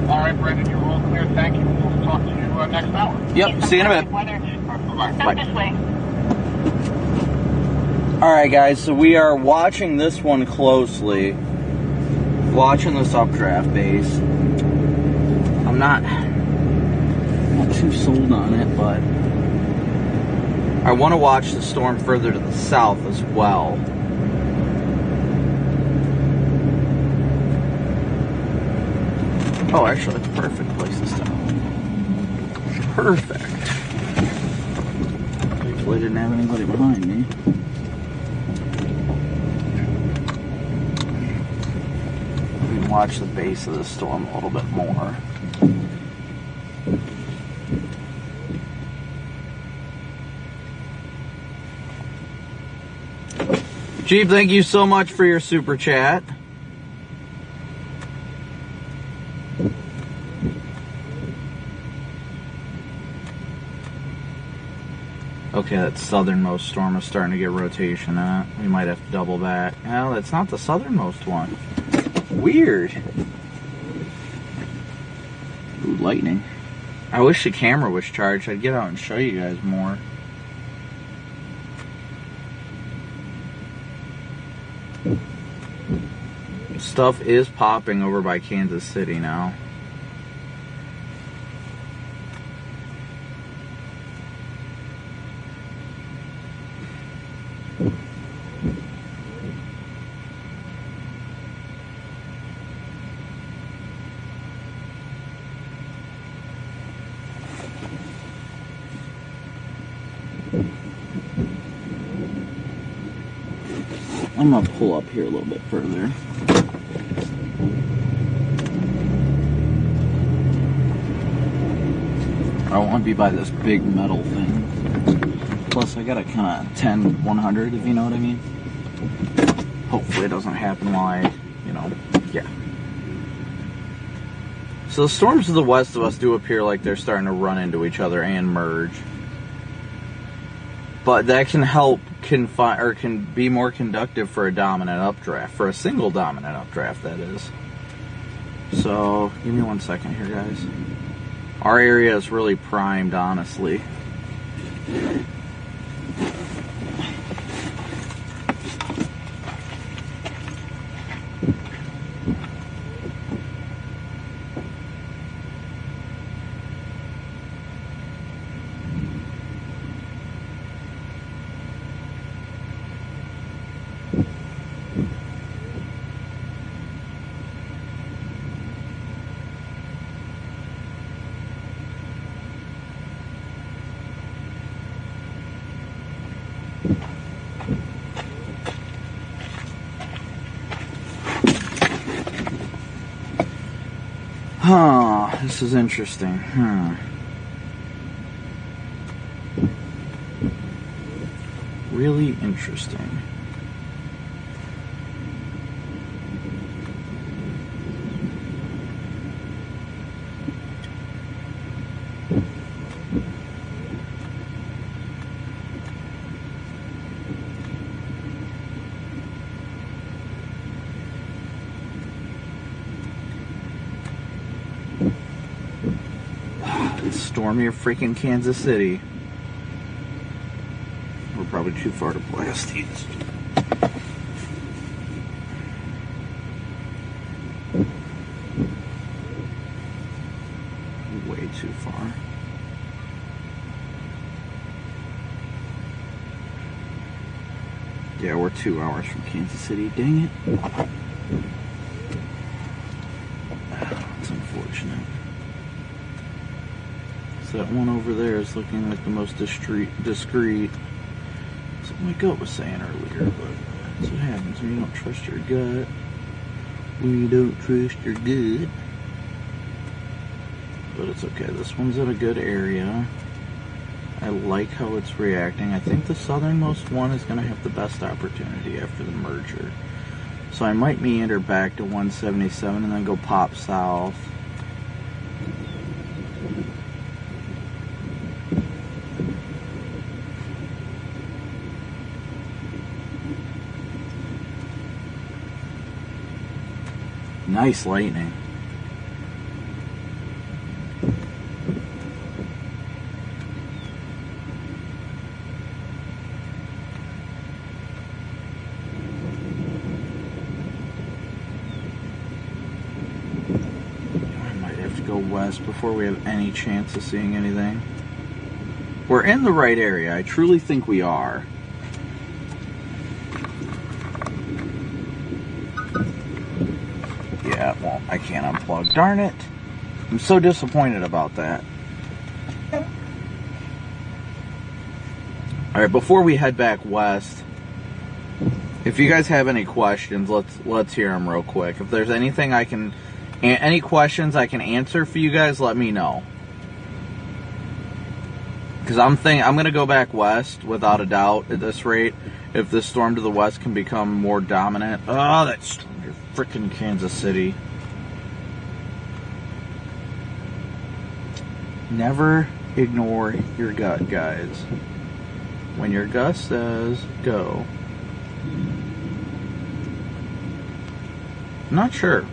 All right, Brandon, you're all clear. Thank you. We'll talk to you next hour. Yep, see you in a bit. Bye. This way. Alright guys, so we are watching this one closely. Watching this updraft base. I'm not too sold on it, but I want to watch the storm further to the south as well. Oh, actually, it's a perfect place to stop. Perfect. Thankfully, I didn't have anybody behind me. We can watch the base of the storm a little bit more. Jeep, thank you so much for your super chat. Okay, that southernmost storm is starting to get rotation in it. We might have to double back. Well, it's not the southernmost one. Weird. Ooh, lightning. I wish the camera was charged. I'd get out and show you guys more. Stuff is popping over by Kansas City now. I'm gonna pull up here a little bit further. I want to be by this big metal thing. Plus, I got a kind of 10-100, if you know what I mean. Hopefully it doesn't happen while I, yeah. So the storms to the west of us do appear like they're starting to run into each other and merge. But that can help confine, or can be more conductive for a dominant updraft, for a single dominant updraft, that is. So, give me 1 second here, guys. Our area is really primed, honestly. This is interesting. Really interesting. storm near freaking Kansas City. We're probably too far to blast these. Way too far. Yeah, we're 2 hours from Kansas City. Dang it. It's unfortunate. So that one over there is looking like the most discreet. That's what my gut was saying earlier, but that's what happens when you don't trust your gut. When you don't trust your gut. But it's okay. This one's at a good area. I like how it's reacting. I think the southernmost one is going to have the best opportunity after the merger. So I might meander back to 177 and then go pop south. Nice lightning. West before we have any chance of seeing anything. We're in the right area. I truly think we are. Yeah, well, I can't unplug. Darn it. I'm so disappointed about that. Alright, before we head back west, if you guys have any questions, let's hear them real quick. If there's anything any questions I can answer for you guys, let me know. Because I'm going to go back west without a doubt at this rate. If this storm to the west can become more dominant. Oh, that's freaking Kansas City. Never ignore your gut, guys. When your gut says go. I'm not sure.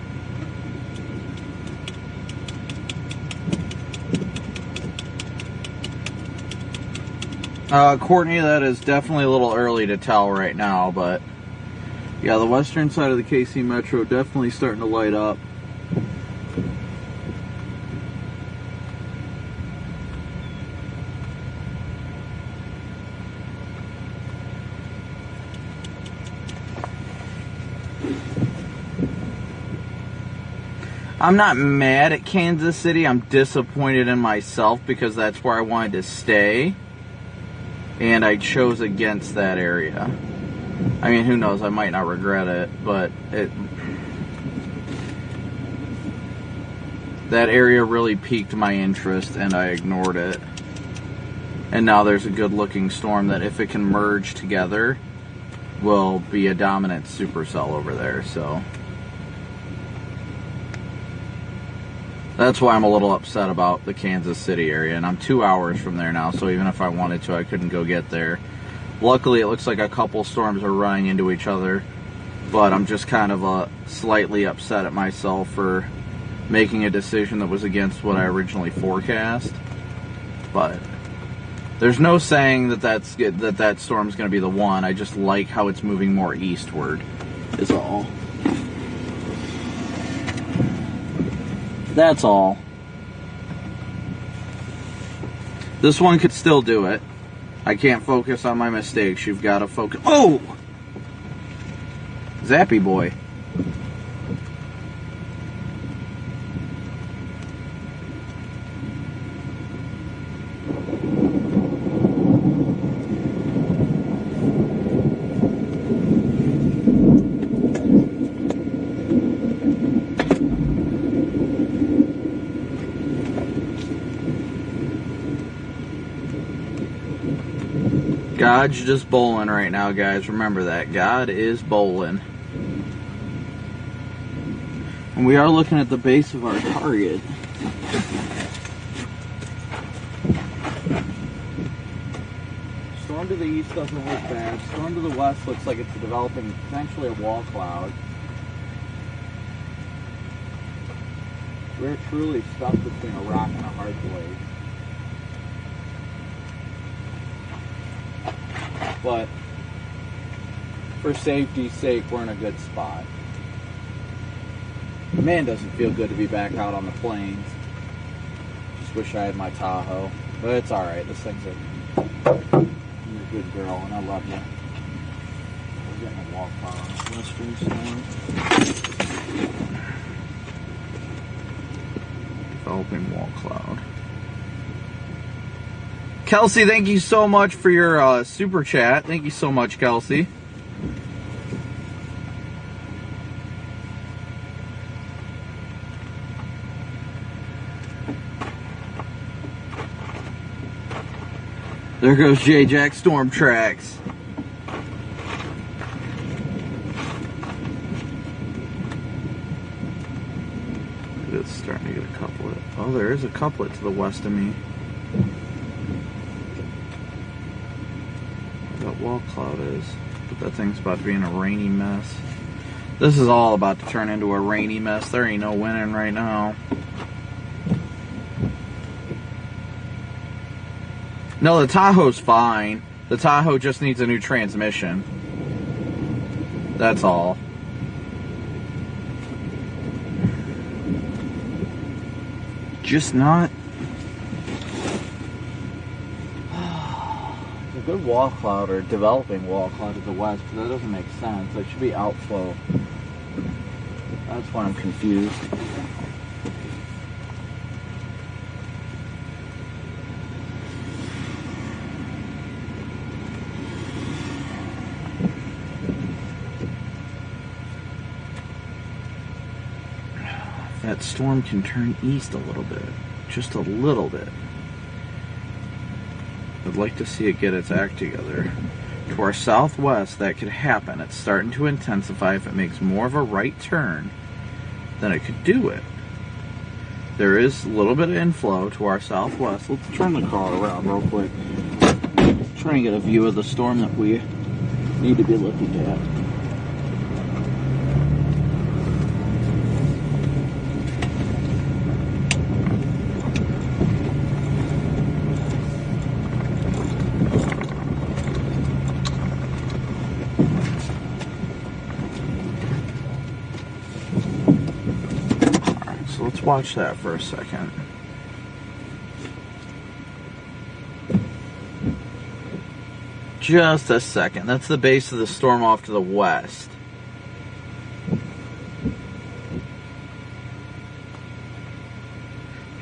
Courtney, that is definitely a little early to tell right now, but yeah, the western side of the KC Metro definitely starting to light up. I'm not mad at Kansas City. I'm disappointed in myself because that's where I wanted to stay. And I chose against that area. I mean, who knows? I might not regret it, but that area really piqued my interest and I ignored it. And now there's a good-looking storm that, if it can merge together, will be a dominant supercell over there, so that's why I'm a little upset about the Kansas City area, and I'm 2 hours from there now, so even if I wanted to, I couldn't go get there. Luckily, it looks like a couple storms are running into each other, but I'm just kind of slightly upset at myself for making a decision that was against what I originally forecast. But there's no saying that storm's going to be the one. I just like how it's moving more eastward, is all. That's all. This one could still do it. I can't focus on my mistakes. You've got to focus. Oh! Zappy boy. God's just bowling right now, guys. Remember that. God is bowling. And we are looking at the base of our target. Storm to the east doesn't look bad. Storm to the west looks like it's developing potentially a wall cloud. We're truly stuck between a rock and a hard place. but for safety's sake, we're in a good spot. Man, doesn't feel good to be back out on the plains. Just wish I had my Tahoe, but it's all right. This thing's you're a good girl, and I love you. We're getting a walk on Western Storm. Developing wall cloud. Kelsey, thank you so much for your super chat. Thank you so much, Kelsey. There goes J-Jack Storm Tracks. It's starting to get a couplet. Oh, there is a couplet to the west of me. That wall cloud is. But that thing's about to be in a rainy mess. This is all about to turn into a rainy mess. There ain't no winning right now. No, the Tahoe's fine. The Tahoe just needs a new transmission. That's all. Just not... It's a good wall cloud, or developing wall cloud to the west, but that doesn't make sense. It should be outflow. That's why I'm confused. That storm can turn east a little bit, just a little bit. I'd like to see it get its act together. To our southwest, that could happen. It's starting to intensify. If it makes more of a right turn, then it could do it. There is a little bit of inflow to our southwest. Let's turn the car around real quick. Try and get a view of the storm that we need to be looking at. Watch that for a second. Just a second. That's the base of the storm off to the west.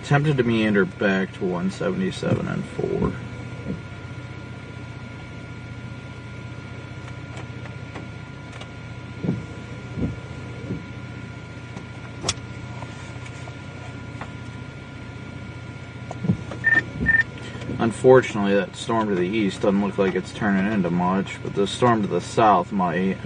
Tempted to meander back to 177 and 4. Unfortunately, that storm to the east doesn't look like it's turning into much, but the storm to the south might.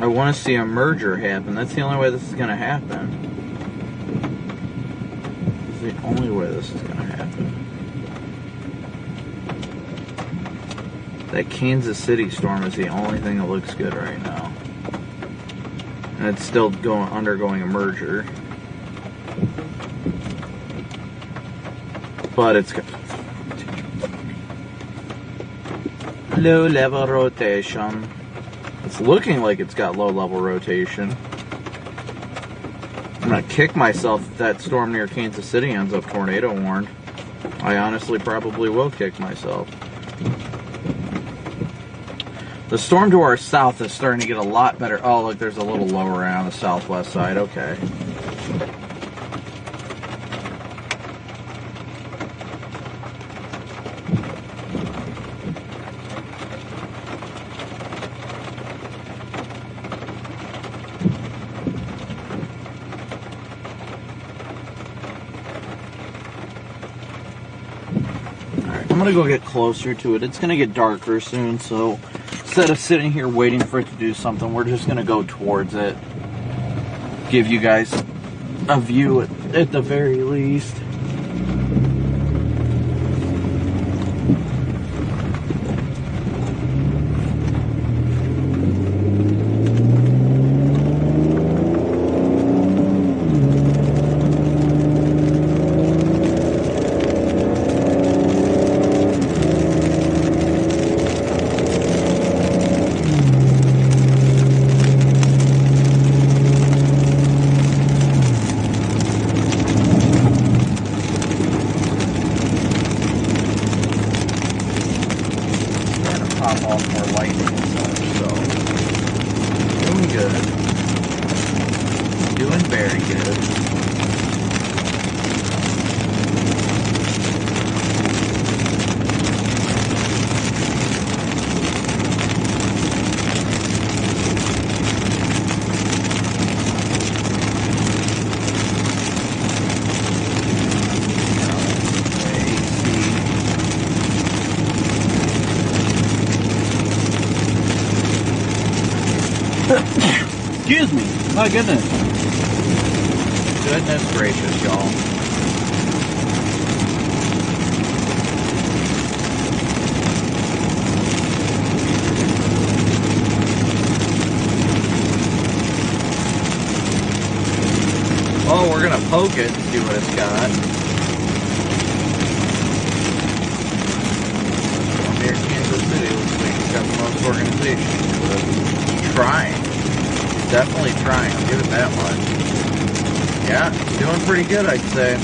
I want to see a merger happen. That's the only way this is going to happen. It's the only way this is going to happen. That Kansas City storm is the only thing that looks good right now. And it's still undergoing a merger. But it's got low level rotation. It's looking like it's got low level rotation. I'm gonna kick myself if that storm near Kansas City ends up tornado warned. I honestly probably will kick myself. The storm to our south is starting to get a lot better. Oh, look, there's a little lower right on the southwest side. Okay. Alright, I'm gonna go get closer to it. It's gonna get darker soon, so instead of sitting here waiting for it to do something, we're just going to go towards it. Give you guys a view at the very least. good. Doing very good. Excuse me. My goodness. Goodness gracious, y'all. Well, we're gonna poke it and see what it's got. Well, near Kansas City, looks like it's got the most organization to it. Trying. Definitely trying. I'll give it that much. Yeah, it's doing pretty good, I'd say.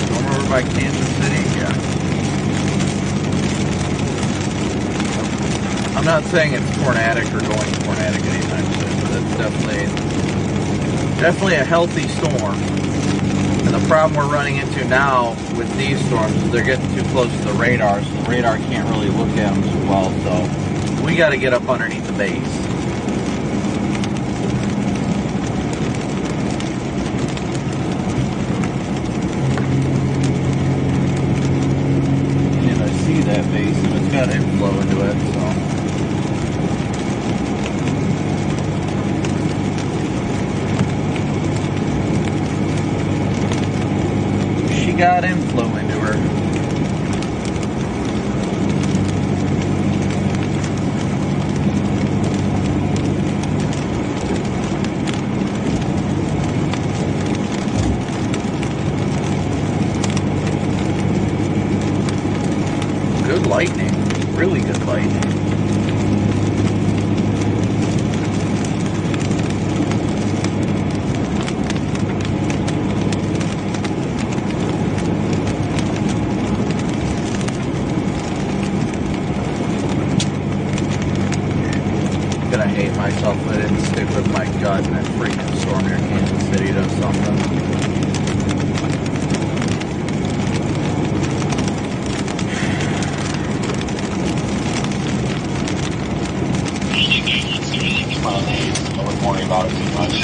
Going over by Kansas City, yeah. I'm not saying it's tornadic or going tornadic anytime soon, but it's definitely a healthy storm. And the problem we're running into now with these storms is they're getting too close to the radar, so the radar can't really look at them too well, so we got to get up underneath the base. That base, and it's got inflow into it, so she got inflow into her. Good lightning, really good lightning. I'm gonna hate myself if I didn't stick with my gut and that freaking storm near Kansas City does something. I wouldn't worry about it too much.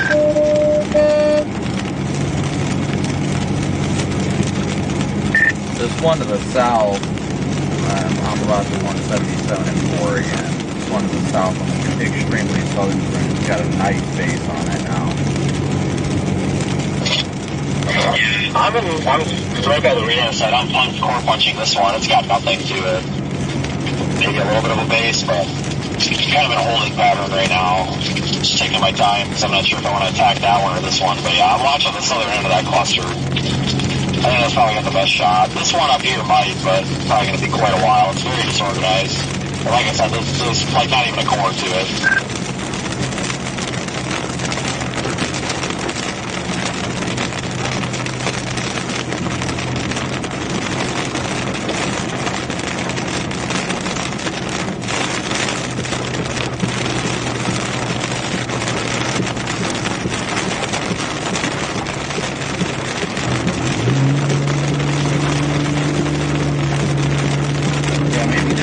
This one to the south, I'm about to 177 and 4 again. This one to the south on the extremely southern front, it's got a nice base on it now. I'm right by the radar side. I'm core punching this one. It's got nothing to it. Maybe a little bit of a base, but kind of in a holding pattern right now. Just taking my time because I'm not sure if I want to attack that one or this one. But yeah, I'm watching the southern end of that cluster. I think that's probably got the best shot. This one up here might, but it's probably going to be quite a while. It's very disorganized. But like I said, there's like not even a core to it.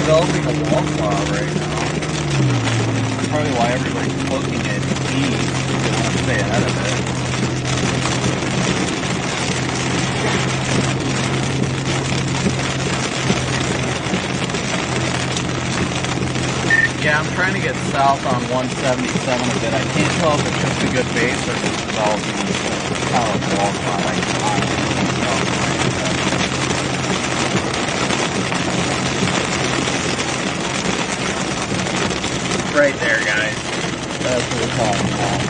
Developing a wall cloud right now. That's probably why everybody's poking it east, because they want to stay ahead of it. Yeah, I'm trying to get south on 177 a bit. I can't tell if it's just a good base or if it's developing a powerful wall cloud. I honestly don't know. Right there, guys. That's what we're talking about.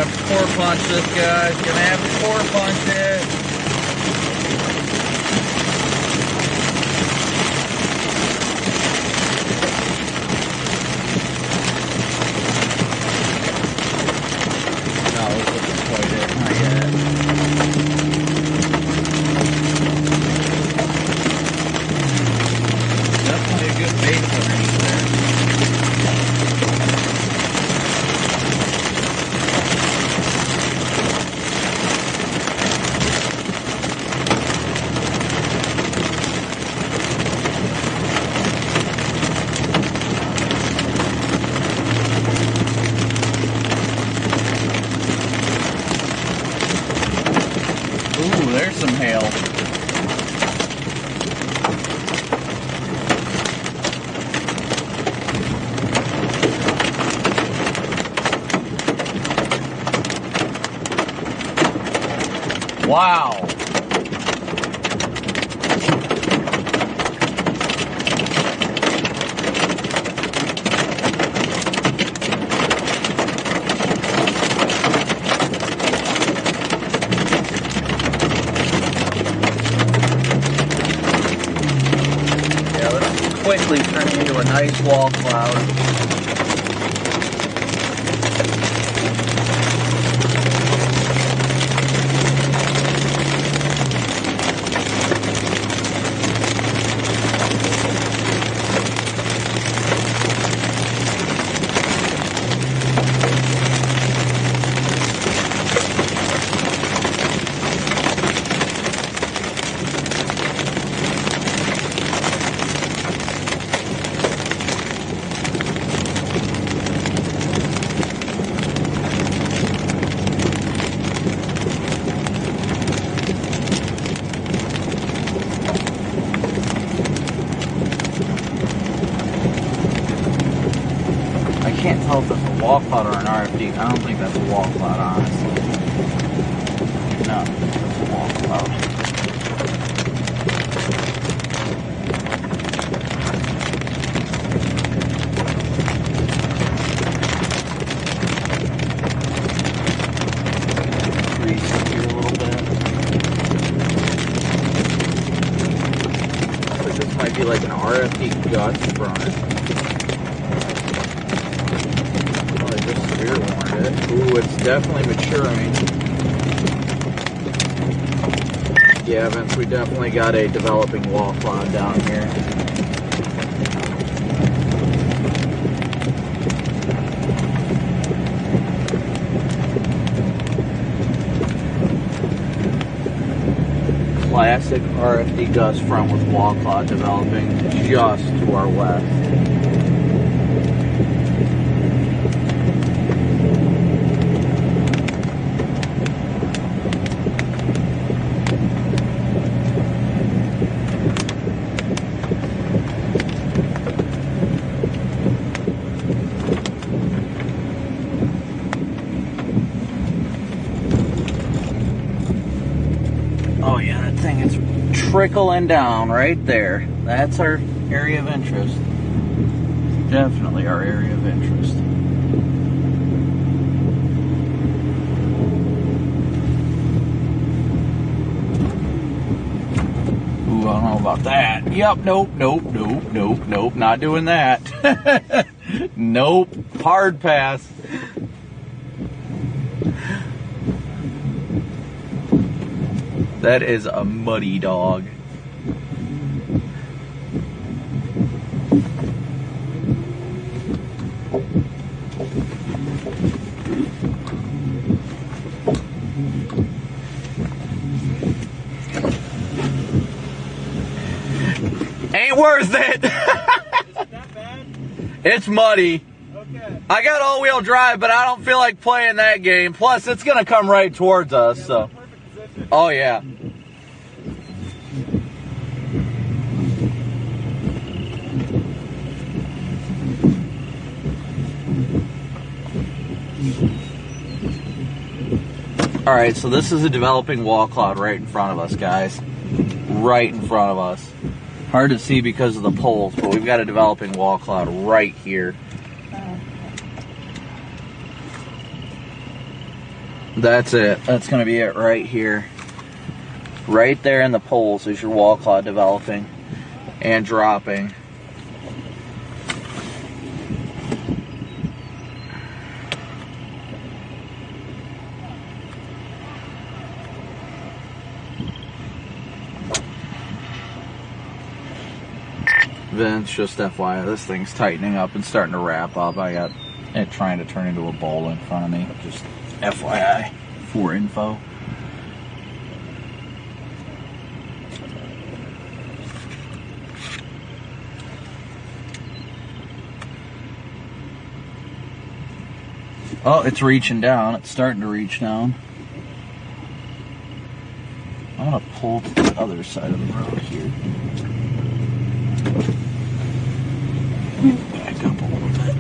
have to core punch this, guys. Gonna have to core punch it. No, this isn't quite it. Not yet. Definitely a good base underneath there. Ooh, there's some hail. Wow. Yeah, let's quickly turn it into a nice wall cloud. I can't tell if it's a wall cloud or an RFD. I don't think that's a wall cloud, honestly. No, it's a wall cloud. Grease it here a little bit. So this might be like an RFD gut front. Ooh, it's definitely maturing. Yeah, Vince, we definitely got a developing wall cloud down here. Classic RFD gust front with wall cloud developing just to our west. Oh yeah, that thing is trickling down right there. That's our area of interest. Definitely our area of interest. Ooh, I don't know about that. Yep, nope, not doing that. Nope, hard pass. That is a muddy dog. Ain't worth it. Is it that bad? It's muddy. Okay. I got all-wheel drive, but I don't feel like playing that game. Plus, it's gonna come right towards us. Yeah, So, perfect position. oh yeah. All right, so this is a developing wall cloud right in front of us, guys. Right in front of us. Hard to see because of the poles, but we've got a developing wall cloud right here. That's it. That's going to be it right here. Right there in the poles is your wall cloud developing and dropping. Vince, just FYI, this thing's tightening up and starting to wrap up. I got it trying to turn into a bowl in front of me. Just FYI for info. Oh, it's reaching down. It's starting to reach down. I'm going to pull to the other side of the road here. Back up a little bit.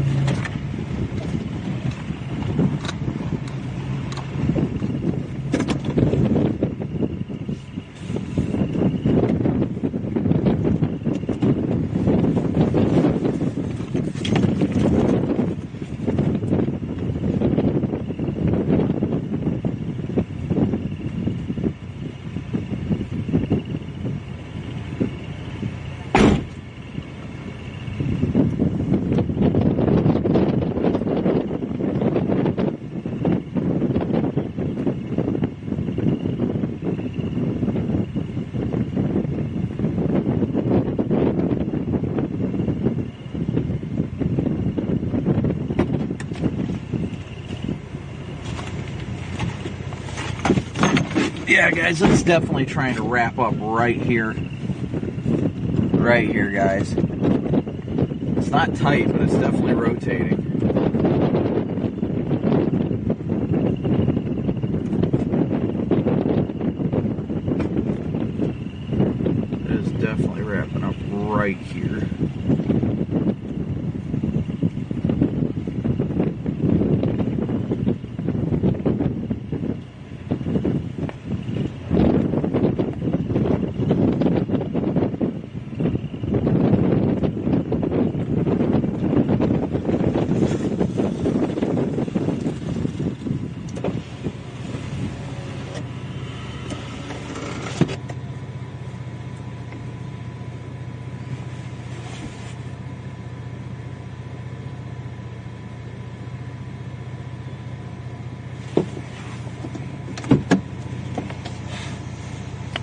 Yeah, guys, it's definitely trying to wrap up right here. Right here, guys. It's not tight, but it's definitely rotating. It is definitely wrapping up right here.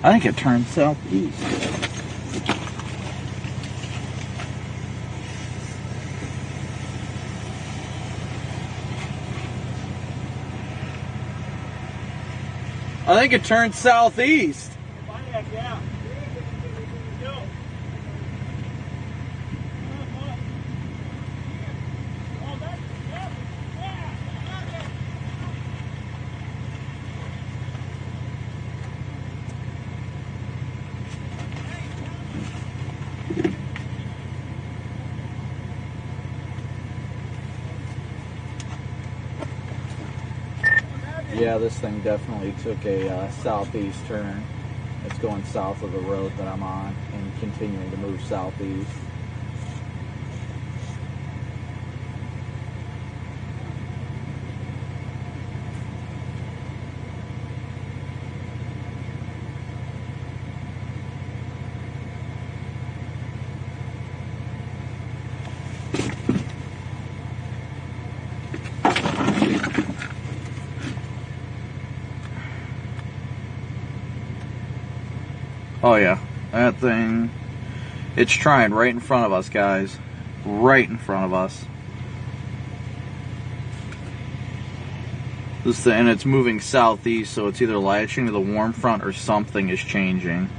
I think it turned southeast. I think it turned southeast. Yeah. Yeah, this thing definitely took a southeast turn. It's going south of the road that I'm on and continuing to move southeast. Oh yeah, that thing, it's trying right in front of us, guys. Right in front of us. This thing, and it's moving southeast, so it's either latching to the warm front or something is changing.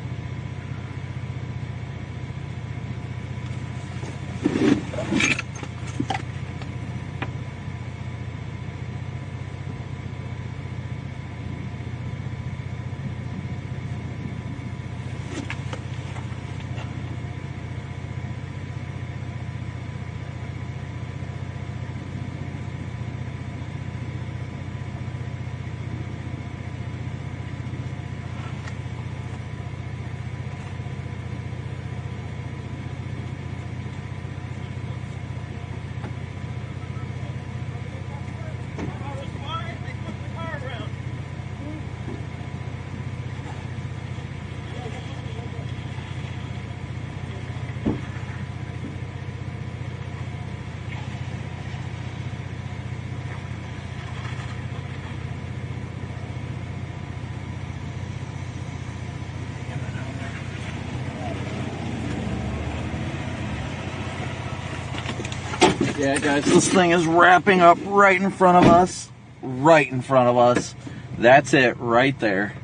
Yeah, guys, this thing is wrapping up right in front of us. Right in front of us. That's it, right there.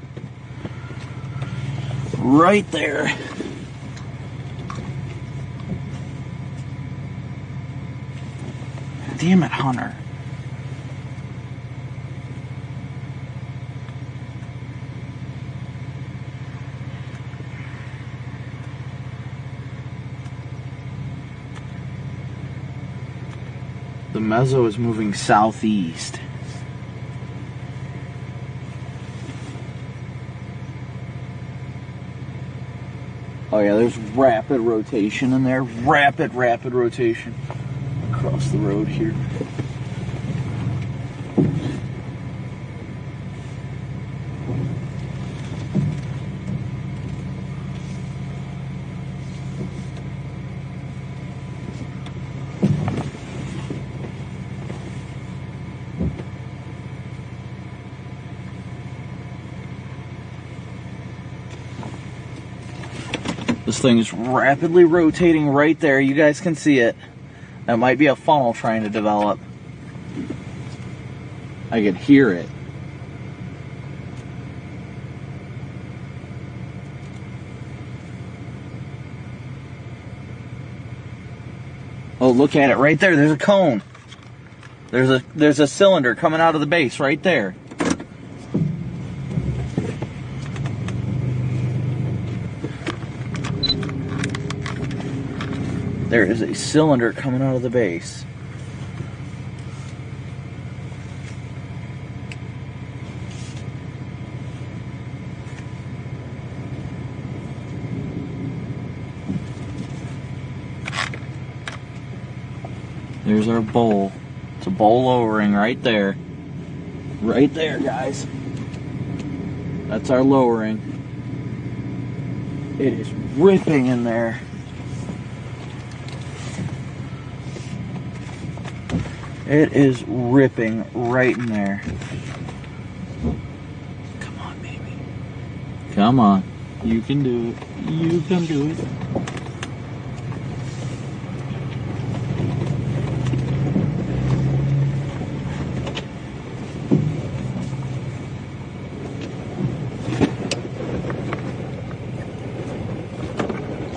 Right there. Damn it, Hunter. The mezzo is moving southeast. Oh yeah, there's rapid rotation in there. Rapid rotation across the road here. This thing is rapidly rotating right there. You guys can see it. That might be a funnel trying to develop. I can hear it. Oh, look at it right there. There's a cone. There's a cylinder coming out of the base right there. There is a cylinder coming out of the base. There's our bowl. It's a bowl lowering right there. Right there, guys. That's our lowering. It is ripping in there. It is ripping right in there. Come on, baby. Come on. You can do it. You can do it.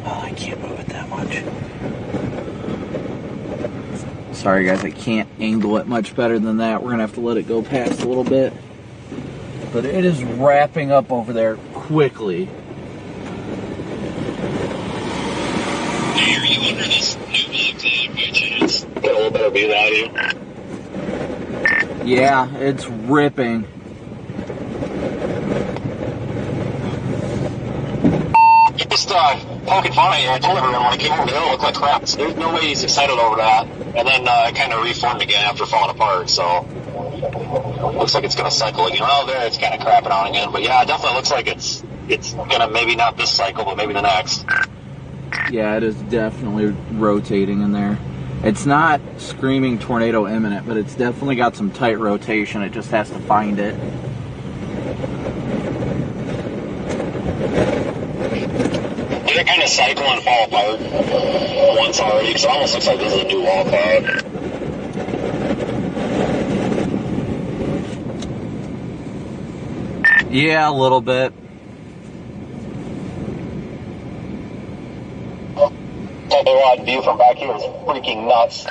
Oh, I can't move it that much. Sorry guys, I can't angle it much better than that. We're going to have to let it go past a little bit. But it is wrapping up over there quickly. Hey, are you under this new block by chance? Get a little better view out of you. Yeah, it's ripping. Just poking fun at you. I told everyone when I came over the hill, it looked like crap. There's no way he's excited over that. And then it kind of reformed again after falling apart. So looks like it's going to cycle again. Oh, there, it's kind of crapping on again. But yeah, it definitely looks like it's going to maybe not this cycle, but maybe the next. Yeah, it is definitely rotating in there. It's not screaming tornado imminent, but it's definitely got some tight rotation. It just has to find it. Did it kind of cycle and fall apart once already? Because it almost looks like this is a new wall cloud. Yeah, a little bit. That view from back here is freaking nuts.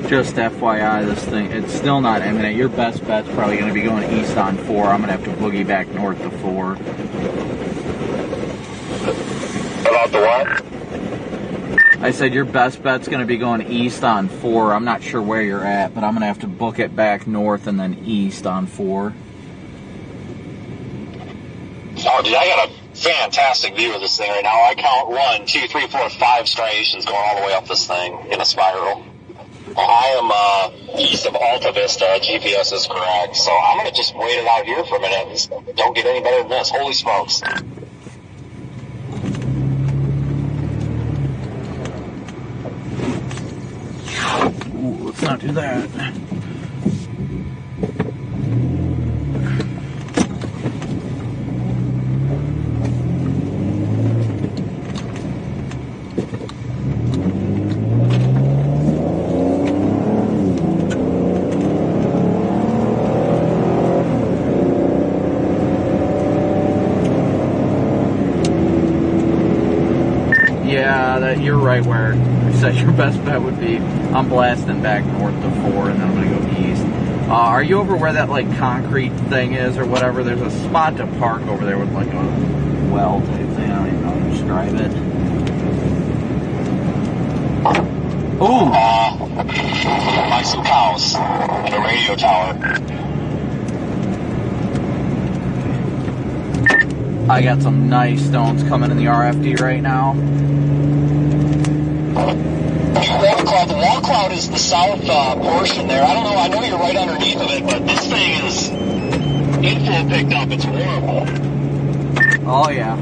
Just FYI, this thing, it's still not imminent. Your best bet's probably going to be going east on 4. I'm going to have to boogie back north to 4. About the what? I said your best bet's going to be going east on 4. I'm not sure where you're at, but I'm going to have to book it back north and then east on 4. Oh, dude, I got a fantastic view of this thing right now. I count 1, 2, 3, 4, 5 striations going all the way up this thing in a spiral. I am east of Alta Vista. GPS is correct. So I'm going to just wait it out here for a minute. This don't get any better than this. Holy smokes. Ooh, let's not do that. Yeah, you're right where you said your best bet would be. I'm blasting back north to 4 and then I'm going to go east. Are you over where that like concrete thing is or whatever? There's a spot to park over there with like a well type thing. I don't even know how to describe it. Ooh! Like some cows and a radio tower. I got some nice stones coming in the RFD right now. The wall cloud is the south portion there. I don't know. I know you're right underneath of it, but this thing is info picked up. It's horrible. Oh, yeah.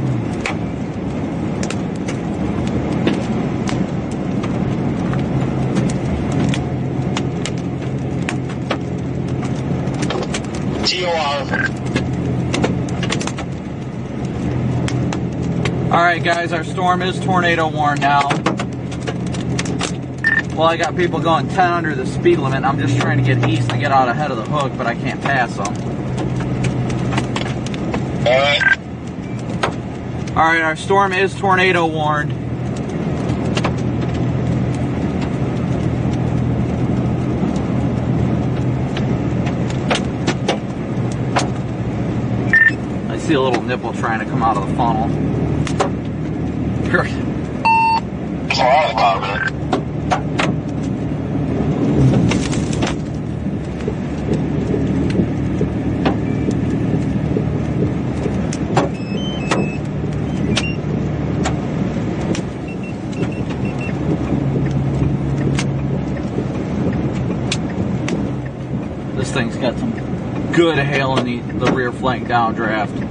TOR. All right, guys, our storm is tornado warned now. Well, I got people going 10 under the speed limit. I'm just trying to get east to get out ahead of the hook, but I can't pass them. All right. All right, our storm is tornado warned. I see a little nipple trying to come out of the funnel. It's all out of the car, This thing's got some good hail in the rear flank downdraft.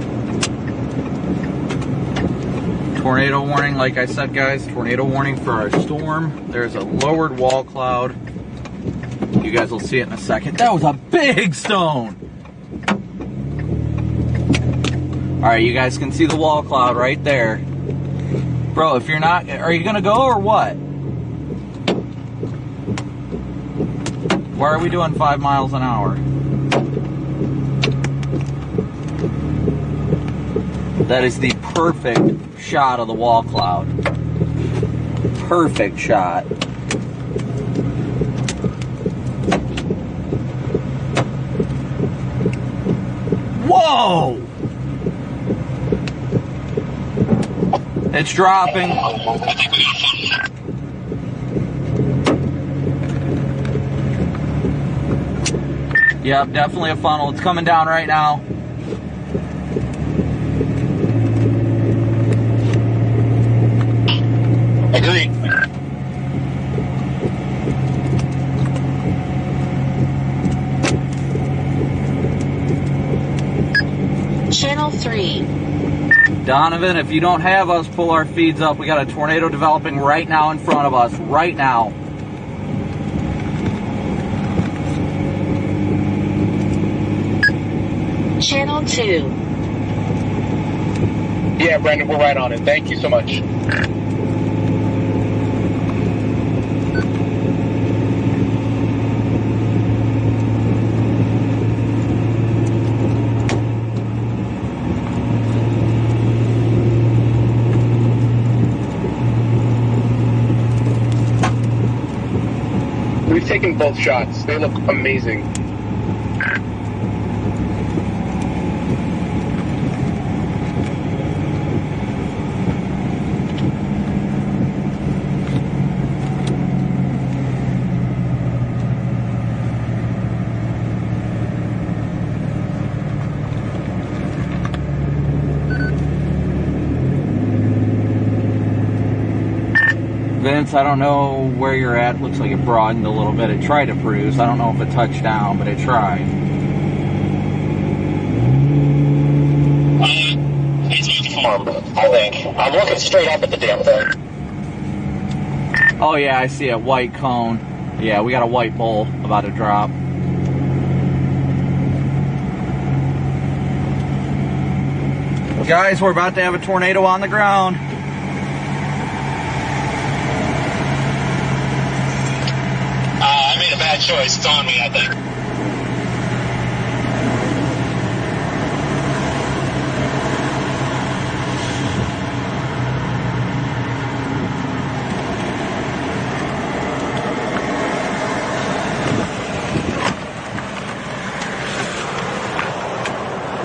Tornado warning, like I said, guys, tornado warning for our storm. There's a lowered wall cloud. You guys will see it in a second. That was a big stone. All right, you guys can see the wall cloud right there. Bro, if you're not, are you gonna go or what? Why are we doing 5 miles an hour? That is the perfect shot of the wall cloud. Perfect shot. Whoa! It's dropping. Yep, definitely a funnel. It's coming down right now. Agreed. Channel 3. Donovan, if you don't have us pull our feeds up, we got a tornado developing right now in front of us. Right now. Channel 2. Yeah, Brandon, we're right on it. Thank you so much. We've taken both shots. They look amazing. Vince, I don't know where you're at. Looks like it broadened a little bit. It tried to produce. I don't know if it touched down, but it tried. He's looking for him, I think. I'm looking straight up at the damn thing. Oh yeah, I see a white cone. Yeah, we got a white bowl about to drop. Guys, we're about to have a tornado on the ground. I made a bad choice. It's on me, I think.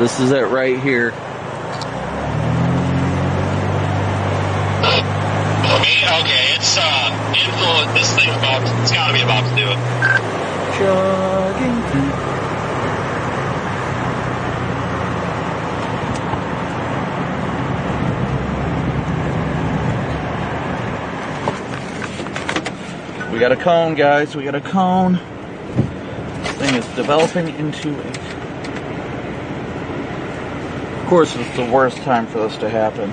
This is it right here. Okay, it's this thing's it's gotta be about to do it. Chugging through. We got a cone, guys. We got a cone. This thing is developing into a... Of course, it's the worst time for this to happen.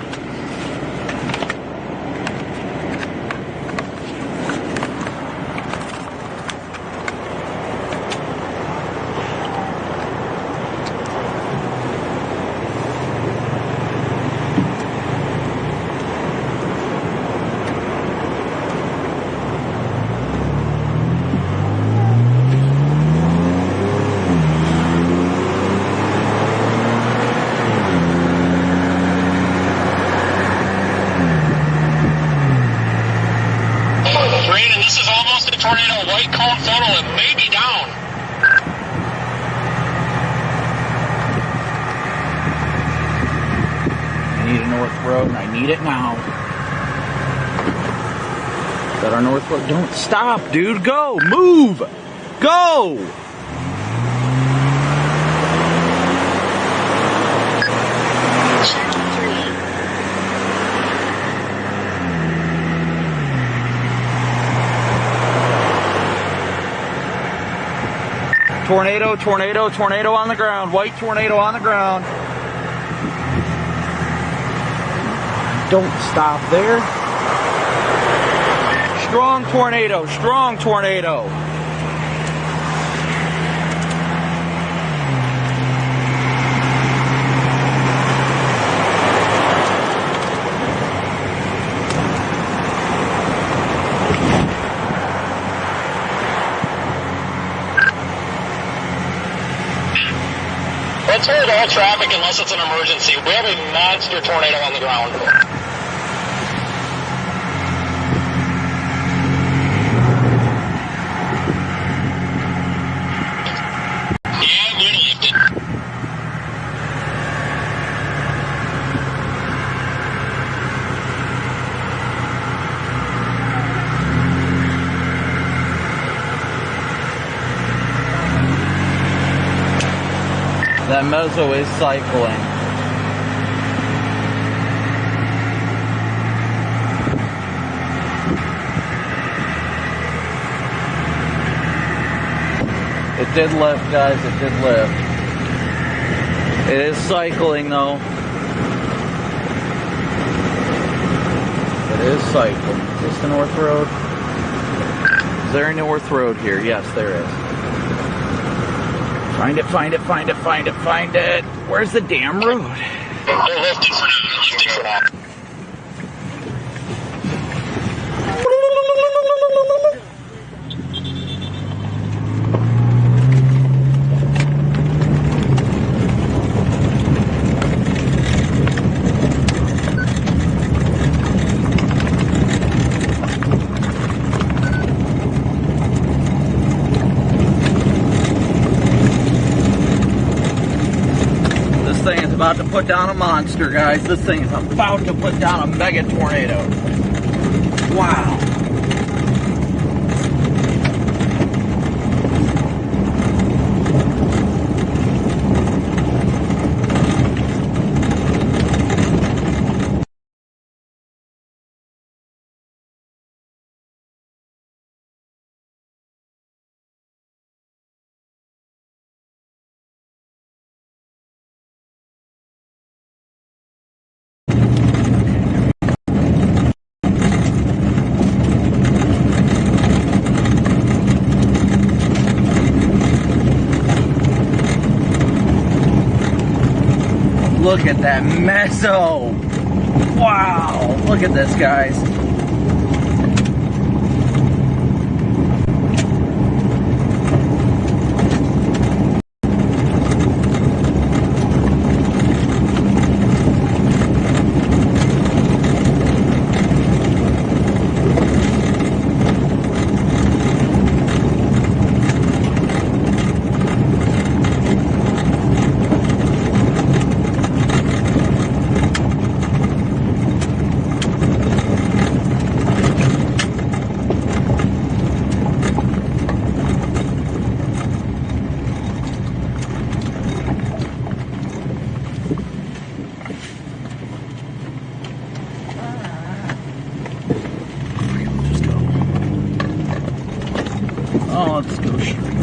Tornado, white cone funnel, it may be down. I need a north road, and I need it now. Is that our north road? Don't stop, dude. Go. Move. Go. Tornado, tornado, tornado on the ground. White tornado on the ground. Don't stop there. Strong tornado, strong tornado. Let's hold all traffic unless it's an emergency. We have a monster tornado on the ground. Yeah, we lifted. That mezzo is cycling. It did lift, guys. It did lift. It is cycling, though. It is cycling. Is this the North Road? Is there a North Road here? Yes, there is. Find it, find it, find it, find it, find it. Where's the damn road? They're lifting for now. Lifting for now. About to put down a monster, guys. This thing is about to put down a mega tornado. Wow. look at that mezzo. Wow, look at this, guys. Oh, let's go straight.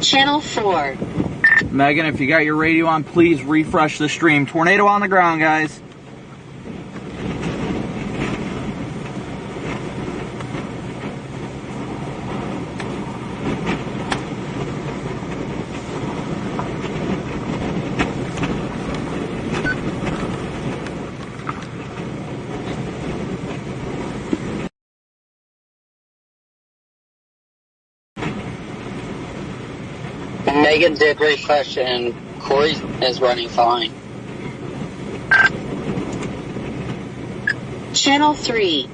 Channel 4. Megan, if you got your radio on, please refresh the stream. Tornado on the ground, guys. Megan did refresh and Corey is running fine. Channel 3.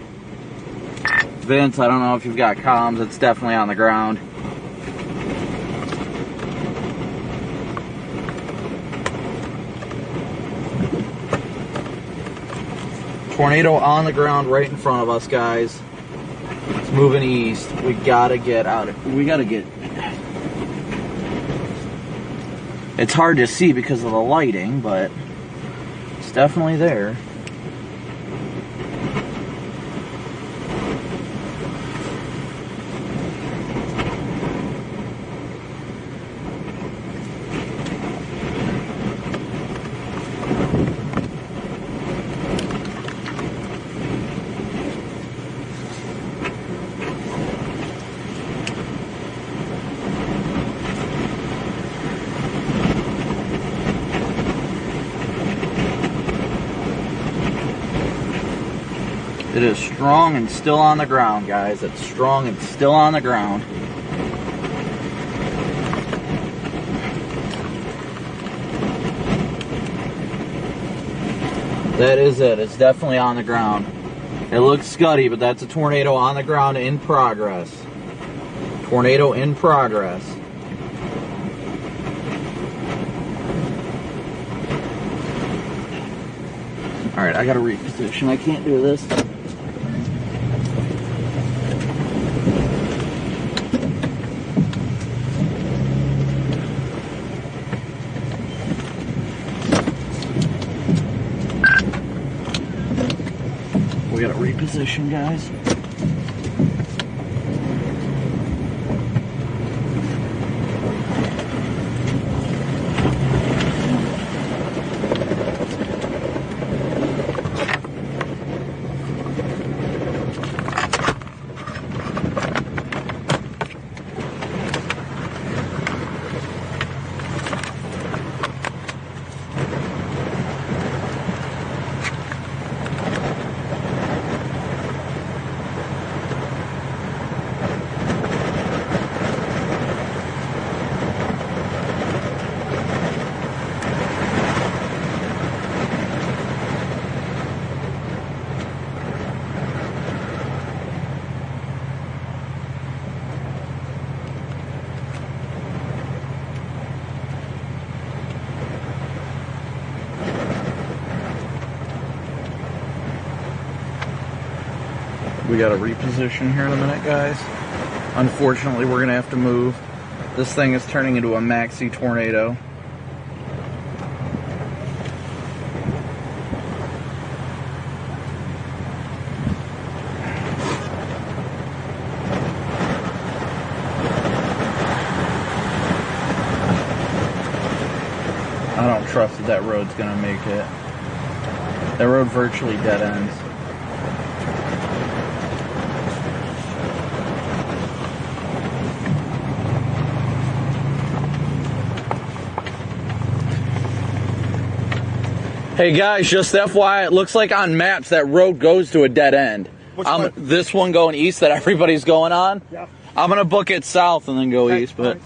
Vince, I don't know if you've got comms. It's definitely on the ground. Tornado on the ground right in front of us, guys. It's moving east. We gotta get out of... We gotta get... It's hard to see because of the lighting, but it's definitely there. It is strong and still on the ground, guys. It's strong and still on the ground. That is it. It's definitely on the ground. It looks scuddy, but that's a tornado on the ground in progress. Tornado in progress. Alright, I gotta reposition. I can't do this. We gotta reposition, guys. We got to reposition here in a minute, guys. Unfortunately, we're going to have to move. This thing is turning into a maxi tornado. I don't trust that road's going to make it. That road virtually dead ends. Hey guys, just FYI, it looks like on maps that road goes to a dead end. This one going east that everybody's going on? Yeah. I'm going to book it south and then go east, but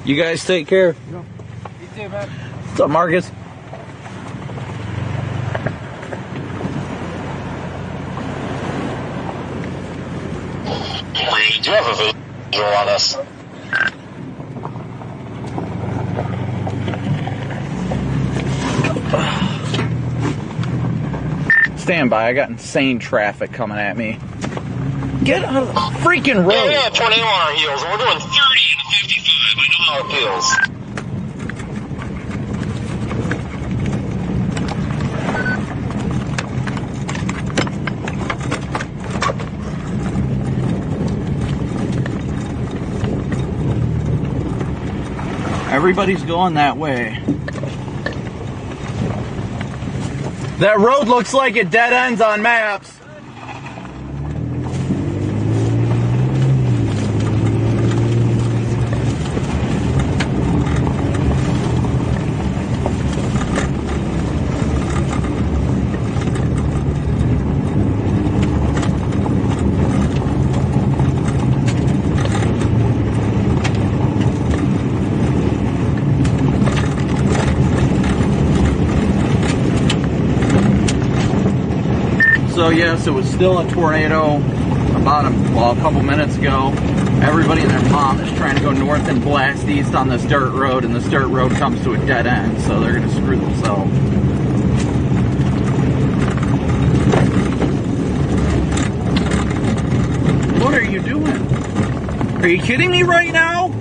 you guys take care. Yeah. You too, man. What's up, Marcus? We do have a visual on us. Stand by, I got insane traffic coming at me. Get out of the freaking road! Yeah, we have a tornado on our heels, and we're doing 30 and 55. I know how it feels. Everybody's going that way. That road looks like it dead ends on maps. So yes, it was still a tornado about a couple minutes ago. Everybody and their mom is trying to go north and blast east on this dirt road, and this dirt road comes to a dead end, so they're going to screw themselves. What are you doing? Are you kidding me right now?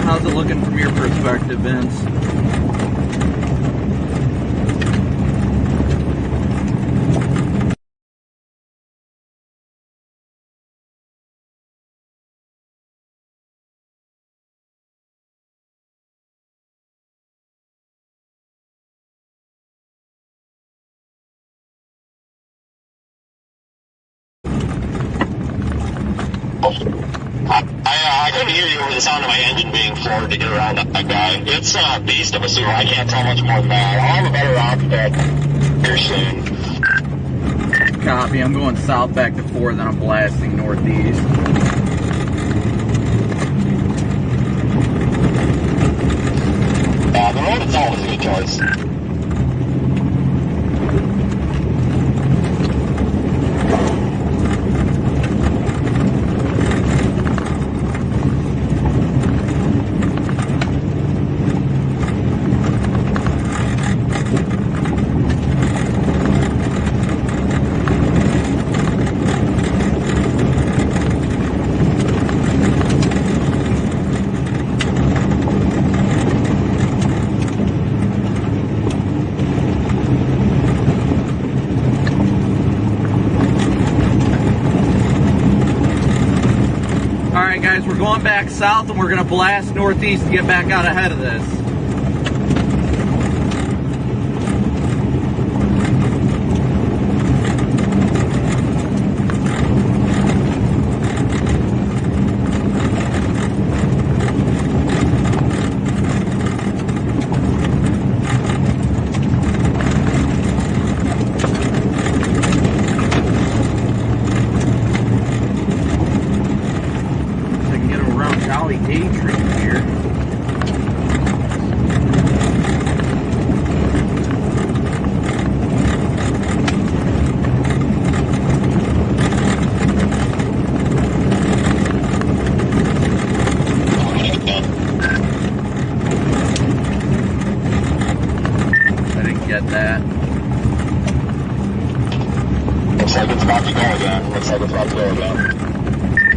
How's it looking from your perspective, Vince? hear you over the sound of my engine being floored to get around that guy. It's a beast of a sewer. I can't tell much more than that. I'll have a better outfit here soon. Copy. I'm going south back to 4, then I'm blasting northeast. The road is always a good choice. Guys, we're going back south and we're going to blast northeast to get back out ahead of this.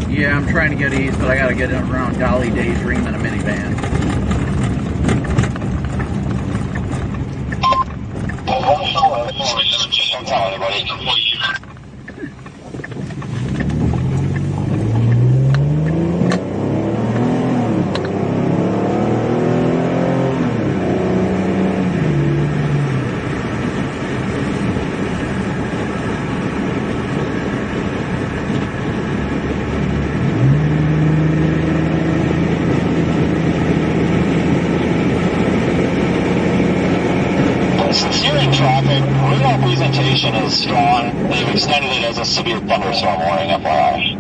Yeah, I'm trying to get east, but I gotta get around Dolly Daydream in a minivan. Don't tell anybody. Is strong. They've extended it as a severe thunderstorm warning, FYI.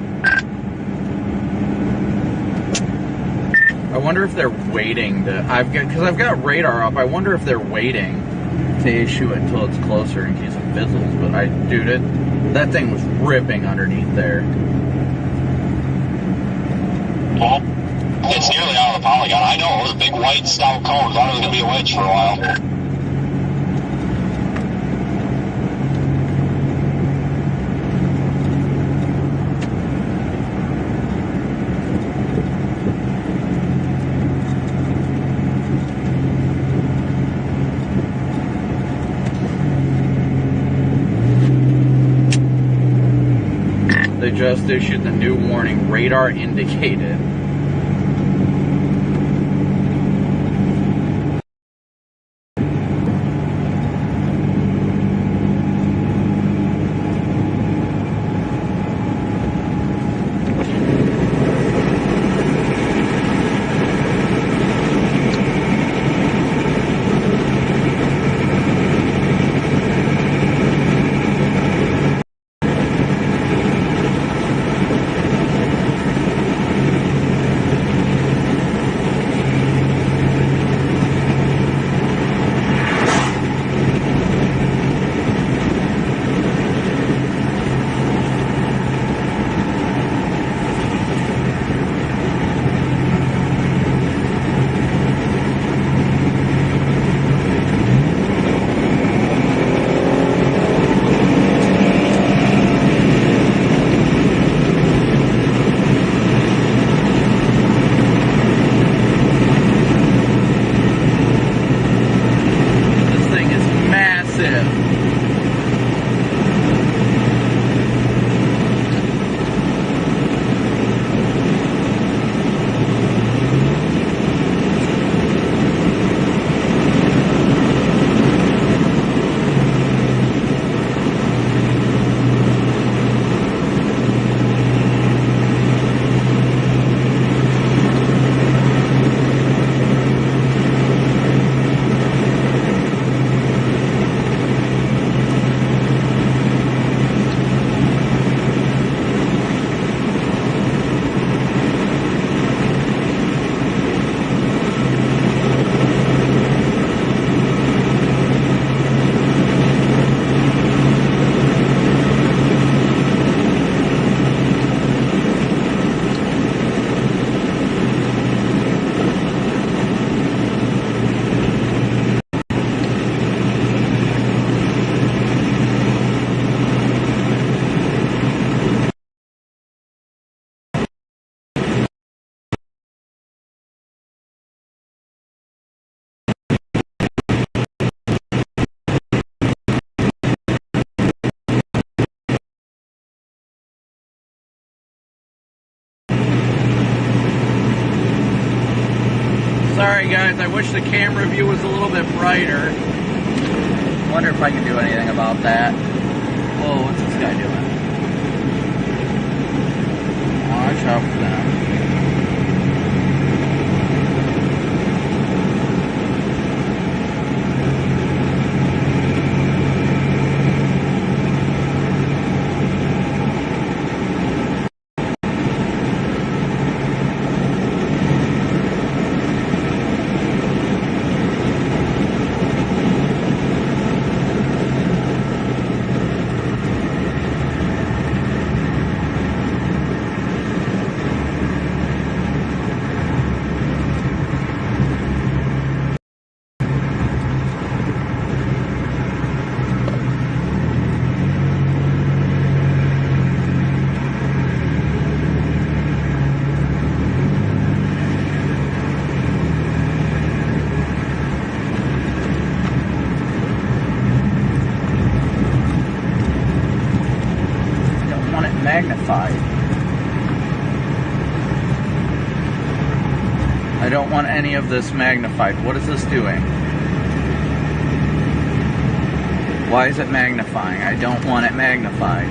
I wonder if they're waiting to. Because I've got radar up. I wonder if they're waiting to issue it until it's closer in case it fizzles. But that thing was ripping underneath there. Well, it's nearly out of the polygon. I know the big white stout cones. I was gonna be a wedge for a while. They just issued the new warning, radar indicated. guys, I wish the camera view was a little bit brighter. Wonder if I can do anything about that. Whoa, what's this guy doing? Watch out for them. Magnified. I don't want any of this magnified. What is this doing? Why is it magnifying? I don't want it magnified.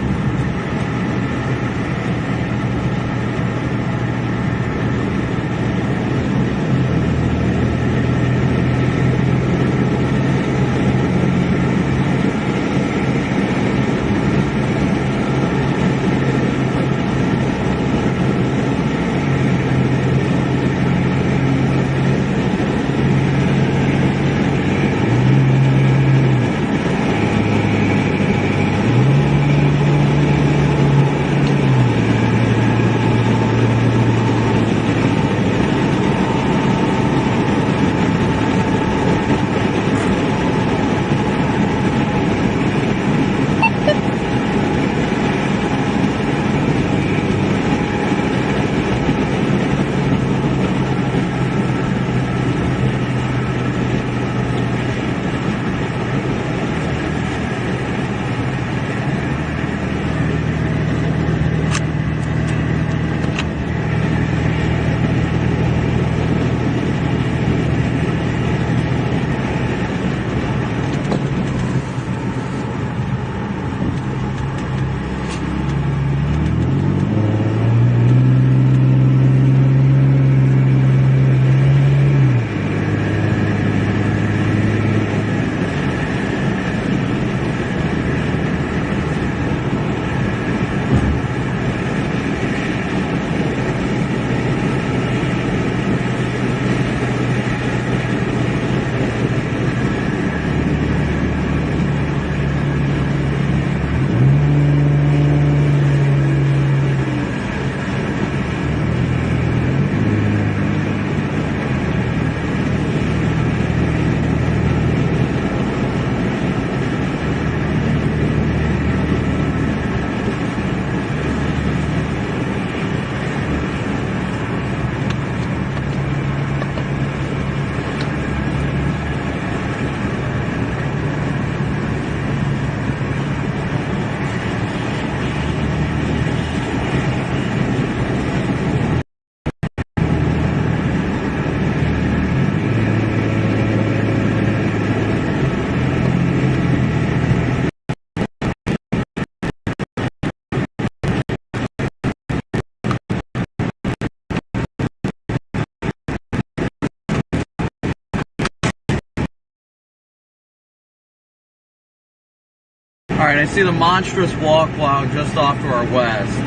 Alright, I see the monstrous walk cloud just off to our west.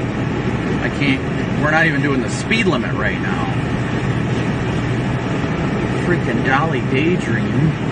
We're not even doing the speed limit right now. Freaking Dolly Daydream.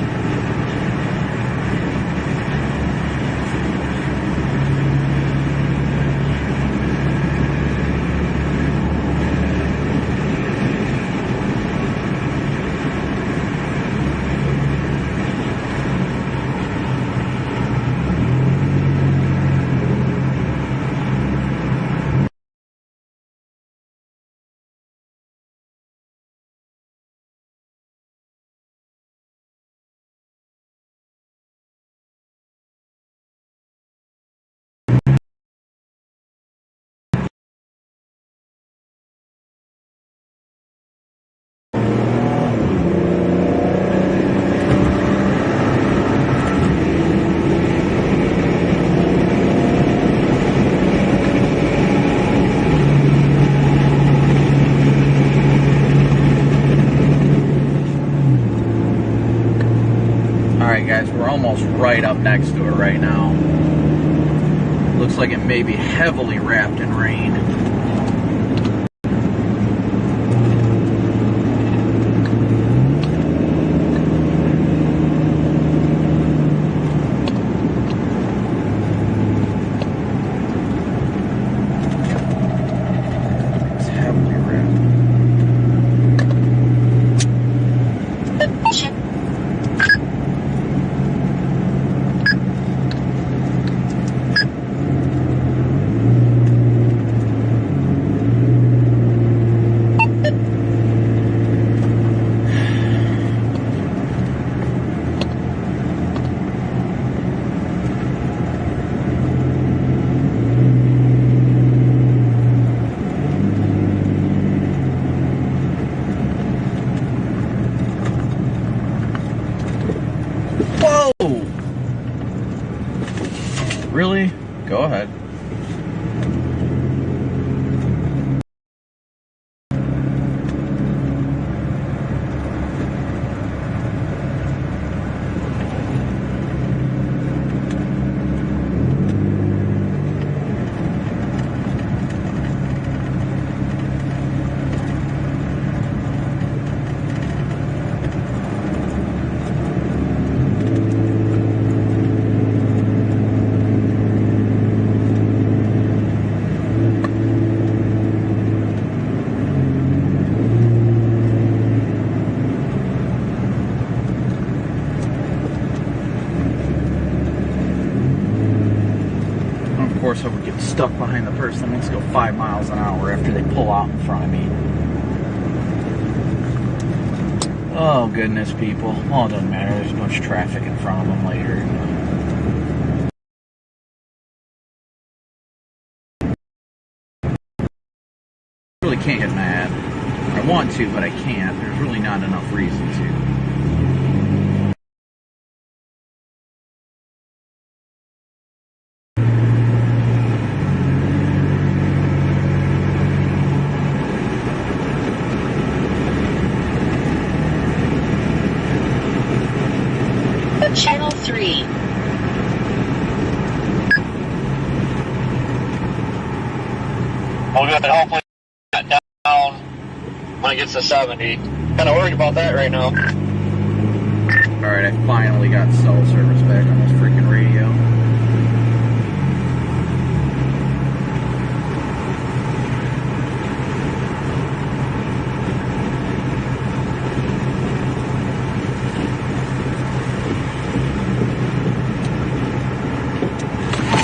almost right up next to it right now. Looks like it may be heavily wrapped in rain. It's heavily wrapped. Whoa! Really? Go ahead. Of course, I would get stuck behind the person that wants to go 5 miles an hour after they pull out in front of me. Oh, goodness, people. Well, it doesn't matter. There's a bunch of traffic in front of them later. I really can't get mad. I want to, but I can't. There's really not enough reason to. Channel 3. We'll get it hopefully down when it gets to 70. Kind of worried about that right now. Alright, I finally got cell service back on this freaking radio.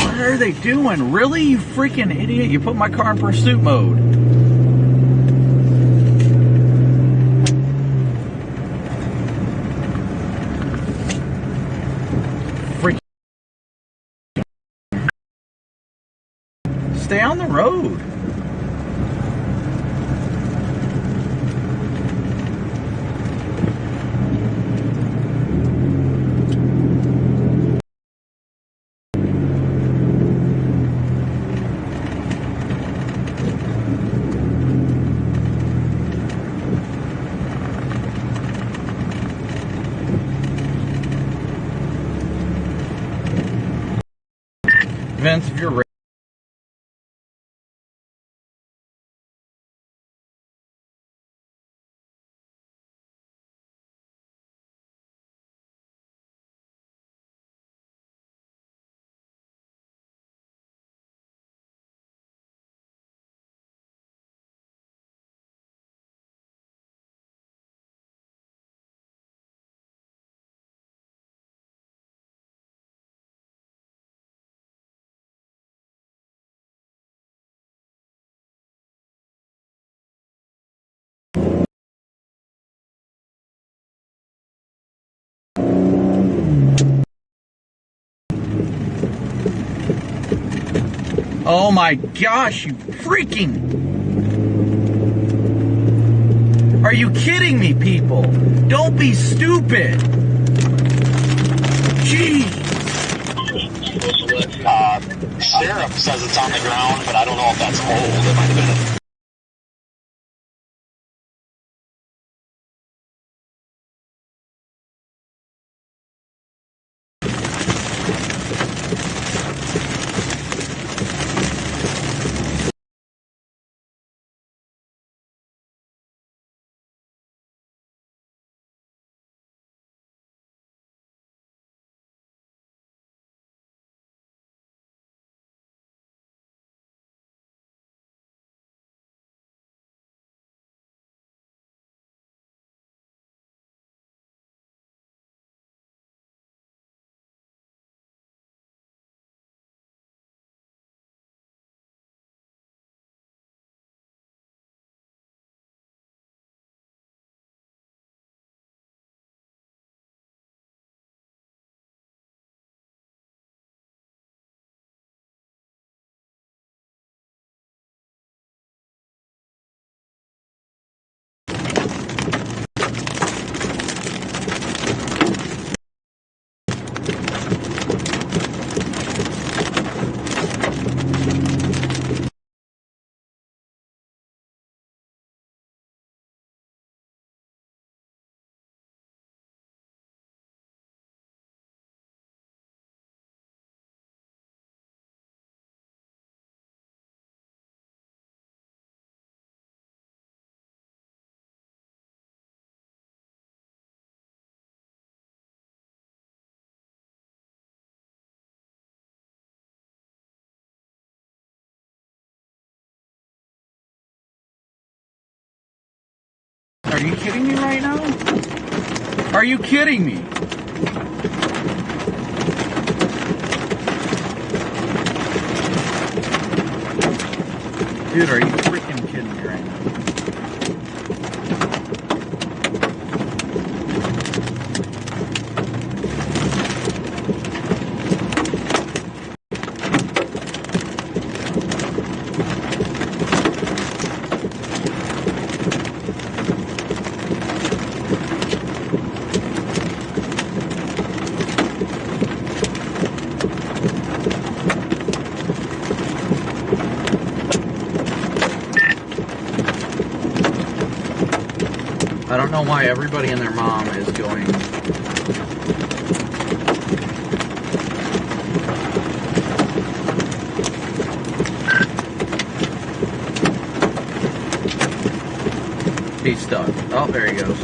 What are they doing? Really, you freaking idiot? You put my car in pursuit mode. Freaking stay on the road. Vince, if you're ready. Oh my gosh, you freaking... Are you kidding me, people? Don't be stupid. Jeez. Sheriff says it's on the ground, but I don't know if that's old. It might have been Are you kidding me right now? Are you kidding me? Dude, are you freaking kidding me right now? I don't know why everybody and their mom is going. He's stuck. Oh, there he goes.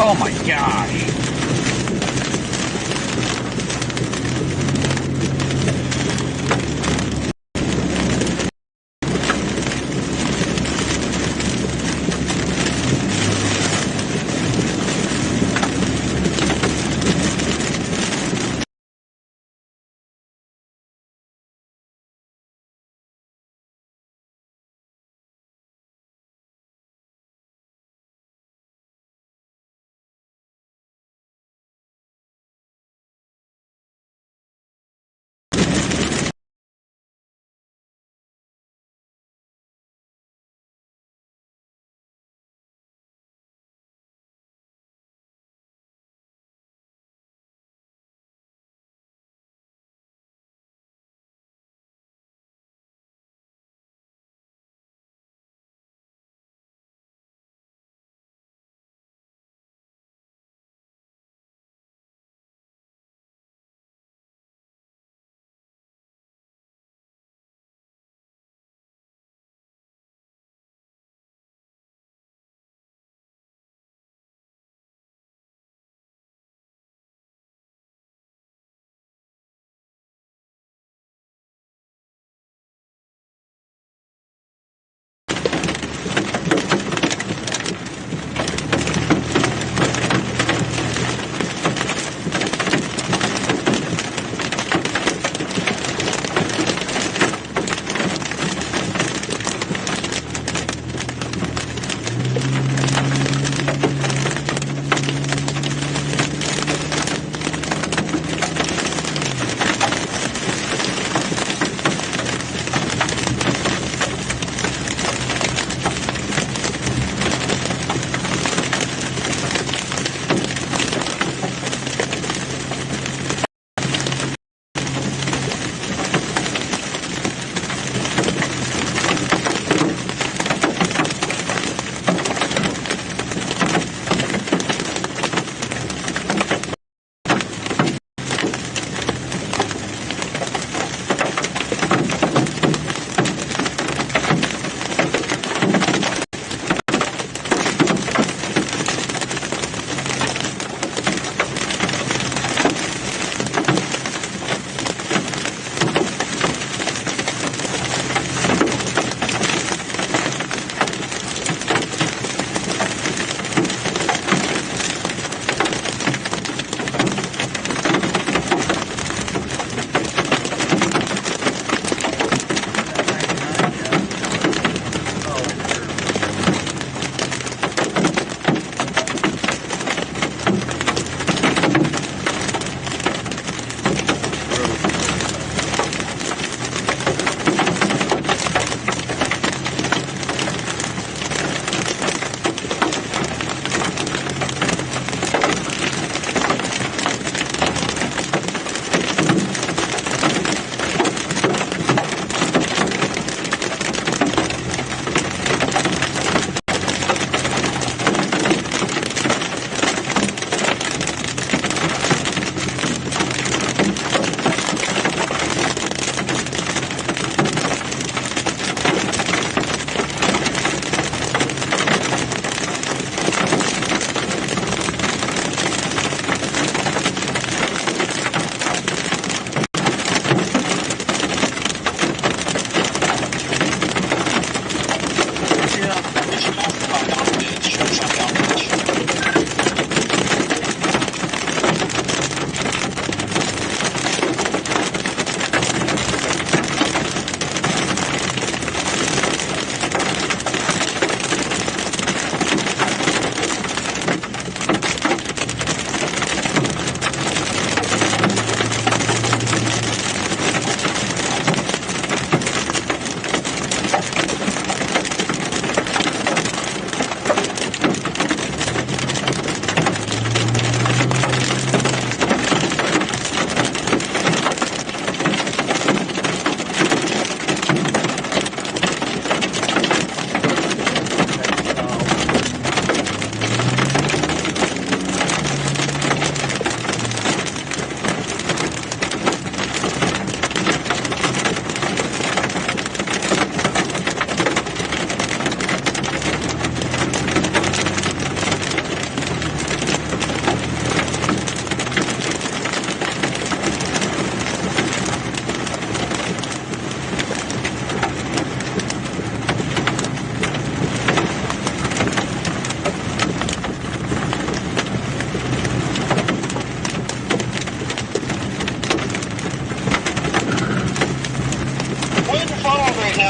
Oh my gosh.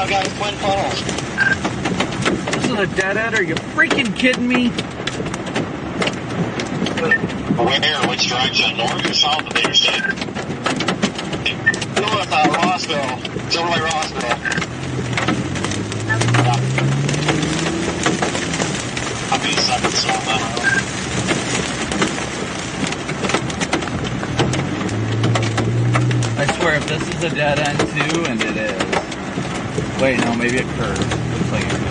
guys, Twin Funnels. This is a dead end? Are you freaking kidding me? Where? Which direction? North or south of Interstate? North, Rossville. It's over by Rossville. I'm being second, so I'm not. I swear, if this is a dead end too, and it is. Wait, no, maybe it curves. Looks like it curves.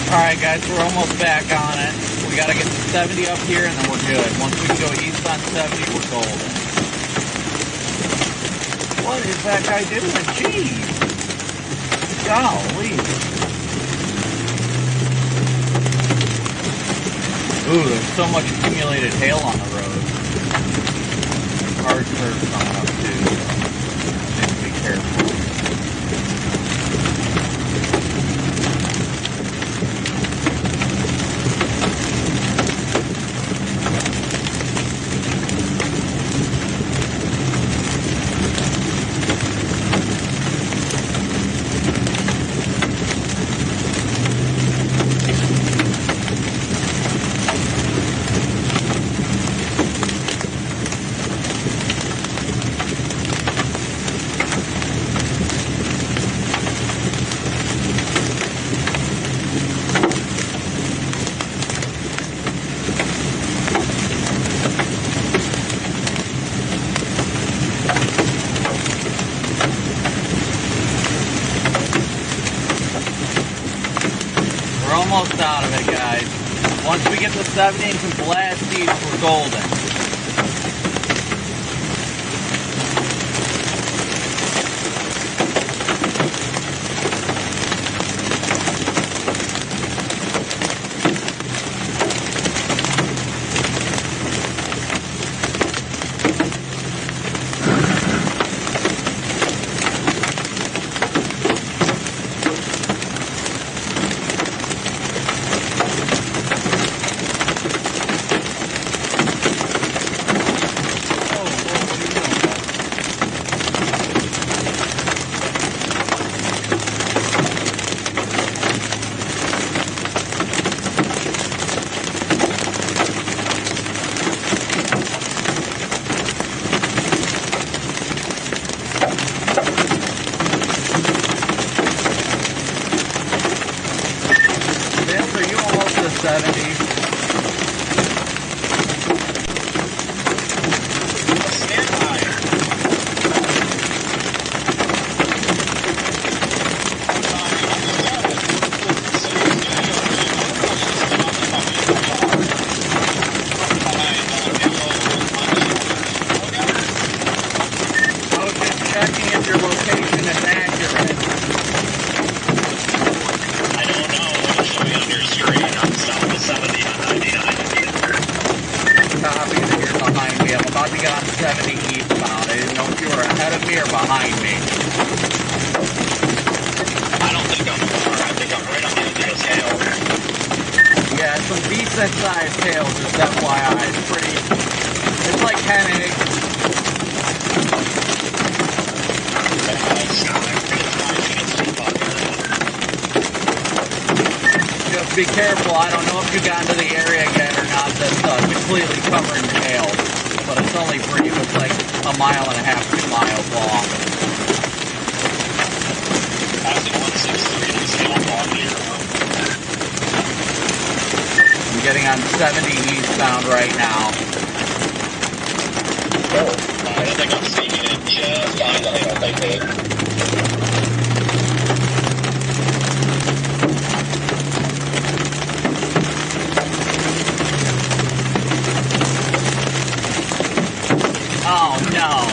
Alright guys, we're almost back on it. We gotta get to 70 up here and then we're good. Once we go east on 70, we're golden. What is that guy doing? Jeez. Golly. Ooh, there's so much accumulated hail on the road. Hard curve coming up too, so need to be careful. Almost out of it, guys. Once we get to 70 and can blast east, we're golden. Decent-sized hail, just FYI. It's pretty, it's like 10 eggs. Just be careful. I don't know if you got into the area yet or not that's completely covered in hail. But it's only brief. It's like 1.5 miles, 2 miles long. Passing 163, there's hail on here. I'm getting on 70 eastbound right now. Oh, I think I'm seeing it just behind the hill, I think. Oh no.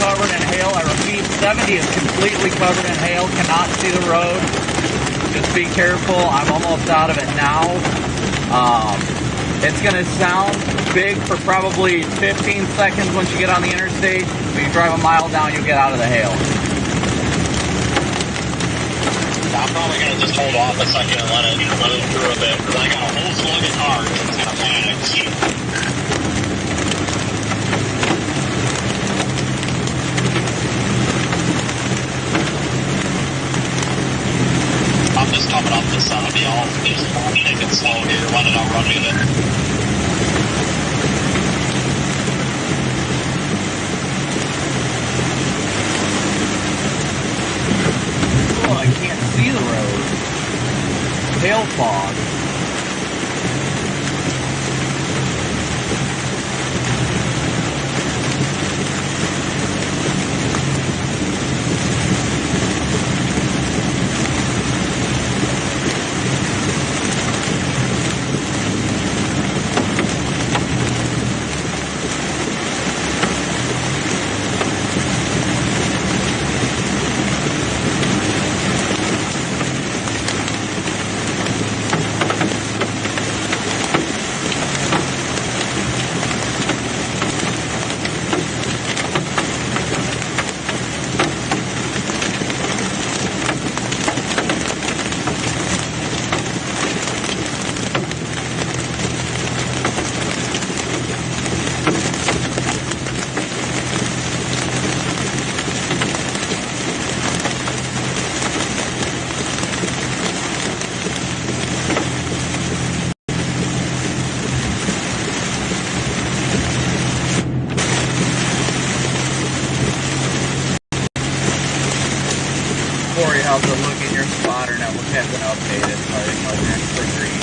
Covered in hail. I repeat, 70 is completely covered in hail. Cannot see the road. Just be careful. I'm almost out of it now. It's going to sound big for probably 15 seconds once you get on the interstate. When you drive a mile down, you'll get out of the hail. I'm probably going to just hold off a second and let it move through a bit, because I got a whole full of guitars that's going to panic. I'm just coming up the sun. I'll be all just shaking slow here, letting it run with it. Oh, I can't see the road. Hail fog. Corey, how's it look in your spotter network? Has been updated. Sorry, for green.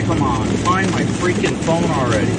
Come on, find my freaking phone already.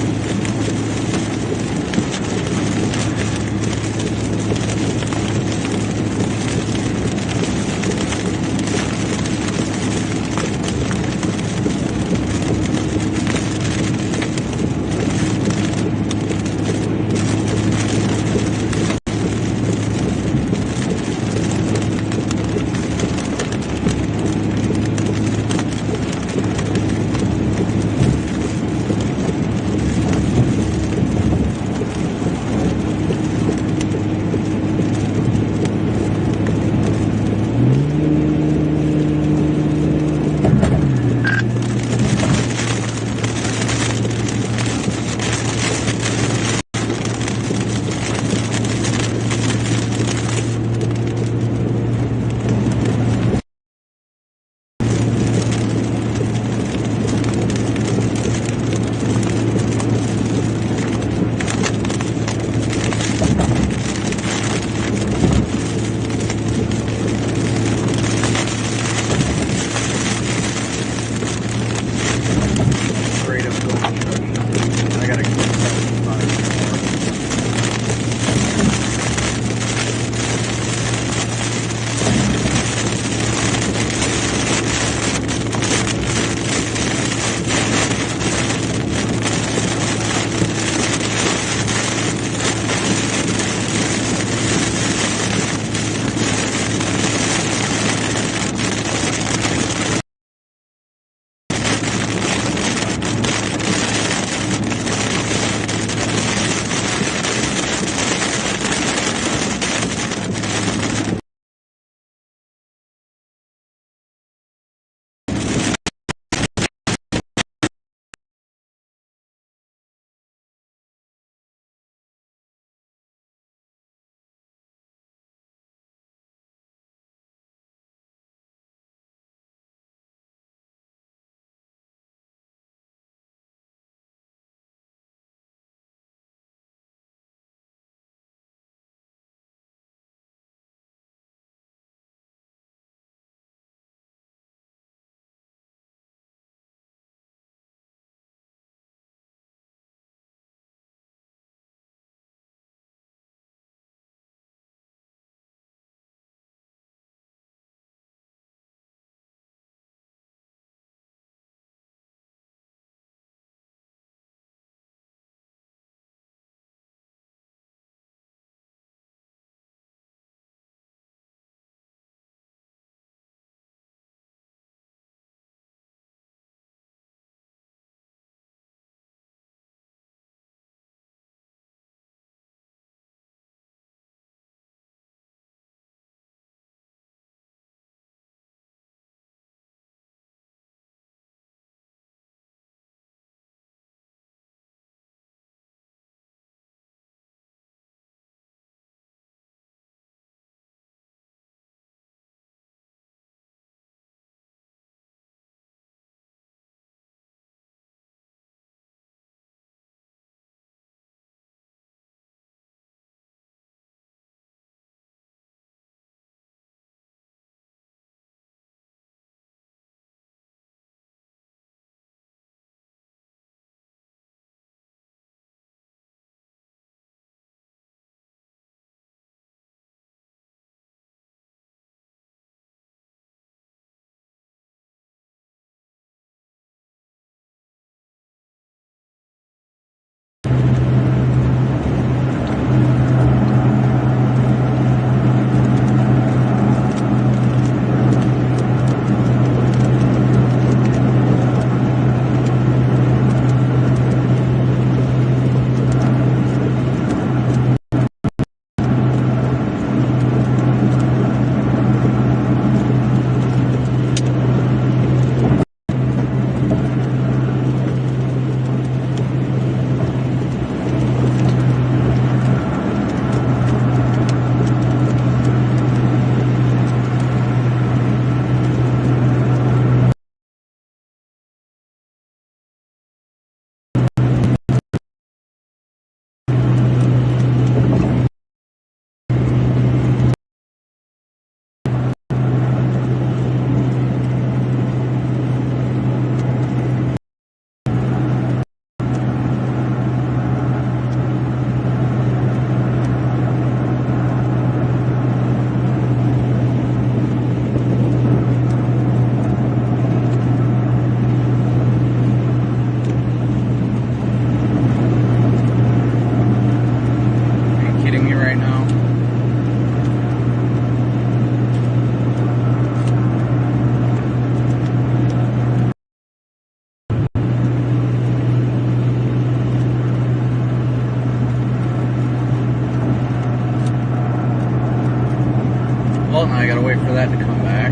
Well, now I gotta wait for that to come back.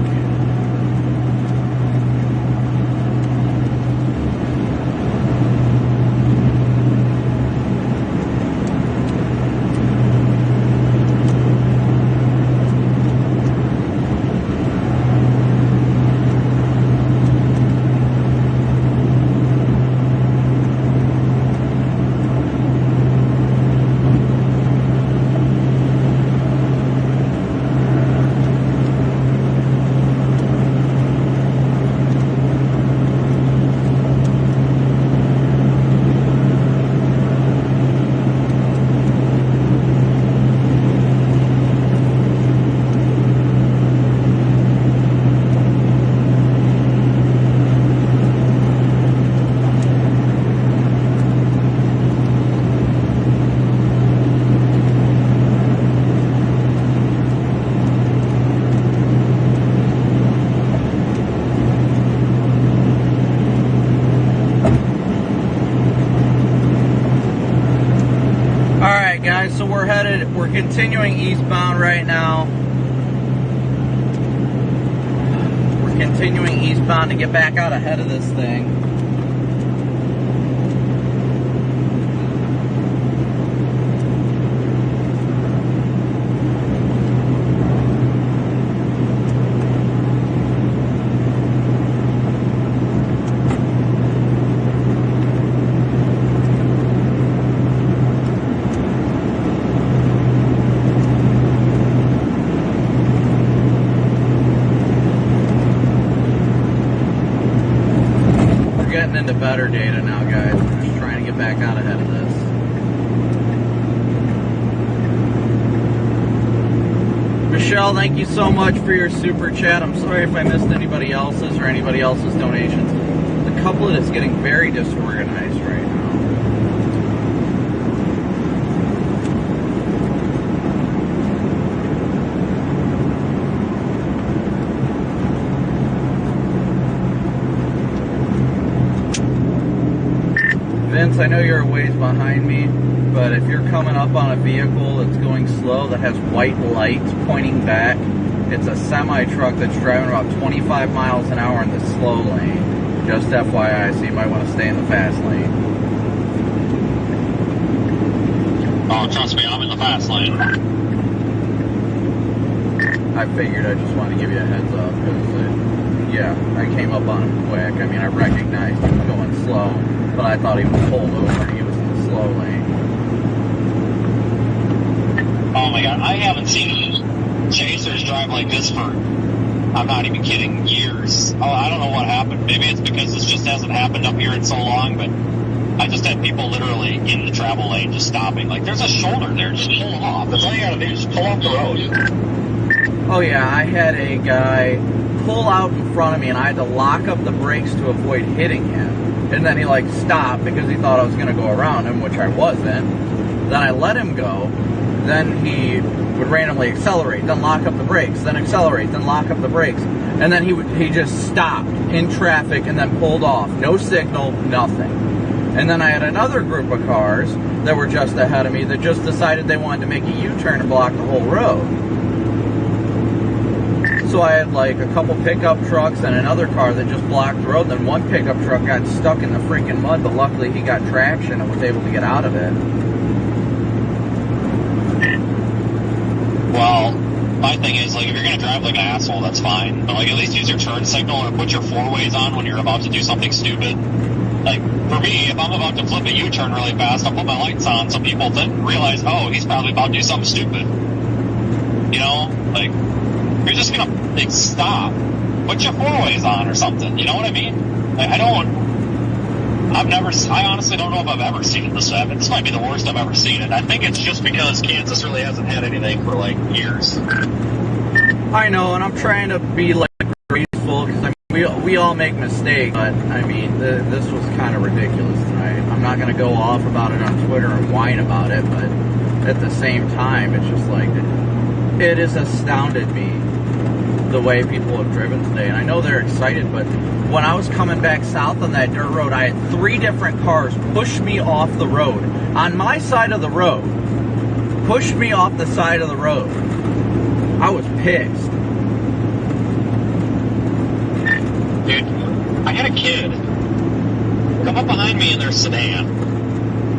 Guys, so we're continuing eastbound right now. We're continuing eastbound to get back out ahead of this thing. Into better data now, guys. We're just trying to get back out ahead of this. Michelle, thank you so much for your super chat. I'm sorry if I missed anybody else's or anybody else's donations. The couplet is getting very disorganized right now. Vince, I know you're a ways behind me, but if you're coming up on a vehicle that's going slow that has white lights pointing back, it's a semi-truck that's driving about 25 miles an hour in the slow lane. Just FYI, so you might want to stay in the fast lane. Oh, trust me, I'm in the fast lane. I figured I just wanted to give you a heads up, because, yeah, I came up on him quick. I mean, I recognized he was going slow, but I thought he was pulled over and he was in the slow lane. Oh my god, I haven't seen chasers drive like this for, I'm not even kidding, years. Oh, I don't know what happened. Maybe it's because this just hasn't happened up here in so long, but I just had people literally in the travel lane just stopping. Like, there's a shoulder there, just pull off. That's all you gotta do, just pull off the road. Oh yeah, I had a guy pull out in front of me and I had to lock up the brakes to avoid hitting him. and then he like stopped because he thought I was going to go around him, which I wasn't. Then I let him go. Then he would randomly accelerate, then lock up the brakes, then accelerate, then lock up the brakes, and then he just stopped in traffic and then pulled off. No signal, nothing. And then I had another group of cars that were just ahead of me that just decided they wanted to make a U-turn and block the whole road. So I had like a couple pickup trucks and another car that just blocked the road. Then one pickup truck got stuck in the freaking mud, but luckily he got traction and was able to get out of it. Well, my thing is, like, if you're going to drive like an asshole, that's fine. But, like, at least use your turn signal or put your four ways on when you're about to do something stupid. Like, for me, if I'm about to flip a U-turn really fast, I'll put my lights on so people realize, oh, he's probably about to do something stupid. You know? Like, you're just going to, like, stop. Put your four ways on or something. You know what I mean? Like, I honestly don't know if I've ever seen it this bad. This might be the worst I've ever seen it. I think it's just because Kansas really hasn't had anything for, like, years. I know, and I'm trying to be, like, graceful, because, I mean, we all make mistakes, but, I mean, this was kind of ridiculous tonight. I'm not going to go off about it on Twitter and whine about it, but at the same time, it's just like, it has astounded me the way people have driven today, and I know they're excited, but when I was coming back south on that dirt road, I had 3 different cars push me off the road, on my side of the road, pushed me off the side of the road. I was pissed. Dude, I had a kid come up behind me in their sedan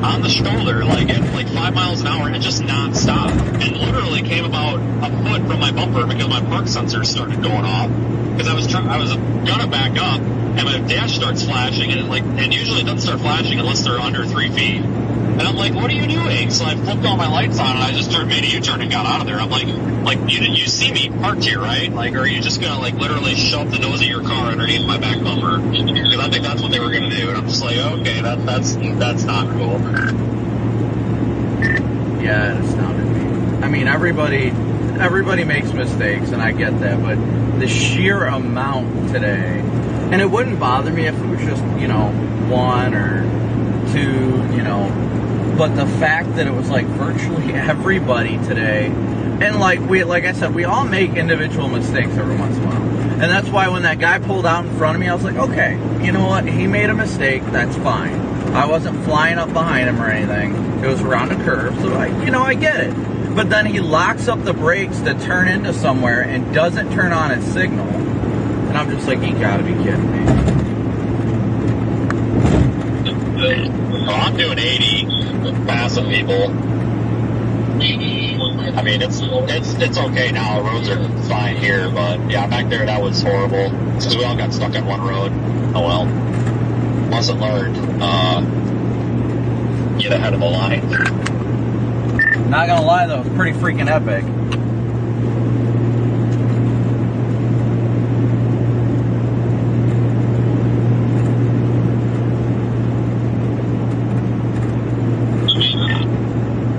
on the shoulder, like at like 5 miles an hour, and just non-stop, and literally came about a foot from my bumper because my park sensor started going off. Because I was gonna back up, and my dash starts flashing, and usually it doesn't start flashing unless they're under 3 feet. And I'm like, what are you doing? So I flipped all my lights on, and I just made a U-turn and got out of there. I'm like, you see me parked here, right? Like, or are you just gonna like literally shove the nose of your car underneath my back bumper? Because I think that's what they were gonna do. And I'm just like, okay, that's not cool. Yeah, it astounded me. I mean, everybody makes mistakes, and I get that, but the sheer amount today, and it wouldn't bother me if it was just, 1 or 2, but the fact that it was like virtually everybody today, and like I said, we all make individual mistakes every once in a while, and that's why when that guy pulled out in front of me, I was like, okay, you know what, he made a mistake, that's fine. I wasn't flying up behind him or anything. It was around a curve, so I get it. But then he locks up the brakes to turn into somewhere and doesn't turn on his signal. And I'm just like, you gotta be kidding me. Well, I'm doing 80 passing people. I mean, it's okay now. Roads are fine here, but yeah, back there that was horrible because we all got stuck on one road. Oh well, lesson learned. Get ahead of the line. Not gonna lie though, it's pretty freaking epic.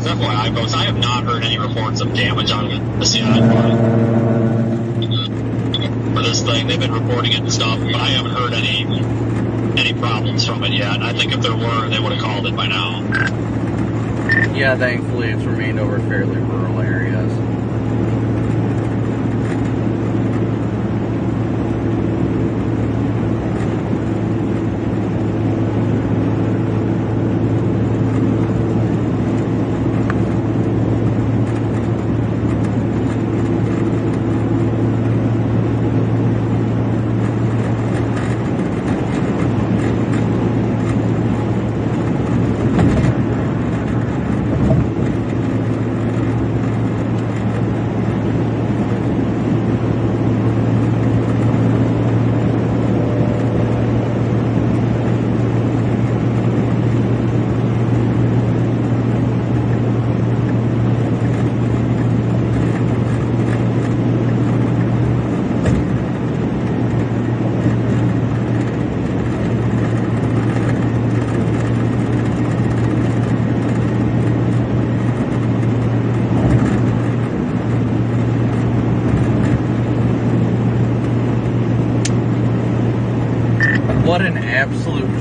FYI, folks, I have not heard any reports of damage on the CI for this thing. They've been reporting it and stuff, but I haven't heard any problems from it yet. I think if there were, they would have called it by now. Yeah, thankfully it's remained over fairly rural areas.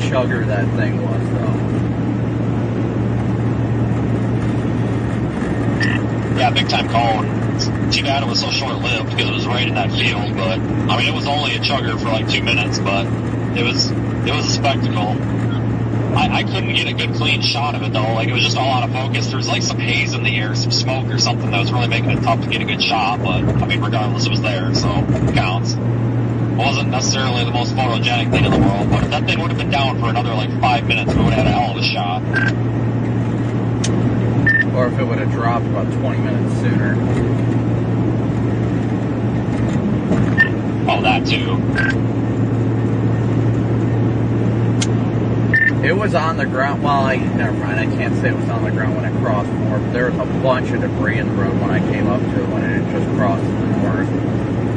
chugger that thing was, though. Yeah, big time call. Too bad it was so short-lived because it was right in that field, but I mean, it was only a chugger for like 2 minutes, but it was a spectacle. I couldn't get a good clean shot of it though. Like, it was just all out of focus. There was like some haze in the air, some smoke or something that was really making it tough to get a good shot, but I mean, regardless, it was there, so it counts. It wasn't necessarily the most photogenic thing in the world, but if that thing would have been down for another like 5 minutes, we would have had a hell of a shot. Or if it would have dropped about 20 minutes sooner. Oh, that too. It was on the ground. Well, never mind. I can't say it was on the ground when it crossed more, but there was a bunch of debris in the road when I came up to it when it had just crossed to the north.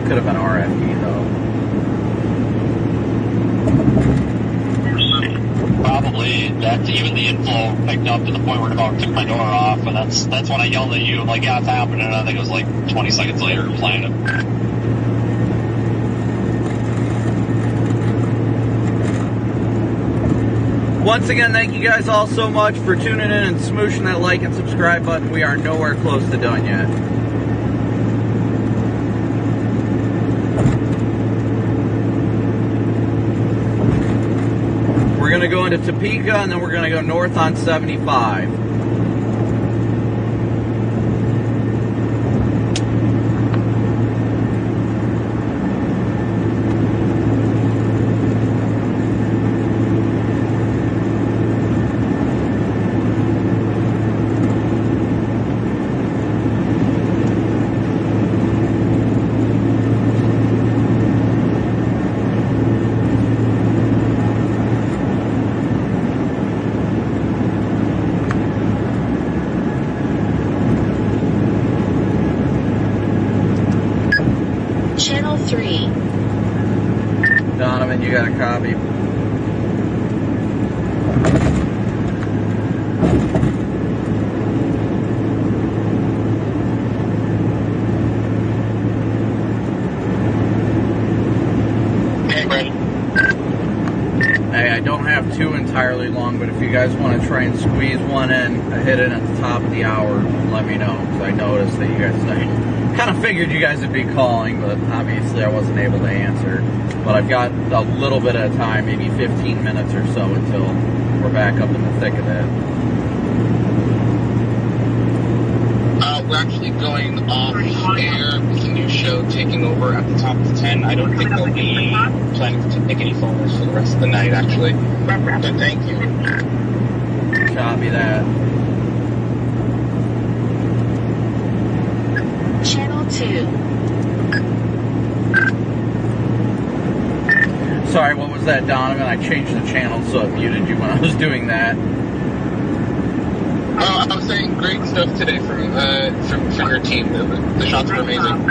Could have been RFD though. Probably that. Even the inflow picked up to the point where it about took my door off, and that's when I yelled at you. I'm like, yeah, it's happening. And I think it was like 20 seconds later it landed. Once again, thank you guys all so much for tuning in and smooshing that like and subscribe button. We are nowhere close to done yet. We're going to go into Topeka, and then we're going to go north on 75. Channel 3. Donovan, you got a copy? Okay, ready. Hey, I don't have two entirely long, but if you guys want to try and squeeze one in, hit it at the top of the hour, let me know, because I noticed that you guys, I kind of figured you guys would be calling, but obviously I wasn't able to answer. But I've got a little bit of time, maybe 15 minutes or so until we're back up in the thick of it. We're actually going off air with a new show taking over at the top of 10. I don't think they'll be planning to take any photos for the rest of the night, actually. But thank you. Copy that. Channel 2. Sorry, what was that, Donovan? I changed the channel so it muted you when I was doing that. I was saying great stuff today from your team. The shots were amazing.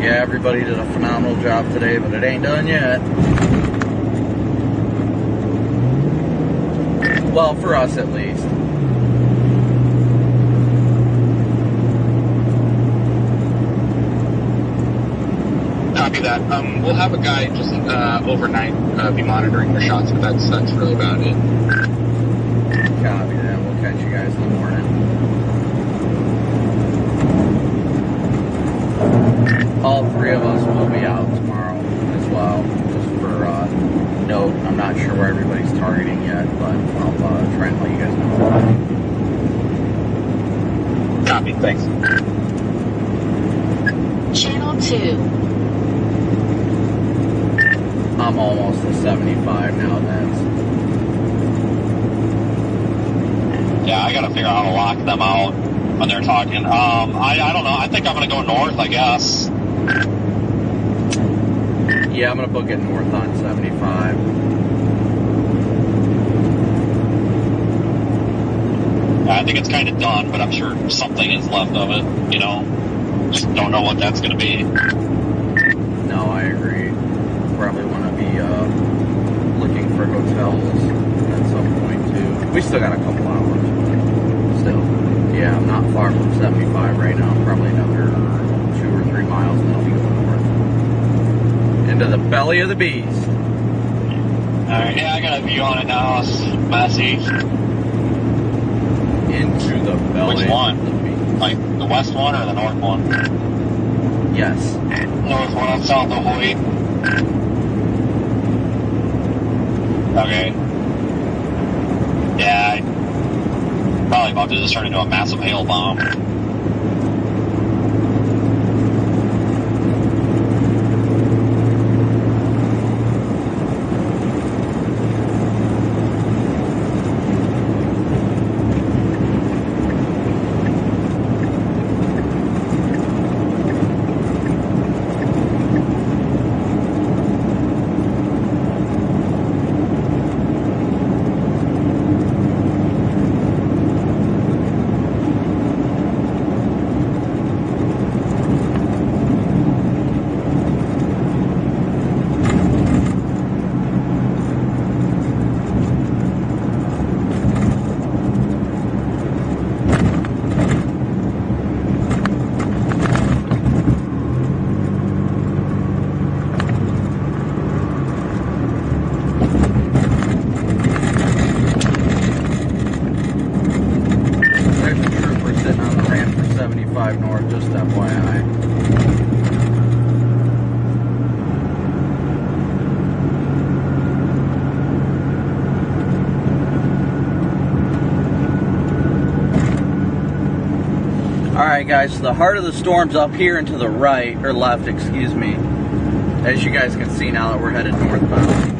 Yeah, everybody did a phenomenal job today, but it ain't done yet. Well, for us at least. Copy that. We'll have a guy just overnight be monitoring the shots, but that's really about it. Copy that. We'll catch you guys in the morning. All three of us will be out tomorrow as well, just for note. I'm not sure where everybody's targeting yet, but I'll try and let you guys know. Copy. Thanks. Channel 2. I'm almost to 75 now, Vince. Yeah, I gotta figure out how to lock them out when they're talking. I don't know. I think I'm gonna go north, I guess. Yeah, I'm gonna book it north on 75. I think it's kind of done, but I'm sure something is left of it, you know? Just don't know what that's gonna be. No, I agree. Probably want to be looking for hotels at some point too. We still got a couple hours, but still. Yeah, I'm not far from 75 right now. Probably another 2 or 3 miles and I'll be going north. into the belly of the beast. Alright, yeah, I got a view on it now. It's messy. Into the belly Which of one? the beast. Like the west one or the north one? Yes. North one, I'm south of Hoyt. Okay. Yeah, I probably about to just turn into a massive hail bomb. North, just FYI. Alright guys, so the heart of the storm's up here and to the right, or left, excuse me. As you guys can see now that we're headed northbound.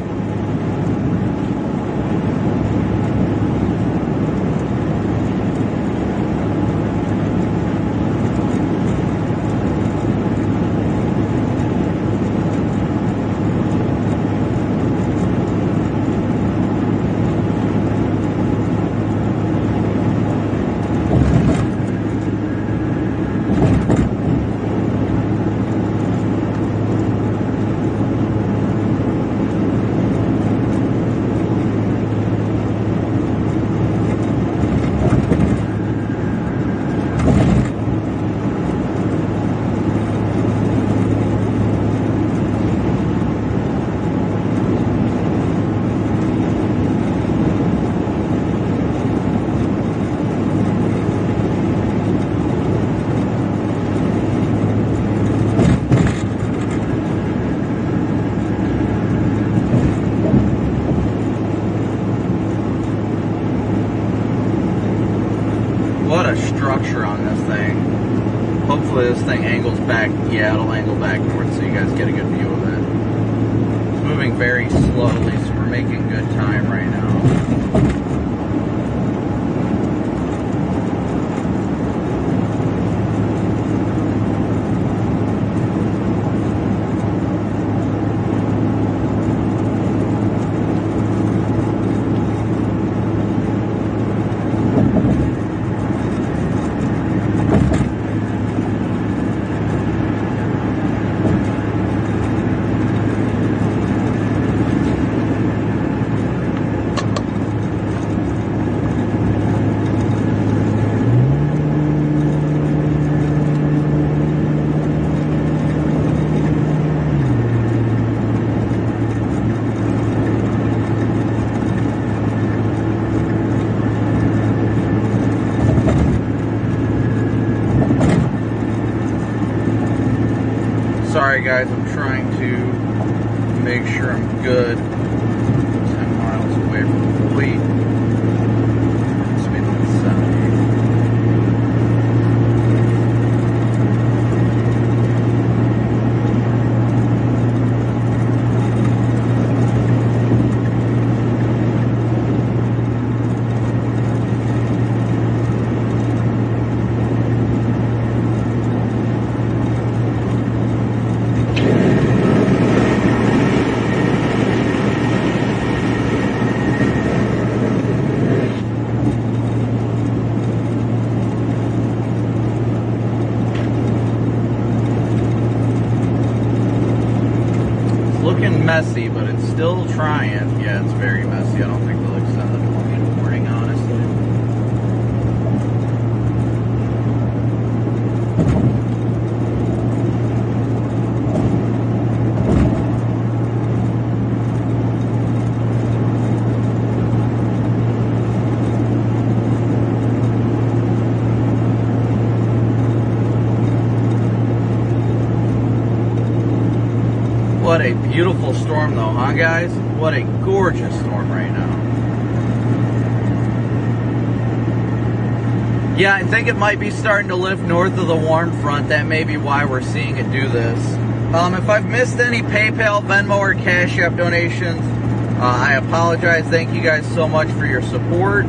What a structure on this thing. Hopefully this thing angles back. Yeah, it'll angle back north so you guys get a good view of it. It's moving very slowly, so we're making good time right now. Sorry guys, I'm trying to make sure I'm good. 10 miles away from the fleet. Speed limit 70. Looking messy, but it's still trying. Yeah, it's very messy. I don't think they'll extend the warning, honestly. beautiful storm though, huh guys? What a gorgeous storm right now. Yeah, I think it might be starting to lift north of the warm front. That may be why we're seeing it do this. If I've missed any PayPal, Venmo, or Cash App donations, I apologize. Thank you guys so much for your support.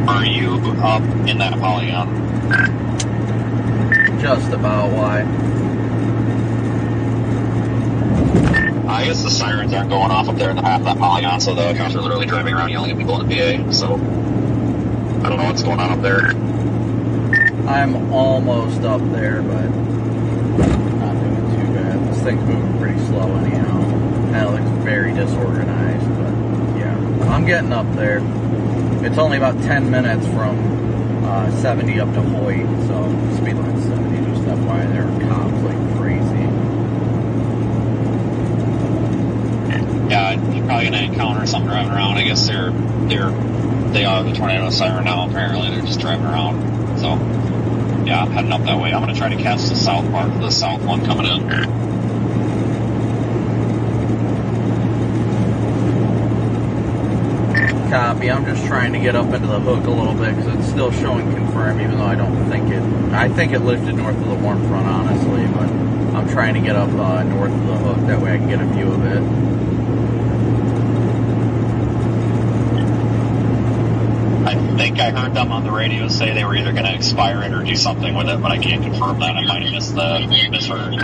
Are you up in that polygon? Just about. Why? I guess the sirens aren't going off up there in the half of that polygon, so the cops are literally driving around yelling at people in the PA, so I don't know what's going on up there. I'm almost up there, but not doing too bad. This thing's moving pretty slow anyhow. Kind of looks very disorganized, but yeah. I'm getting up there. It's only about 10 minutes from 70 up to Hoyt, so speed line 70, just FYI, there are cops like crazy. Yeah, you're probably gonna encounter something driving around. I guess they are the tornado siren now. Apparently, they're just driving around. So, yeah, I'm heading up that way. I'm gonna try to catch the south part, the south one coming in. Copy. I'm just trying to get up into the hook a little bit because it's still showing confirm, even though I don't think it. I think it lifted north of the warm front, honestly, but I'm trying to get up north of the hook. That way I can get a view of it. I think I heard them on the radio say they were either going to expire it or do something with it, but I can't confirm that. I might have misheard.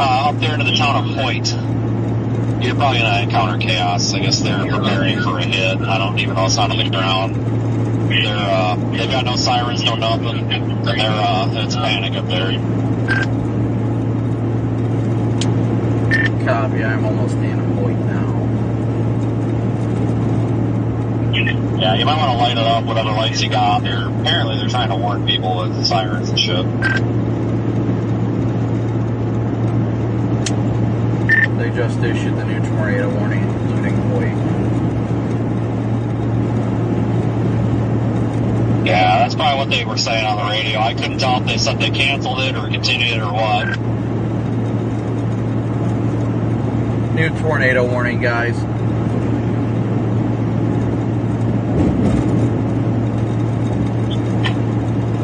Up there into the town of Hoyt, you're probably going to encounter chaos. I guess they're preparing for a hit. I don't even know what's on the ground. They've got no sirens, no nothing. It's panic up there. Copy. I'm almost in Hoyt now. Yeah, you might want to light it up, whatever lights you got. Apparently they're trying to warn people with the sirens and shit. They just issued the new tornado warning, including Hoyt. Yeah, that's probably what they were saying on the radio. I couldn't tell if they said they canceled it or continued it or what. New tornado warning, guys.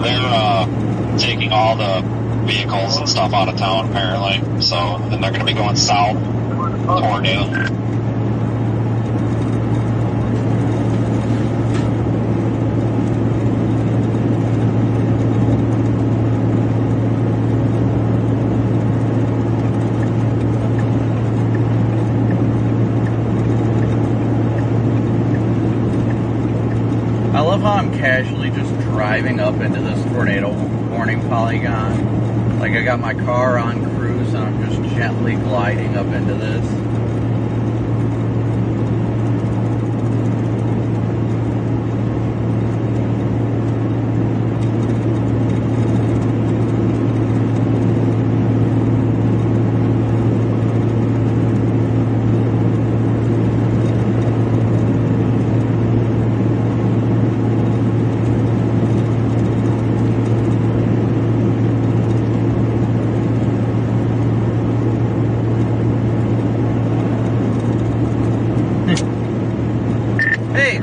They're taking all the vehicles and stuff out of town, apparently. So, then they're going to be going south toward you. I love how I'm casually just driving up into this tornado warning polygon. Like I got my car on cruise and I'm just gently gliding up into this.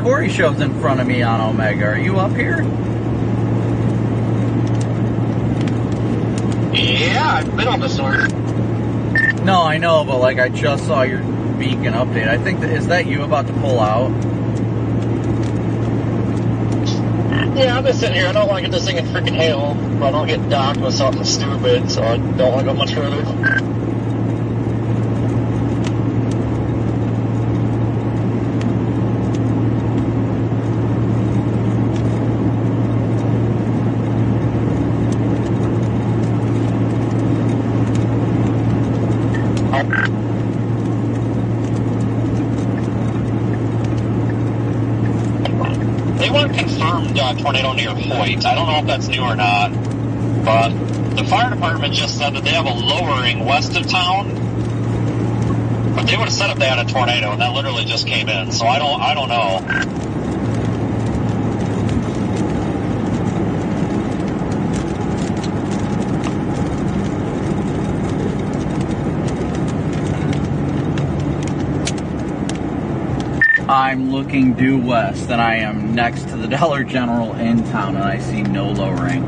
Corey shows in front of me on Omega. Are you up here? Yeah, I've been on this one. No, I know, but like I just saw your beacon update. I think is that you about to pull out? Yeah, I've been sitting here. I don't want to get this thing in freaking hail, but I don't get docked with something stupid, so I don't want to go much further. they weren't confirmed tornado near Hoyt. I don't know if that's new or not, but the fire department just said that they have a lowering west of town. But they would have said if they had a tornado, and that literally just came in. So I don't know. I'm looking due west, and I am next to the Dollar General in town, and I see no lowering.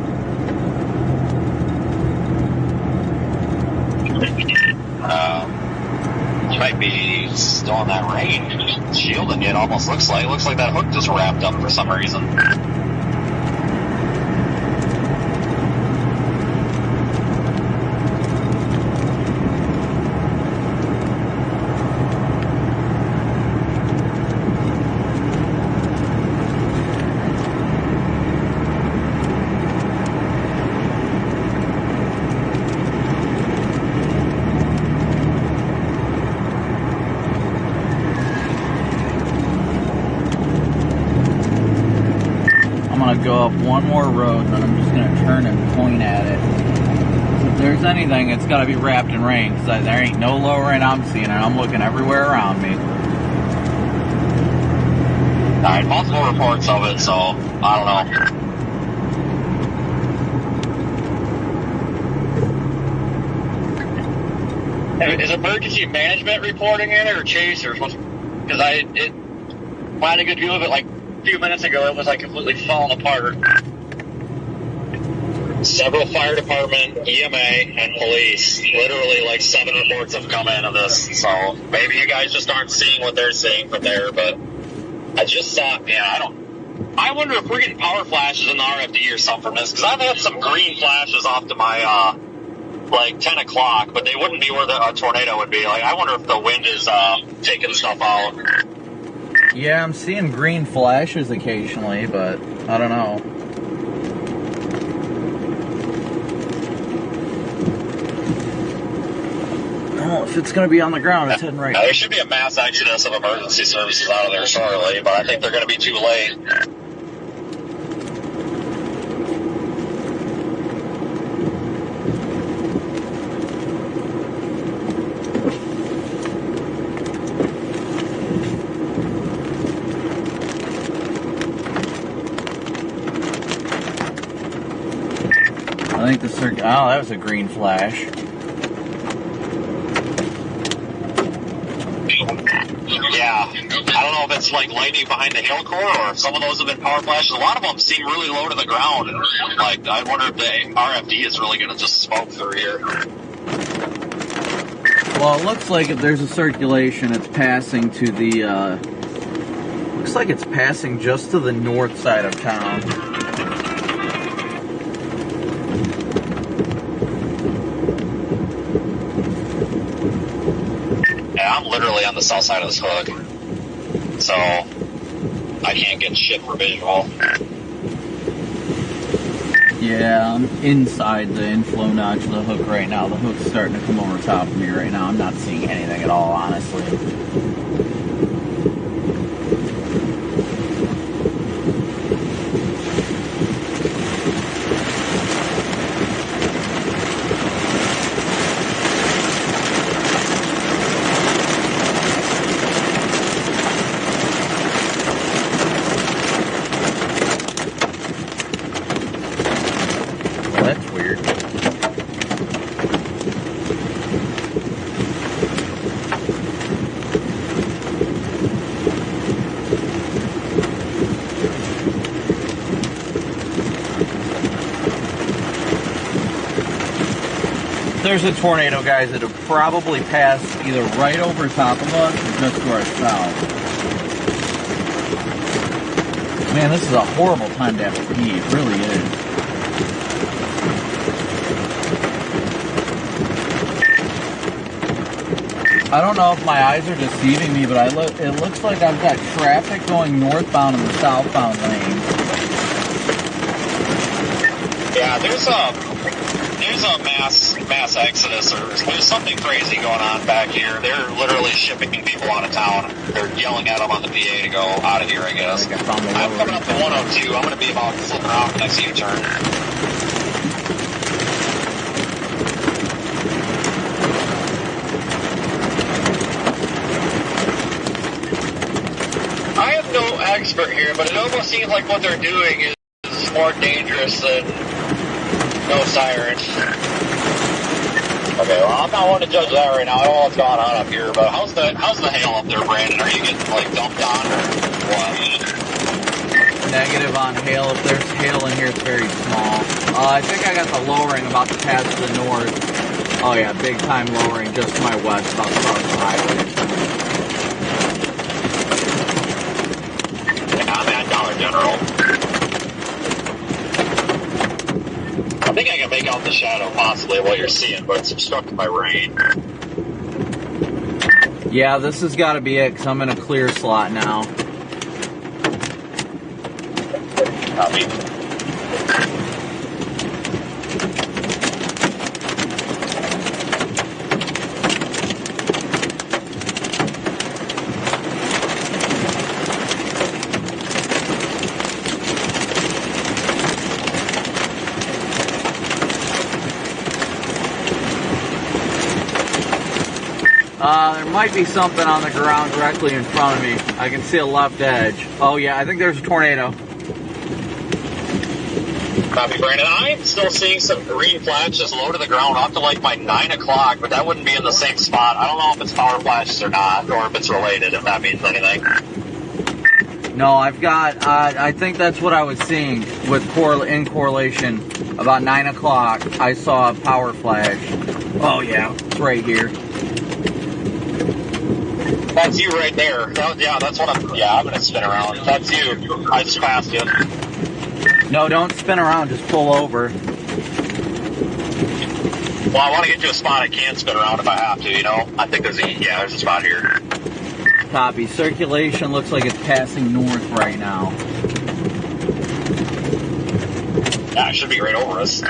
You might be still in that rain. Shielding it almost looks like. It looks like that hook just wrapped up for some reason. Go up one more road, then I'm just going to turn and point at it. So if there's anything, it's got to be wrapped in rain, because there ain't no lowering I'm seeing, and I'm looking everywhere around me. Alright, multiple reports of it, so I don't know. Is emergency management reporting in or chasers? Because I had a good view of it like a few minutes ago. It was like completely falling apart. Several fire department, EMA, and police. Literally like 7 reports have come in of this. So maybe you guys just aren't seeing what they're seeing from there, but I just thought, I wonder if we're getting power flashes in the RFD or something from this, because I've had some green flashes off to my, like 10 o'clock, but they wouldn't be where the tornado would be. Like, I wonder if the wind is taking stuff out. Yeah, I'm seeing green flashes occasionally, but I don't know. Oh, if it's going to be on the ground, it's heading right. There should be a mass exodus of emergency services out of there shortly, but I think they're going to be too late. I think the circuit. Oh, that was a green flash. Yeah, I don't know if it's like lightning behind the hail core or if some of those have been power flashes. A lot of them seem really low to the ground. And, like, I wonder if the RFD is really going to just smoke through here. Well, it looks like if there's a circulation, it's passing to the, looks like it's passing just to the north side of town. Yeah, I'm literally on the south side of this hook, so I can't get shit for visual. Yeah, I'm inside the inflow notch of the hook right now. The hook's starting to come over top of me right now. I'm not seeing anything at all, honestly. That's weird. There's a tornado, guys, that have probably passed either right over top of us or just to our south. Man, this is a horrible time to have to pee. It really is. I don't know if my eyes are deceiving me, but it looks like I've got traffic going northbound in the southbound lane. Yeah, there's a mass exodus, or there's something crazy going on back here. They're literally shipping people out of town. they're yelling at them on the PA to go out of here, I guess. I found the I'm lower. coming up to 102. I'm going to be about flipping around when I see you turn. I am no expert here, but it almost seems like what they're doing is more dangerous than no sirens. Okay, well, I'm not one to judge that right now. I don't know what's going on up here, but how's the hail up there, Brandon? Are you getting, like, dumped on or what? Negative on hail. If there's hail in here, it's very small. I think I got the lowering about to pass to the north. Oh yeah, big time lowering just to my west, about to cross the highway. Yeah, I'm at Dollar General. I think I can make out the shadow possibly of what you're seeing, but it's obstructed by rain. Yeah, this has got to be it, because I'm in a clear slot now. Copy. There might be something on the ground directly in front of me. I can see a left edge. Oh yeah, I think there's a tornado. Copy, Brandon. I'm still seeing some green flags just low to the ground up to like by 9 o'clock, but that wouldn't be in the same spot. I don't know if it's power flashes or not, or if it's related, if that means anything. No, I've got, I think that's what I was seeing with in correlation. About 9 o'clock, I saw a power flash. Oh yeah, it's right here. That's you right there. Yeah, that's what I'm going to spin around. That's you. I just passed you. No, don't spin around, just pull over. Well, I want to get to a spot I can spin around if I have to, you know? I think there's a spot here. Copy. Circulation looks like it's passing north right now. Yeah, it should be right over us.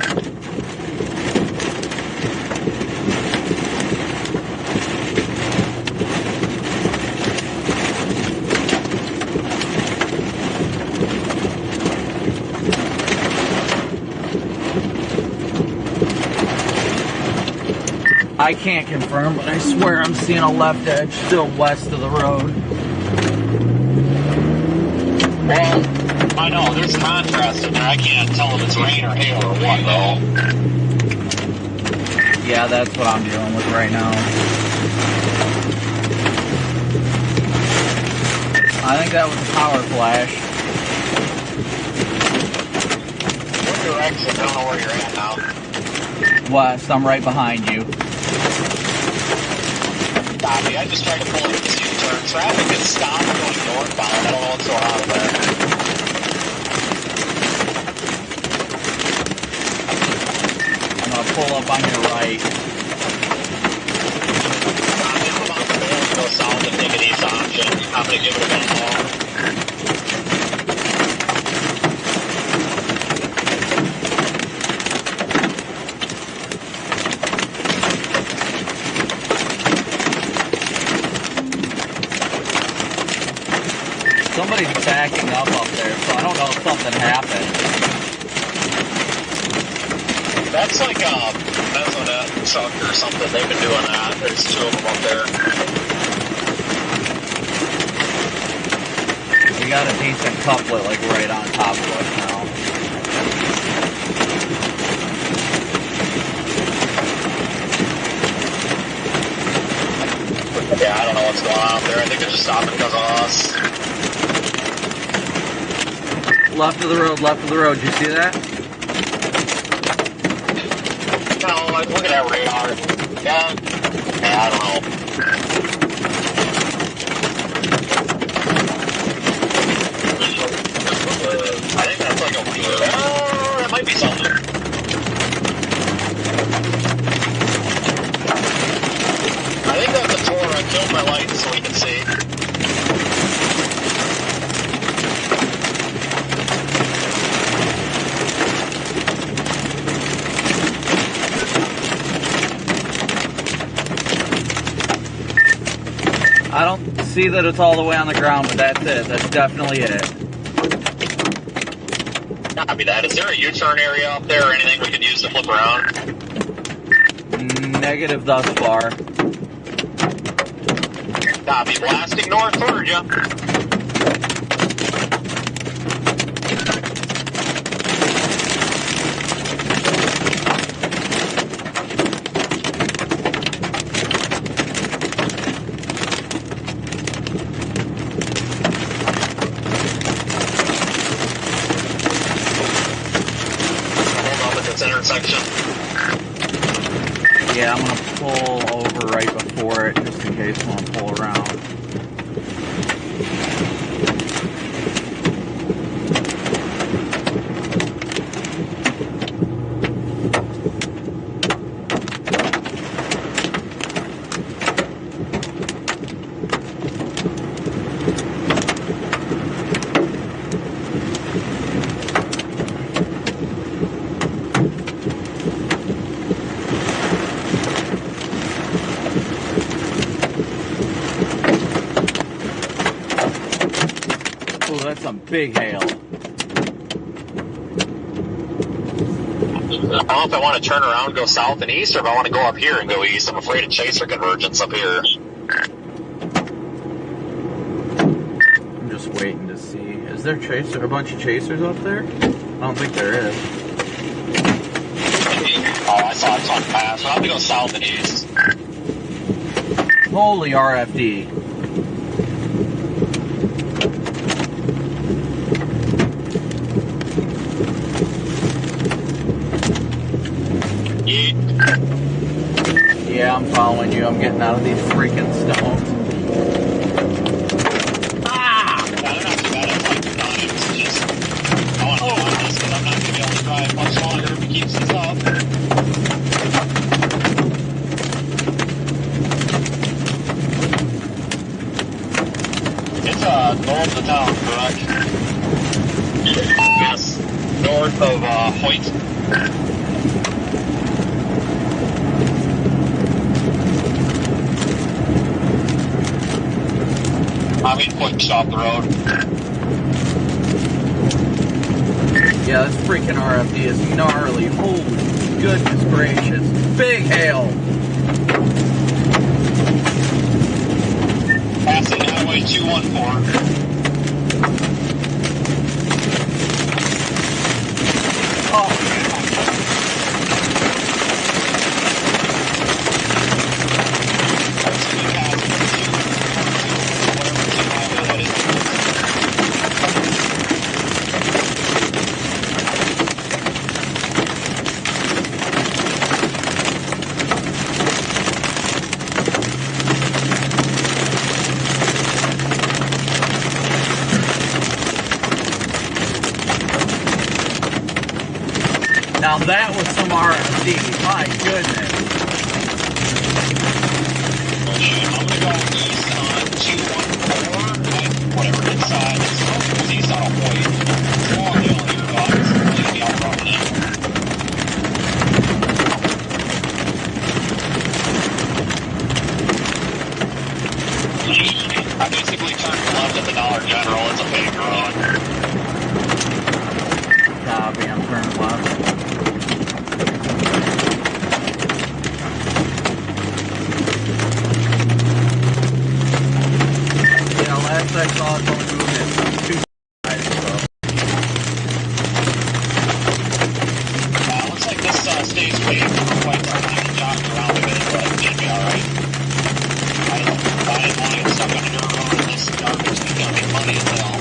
I can't confirm, but I swear I'm seeing a left edge still west of the road. Well, I know, there's contrast in there. I can't tell if it's rain or hail or what, though. Yeah, that's what I'm dealing with right now. I think that was a power flash. What direction? I don't know where you're at now. West, I'm right behind you. Copy. I just tried to pull into this U-turn. Traffic is stopped going northbound. I don't know what's going on there. I'm going to pull up on your right. Copy. I'm about to go south and take an east option. I'm going to give it a bit more. Somebody's backing up there, so I don't know if something happened. That's like a Mesonet truck or something. They've been doing that. There's two of them up there. We got a decent couplet like right on top of us now. Yeah, I don't know what's going on up there. I think they're just stopping because of us. Left of the road, you see that? No, like, look at that radar. Yeah, I don't know. I think that's like a weird. Oh, that might be something. I think that's a tour. I killed my lights so we can see. see that it's all the way on the ground, but that's it. That's definitely it. Copy that. Is there a U-turn area up there or anything we could use to flip around? Negative thus far. Copy. Blasting north, heard ya. Intersection. Yeah, I'm gonna pull over right before it just in case I want to pull around. That's some big hail. I don't know if I want to turn around and go south and east, or if I want to go up here and go east. I'm afraid of chaser convergence up here. I'm just waiting to see. Is there a bunch of chasers up there? I don't think there is. Oh, I saw it on pass. I'll have to go south and east. Holy RFD. Yeah, I'm following you. I'm getting out of these freaking stones. Ah! No, they're not too bad. It's like times. Just, I want to get on this because I'm not going to be able to drive much longer if he keeps this up. It's north of town, correct? Yes. North of Hoyt. I mean, quick off the road. Yeah, this freaking RFD is gnarly. Holy goodness gracious. Big hail. Passing Highway 214. Oh, now that was some RFD. My goodness. I'm going to go east on 214, whatever inside. It's east on Hoyt. It's long hill here, but it's completely out running it. I basically turned left at the Dollar General. It's a paved road. Copy, I'm turning left. Last I saw it's only moving two sides, so. Looks like this stays paved for quite some time. It jogged around a bit, but it should be alright. I didn't want to get stuck on a dirt road in this garbage. It's going to make money as hell.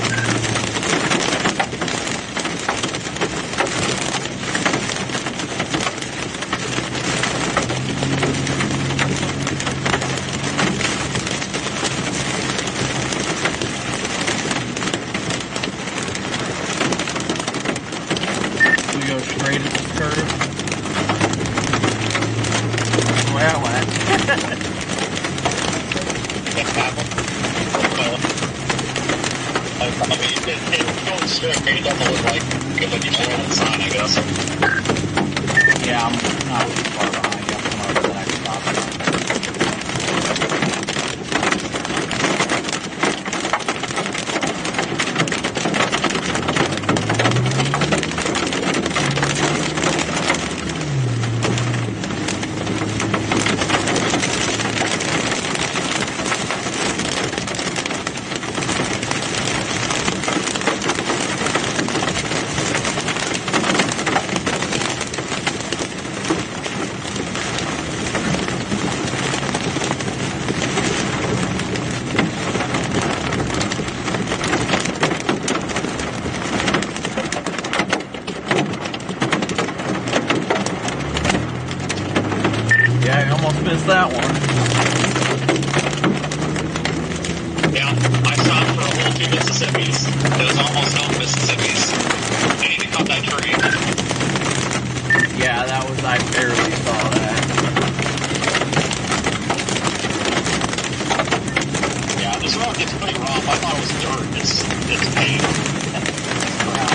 Straight at this curve. Well, I mean, it's going straight. It doesn't look like good when you pull on the sign, I guess. yeah, I'm not too far behind. I'm coming over to the next stop. missed that one. Yeah, I stopped for a whole 2 Mississippis. It was almost no Mississippis. I need to cut that tree. Yeah, that was, I barely saw that. Yeah, this road gets pretty rough. I thought it was dirt. It's paved. It's crap.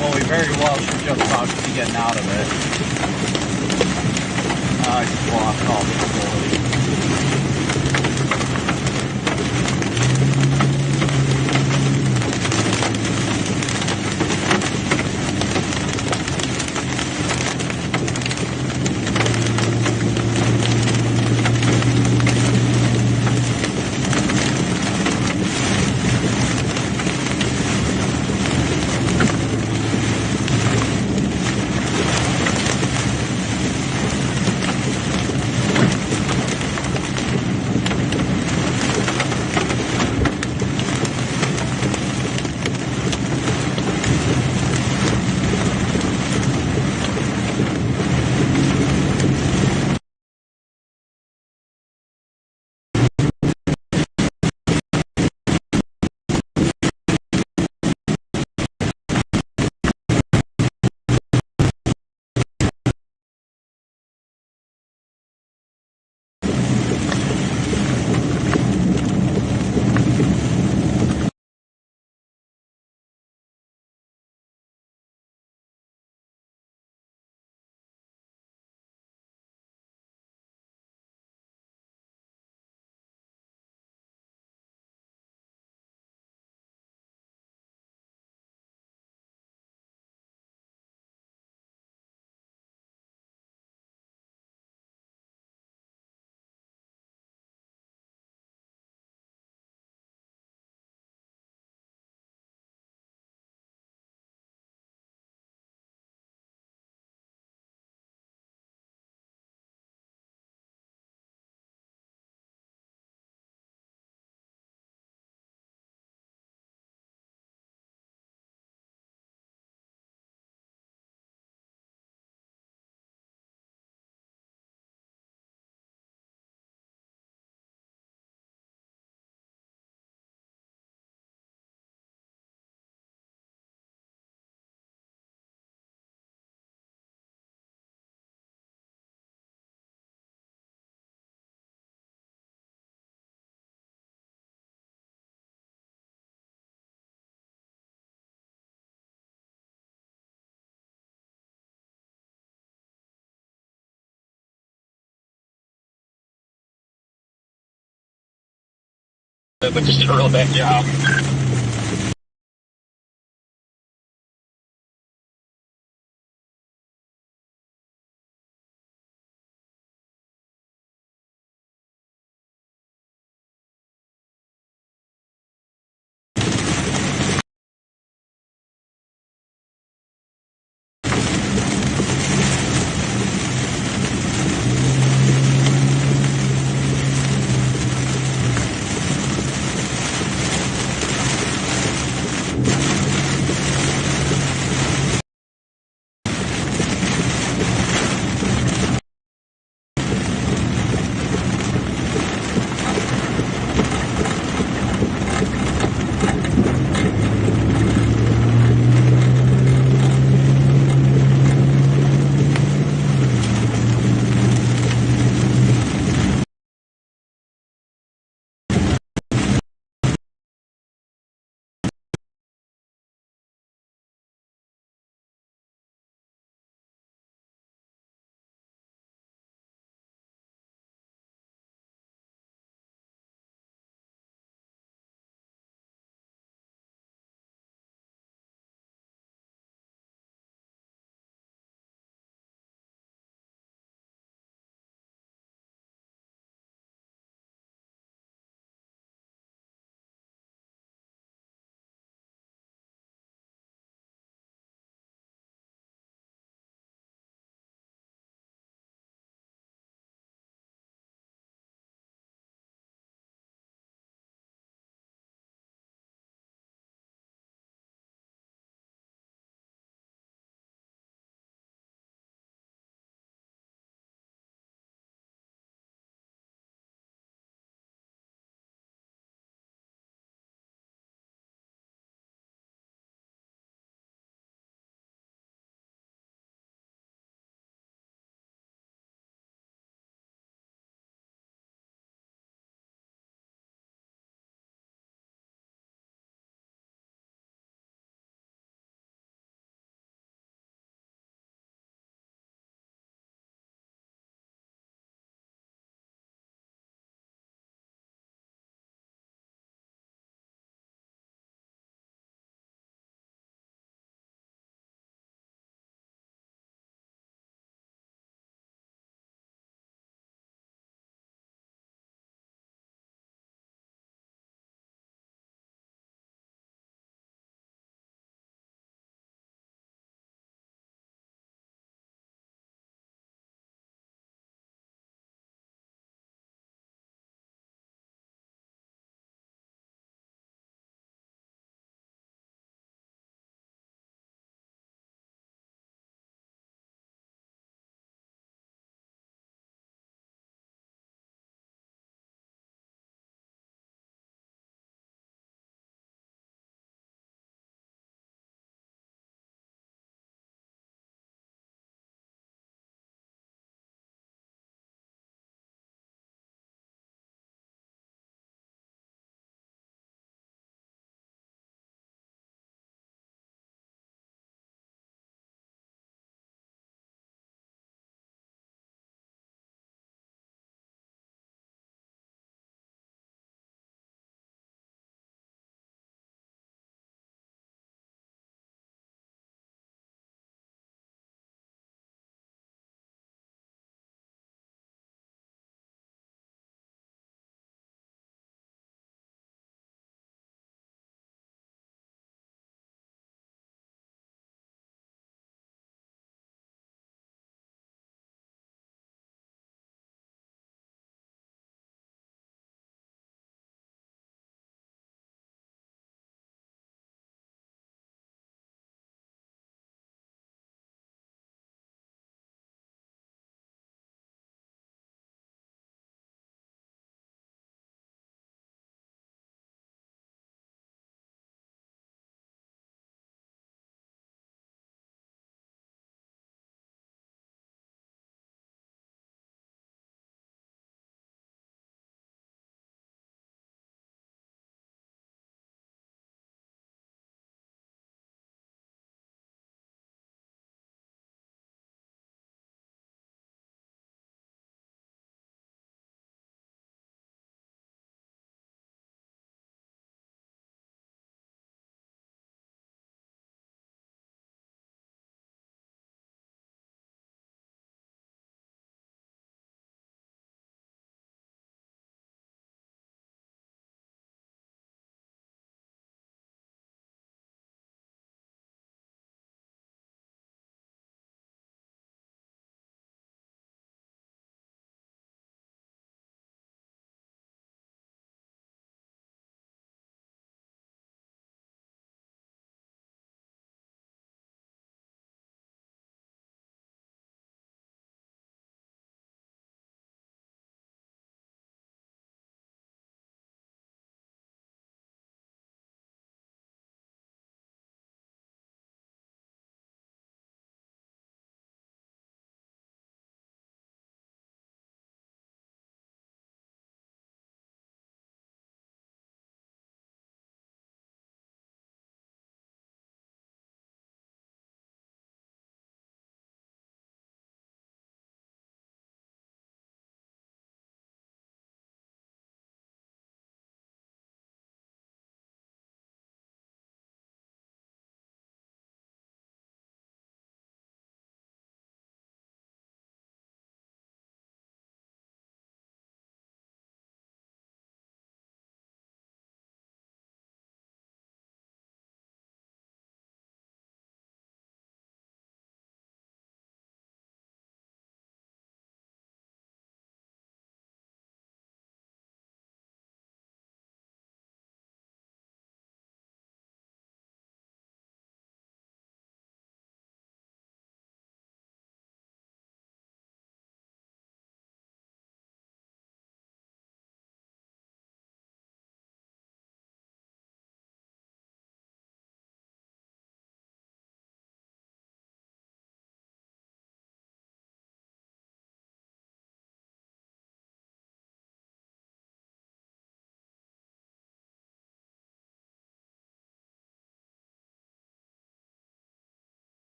Well, we very well should just about be getting out of it. I just lost all visibility. But just did a real bad job.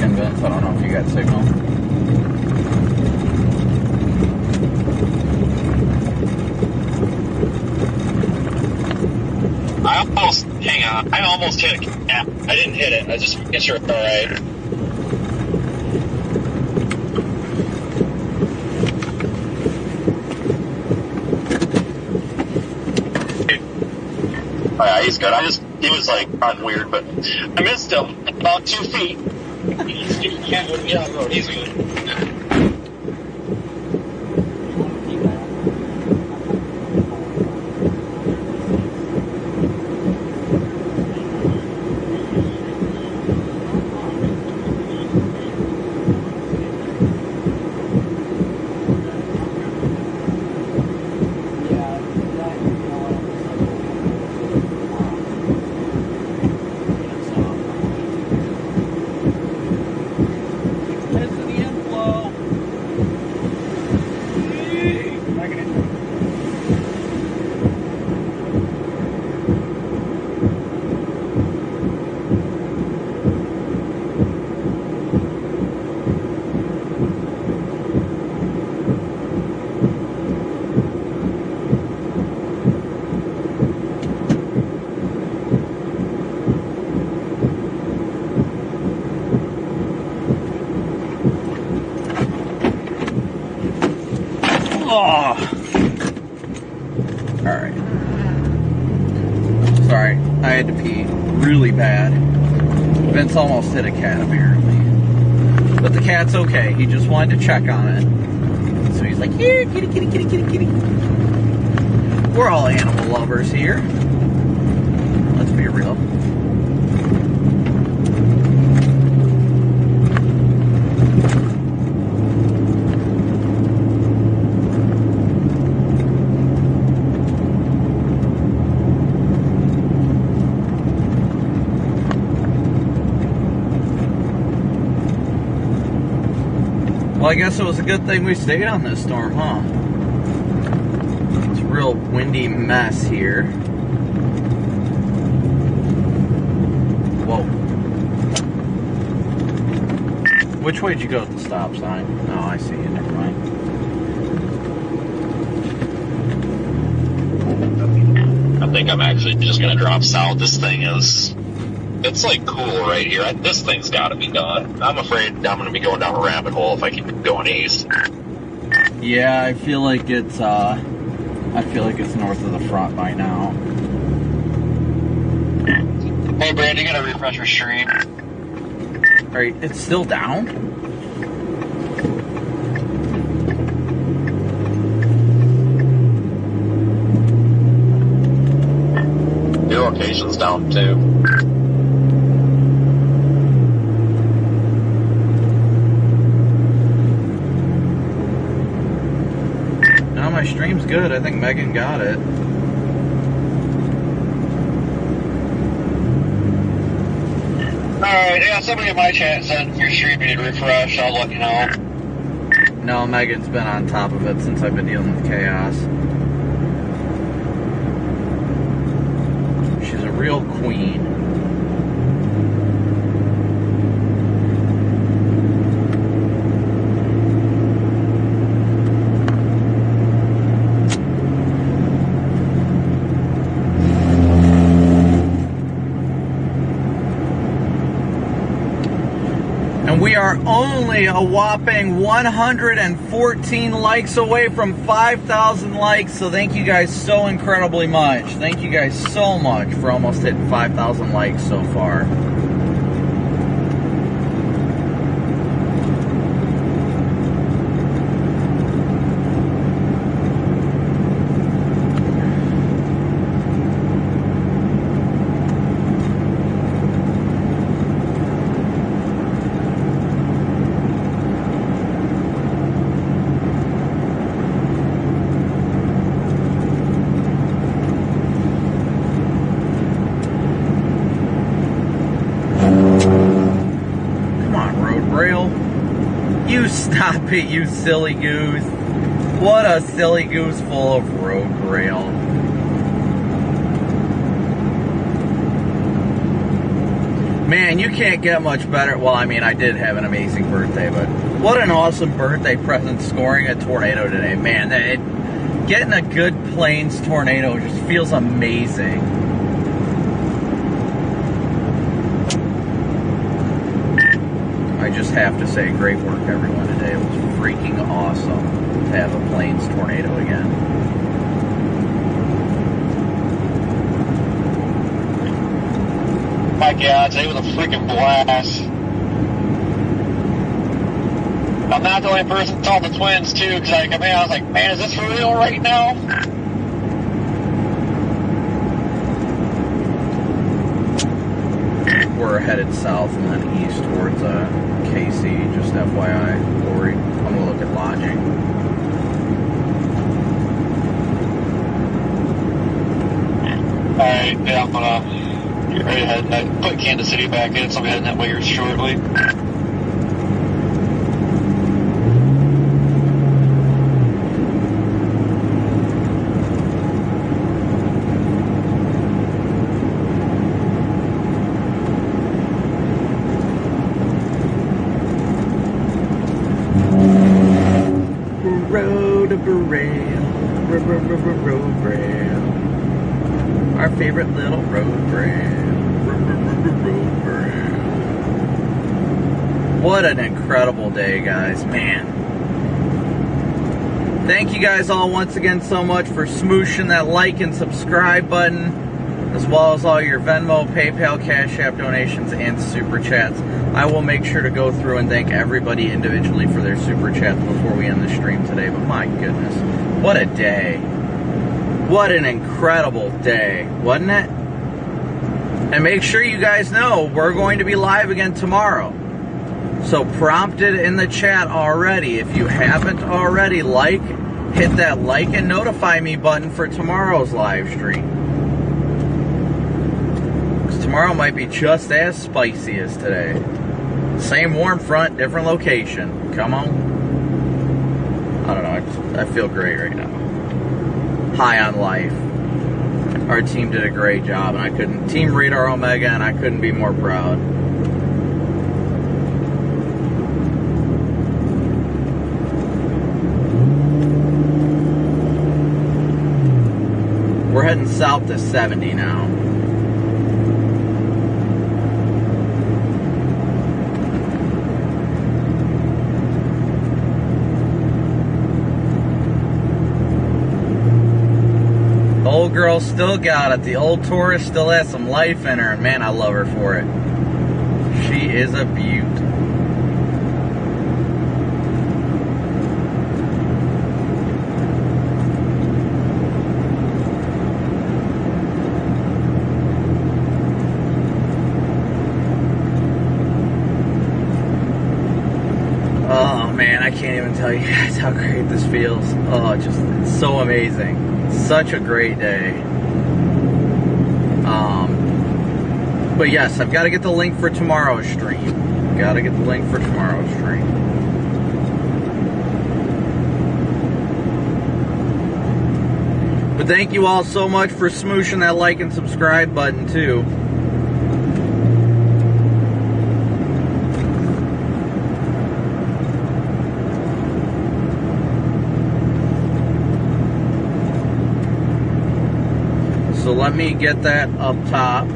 talking, Vince. I don't know if you got signal. Hang on, I almost hit it. Yeah, I didn't hit it. I just making sure it's alright. Oh yeah, he's good. He was like run weird, but I missed him about 2 feet. He can't get on the road. He's good. Oh. Alright. Sorry, I had to pee really bad. Vince almost hit a cat, apparently. But the cat's okay. He just wanted to check on it. So he's like, here, kitty, kitty, kitty, kitty, kitty. We're all animal lovers here. Let's be real. Well, I guess it was a good thing we stayed on this storm, huh? It's a real windy mess here. Whoa. Which way did you go at the stop sign? Oh, I see you. Never mind. I think I'm actually just gonna drop south. This thing it's like cool right here. This thing's gotta be done. I'm afraid I'm gonna be going down a rabbit hole if I keep going east. Yeah, I feel like it's north of the front by now. Hey, Brand, you gotta refresh your stream. Alright, it's still down? The location's down too. No, my stream's good. I think Megan got it. Alright, yeah, somebody in my chat said if your stream needed refresh, I'll let you know. No, Megan's been on top of it since I've been dealing with chaos. She's a real queen. We are only a whopping 114 likes away from 5,000 likes, so thank you guys so incredibly much. Thank you guys so much for almost hitting 5,000 likes so far. Stop it, you silly goose. What a silly goose full of road rail. Man, you can't get much better. Well, I mean, I did have an amazing birthday, but what an awesome birthday present scoring a tornado today. Man, getting a good plains tornado just feels amazing. I just have to say, great work, everyone, today. It was freaking awesome to have a plains tornado again. My God, today was a freaking blast. I'm not the only person that saw the twins, too, because I was like, man, is this for real right now? We're headed south and then east towards KC, just FYI. Lori, I'm going to look at lodging. Alright, yeah, I'm gonna get ready to head. I put Kansas City back in, so I'll be heading that way here shortly. Road rail. Our favorite little road rail. What an incredible day, guys. Man. Thank you guys all once again so much for smooshing that like and subscribe button, as well as all your Venmo, PayPal, Cash App donations, and Super Chats. I will make sure to go through and thank everybody individually for their Super Chats before we end the stream today, but my goodness, what a day. What an incredible day, wasn't it? And make sure you guys know we're going to be live again tomorrow. So prompt it in the chat already. If you haven't already, hit that like and notify me button for tomorrow's live stream. Because tomorrow might be just as spicy as today. Same warm front, different location. Come on. I don't know, I feel great right now. High on life. Our team did a great job, and Team Radar Omega, and I couldn't be more proud. We're heading south to 70 now. The old girl still got it. The old Taurus still has some life in her, and man, I love her for it. She is a beaut. I can't even tell you guys how great this feels. Oh, it's so amazing. Such a great day. But yes, I've got to get the link for tomorrow's stream. But thank you all so much for smooshing that like and subscribe button too. So let me get that up top.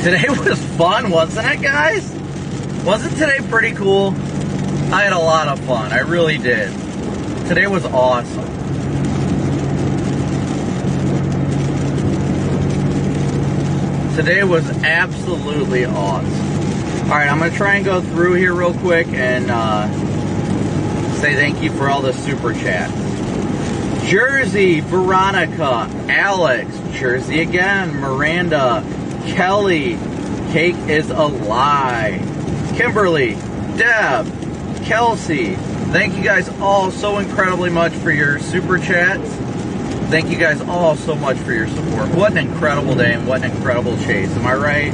Today was fun, wasn't it, guys? Wasn't today pretty cool? I had a lot of fun. I really did. Today was awesome. Today was absolutely awesome. All right, I'm going to try and go through here real quick and say thank you for all the super chats. Jersey, Veronica, Alex, Jersey again, Miranda, Kelly, Cake is a lie, Kimberly, Deb, Kelsey. Thank you guys all so incredibly much for your super chats. Thank you guys all so much for your support. What an incredible day and what an incredible chase. Am I right?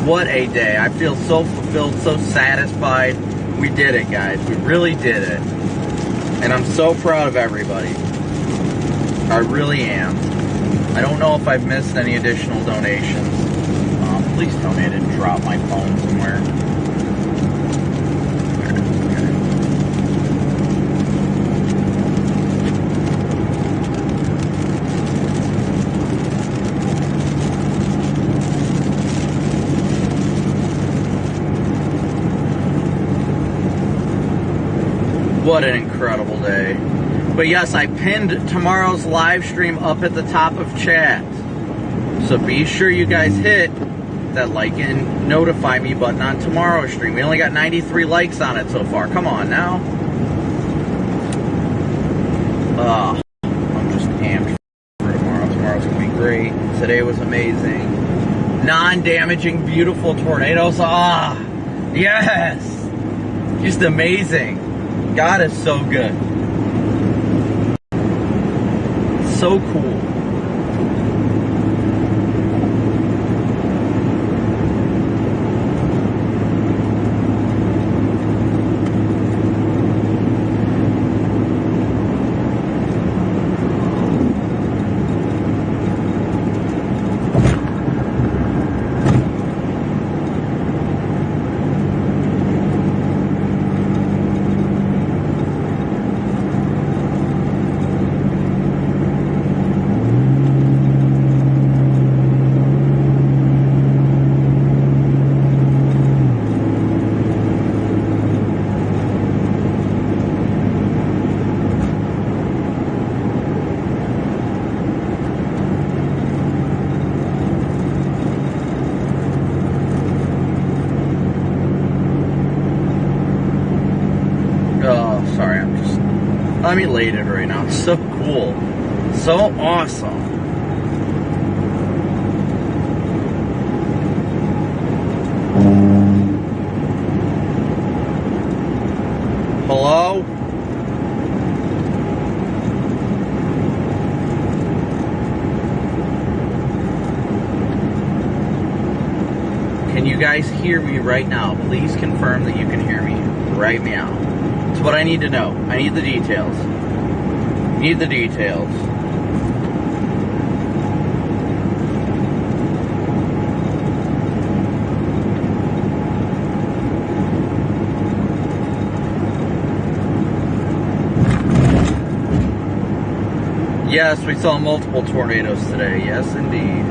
What a day. I feel so fulfilled, so satisfied. We did it, guys. We really did it. And I'm so proud of everybody. I really am. I don't know if I've missed any additional donations. Please tell me I didn't drop my phone somewhere. What an incredible day. But yes, I pinned tomorrow's live stream up at the top of chat. So be sure you guys hit that like and notify me button on tomorrow's stream. We only got 93 likes on it so far. Come on now. I'm just amped for tomorrow. Tomorrow's going to be great. Today was amazing. Non-damaging, beautiful tornadoes. Yes. Just amazing. God is so good. So cool. I'm elated right now. It's so cool. So awesome. Hello? Can you guys hear me right now? Please confirm that you can hear me right now. That's what I need to know. I need the details. Need the details. Yes, we saw multiple tornadoes today. Yes, indeed.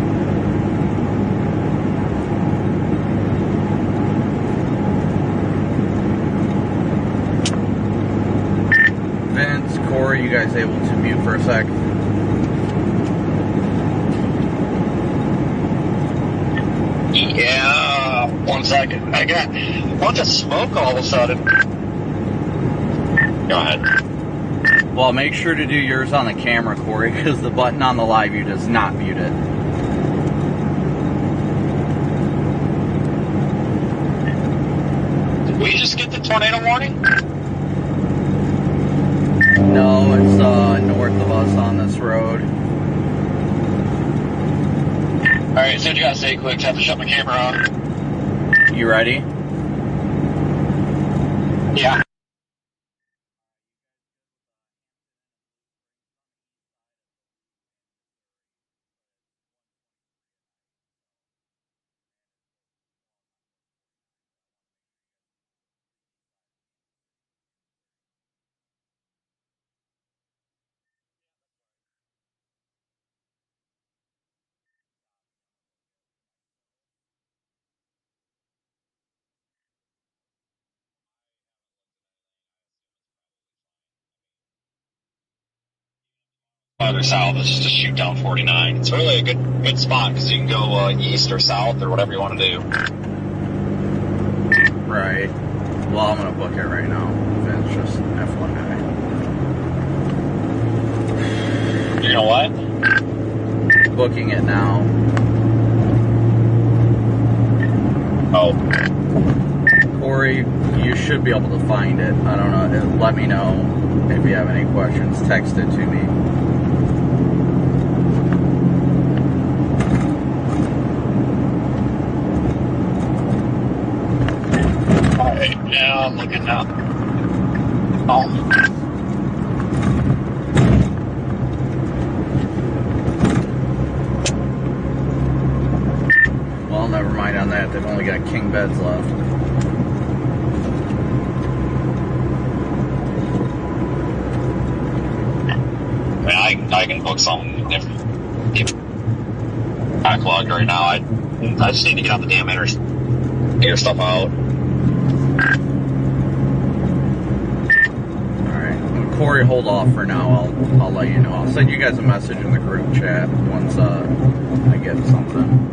Corey, you guys able to mute for a sec? Yeah, 1 second. I got a bunch of smoke all of a sudden. Go ahead. Well, make sure to do yours on the camera, Corey, because the button on the live view does not mute it. Did we just get the tornado warning? No, it's north of us on this road. Alright, so you gotta say quick, have to shut my camera on. You ready? Yeah. Farther south is just to shoot down 49. It's really a good spot because you can go east or south or whatever you want to do. Right. Well, I'm gonna book it right now. It's just FYI. booking it now. Oh, Corey, you should be able to find it. I don't know. Let me know if you have any questions. Text it to me. Alright, yeah, I'm looking now. Oh. Well, never mind on that. They've only got king beds left. I mean, I can book something if backlogged right now. I just need to get on the damn internet, figure stuff out. Alright. Corey, hold off for now. I'll let you know. I'll send you guys a message in the group chat once I get something.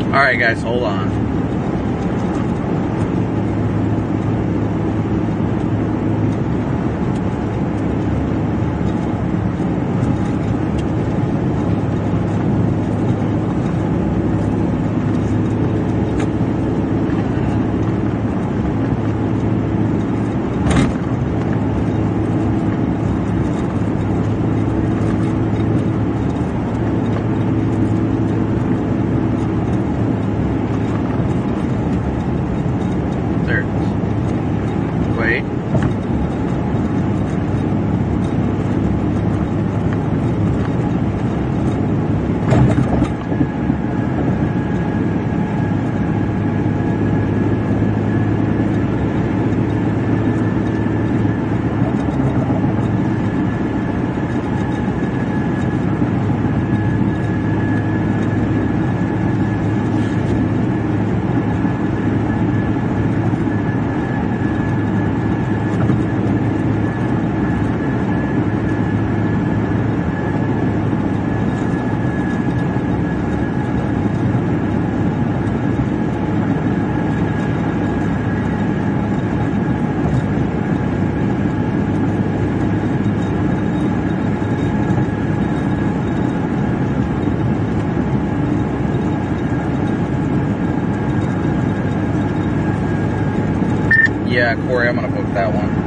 Alright guys, hold on. Yeah, Corey, I'm going to book that one.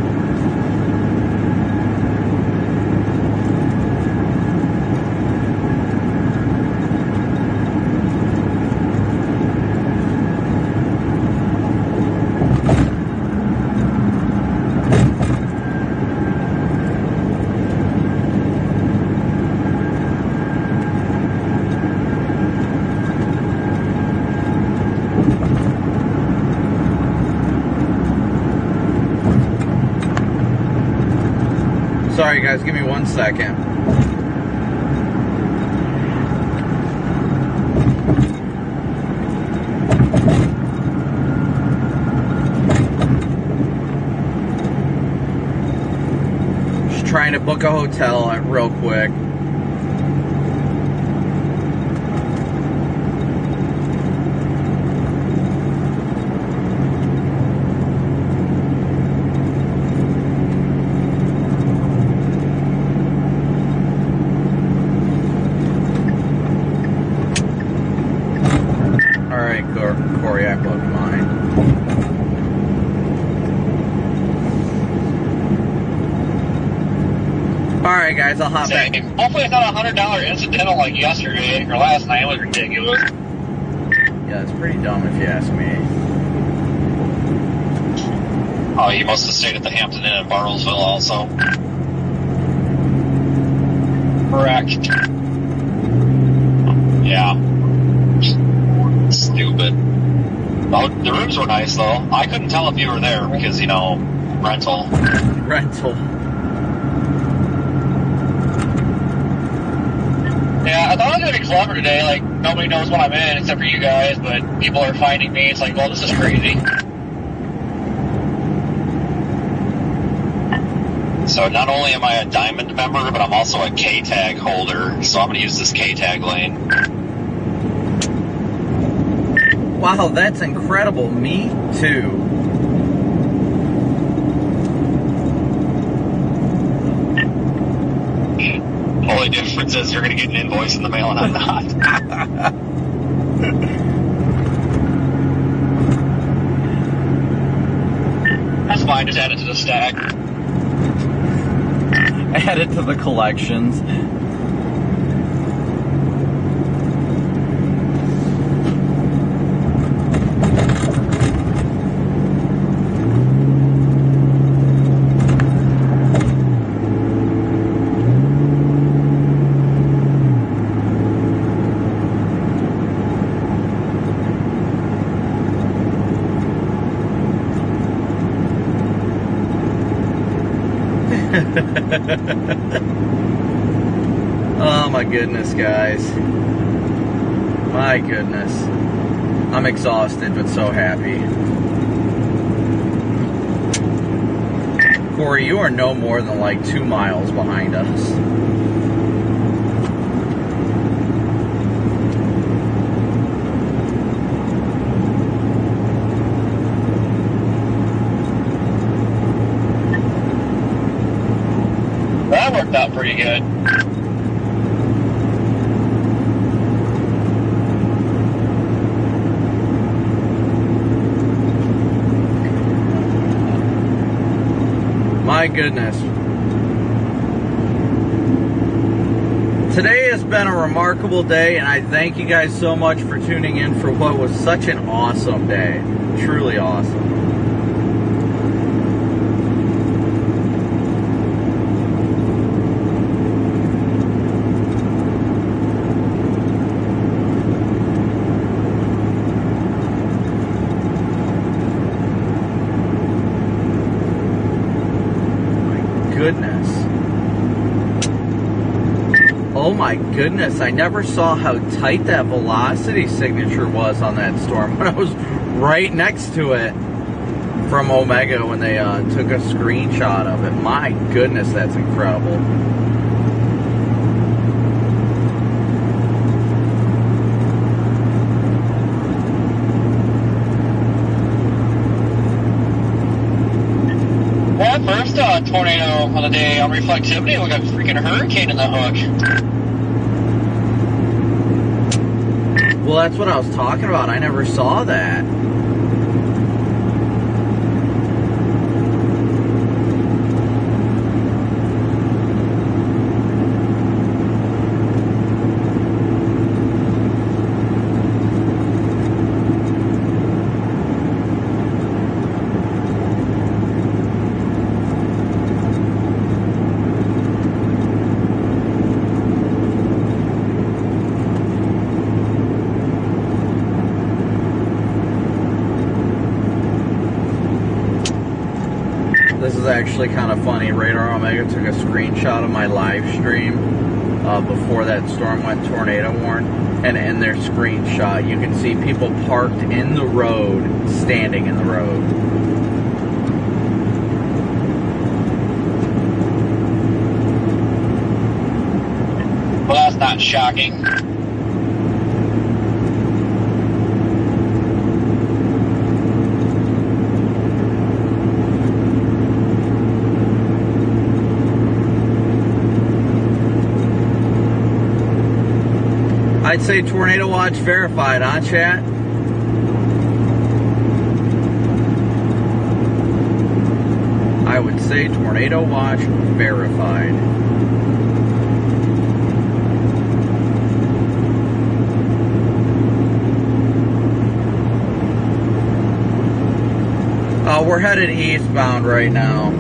Sorry guys, give me 1 second. Just trying to book a hotel real quick. Corey, I booked mine. Alright guys, I'll hop back. Hopefully it's not $100 incidental like yesterday or last night. It was ridiculous. Yeah, it's pretty dumb if you ask me. Oh, you must have stayed at the Hampton Inn in Bartlesville also. Correct. Yeah. Stupid. Oh, the rooms were nice though. I couldn't tell if you were there because, you know, rental. Rental. Yeah, I thought I was gonna be clever today. Like, nobody knows what I'm in except for you guys, but people are finding me. It's like, well, this is crazy. So not only am I a diamond member, but I'm also a K-tag holder. So I'm gonna use this K-tag lane. Wow, that's incredible. Me too. Only difference is you're gonna get an invoice in the mail and I'm not. That's fine. Just add it to the stack. Add it to the collections. Oh my goodness, guys. My goodness. I'm exhausted, but so happy. Corey, you are no more than like 2 miles behind us. That worked out pretty good. My goodness. Today has been a remarkable day, and I thank you guys so much for tuning in for what was such an awesome day. Truly awesome. Goodness. Oh my goodness, I never saw how tight that velocity signature was on that storm when I was right next to it from Omega when they took a screenshot of it. My goodness, that's incredible. That first tornado of the day on reflectivity looked like a freaking hurricane in the hook. Well, that's what I was talking about. I never saw that. This is actually kind of funny. Radar Omega took a screenshot of my live stream before that storm went tornado warn, and in their screenshot you can see people parked in the road, standing in the road. Well, that's not shocking. I'd say Tornado Watch verified, huh, chat? I would say Tornado Watch verified. We're headed eastbound right now.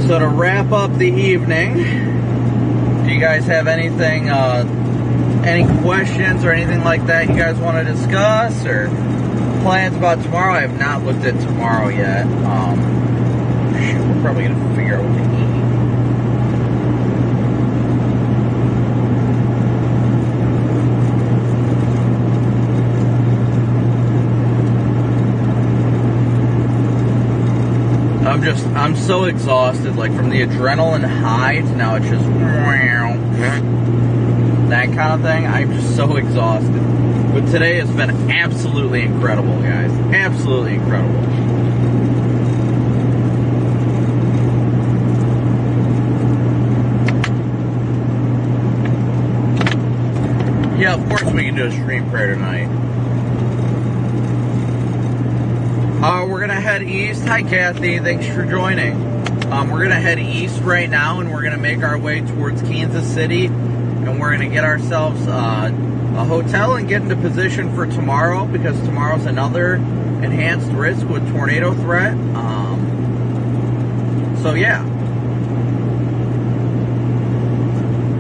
So to wrap up the evening, do you guys have anything, any questions or anything like that you guys want to discuss, or plans about tomorrow? I have not looked at tomorrow yet. Shoot, we're probably going to figure out what to eat. I'm so exhausted, like from the adrenaline high to now it's just that kind of thing. I'm just so exhausted. But today has been absolutely incredible, guys. Absolutely incredible. Yeah, of course we can do a stream prayer tonight. We're gonna head east. Hi, Kathy. Thanks for joining. We're gonna head east right now, and we're gonna make our way towards Kansas City, and we're gonna get ourselves a hotel and get into position for tomorrow, because tomorrow's another enhanced risk with tornado threat. So yeah,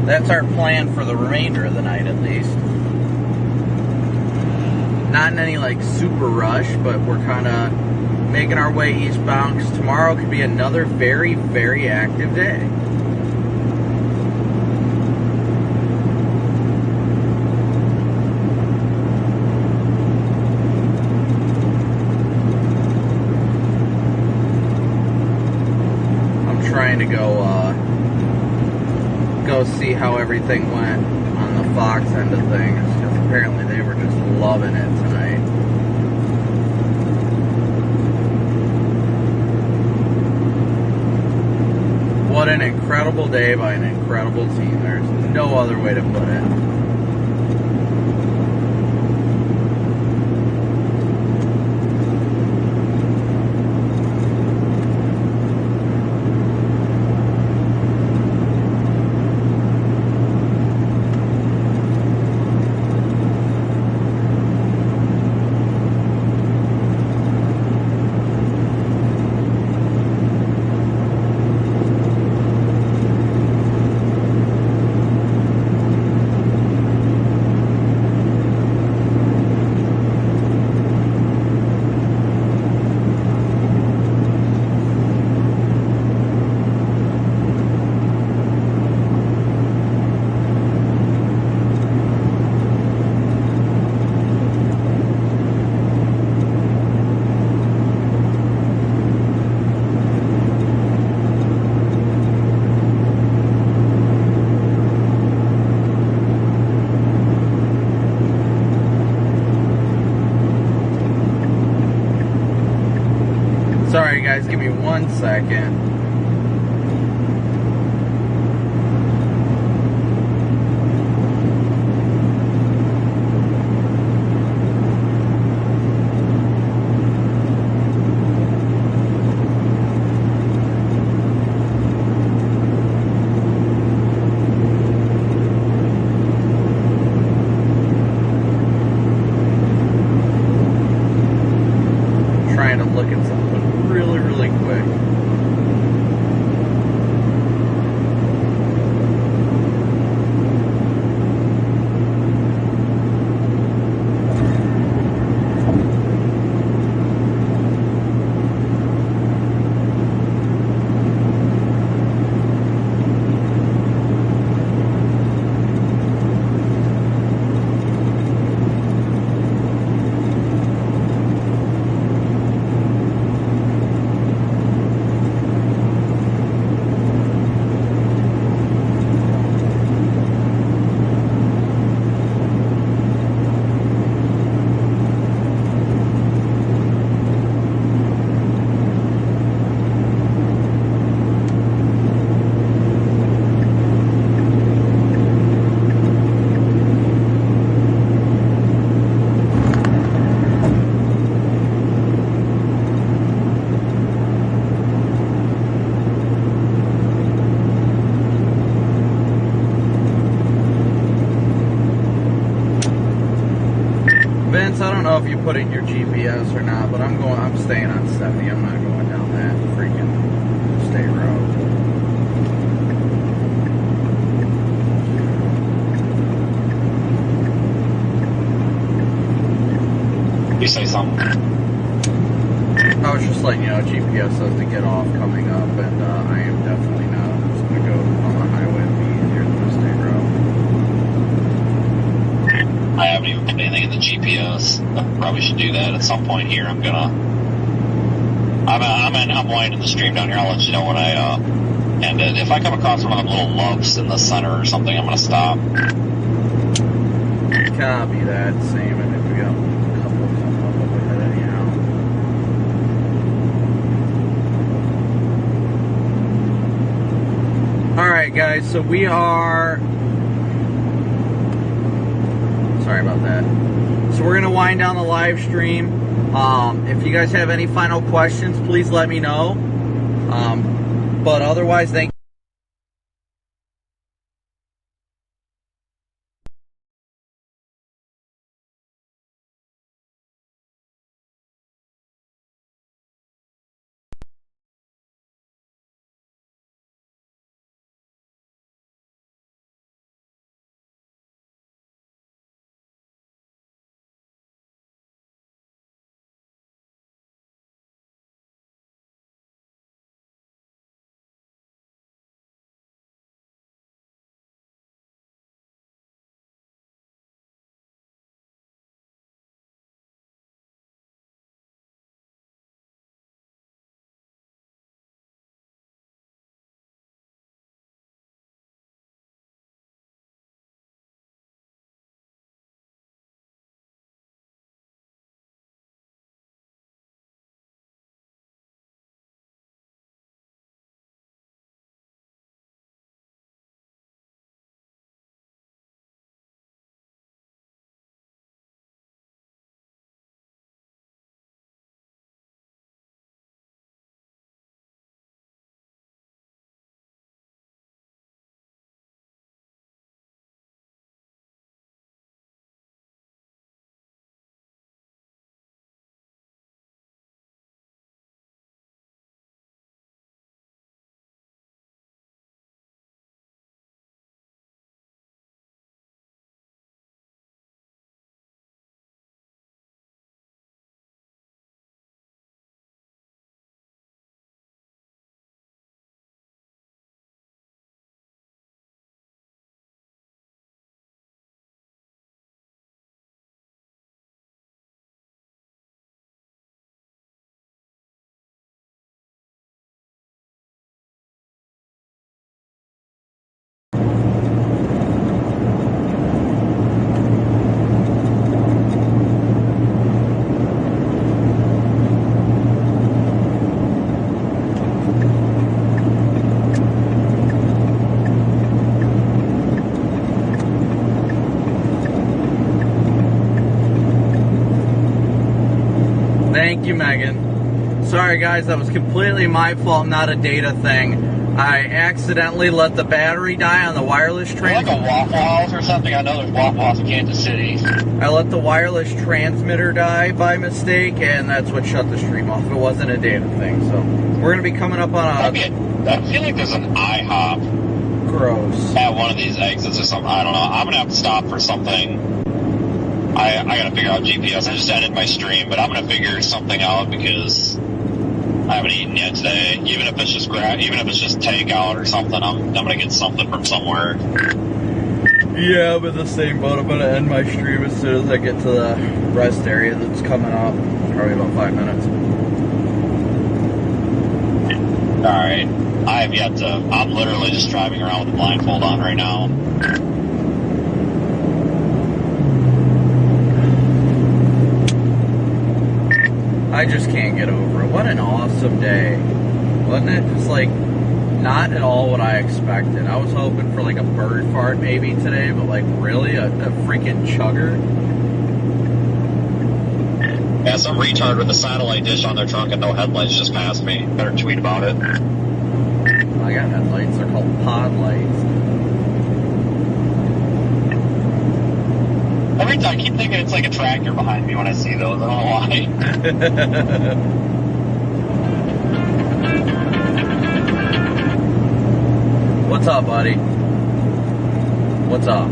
that's our plan for the remainder of the night, at least. Not in any like super rush, but we're kind of making our way eastbound, because tomorrow could be another very, very active day. I'm trying to go see how everything went on the Fox end of things, because apparently they were just loving it tonight. What an incredible day by an incredible team. There's no other way to put it. Sorry guys, give me 1 second. Trying to look at something really, really quick. Vince, I don't know if you put in your GPS or not, but I'm staying on 70. I'm not going down that freaking state road. You say something. I was just letting you know, GPS says to get off coming up, and I am definitely not. I'm just going to go on the highway and be easier than the state road. I haven't even put anything in the GPS. I probably should do that at some point here. I'm gonna I'm winding the stream down here. I'll let you know when I end it. If I come across one of them little lumps in the center or something, I'm gonna stop. Copy that, same. And if we got a couple coming up ahead anyhow. Alright guys, so we are... Sorry about that. So we're going to wind down the live stream. If you guys have any final questions, please let me know. But otherwise, thank you. Thank you, Megan. Sorry, guys, that was completely my fault, not a data thing. I accidentally let the battery die on the wireless transmitter. Like a Waffle House or something? I know there's Waffle House in Kansas City. I let the wireless transmitter die by mistake, and that's what shut the stream off. It wasn't a data thing, so we're going to be coming up on a... I feel like there's an IHOP. Gross. At one of these exits or something. I don't know. I'm going to have to stop for something. I got to figure out GPS. I just ended my stream, but I'm going to figure something out because I haven't eaten yet today. Even if it's just takeout or something, I'm going to get something from somewhere. Yeah, I'm in the same boat. I'm going to end my stream as soon as I get to the rest area that's coming up. Probably about 5 minutes. Alright. I have yet to... I'm literally just driving around with the blindfold on right now. I just can't get over it. What an awesome day. Wasn't it? Just like, not at all what I expected. I was hoping for like a bird fart maybe today, but like really? A freaking chugger? Yeah, some retard with a satellite dish on their trunk and no headlights just passed me. Better tweet about it. I got headlights. They're called pod lights. Every time I keep thinking it's like a tractor behind me when I see those. I don't know why. What's up, buddy? What's up?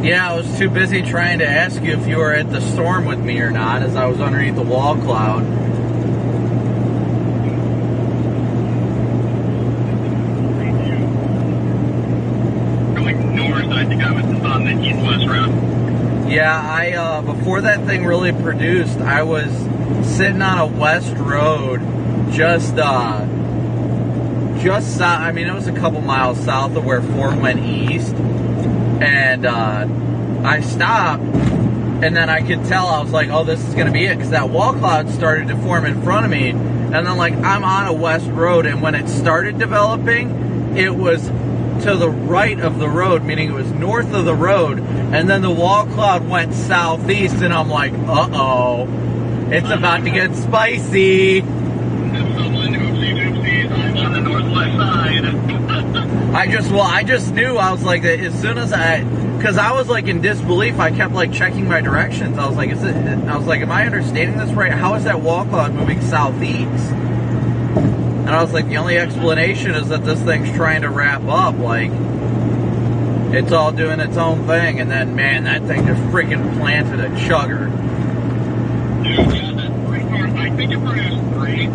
Yeah, I was too busy trying to ask you if you were at the storm with me or not, as I was underneath the wall cloud. Yeah, I before that thing really produced, I was sitting on a west road, just south. I mean, it was a couple miles south of where 4 went east, and I stopped, and then I could tell, I was like, oh, this is gonna be it, because that wall cloud started to form in front of me, and then like I'm on a west road, and when it started developing, it was to the right of the road, meaning it was north of the road, and then the wall cloud went southeast, and I'm like, uh-oh, it's about to get spicy. Someone oopsie-doopsies, I'm on the northwest side. I just knew, I was like, as soon as because I was like in disbelief, I kept like checking my directions. I was like, am I understanding this right? How is that wall cloud moving southeast? And I was like, the only explanation is that this thing's trying to wrap up, like, it's all doing its own thing, and then, man, that thing just freaking planted a chugger. Dude, yeah, that report, I think it produced 3.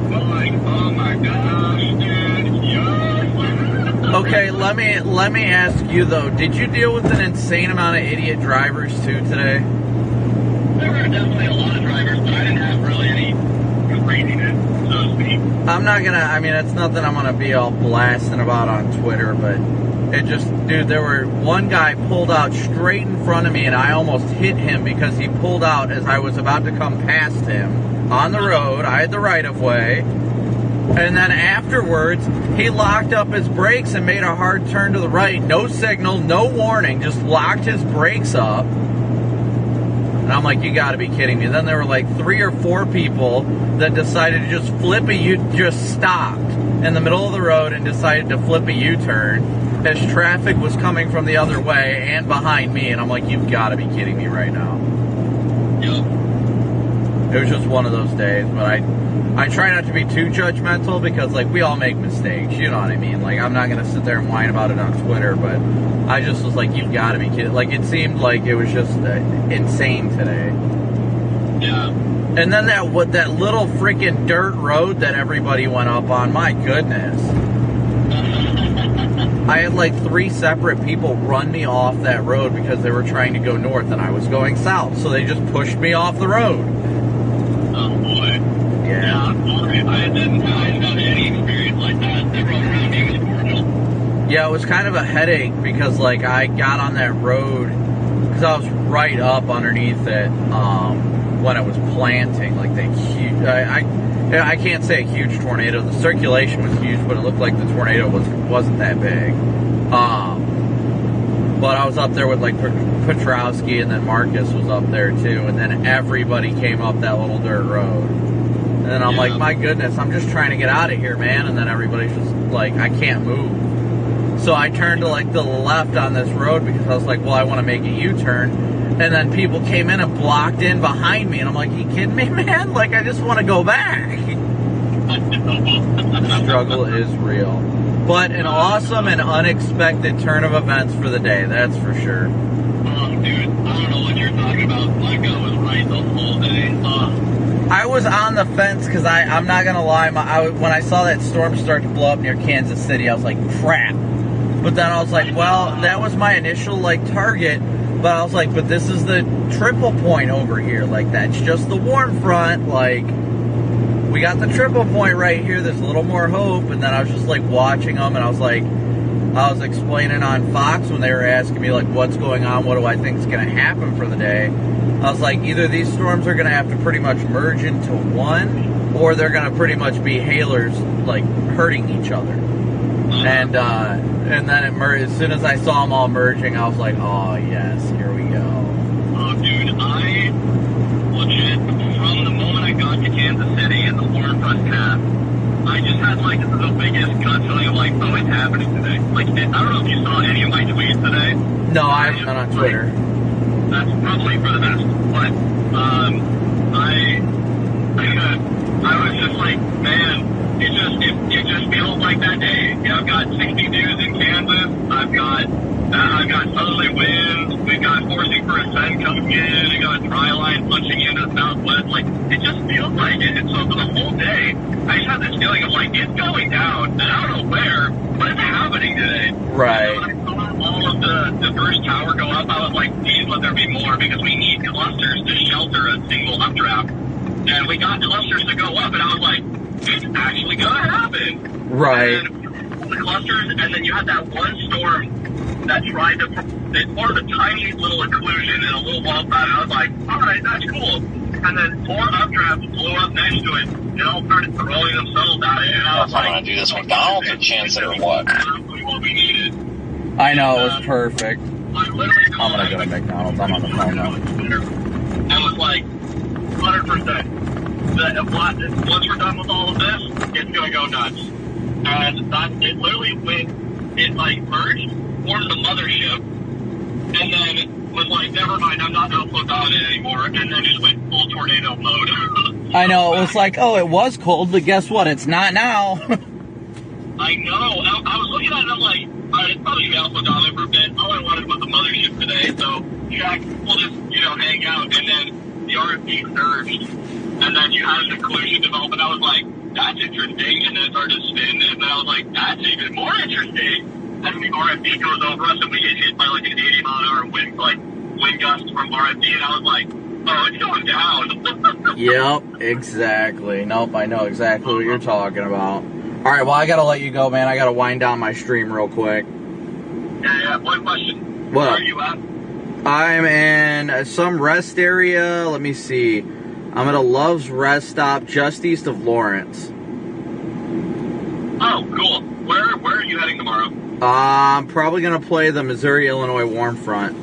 But like, oh my gosh, dude, yes. Okay, let me ask you though, did you deal with an insane amount of idiot drivers too today? There were definitely a lot of drivers, but I didn't have really any craziness, so to speak. I'm not gonna, I mean, it's nothing I'm gonna be all blasting about on Twitter, but it just, dude, there were, one guy pulled out straight in front of me, and I almost hit him because he pulled out as I was about to come past him on the road. I had the right of way. And then afterwards, he locked up his brakes and made a hard turn to the right. No signal, no warning, just locked his brakes up. And I'm like, you gotta be kidding me. Then there were like 3 or 4 people that decided to just flip just stopped in the middle of the road and decided to flip a U-turn as traffic was coming from the other way and behind me. And I'm like, you've gotta be kidding me right now. Yep. It was just one of those days, but I try not to be too judgmental because, like, we all make mistakes, you know what I mean? Like, I'm not going to sit there and whine about it on Twitter, but I just was like, you've got to be kidding. Like, it seemed like it was just insane today. Yeah. And then that little freaking dirt road that everybody went up on, my goodness. I had like 3 separate people run me off that road because they were trying to go north and I was going south, so they just pushed me off the road. Oh boy. Yeah. I'm sorry. I didn't have any experience like that. Everyone around me was cordial. Yeah, it was kind of a headache because, like, I got on that road because I was right up underneath it when it was planting. Like, the huge, I can't say a huge tornado. The circulation was huge, but it looked like the tornado wasn't that big. But I was up there with, like, Petrowski, and then Marcus was up there, too. And then everybody came up that little dirt road. And then I'm like, my goodness, I'm just trying to get out of here, man. And then everybody's just like, I can't move. So I turned to, like, the left on this road because I was like, well, I want to make a U-turn. And then people came in and blocked in behind me. And I'm like, you kidding me, man? Like, I just want to go back. The struggle is real. But an awesome and unexpected turn of events for the day, that's for sure. Oh, dude, I don't know what you're talking about. My gut was right the whole day. I was on the fence because I'm not going to lie, when I saw that storm start to blow up near Kansas City, I was like, crap. But then I was like, well, that was my initial, like, target. But I was like, but this is the triple point over here. Like, that's just the warm front. Like, we got the triple point right here. There's a little more hope. And then I was just, like, watching them. And I was like, I was explaining on Fox when they were asking me, like, what's going on? What do I think is going to happen for the day? I was like, either these storms are going to have to pretty much merge into one, or they're going to pretty much be hailers, like, hurting each other. And then it merged. As soon as I saw them all merging, I was like, oh, yes, here we go. Oh, dude, I legit, from the moment I got to Kansas City and the warm front passed, I just had, like, the biggest gut feeling of, like, oh, it's happening today. Like, I don't know if you saw any of my tweets today. No, I haven't been on Twitter. That's probably for the best. But, I was just like, man, it just feels like that day. You know, I've got 62s in Kansas. I've got southerly winds. We've got forcing for ascent coming in. We got a dry line punching into the southwest. Like, it just feels like it. And so for the whole day, I just had this feeling of, like, it's going down. And I don't know where, but it's happening today. Right. And when I saw all of the first tower go up, I was like, geez, clusters to go up, and I was like, it's actually gonna happen. Right. And the clusters, and then you had that one storm that tried to, it formed a tiny little occlusion in a little wall cloud, and I was like, alright, that's cool. And then 4 updrafts blew up next to it, and all started throwing themselves at it, and I was I'm like, gonna do this McDonald's or chance it or what? exactly what we needed. I know, it was perfect. I literally I'm gonna go to McDonald's. I'm on the phone now. and was like, 100%. That once we're done with all of this, it's gonna go nuts. And that it literally went, it like merged, formed the mothership, and then was like, never mind, I'm not gonna put on it anymore, and then just went full tornado mode. I know, it was like, oh, it was cold, but guess what? It's not now. I know. I was looking at it and I'm like, alright, it's probably gonna be put on it for a bit. All I wanted was the mothership today, so Jack, we'll just, hang out, and then the RFP surged, and then you had an occlusion develop, and I was like, that's interesting, and then it started to spin, and then I was like, that's even more interesting. And the RFP goes over us, and we get hit by like an 80-mile-an-hour wind gust from RFP, and I was like, oh, it's going down. Yep, exactly. Nope, I know exactly what you're talking about. Alright, well, I gotta let you go, man. I gotta wind down my stream real quick. Yeah, one question. What? Where are you at? I'm in some rest area. Let me see. I'm at a Love's rest stop just east of Lawrence. Oh, cool. Where are you heading tomorrow? I'm probably gonna play the Missouri-Illinois Warm Front.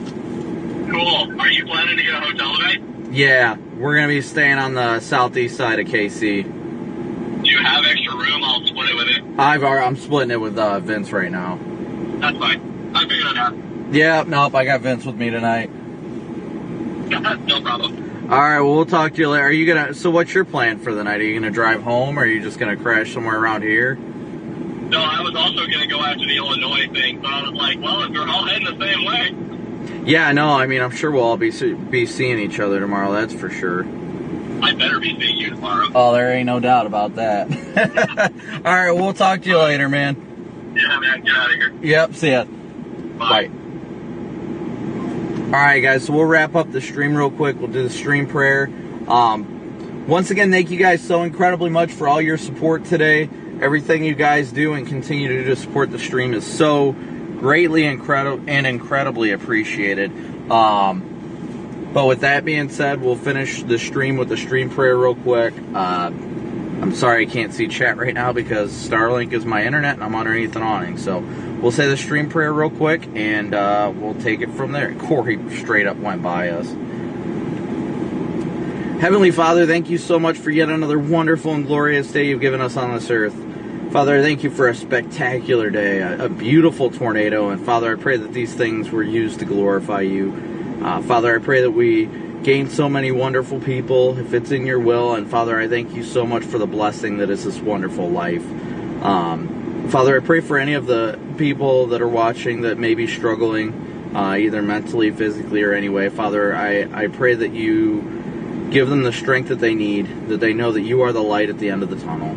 Cool. Are you planning to get a hotel tonight? Yeah, we're gonna be staying on the southeast side of KC. Do you have extra room? I'll split it with it. I'm splitting it with Vince right now. That's fine. I figured it out. Yeah, nope, I got Vince with me tonight. No problem. Alright, well, we'll talk to you later. So what's your plan for the night? Are you gonna drive home, or are you just gonna crash somewhere around here? No, I was also going to go after the Illinois thing, but I was like, well, if we're all heading the same way. Yeah, no, I mean, I'm sure we'll all be seeing each other tomorrow, that's for sure. I better be seeing you tomorrow. Oh, there ain't no doubt about that. Alright, we'll talk to you later, man. Yeah, man, get out of here. Yep, see ya. Bye. Alright, guys, so we'll wrap up the stream real quick. We'll do the stream prayer. Once again, thank you guys so incredibly much for all your support today. Everything you guys do and continue to do to support the stream is so greatly incredibly appreciated. But with that being said, we'll finish the stream with the stream prayer real quick. I'm sorry I can't see chat right now because Starlink is my internet and I'm underneath an awning. So we'll say the stream prayer real quick and we'll take it from there. Corey straight up went by us. Heavenly Father, thank you so much for yet another wonderful and glorious day you've given us on this earth. Father, I thank you for a spectacular day, a beautiful tornado, and Father, I pray that these things were used to glorify you. Father, I pray that we gain so many wonderful people, if it's in your will, and Father, I thank you so much for the blessing that is this wonderful life. Father, I pray for any of the people that are watching that may be struggling, either mentally, physically, or any way. Father, I pray that you give them the strength that they need, that they know that you are the light at the end of the tunnel.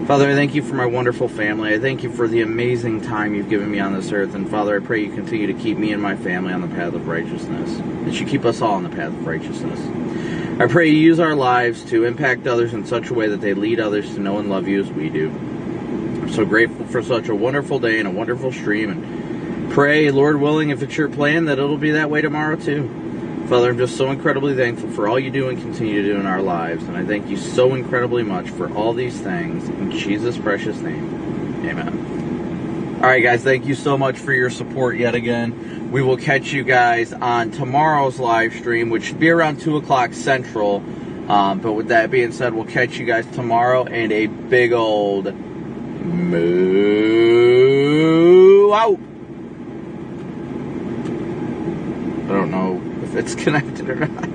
Father, I thank you for my wonderful family. I thank you for the amazing time you've given me on this earth. And Father, I pray you continue to keep me and my family on the path of righteousness. That you keep us all on the path of righteousness. I pray you use our lives to impact others in such a way that they lead others to know and love you as we do. I'm so grateful for such a wonderful day and a wonderful stream. And pray, Lord willing, if it's your plan, that it'll be that way tomorrow too. Father, I'm just so incredibly thankful for all you do and continue to do in our lives. And I thank you so incredibly much for all these things. In Jesus' precious name, amen. All right, guys, thank you so much for your support yet again. We will catch you guys on tomorrow's live stream, which should be around 2 o'clock Central. But with that being said, we'll catch you guys tomorrow. And a big old moo out. I don't know if it's connected or not.